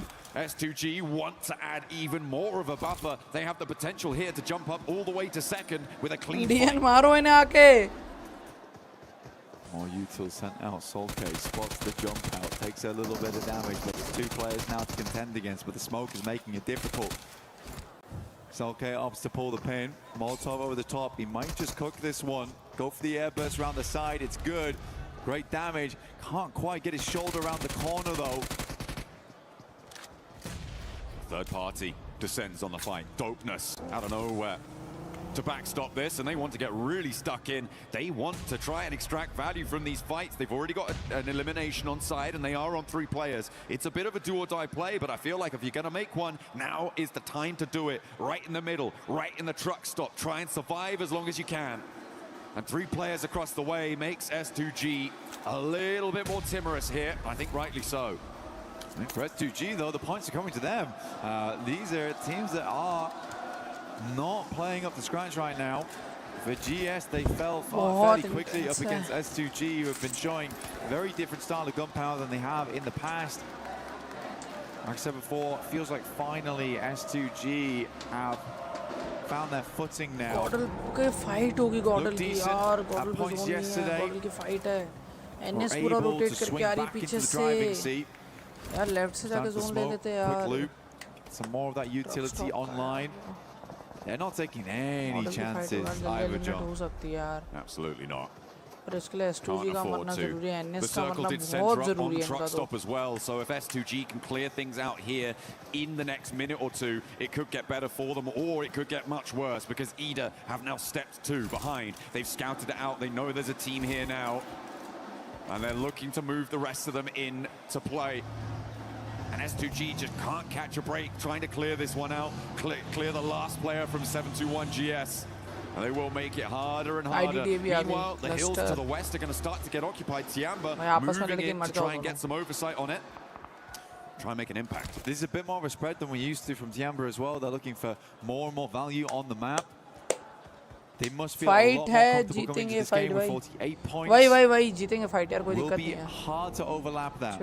S2G want to add even more of a buffer. They have the potential here to jump up all the way to second with a clean DN मारो इन्हें आके. More util sent out. Solke spots the jump out, takes a little bit of damage, but there's 2 players now to contend against, but the smoke is making it difficult. Solke opts to pull the pin. Molotov over the top. He might just cook this one. Go for the air burst around the side. It's good. Great damage. Can't quite get his shoulder around the corner though. Third party descends on the fight. Dopeness out of nowhere to backstop this, and they want to get really stuck in. They want to try and extract value from these fights. They've already got an elimination on side, and they are on 3 players. It's a bit of a do or die play, but I feel like if you're going to make one, now is the time to do it. Right in the middle, right in the truck stop. Try and survive as long as you can. And 3 players across the way makes S2G a little bit more timorous here. I think rightly so. For S2G though, the points are coming to them. These are teams that are not playing up to scratch right now. For GS, they fell fairly quickly up against S2G, who have been showing a very different style of gunpowder than they have in the past. Like I said before, it feels like finally S2G have found their footing now. Godl की fight होगी Godl की यार Godl पे zone नहीं है Godl की fight है NS पूरा rotate करके आ रही पीछे से यार left से जाके जोन ले लेते यार some more of that utility online. They're not taking any chances either, John. Absolutely not. Can't afford to. The circle did center up on truck stop as well, so if S2G can clear things out here in the next minute or 2, it could get better for them, or it could get much worse, because EDA have now stepped 2 behind. They've scouted it out. They know there's a team here now, and they're looking to move the rest of them in to play. And S2G just can't catch a break, trying to clear this one out, clear the last player from 7-2-1 GS. And they will make it harder and harder. Meanwhile, the hills to the west are going to start to get occupied. Tiamba moving in to try and get some oversight on it. Try and make an impact. This is a bit more of a spread than we used to from Tiamba as well. They're looking for more and more value on the map. They must feel a lot more comfortable going into this game with 48 points. वही जीतेंगे fight यार कोई दिक्कत नहीं है. Will be hard to overlap that.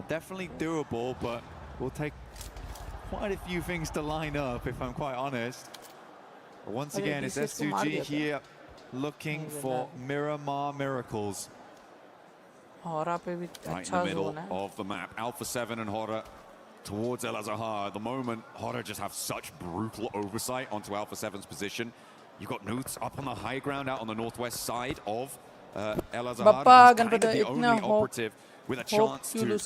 Definitely doable, but will take quite a few things to line up, if I'm quite honest. But once again, it's S2G here looking for Miramar miracles. Hora पे भी right in the middle of the map. Alpha 7 and Hora towards El Azhar. At the moment, Hora just have such brutal oversight onto Alpha 7's position. You've got Noots up on the high ground out on the northwest side of El Azhar. He's kind of the only operative with a chance to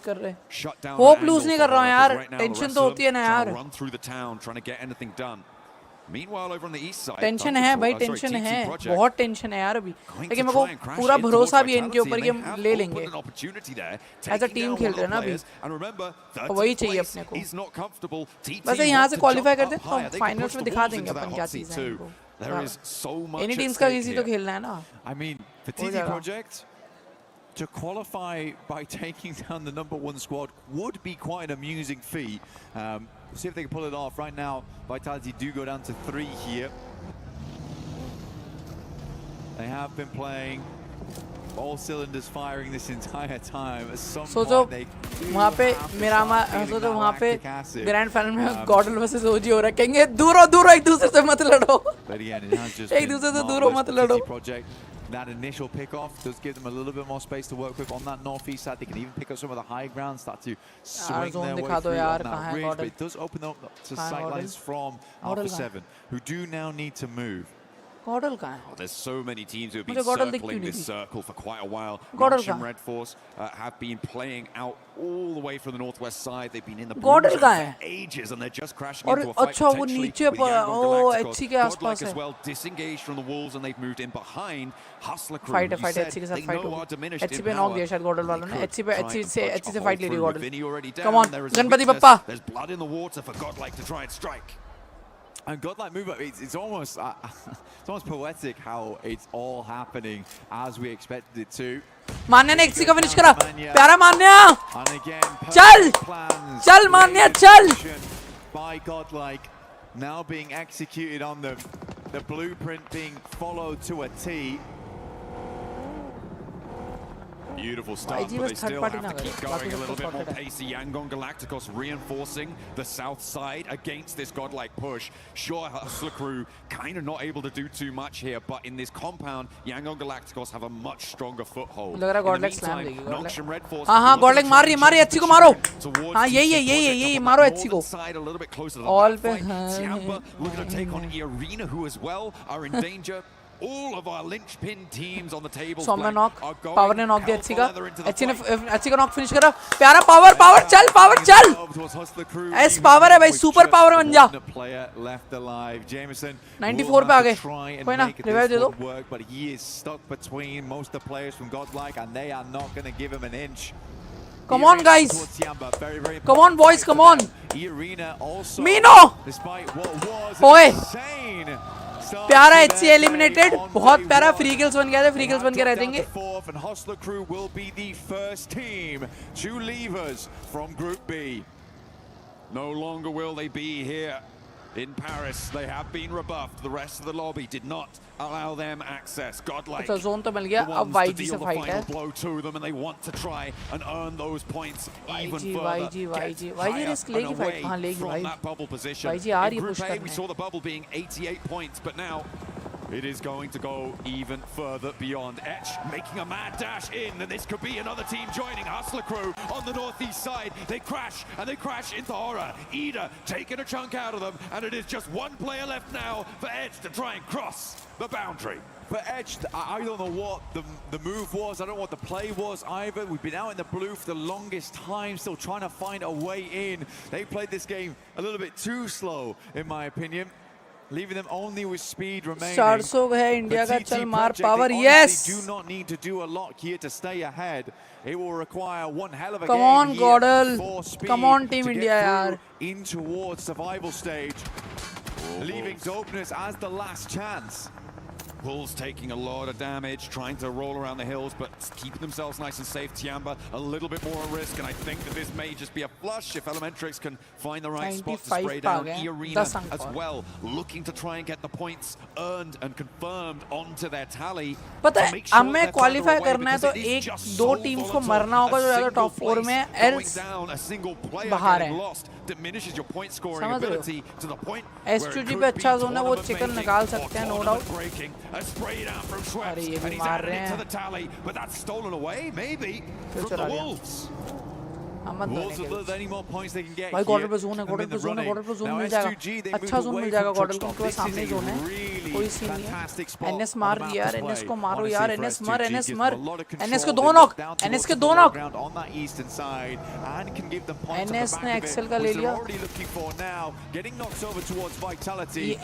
shut down hope lose नहीं कर रहा हूँ यार, tension तो होती है ना यार. Run through the town, trying to get anything done. Meanwhile, over on the east side, tension है भाई, टेंशन है, बहुत टेंशन है यार अभी. लेकिन मेरे को पूरा भरोसा भी है इनके ऊपर कि हम ले लेंगे. ऐसा टीम खेल रहे हैं ना अभी, वही चाहिए अपने को. वैसे यहाँ से क्वालिफाई करते हैं तो फाइनल्स में दिखा देंगे अपन क्या चीज़ है इनको. इन्हीं टीम्स का किसी तो खेलना है ना. I mean, the TT project to qualify by taking down the #1 squad would be quite an amusing feat. See if they can pull it off. Right now, Vitality do go down to 3 here. They have been playing all cylinders firing this entire time. At some point they वहाँ पे मेरा सोचो वहाँ पे grand final में गॉडल versus ओजी हो रहा है. कहेंगे दूर दूर एक दूसरे से मत लड़ो. एक दूसरे से दूर मत लड़ो. That initial pick-off does give them a little bit more space to work with on that northeast side. They can even pick up some of the high ground, start to swing their way through on that ridge. But it does open up to sightlines from Alpha 7, who do now need to move. There's so many teams who have been circling this circle for quite a while. Nottingham Red Force have been playing out all the way from the northwest side. They've been in the blue for ages and they're just crashing into a fight potentially with Yangon Galacticos. GodLike as well disengaged from the walls and they've moved in behind. Hustler Crew, you said they know are diminished in power. Come on, Ganpati Bappa. There's blood in the water for GodLike to try and strike. And GodLike move up, it's almost poetic how it's all happening as we expected it to. मान्या ने XC का finish करा. प्यारा मान्या. चल चल मान्या चल. By GodLike now being executed on the blueprint being followed to a T. Beautiful stuff, but they still have to keep going a little bit more pacey. Yangon Galacticos reinforcing the south side against this GodLike push. Sure, Hustler Crew kind of not able to do too much here, but in this compound, Yangon Galacticos have a much stronger foothold. In the meantime, Nottingham Red Force. हाँ GodLike मार रही है, मारे अच्छी को मारो. हाँ यही मारो अच्छी को. A little bit closer to the fight. Tiamba looking to take on Arena, who as well are in danger. All of our linchpin teams on the table. Somme knock. Power ने knock दिया अच्छी का. अच्छी का knock finish करा. प्यारा power चल. S power है भाई, super power बन जा. 94 पे आ गए. कोई ना, revive दे दो. But he is stuck between most of the players from GodLike and they are not going to give him an inch. Come on guys. Come on boys, come on. Mino. ओए. प्यारा HC eliminated. बहुत प्यारा free kills बन गया था. Free kills बन के रह देंगे. And Hustler Crew will be the first team to leave us from Group B. No longer will they be here in Paris. They have been rebuffed. The rest of the lobby did not allow them access. GodLike अच्छा zone तो मिल गया. अब YG से fight है. Blow to them and they want to try and earn those points even further. YG risk लेगी fight. हाँ लेगी भाई. YG आ रही है push करने. We saw the bubble being 88 points, but now it is going to go even further beyond. Etch making a mad dash in, and this could be another team joining. Hustler Crew on the northeast side. They crash, and they crash into Horror. Ida taking a chunk out of them, and it is just one player left now for Etch to try and cross the boundary. For Edge, I don't know what the move was. I don't know what the play was either. We've been out in the blue for the longest time, still trying to find a way in. They played this game a little bit too slow, in my opinion. Leaving them only with speed remaining. 400 है India का. चल मार power. Yes. They do not need to do a lot here to stay ahead. It will require one hell of a Come game on, here Godel. speed Come on, Team to India, get yaar. in towards survival stage, leaving Dopeness as the last chance. Wolves taking a lot of damage, trying to roll around the hills, but keeping themselves nice and safe. Tiamba a little bit more at risk, and I think that this may just be a flush if Elementrix can find the right spot to spray down. E-Arena as well, looking to try and get the points earned and confirmed onto their tally. पता है हमें qualify करना है तो एक दो teams को मरना होगा जो ज़्यादा टॉप 4 में है, else बाहर है. diminishes your point scoring ability to the point S2G पे अच्छा जोन है, वो चिकन निकाल सकते हैं, no doubt. अरे ये भी मार रहे हैं. But that's stolen away, maybe from the Wolves. भाई गॉडल पे जोन है, गॉडल पे जोन है, गॉडल पे जोन मिल जाएगा, अच्छा जोन मिल जाएगा गॉडल को, उनके सामने जोन है, कोई सीन नहीं है. एनएस मार दिया यार, एनएस को मारो यार, एनएस मर, एनएस मर, एनएस को 2 नॉक, एनएस के 2 नॉक. एनएस ने एक्सेल का ले लिया.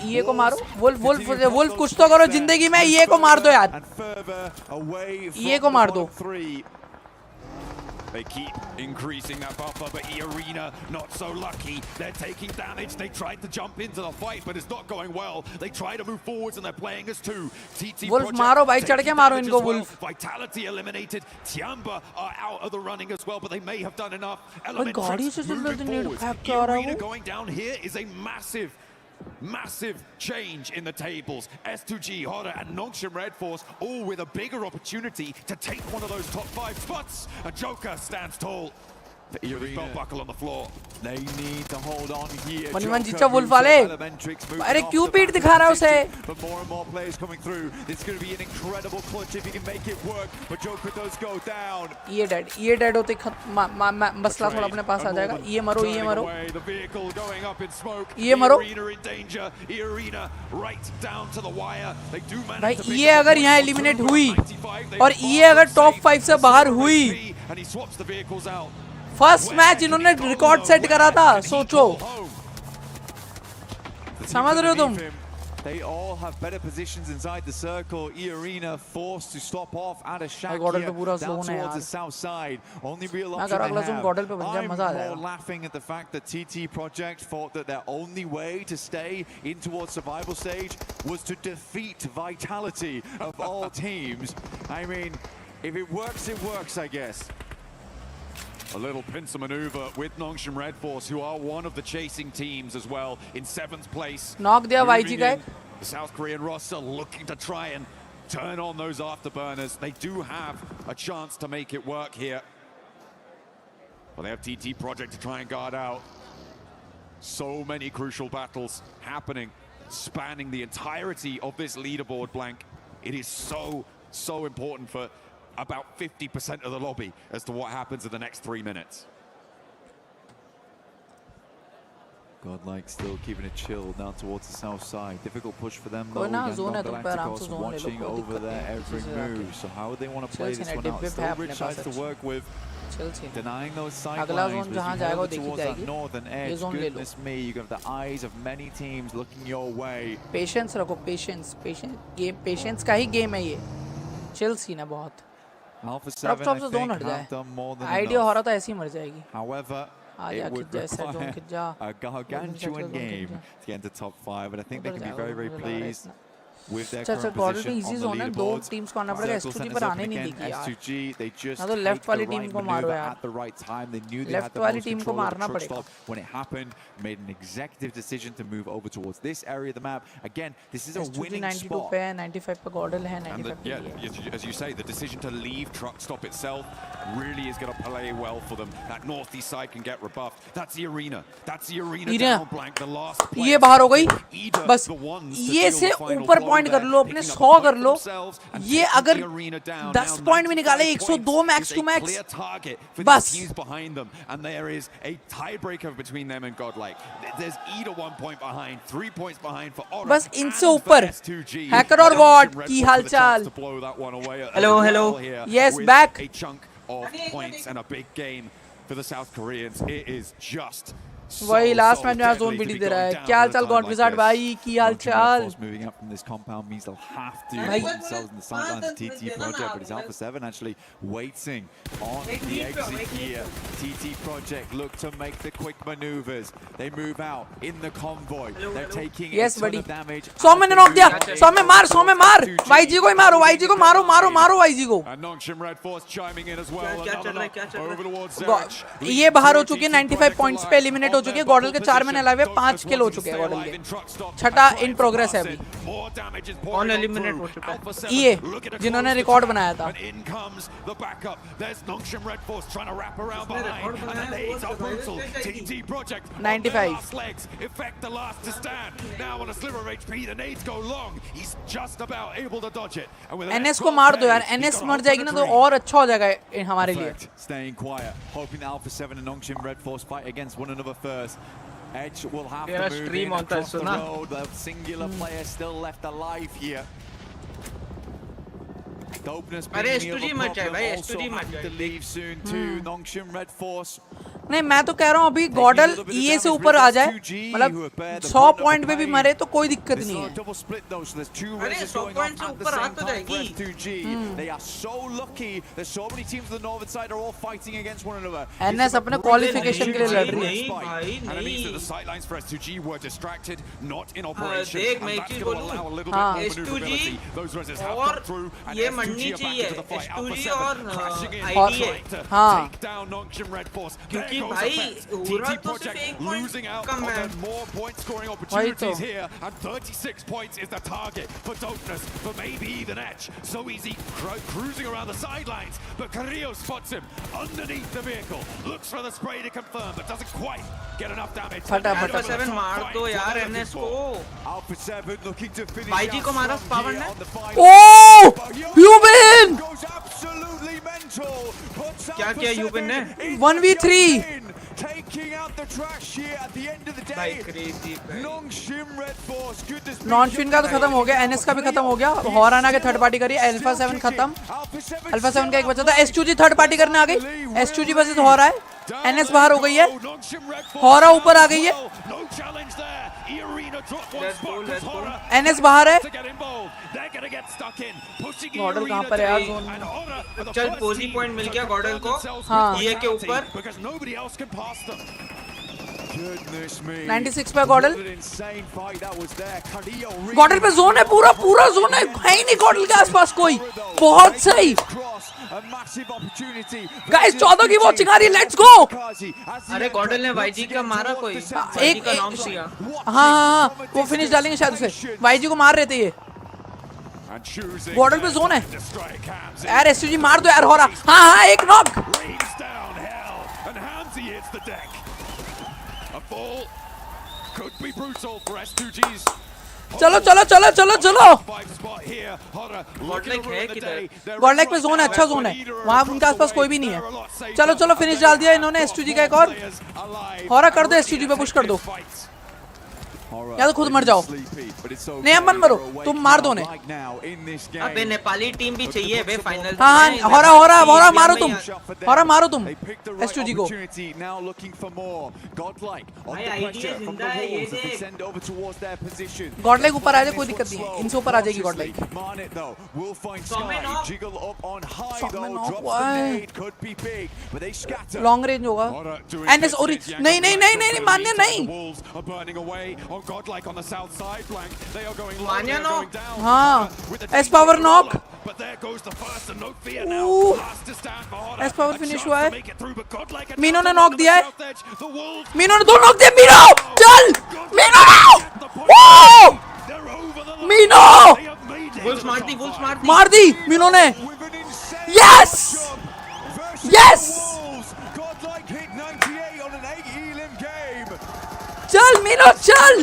ये को मारो, वुल्फ वुल्फ वुल्फ कुछ तो करो जिंदगी में, ये को मार दो यार, ये को मार दो. They keep increasing that buffer, but E-Arena not so lucky. They're taking damage. They tried to jump into the fight, but it's not going well. They try to move forwards, and they're playing as 2. TT Wolf मारो भाई, चढ़ के मारो इनको Wolf. Vitality eliminated. Tiamba are out of the running as well, but they may have done enough. गाड़ी से E-Arena going down here is a massive change in the tables. S2G, Horror and Nongshim Red Force all with a bigger opportunity to take one of those top 5 spots. A Joker stands tall. The belt buckle on the floor. They need to hold on here. Maniman जीचा wolf वाले. अरे क्यों पीठ दिखा रहा है उसे? But more and more players coming through. It's going to be an incredible clutch if he can make it work. But Joker does go down. ये dead होते मसला थोड़ा अपने पास आ जाएगा. ये मरो, ये मरो. The vehicle going up in smoke. ये मरो. E-Arena in danger. E-Arena right down to the wire. They do manage भाई to ये अगर यहाँ एलिमिनेट हुई और ये अगर टॉप 5 से बाहर हुई, and he swaps the vehicles out. First match इन्होंने रिकॉर्ड सेट करा था, सोचो. समझ रहे हो तुम? They all have better positions inside the circle. E-Arena forced to stop off at a shack here down towards the south side. Only real option they have. I'm more laughing at the fact that TT Project thought that their only way to stay in towards survival stage was to defeat Vitality of all teams. I mean, if it works, I guess. A little pincer maneuver with Nongshim Red Force, who are one of the chasing teams as well, in 7th place. Knock दिया YG का. The South Korean roster looking to try and turn on those afterburners. They do have a chance to make it work here. But they have TT Project to try and guard out. So many crucial battles happening, spanning the entirety of this leaderboard, Blank. It is so important for about 50% of the lobby as to what happens in the next 3 minutes. GodLike still keeping it chill down towards the south side. Difficult push for them though. Galacticos watching over their every move. So how would they want to play this one out? Still rich sides to work with. Denying those sidelines, but as you go towards that northern edge, goodness me, you got the eyes of many teams looking your way. Patience रखो, patience. Patience का ही game है ये. Chill scene है बहुत. Alpha 7, I think, have done more than enough. हो रहा था ऐसी मर जाएगी. However, it would require a gargantuan game to get into top 5, but I think they can be very pleased with their current position on the leaderboards. teams को आना पड़ेगा. S2G पर आने नहीं देगी यार. S2G, they just ना तो लेफ्ट वाली टीम को मारो यार. at the right time. They knew they had left the वाली most टीम को control मारना of the truck पड़ेगा. stop when it happened. Made an executive decision to move over towards this area of the map. Again, this is a winning 92 spot. पे 95 पे गॉडल है, 95 पे yeah, as you say, the decision to leave truck stop itself really is going to play well for them. That northeast side can get rebuffed. That's the arena. That's the arena down Blank. The last ये बाहर हो गई. बस ये से ऊपर point कर लो, अपने 100 कर लो. ये अगर 10 पॉइंट में निकाले 102 मैक्स टू मैक्स, बस. behind them, and there is a tiebreaker between them and GodLike. There's either 1 point behind, 3 points behind for Aura. बस इनसे ऊपर. हैकर और वॉट की हालचाल. Hello. Yes, back. A chunk of points and a big game for the South Koreans. It is just वही last match में zone BT दे रहा है. क्या हालचाल गॉड विजार्ड भाई, की हालचाल. Moving up from this compound means they'll have to put themselves in the sidelines of TT Project, but it's Alpha 7 actually waiting on the exit here. TT Project look to make the quick maneuvers. They move out in the convoy. They're taking a ton of damage. 100 मैंने knock दिया. 100 में मार, 100 में मार. YG को ही मारो, YG को मारो YG को. And Nongshim Red Force chiming in as well. ये बाहर हो चुके हैं 95 पॉइंट्स पे, एलिमिनेट हो चुकी है, गॉडल के 4 मैंने लाइव है, 5 किल हो चुके हैं गॉडल के, 6ठा इन प्रोग्रेस है अभी। कौन एलिमिनेट हो चुका है? ये जिन्होंने रिकॉर्ड बनाया था। Project 95. Effect the last to stand. Now on a sliver of HP, the nades go long. He's just about able to dodge it. And with NS को मार दो यार, NS मर जाएगी ना तो और अच्छा हो जाएगा हमारे लिए। Staying quiet, hoping that Alpha 7 and Nongshim Red Force fight against one another first. Edge will have to move in across the road. The singular player still left alive here. Dopeness being the other problem, also having to leave soon too. Nongshim Red Force. नहीं मैं तो कह रहा हूँ अभी गॉडल ईए से ऊपर आ जाए, मतलब 100 पॉइंट पे भी मरे तो कोई दिक्कत नहीं है। अरे 100 पॉइंट से ऊपर आ तो जाएगी। They are so lucky that so many teams on the northern side are all fighting against one another. NS अपने क्वालिफिकेशन के लिए लड़ रही है। And it means that the sidelines for S2G were distracted, not in operation. देख मैं एक चीज बोलूँ, S2G और ये मरनी चाहिए, S2G और IDA। हाँ। क्योंकि भाई पूरा तो सिर्फ एक पॉइंट कम है। More point scoring opportunities here, and 36 points is the target for Dopeness, for maybe even Edge. So easy cruising around the sidelines, but Carrillo spots him underneath the vehicle, looks for the spray to confirm, but doesn't quite get enough damage. Alpha 7 मार दो यार NS को। Alpha 7 looking to finish. YG को मारा power ने। Oh, Yuben! Absolutely mental. क्या किया यूबिन ने? 1v3. Taking out the trash here at the end of the day. Nongshim Red Force, goodness me. नॉनशिन का तो खत्म हो गया, एनएस का भी खत्म हो गया, हॉराना के थर्ड पार्टी करी, अल्फा 7 खत्म, अल्फा 7 का एक बचा था, S2G थर्ड पार्टी करने आ गई, S2G बस हॉरा है, एनएस बाहर हो गई है, हॉरा ऊपर आ गई है, एनएस बाहर है, गॉडल कहाँ पर है यार जोन में? चल पोजी पॉइंट मिल गया गॉडल को, हाँ, ये के ऊपर 96 पे गॉडल, गॉडल पे जोन है, पूरा पूरा जोन है, ही नहीं गॉडल के आसपास कोई, बहुत सही गाइस, 14 की वॉचिंग आ रही है, लेट्स गो। अरे गॉडल ने YG का मारा कोई, एक हाँ वो फिनिश डालेंगे शायद उसे, YG को मार रहे थे ये, गॉडल पे जोन है यार, S2G मार दो यार, हो रहा, हाँ एक नॉक, चलो चलो चलो चलो चलो, गॉडलाइक पे जोन है, अच्छा जोन है, वहाँ उनके आसपास कोई भी नहीं है, चलो चलो फिनिश डाल दिया इन्होंने, S2G का एक और, हॉरा कर दो, S2G पे पुश कर दो, या तो खुद मर जाओ, नहीं हम मत मरो, तुम मार दो ने, अबे नेपाली टीम भी चाहिए बे फाइनल, हाँ हॉरा हॉरा हॉरा मारो तुम, हॉरा मारो तुम S2G को, गॉडलाइक ऊपर आ जाए कोई दिक्कत नहीं है, इनसे ऊपर आ जाएगी गॉडलाइक, लॉन्ग रेंज होगा, एनएस और नहीं नहीं नहीं नहीं मान्य नहीं, GodLike on the south side flank. They are going low. हाँ, S power knock. But there goes the first and no fear now. Last to stand for Hora. S power finish हुआ है. GodLike मीनो ने knock दिया है. मीनो ने 2 knock दिए. मीनो, चल. मीनो. मीनो. Wolves मार दी. मार दी मीनो ने. Yes. Yes. GodLike hit 98 on an 8 elim game. चल मीनो चल.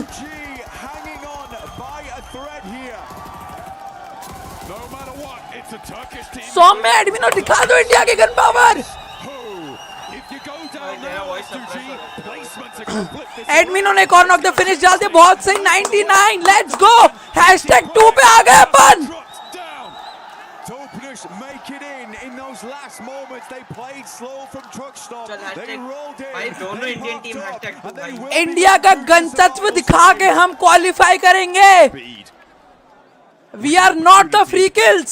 Hanging on by a thread here. No matter what, it's a Turkish team. सौम्य एडमिनो दिखा दो इंडिया के gun power. If you go down now, S2G placements are complete. एडमिनो ने एक और knock the finish डाल दिया, बहुत सही 99. Let's go. #2 पे आ गए अपन. Make it in those last moments. They played slow from truck stop. They rolled in. भाई दोनों इंडियन टीम #2 इंडिया का गणतत्व दिखा के हम क्वालिफाई करेंगे. We are not the free kills.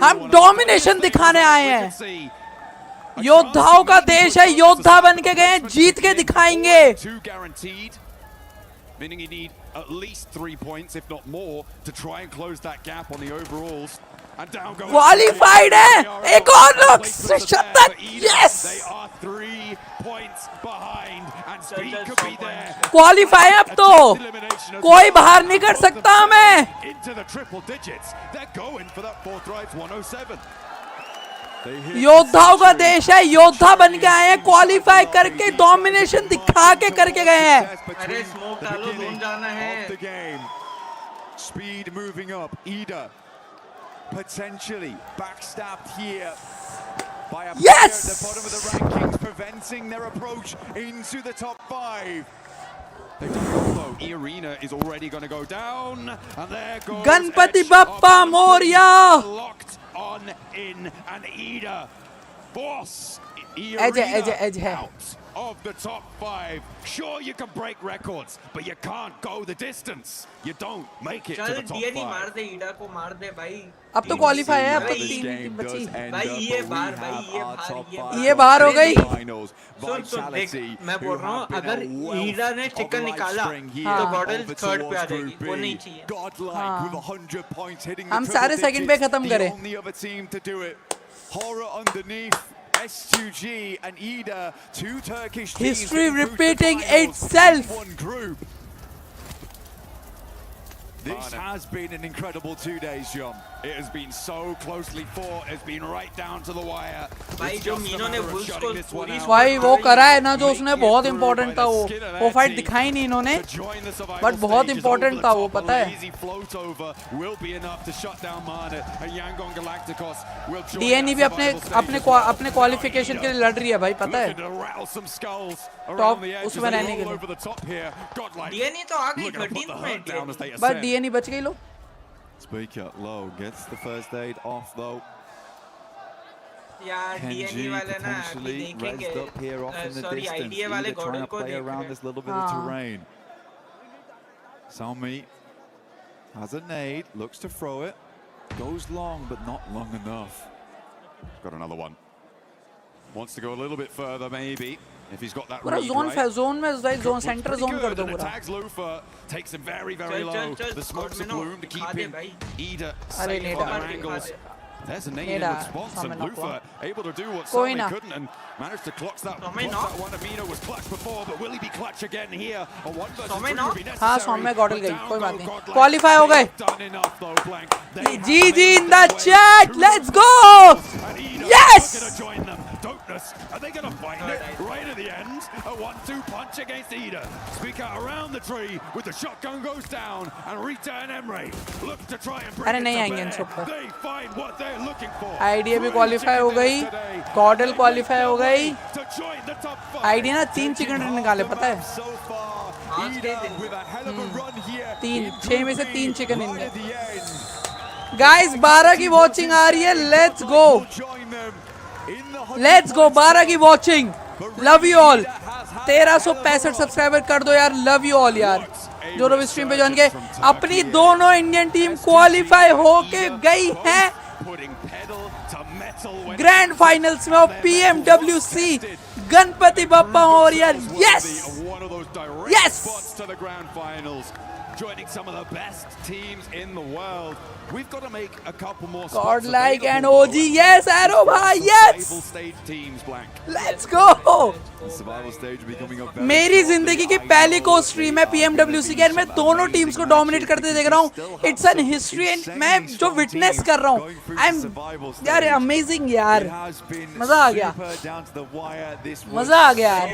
हम डोमिनेशन दिखाने आए हैं. योद्धाओं का देश है, योद्धा बन के गए, जीत के दिखाएंगे. Meaning you need at least 3 points, if not more, to try and close that gap on the overalls. Qualified है. एक और लोग 77. Yes. They are 3 points behind and qualify अब तो कोई बाहर नहीं कर सकता हमें। योद्धाओं का देश है, योद्धा बन के आए हैं, क्वालिफाई करके डोमिनेशन दिखा के करके गए हैं। अरे स्मोक डालो, दूर जाना है। Speed moving up. Ida potentially backstabbed here by a player at the bottom of the rankings, preventing their approach into the top 5. Arena is already going to go down, and there goes Ganpati Bappa Moria. Locked on in, and Ida boss. Edge out of the top 5. Sure, you can break records, but you can't go the distance. You don't make it to the top 5. मार दे, ईडा को मार दे भाई। अब तो qualify है, अब तो 3 बची। भाई ये बार बाहर हो गई। सुन देख, मैं बोल रहा हूँ अगर ईडा ने चिकन निकाला तो गॉडल थर्ड पे आ जाएगी, वो नहीं चाहिए। हम सारे सेकंड पे खत्म करें। Horror underneath. S2G and Ida, 2 Turkish teams. History repeating itself. One group. This has been an incredible 2 days, John. It has been so closely fought. It's been right down to the wire. भाई जो मीनो ने Wolves को पूरी भाई वो करा है ना जो उसने, बहुत इंपॉर्टेंट था वो फाइट दिखाई नहीं इन्होंने, बट बहुत इंपॉर्टेंट था वो, पता है। डीएनई भी अपने क्वालिफिकेशन के लिए लड़ रही है भाई, पता है, टॉप उसमें रहने के लिए। डीएनई तो आ गई 13th में, बट डीएनई बच गई। लो Speaker low gets the first aid off though. यार डीएनई वाले ना अभी देखेंगे, सॉरी आईडीए वाले गॉडल को play around this little bit of terrain. Salmi has a nade, looks to throw it, goes long but not long enough. Got another one. Wants to go a little bit further maybe. If he's got that पूरा zone में zone centre zone कर दो पूरा। Tags Lufa, takes him very low. The smokes of Bloom to keep him. Ida safe on their angles. There's a native response, and Lufa able to do what Sammy couldn't and managed to clutch that. That one Amino was clutch before, but will he be clutch again here? A 1 versus 3 will be necessary. हाँ, सौम्य गॉडल गई, कोई बात नहीं, qualify हो गए। GG in the chat, let's go! Yes! Are they going to find it right at the end? A 1-2 punch against Ida. Speak out around the tree with the shotgun goes down, and Rita and Emre look to try and bring it to bear. They find what they're looking for. Idea भी qualify हो गई, गॉडल qualify हो गई। Idea ना 3 chicken निकाले, पता है, 6 में से 3 चिकन इनके। गाइस 12 की वॉचिंग आ रही है, लेट्स गो 12 की watching, love you all. 1365 subscriber कर दो यार, लव यू ऑल यार, जो लोग स्ट्रीम पे ज्वाइन के। अपनी दोनों इंडियन टीम क्वालिफाई होके गई हैं ग्रैंड फाइनल्स में, और PMWC गणपति बप्पा और यार, yes yes, joining some of the best teams in the world. We've got to make a couple more GodLike and OG, yes, Arrow bhai, yes. Survival stage teams, Blank. Let's go. Survival stage becoming a मेरी जिंदगी की पहली को stream है PMWC के, मैं दोनों teams को डोमिनेट करते देख रहा हूँ। इट्स एन हिस्ट्री, एंड मैं जो विटनेस कर रहा हूँ, आई एम यार अमेजिंग यार, मजा आ गया, मजा आ गया यार।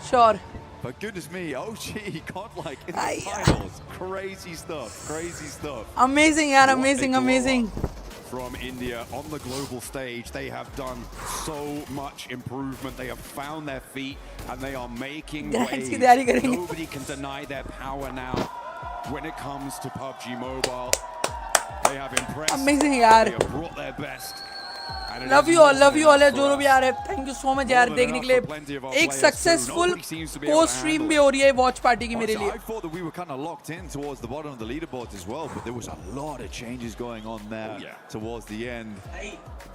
Sure. But goodness me, OG, GodLike in the finals. Crazy stuff, crazy stuff. Amazing, yaar, amazing, amazing. From India on the global stage, they have done so much improvement. They have found their feet and they are making waves. Nobody can deny their power now when it comes to PUBG Mobile. They have impressed. Amazing, yaar. They have brought their best. Love you all है, जो लोग भी आ रहे हैं, thank you so much यार देखने के लिए। एक सक्सेसफुल को स्ट्रीम भी हो रही है वॉच पार्टी की मेरे लिए। I thought that we were kind of locked in towards the bottom of the leaderboard as well, but there was a lot of changes going on there towards the end.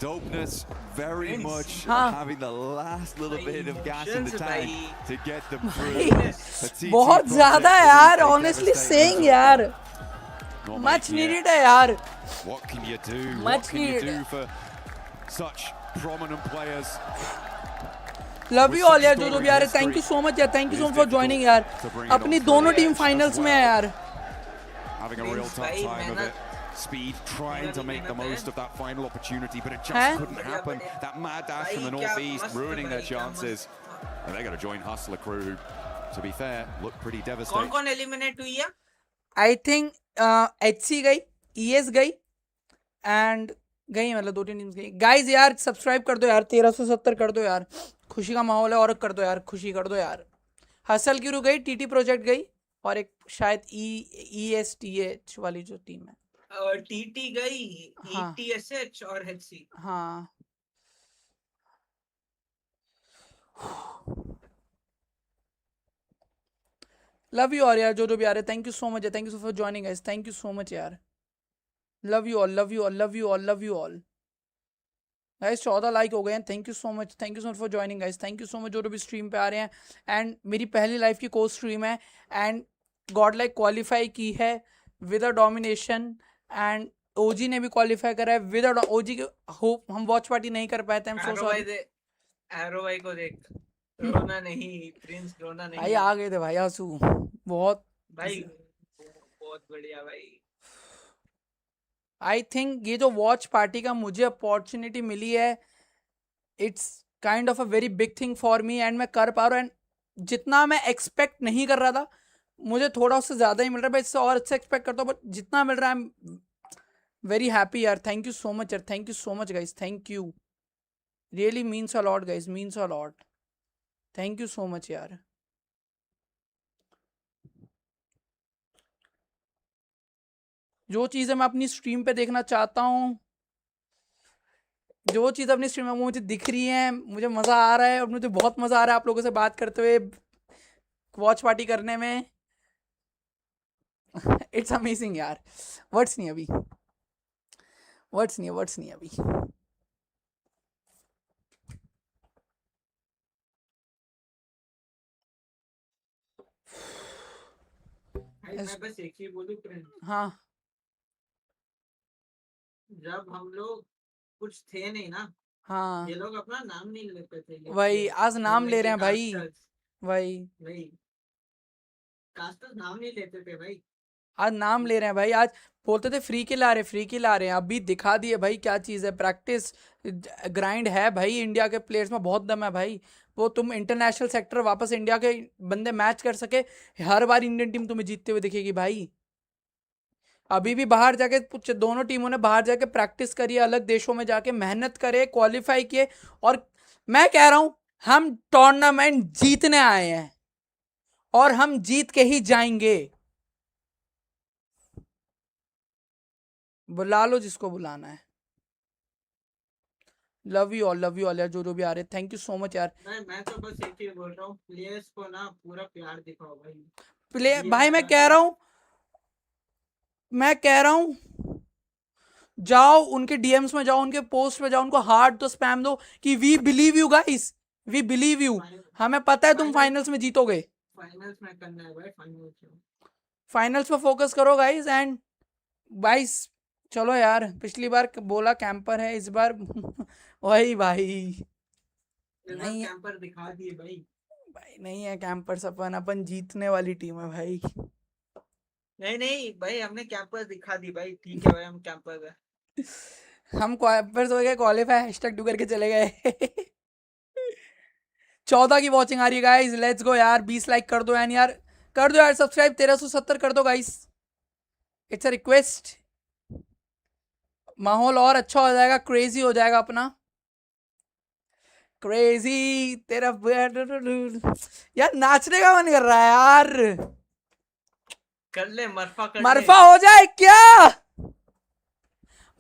Dopeness very much having the last little bit of gas in the tank to get them through. बहुत ज्यादा यार, honestly saying यार, much needed है यार। What can you do? Much needed for such prominent players? Love you all यार जो भी आ रहे, थैंक यू सो मच यार, thank you so much for joining यार। अपनी दोनों टीम फाइनल्स में है यार। Having a real tough time of it. Speed trying to make the most of that final opportunity, but it just couldn't happen. That mad dash from the northeast ruining their chances. And they got to join Hustler crew, who, to be fair, look pretty devastated. कौन eliminate हुई है? I think HC गई, ES गई and गई, मतलब 2-3 teams गई। Guys यार subscribe कर दो यार, 1370 कर दो यार, खुशी का माहौल है और कर दो यार, खुशी कर दो यार। हसल क्रू गई, टीटी प्रोजेक्ट गई और एक शायद ESTH वाली जो टीम है टीटी गई, ETSH और HC। हाँ लव यू और यार जो भी आ रहे, thank you so much, thank you so for joining guys, thank you so much यार। Love you all, love you all, love you all, love you all guys. 14 like हो गए हैं, thank you so much, thank you so much for joining guys, thank you so much जो भी stream पे आ रहे हैं। And मेरी पहली लाइफ की कोर्स स्ट्रीम है एंड गॉडलाइक क्वालिफाई की है विद अ डोमिनेशन एंड ओजी ने भी क्वालिफाई करा है विद अ ओजी के होप हम वॉच पार्टी नहीं कर पाए थे, हम सो सॉरी। एरो भाई को देख, रोना नहीं, प्रिंस रोना नहीं भाई, आ गए थे भाई आंसू बहुत भाई, बहुत बढ़िया भाई। आई थिंक ये जो वॉच पार्टी का मुझे अपॉर्चुनिटी मिली है, it's kind of a very big thing for me and मैं कर पा रहा हूँ। एंड जितना मैं एक्सपेक्ट नहीं कर रहा था, मुझे थोड़ा उससे ज़्यादा ही मिल रहा है, मैं इससे और अच्छा एक्सपेक्ट करता हूँ, बट जितना मिल रहा है आई एम वेरी हैप्पी यार। थैंक यू सो मच यार, thank you so much guys, thank you, really means a lot guys, means a lot, thank you so much यार। जो चीज़ें मैं अपनी स्ट्रीम पे देखना चाहता हूँ, जो चीज़ अपनी स्ट्रीम में मुझे दिख रही है, मुझे मज़ा आ रहा है और मुझे बहुत मज़ा आ रहा है आप लोगों से बात करते हुए, वॉच पार्टी करने में। इट्स अमेजिंग यार, वर्ड्स नहीं अभी, वर्ड्स नहीं है, वर्ड्स नहीं है अभी। मैं बस एक ही बोलूं प्रिंस, हाँ, जब हम लोग कुछ थे नहीं ना, हाँ, ये लोग अपना नाम नहीं लेते थे, वही आज नाम ले रहे हैं भाई, वही कास्टर्स नाम नहीं लेते थे भाई, आज नाम ले रहे हैं भाई। आज बोलते थे फ्री किल आ रहे, फ्री किल आ रहे हैं, अभी दिखा दिए भाई क्या चीज़ है। प्रैक्टिस ग्राइंड है भाई, इंडिया के प्लेयर्स में बहुत दम है भाई। वो तुम इंटरनेशनल सेक्टर वापस इंडिया के बंदे मैच कर सके, हर बार इंडियन टीम तुम्हें जीतते हुए दिखेगी भाई। अभी भी बाहर जाके दोनों टीमों ने बाहर जाके प्रैक्टिस करी है, अलग देशों में जाके मेहनत करे, क्वालिफाई किए, और मैं कह रहा हूं हम टूर्नामेंट जीतने आए हैं और हम जीत के ही जाएंगे। बुला लो जिसको बुलाना है। लव यू ऑल यार जो भी आ रहे, थैंक यू सो मच यार। मैं तो बस एक ही बोल रहा हूँ, प्लेयर्स को ना पूरा प्यार दिखाओ भाई। प्लेयर भाई मैं कह रहा हूं जाओ उनके डीएम्स में, जाओ उनके पोस्ट में, जाओ उनको हार्ट तो स्पैम दो कि we believe you guys, we believe you, हमें पता है तुम फाइनल्स में जीतोगे। फाइनल्स में करना है भाई, फाइनल्स पे फोकस करो गाइस। एंड गाइस चलो यार, पिछली बार बोला कैंपर है, इस बार वही भाई नहीं कैंपर दिखा दिए भाई नहीं है कैंपर्स, अपन जीतने वाली टीम है भाई। नहीं भाई, हमने कैंपर्स दिखा दी भाई, ठीक है भाई, हम कैंपर्स है, हम कैंपर्स हो गए, क्वालिफाई हैशटैग डू करके चले गए। 14 की वॉचिंग आ रही है गाइस, लेट्स गो यार, 20 लाइक कर दो यार, कर दो यार सब्सक्राइब, 1370 कर दो गाइस, इट्स अ रिक्वेस्ट। माहौल और अच्छा हो जाएगा, क्रेजी हो जाएगा अपना, क्रेजी तेरा यार, नाचने का मन कर रहा है यार, कर ले मरफा, कर मरफा हो जाए क्या,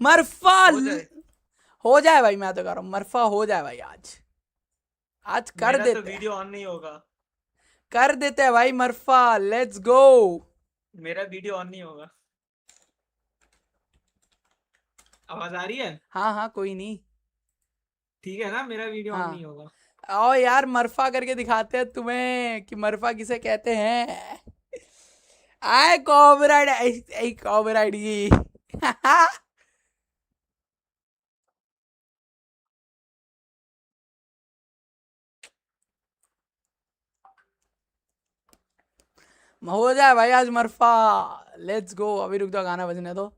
मरफा हो जाए भाई, मैं तो कह रहा हूँ मरफा हो जाए भाई, आज कर देते, तो वीडियो ऑन नहीं होगा, कर देते हैं भाई मरफा, लेट्स गो। मेरा वीडियो ऑन नहीं होगा, आवाज आ रही है? हाँ कोई नहीं, ठीक है ना, मेरा वीडियो ऑन नहीं होगा। आओ यार मरफा करके दिखाते हैं तुम्हें कि मरफा किसे कहते हैं। आए कॉपीराइट, कॉपीराइट की हो जाए भाई आज मरफा. Let's go. अभी रुक जाओ, गाना बजने दो.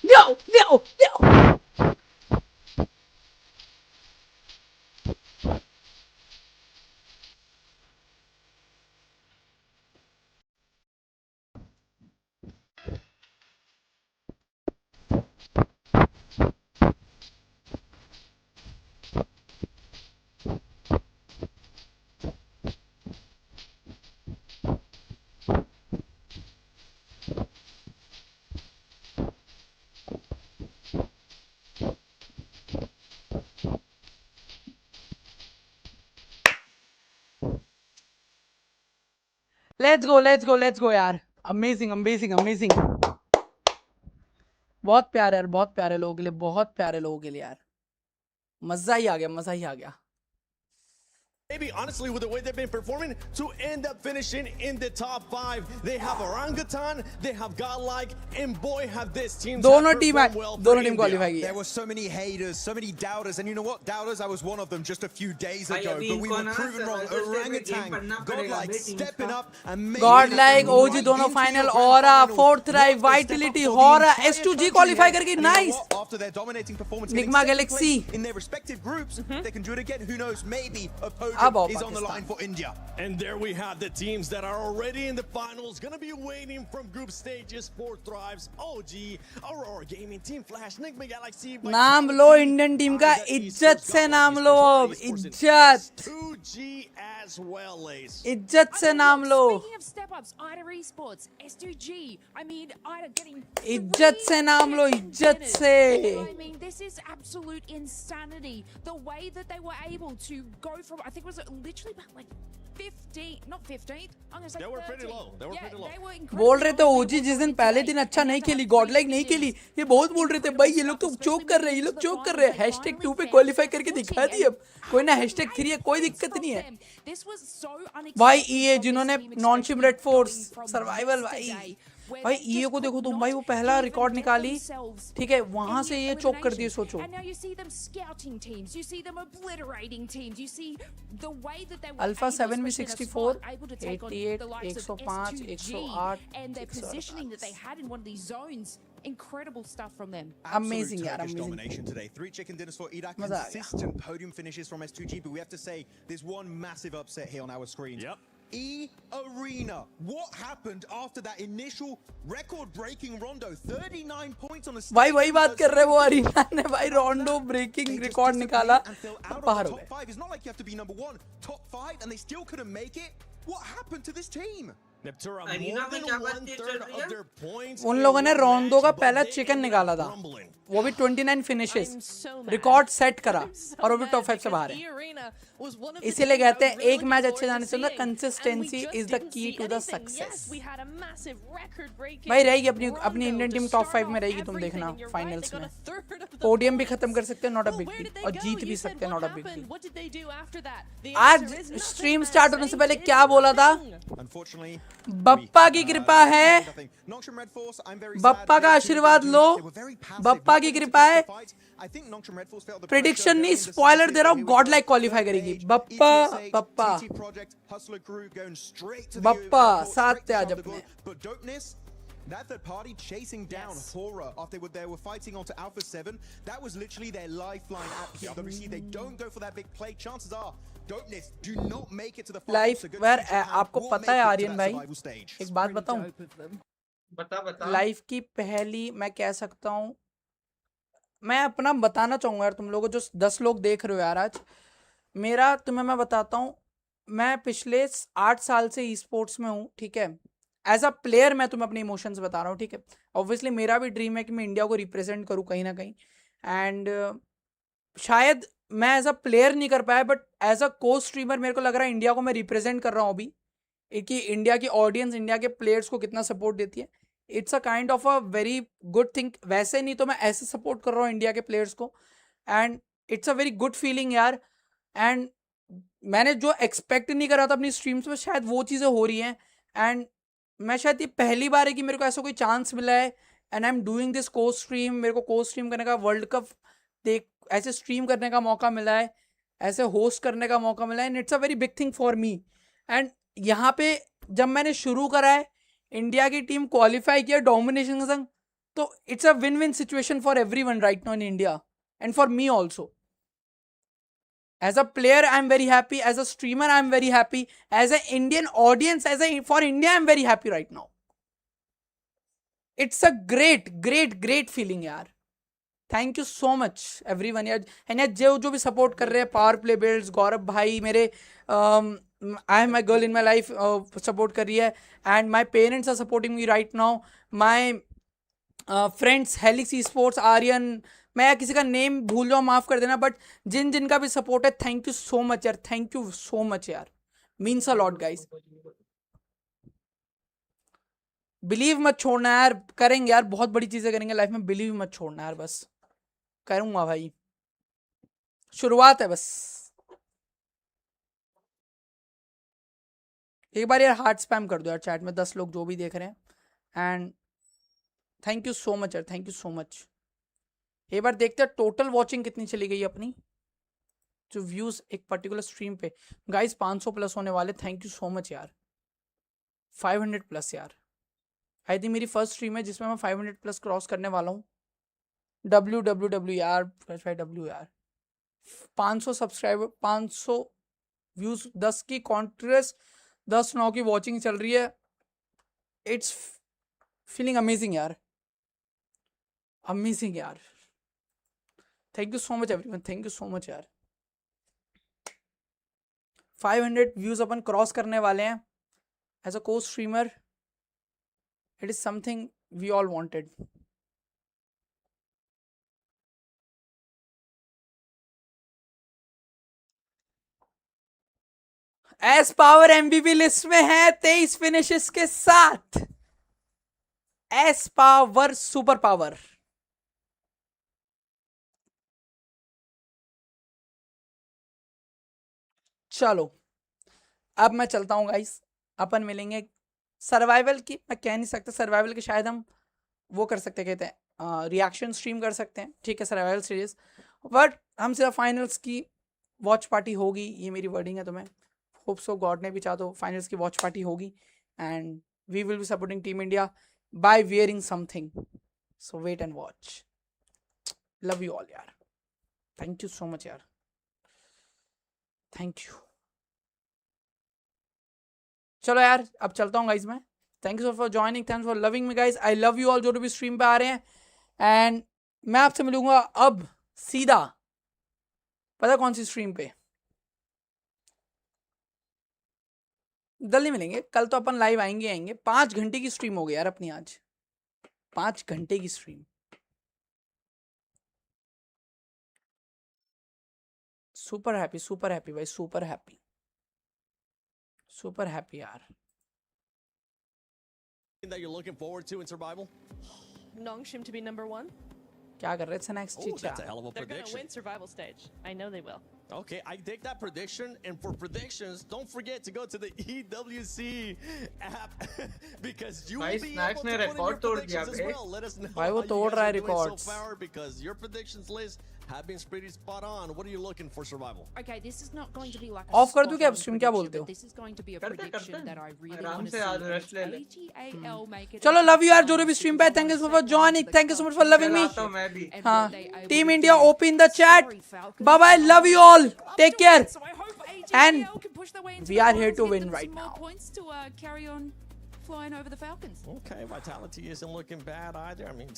No, no, no. Let's go, let's go, let's go यार. Amazing, amazing, amazing. बहुत प्यारे यार, बहुत प्यारे लोगों के लिए, बहुत प्यारे लोगों के लिए यार. मजा ही आ गया, मजा ही आ गया. Maybe honestly with the way they've been performing to end up finishing in the top 5. They have Orangutan, they have GodLike, and boy have this team दोनों टीम qualify की. There were so many haters, so many doubters, and you know what? Doubters, I was one of them just a few days ago, but we were proven wrong. Orangutan, GodLike stepping up and making GodLike, OG दोनों final, Aura, 4th Drive, Vitality, Hora, S2G qualify करके, nice. After their dominating performance Nigma Galaxy in their respective groups, they can do it again. Who knows? Maybe a podium is on the line for India. And there we have the teams that are already in the finals, gonna be waiting from group stages. 4 Thrives, OG, Aurora Gaming, Team Flash, Nigma Galaxy. नाम लो Indian team का, इज्जत से नाम लो अब, इज्जत. 2G as well, Ace. इज्जत से नाम लो. Speaking of step-ups, IDA Esports, S2G, I mean, IDA getting... इज्जत से नाम लो, इज्जत से. I mean, this is absolute insanity. The way that they were able to go from, I think it was literally about like 15, not 15th, I'm gonna say 13th. They were pretty low. They were pretty low. They were बोल रहे थे ओजी जिस दिन पहले दिन अच्छा नहीं खेली, GodLike नहीं खेली, ये बहुत बोल रहे थे भाई ये लोग तो चोक कर रहे हैं, ये लोग चोक कर रहे हैं. #2 पे क्वालिफाई करके दिखा दी. अब कोई ना #3 है, कोई दिक्कत नहीं है. भाई EA जिन्होंने नॉन शिम रेड फोर्स सर्वाइवल, भाई EA को देखो तुम, भाई वो पहला रिकॉर्ड निकाली, ठीक है, वहां से ये चोक कर दिए. सोचो alpha 7v64 88 105 108 and their positioning that they had in one of these zones. Incredible stuff from them. Amazing, yaar, amazing. Domination today. 3 chicken dinners for Ida. Consistent podium finishes from S2G, but we have to say there's one massive upset here on our screens. Yep. Arena. What happened after that initial record-breaking rondo? 39 points on the stage. भाई वही बात कर रहे हैं, वो arena ने भाई रोंडो breaking record निकाला, बाहर हो गए. It's not like you have to be number 1, top 5, and they still couldn't make it. What happened to this team? उन लोगों ने रोंडो का पहला चिकन निकाला था, वो भी 29 फिनिशेस, रिकॉर्ड सेट करा, और वो भी टॉप 5 से बाहर है. इसीलिए कहते हैं एक मैच अच्छे जाने से होता है, consistency is the key to the success. भाई रहेगी अपनी इंडियन टीम टॉप 5 में रहेगी, तुम देखना फाइनल्स में. पोडियम भी खत्म कर सकते हैं, नॉट अ बिग डील, और जीत भी सकते हैं, नॉट अ बिग डील. आज स्ट्रीम स्टार्ट होने से पहले क्या बोला था? बप्पा की कृपा है, बप्पा का आशीर्वाद लो, बप्पा की कृपा है. प्रेडिक्शन नहीं, स्पॉइलर दे रहा हूँ, GodLike क्वालिफाई करेगी. बप्पा बप्पा बप्पा साथ थे आज अपने. That third party chasing down Hora after they were fighting onto Alpha 7, that was literally their lifeline at PWC. They don't go for that big play. Chances are, Dopeness do not make it to the finals. Life where आपको पता है आर्यन भाई, एक बात बताऊं, बता life की पहली मैं कह सकता हूँ, मैं अपना बताना चाहूंगा यार तुम लोगों, जो 10 लोग देख रहे हो यार आज, मेरा तुम्हें मैं बताता हूँ, मैं पिछले 8 साल से e-sports में हूँ, ठीक है. एज अ प्लेयर मैं तुम्हें अपने इमोशंस बता रहा हूँ, ठीक है. ऑब्वियसली मेरा भी ड्रीम है कि मैं इंडिया को रिप्रेजेंट करूँ कहीं ना कहीं, एंड शायद मैं एज अ प्लेयर नहीं कर पाया, but as a co streamer मेरे को लग रहा है इंडिया को मैं रिप्रेजेंट कर रहा हूँ अभी, कि इंडिया की ऑडियंस, इंडिया के प्लेयर्स को कितना सपोर्ट देती है. It's a kind of a very good thing. वैसे नहीं तो मैं ऐसे सपोर्ट कर रहा हूँ इंडिया के प्लेयर्स को, and it's a very good feeling यार. एंड मैंने जो एक्सपेक्ट नहीं करा था अपनी स्ट्रीम्स में, शायद वो चीज़ें हो रही हैं. एंड मैं शायद ये पहली बार है कि मेरे को ऐसा कोई चांस मिला है. And I am doing this को स्ट्रीम. मेरे को को स्ट्रीम करने का, वर्ल्ड कप देख ऐसे स्ट्रीम करने का मौका मिला है, ऐसे होस्ट करने का मौका मिला है. And it's a very big thing for me. And यहाँ पे जब मैंने शुरू करा है, इंडिया की टीम क्वालिफाई किया डोमिनेशन के संग, तो it's a win win situation for everyone right now in India and for me also. As a player, I'm very happy. As a streamer, I'm very happy. As an Indian audience, for India, I'm very happy right now. It's a great feeling, यार. Thank you so much, everyone. यार, and यार जो भी support कर रहे हैं, power play builds, गौरव भाई मेरे, I have my girl in my life support कर रही है, and my parents are supporting me right now. My friends, Helix Esports, Aryan, मैं किसी का नेम भूल जाऊँ माफ कर देना, बट जिनका भी सपोर्ट है, थैंक यू सो मच यार. थैंक यू सो मच यार. Means a lot guys. Believe मत छोड़ना यार. करेंगे यार, बहुत बड़ी चीजें करेंगे लाइफ में. बिलीव मत छोड़ना यार. बस करूंगा भाई, शुरुआत है बस. एक बार यार हार्ट स्पैम कर दो यार चैट में, 10 लोग जो भी देख रहे हैं. And thank you so much यार. Thank you so much. एक बार देखते हैं टोटल वॉचिंग कितनी चली गई अपनी, जो व्यूज एक पर्टिकुलर स्ट्रीम पे. गाइस 500 प्लस होने वाले. थैंक यू सो मच यार. 500 प्लस यार. आई थिंक मेरी फर्स्ट स्ट्रीम है जिसमें मैं 500 प्लस क्रॉस करने वाला हूँ. WWW यार, W यार. 500 सब्सक्राइबर, 500 व्यूज, 10 की कॉन्ट्रेस्ट, 10-9 की वॉचिंग चल रही है. इट्स फीलिंग अमेजिंग यार. अमेजिंग यार. Thank you so much everyone. Thank you so much यार. 500 व्यूज अपन क्रॉस करने वाले हैं. As a co streamer, it is something we all wanted. S power MVP list में है 23 फिनिशेस के साथ. S power super power. चलो अब मैं चलता हूँ गाइस. अपन मिलेंगे सर्वाइवल की. मैं कह नहीं सकता सर्वाइवल की, शायद हम वो कर सकते, कहते हैं रिएक्शन स्ट्रीम कर सकते हैं. ठीक है, सर्वाइवल सीरीज. बट हम सिर्फ फाइनल्स की वॉच पार्टी होगी. ये मेरी वर्डिंग है, तो मैं होप सो गॉड ने भी चाहा तो फाइनल्स की वॉच पार्टी होगी. And we will be supporting team India by wearing something. So wait and watch. Love you all यार. थैंक यू सो मच यार. Thank you. चलो यार अब चलता हूँ गाइज मैं. Thank you for joining. Thanks for loving me guys. I love you all जो भी स्ट्रीम पे आ रहे हैं. एंड मैं आपसे मिलूंगा अब सीधा, पता कौन सी स्ट्रीम पे. जल्दी मिलेंगे. कल तो अपन लाइव आएंगे. 5 घंटे की स्ट्रीम हो गई यार अपनी आज. 5 घंटे की स्ट्रीम. सुपर हैप्पी भाई. सुपर हैप्पी यार. That you're looking forward to in survival? Nongshim to be #1. क्या कर रहे थे नेक्स्ट चीज? That's a hell of a They're prediction. gonna win survival stage. I know they will. Okay, I take that prediction, and for predictions, don't forget to go to the EWC app because you will be able to put in your predictions as well. Let us know भाई वो तोड़ रहा है records. so far because your predictions list have been pretty spot on. What are you looking for survival? Okay, this is not going to be like of कर दूं क्या stream? क्या बोलते हो? This is going to be a prediction that I really want to see. AGAL make it. चलो love you यार जो भी स्ट्रीम पे. Thank you for joining. Thank you so much for loving me. हाँ, team India open the chat. Bye bye. Love you all. Take care. And we are here to win right now. Points to carry on flying over the Falcons. Okay, Vitality isn't looking bad either. I mean,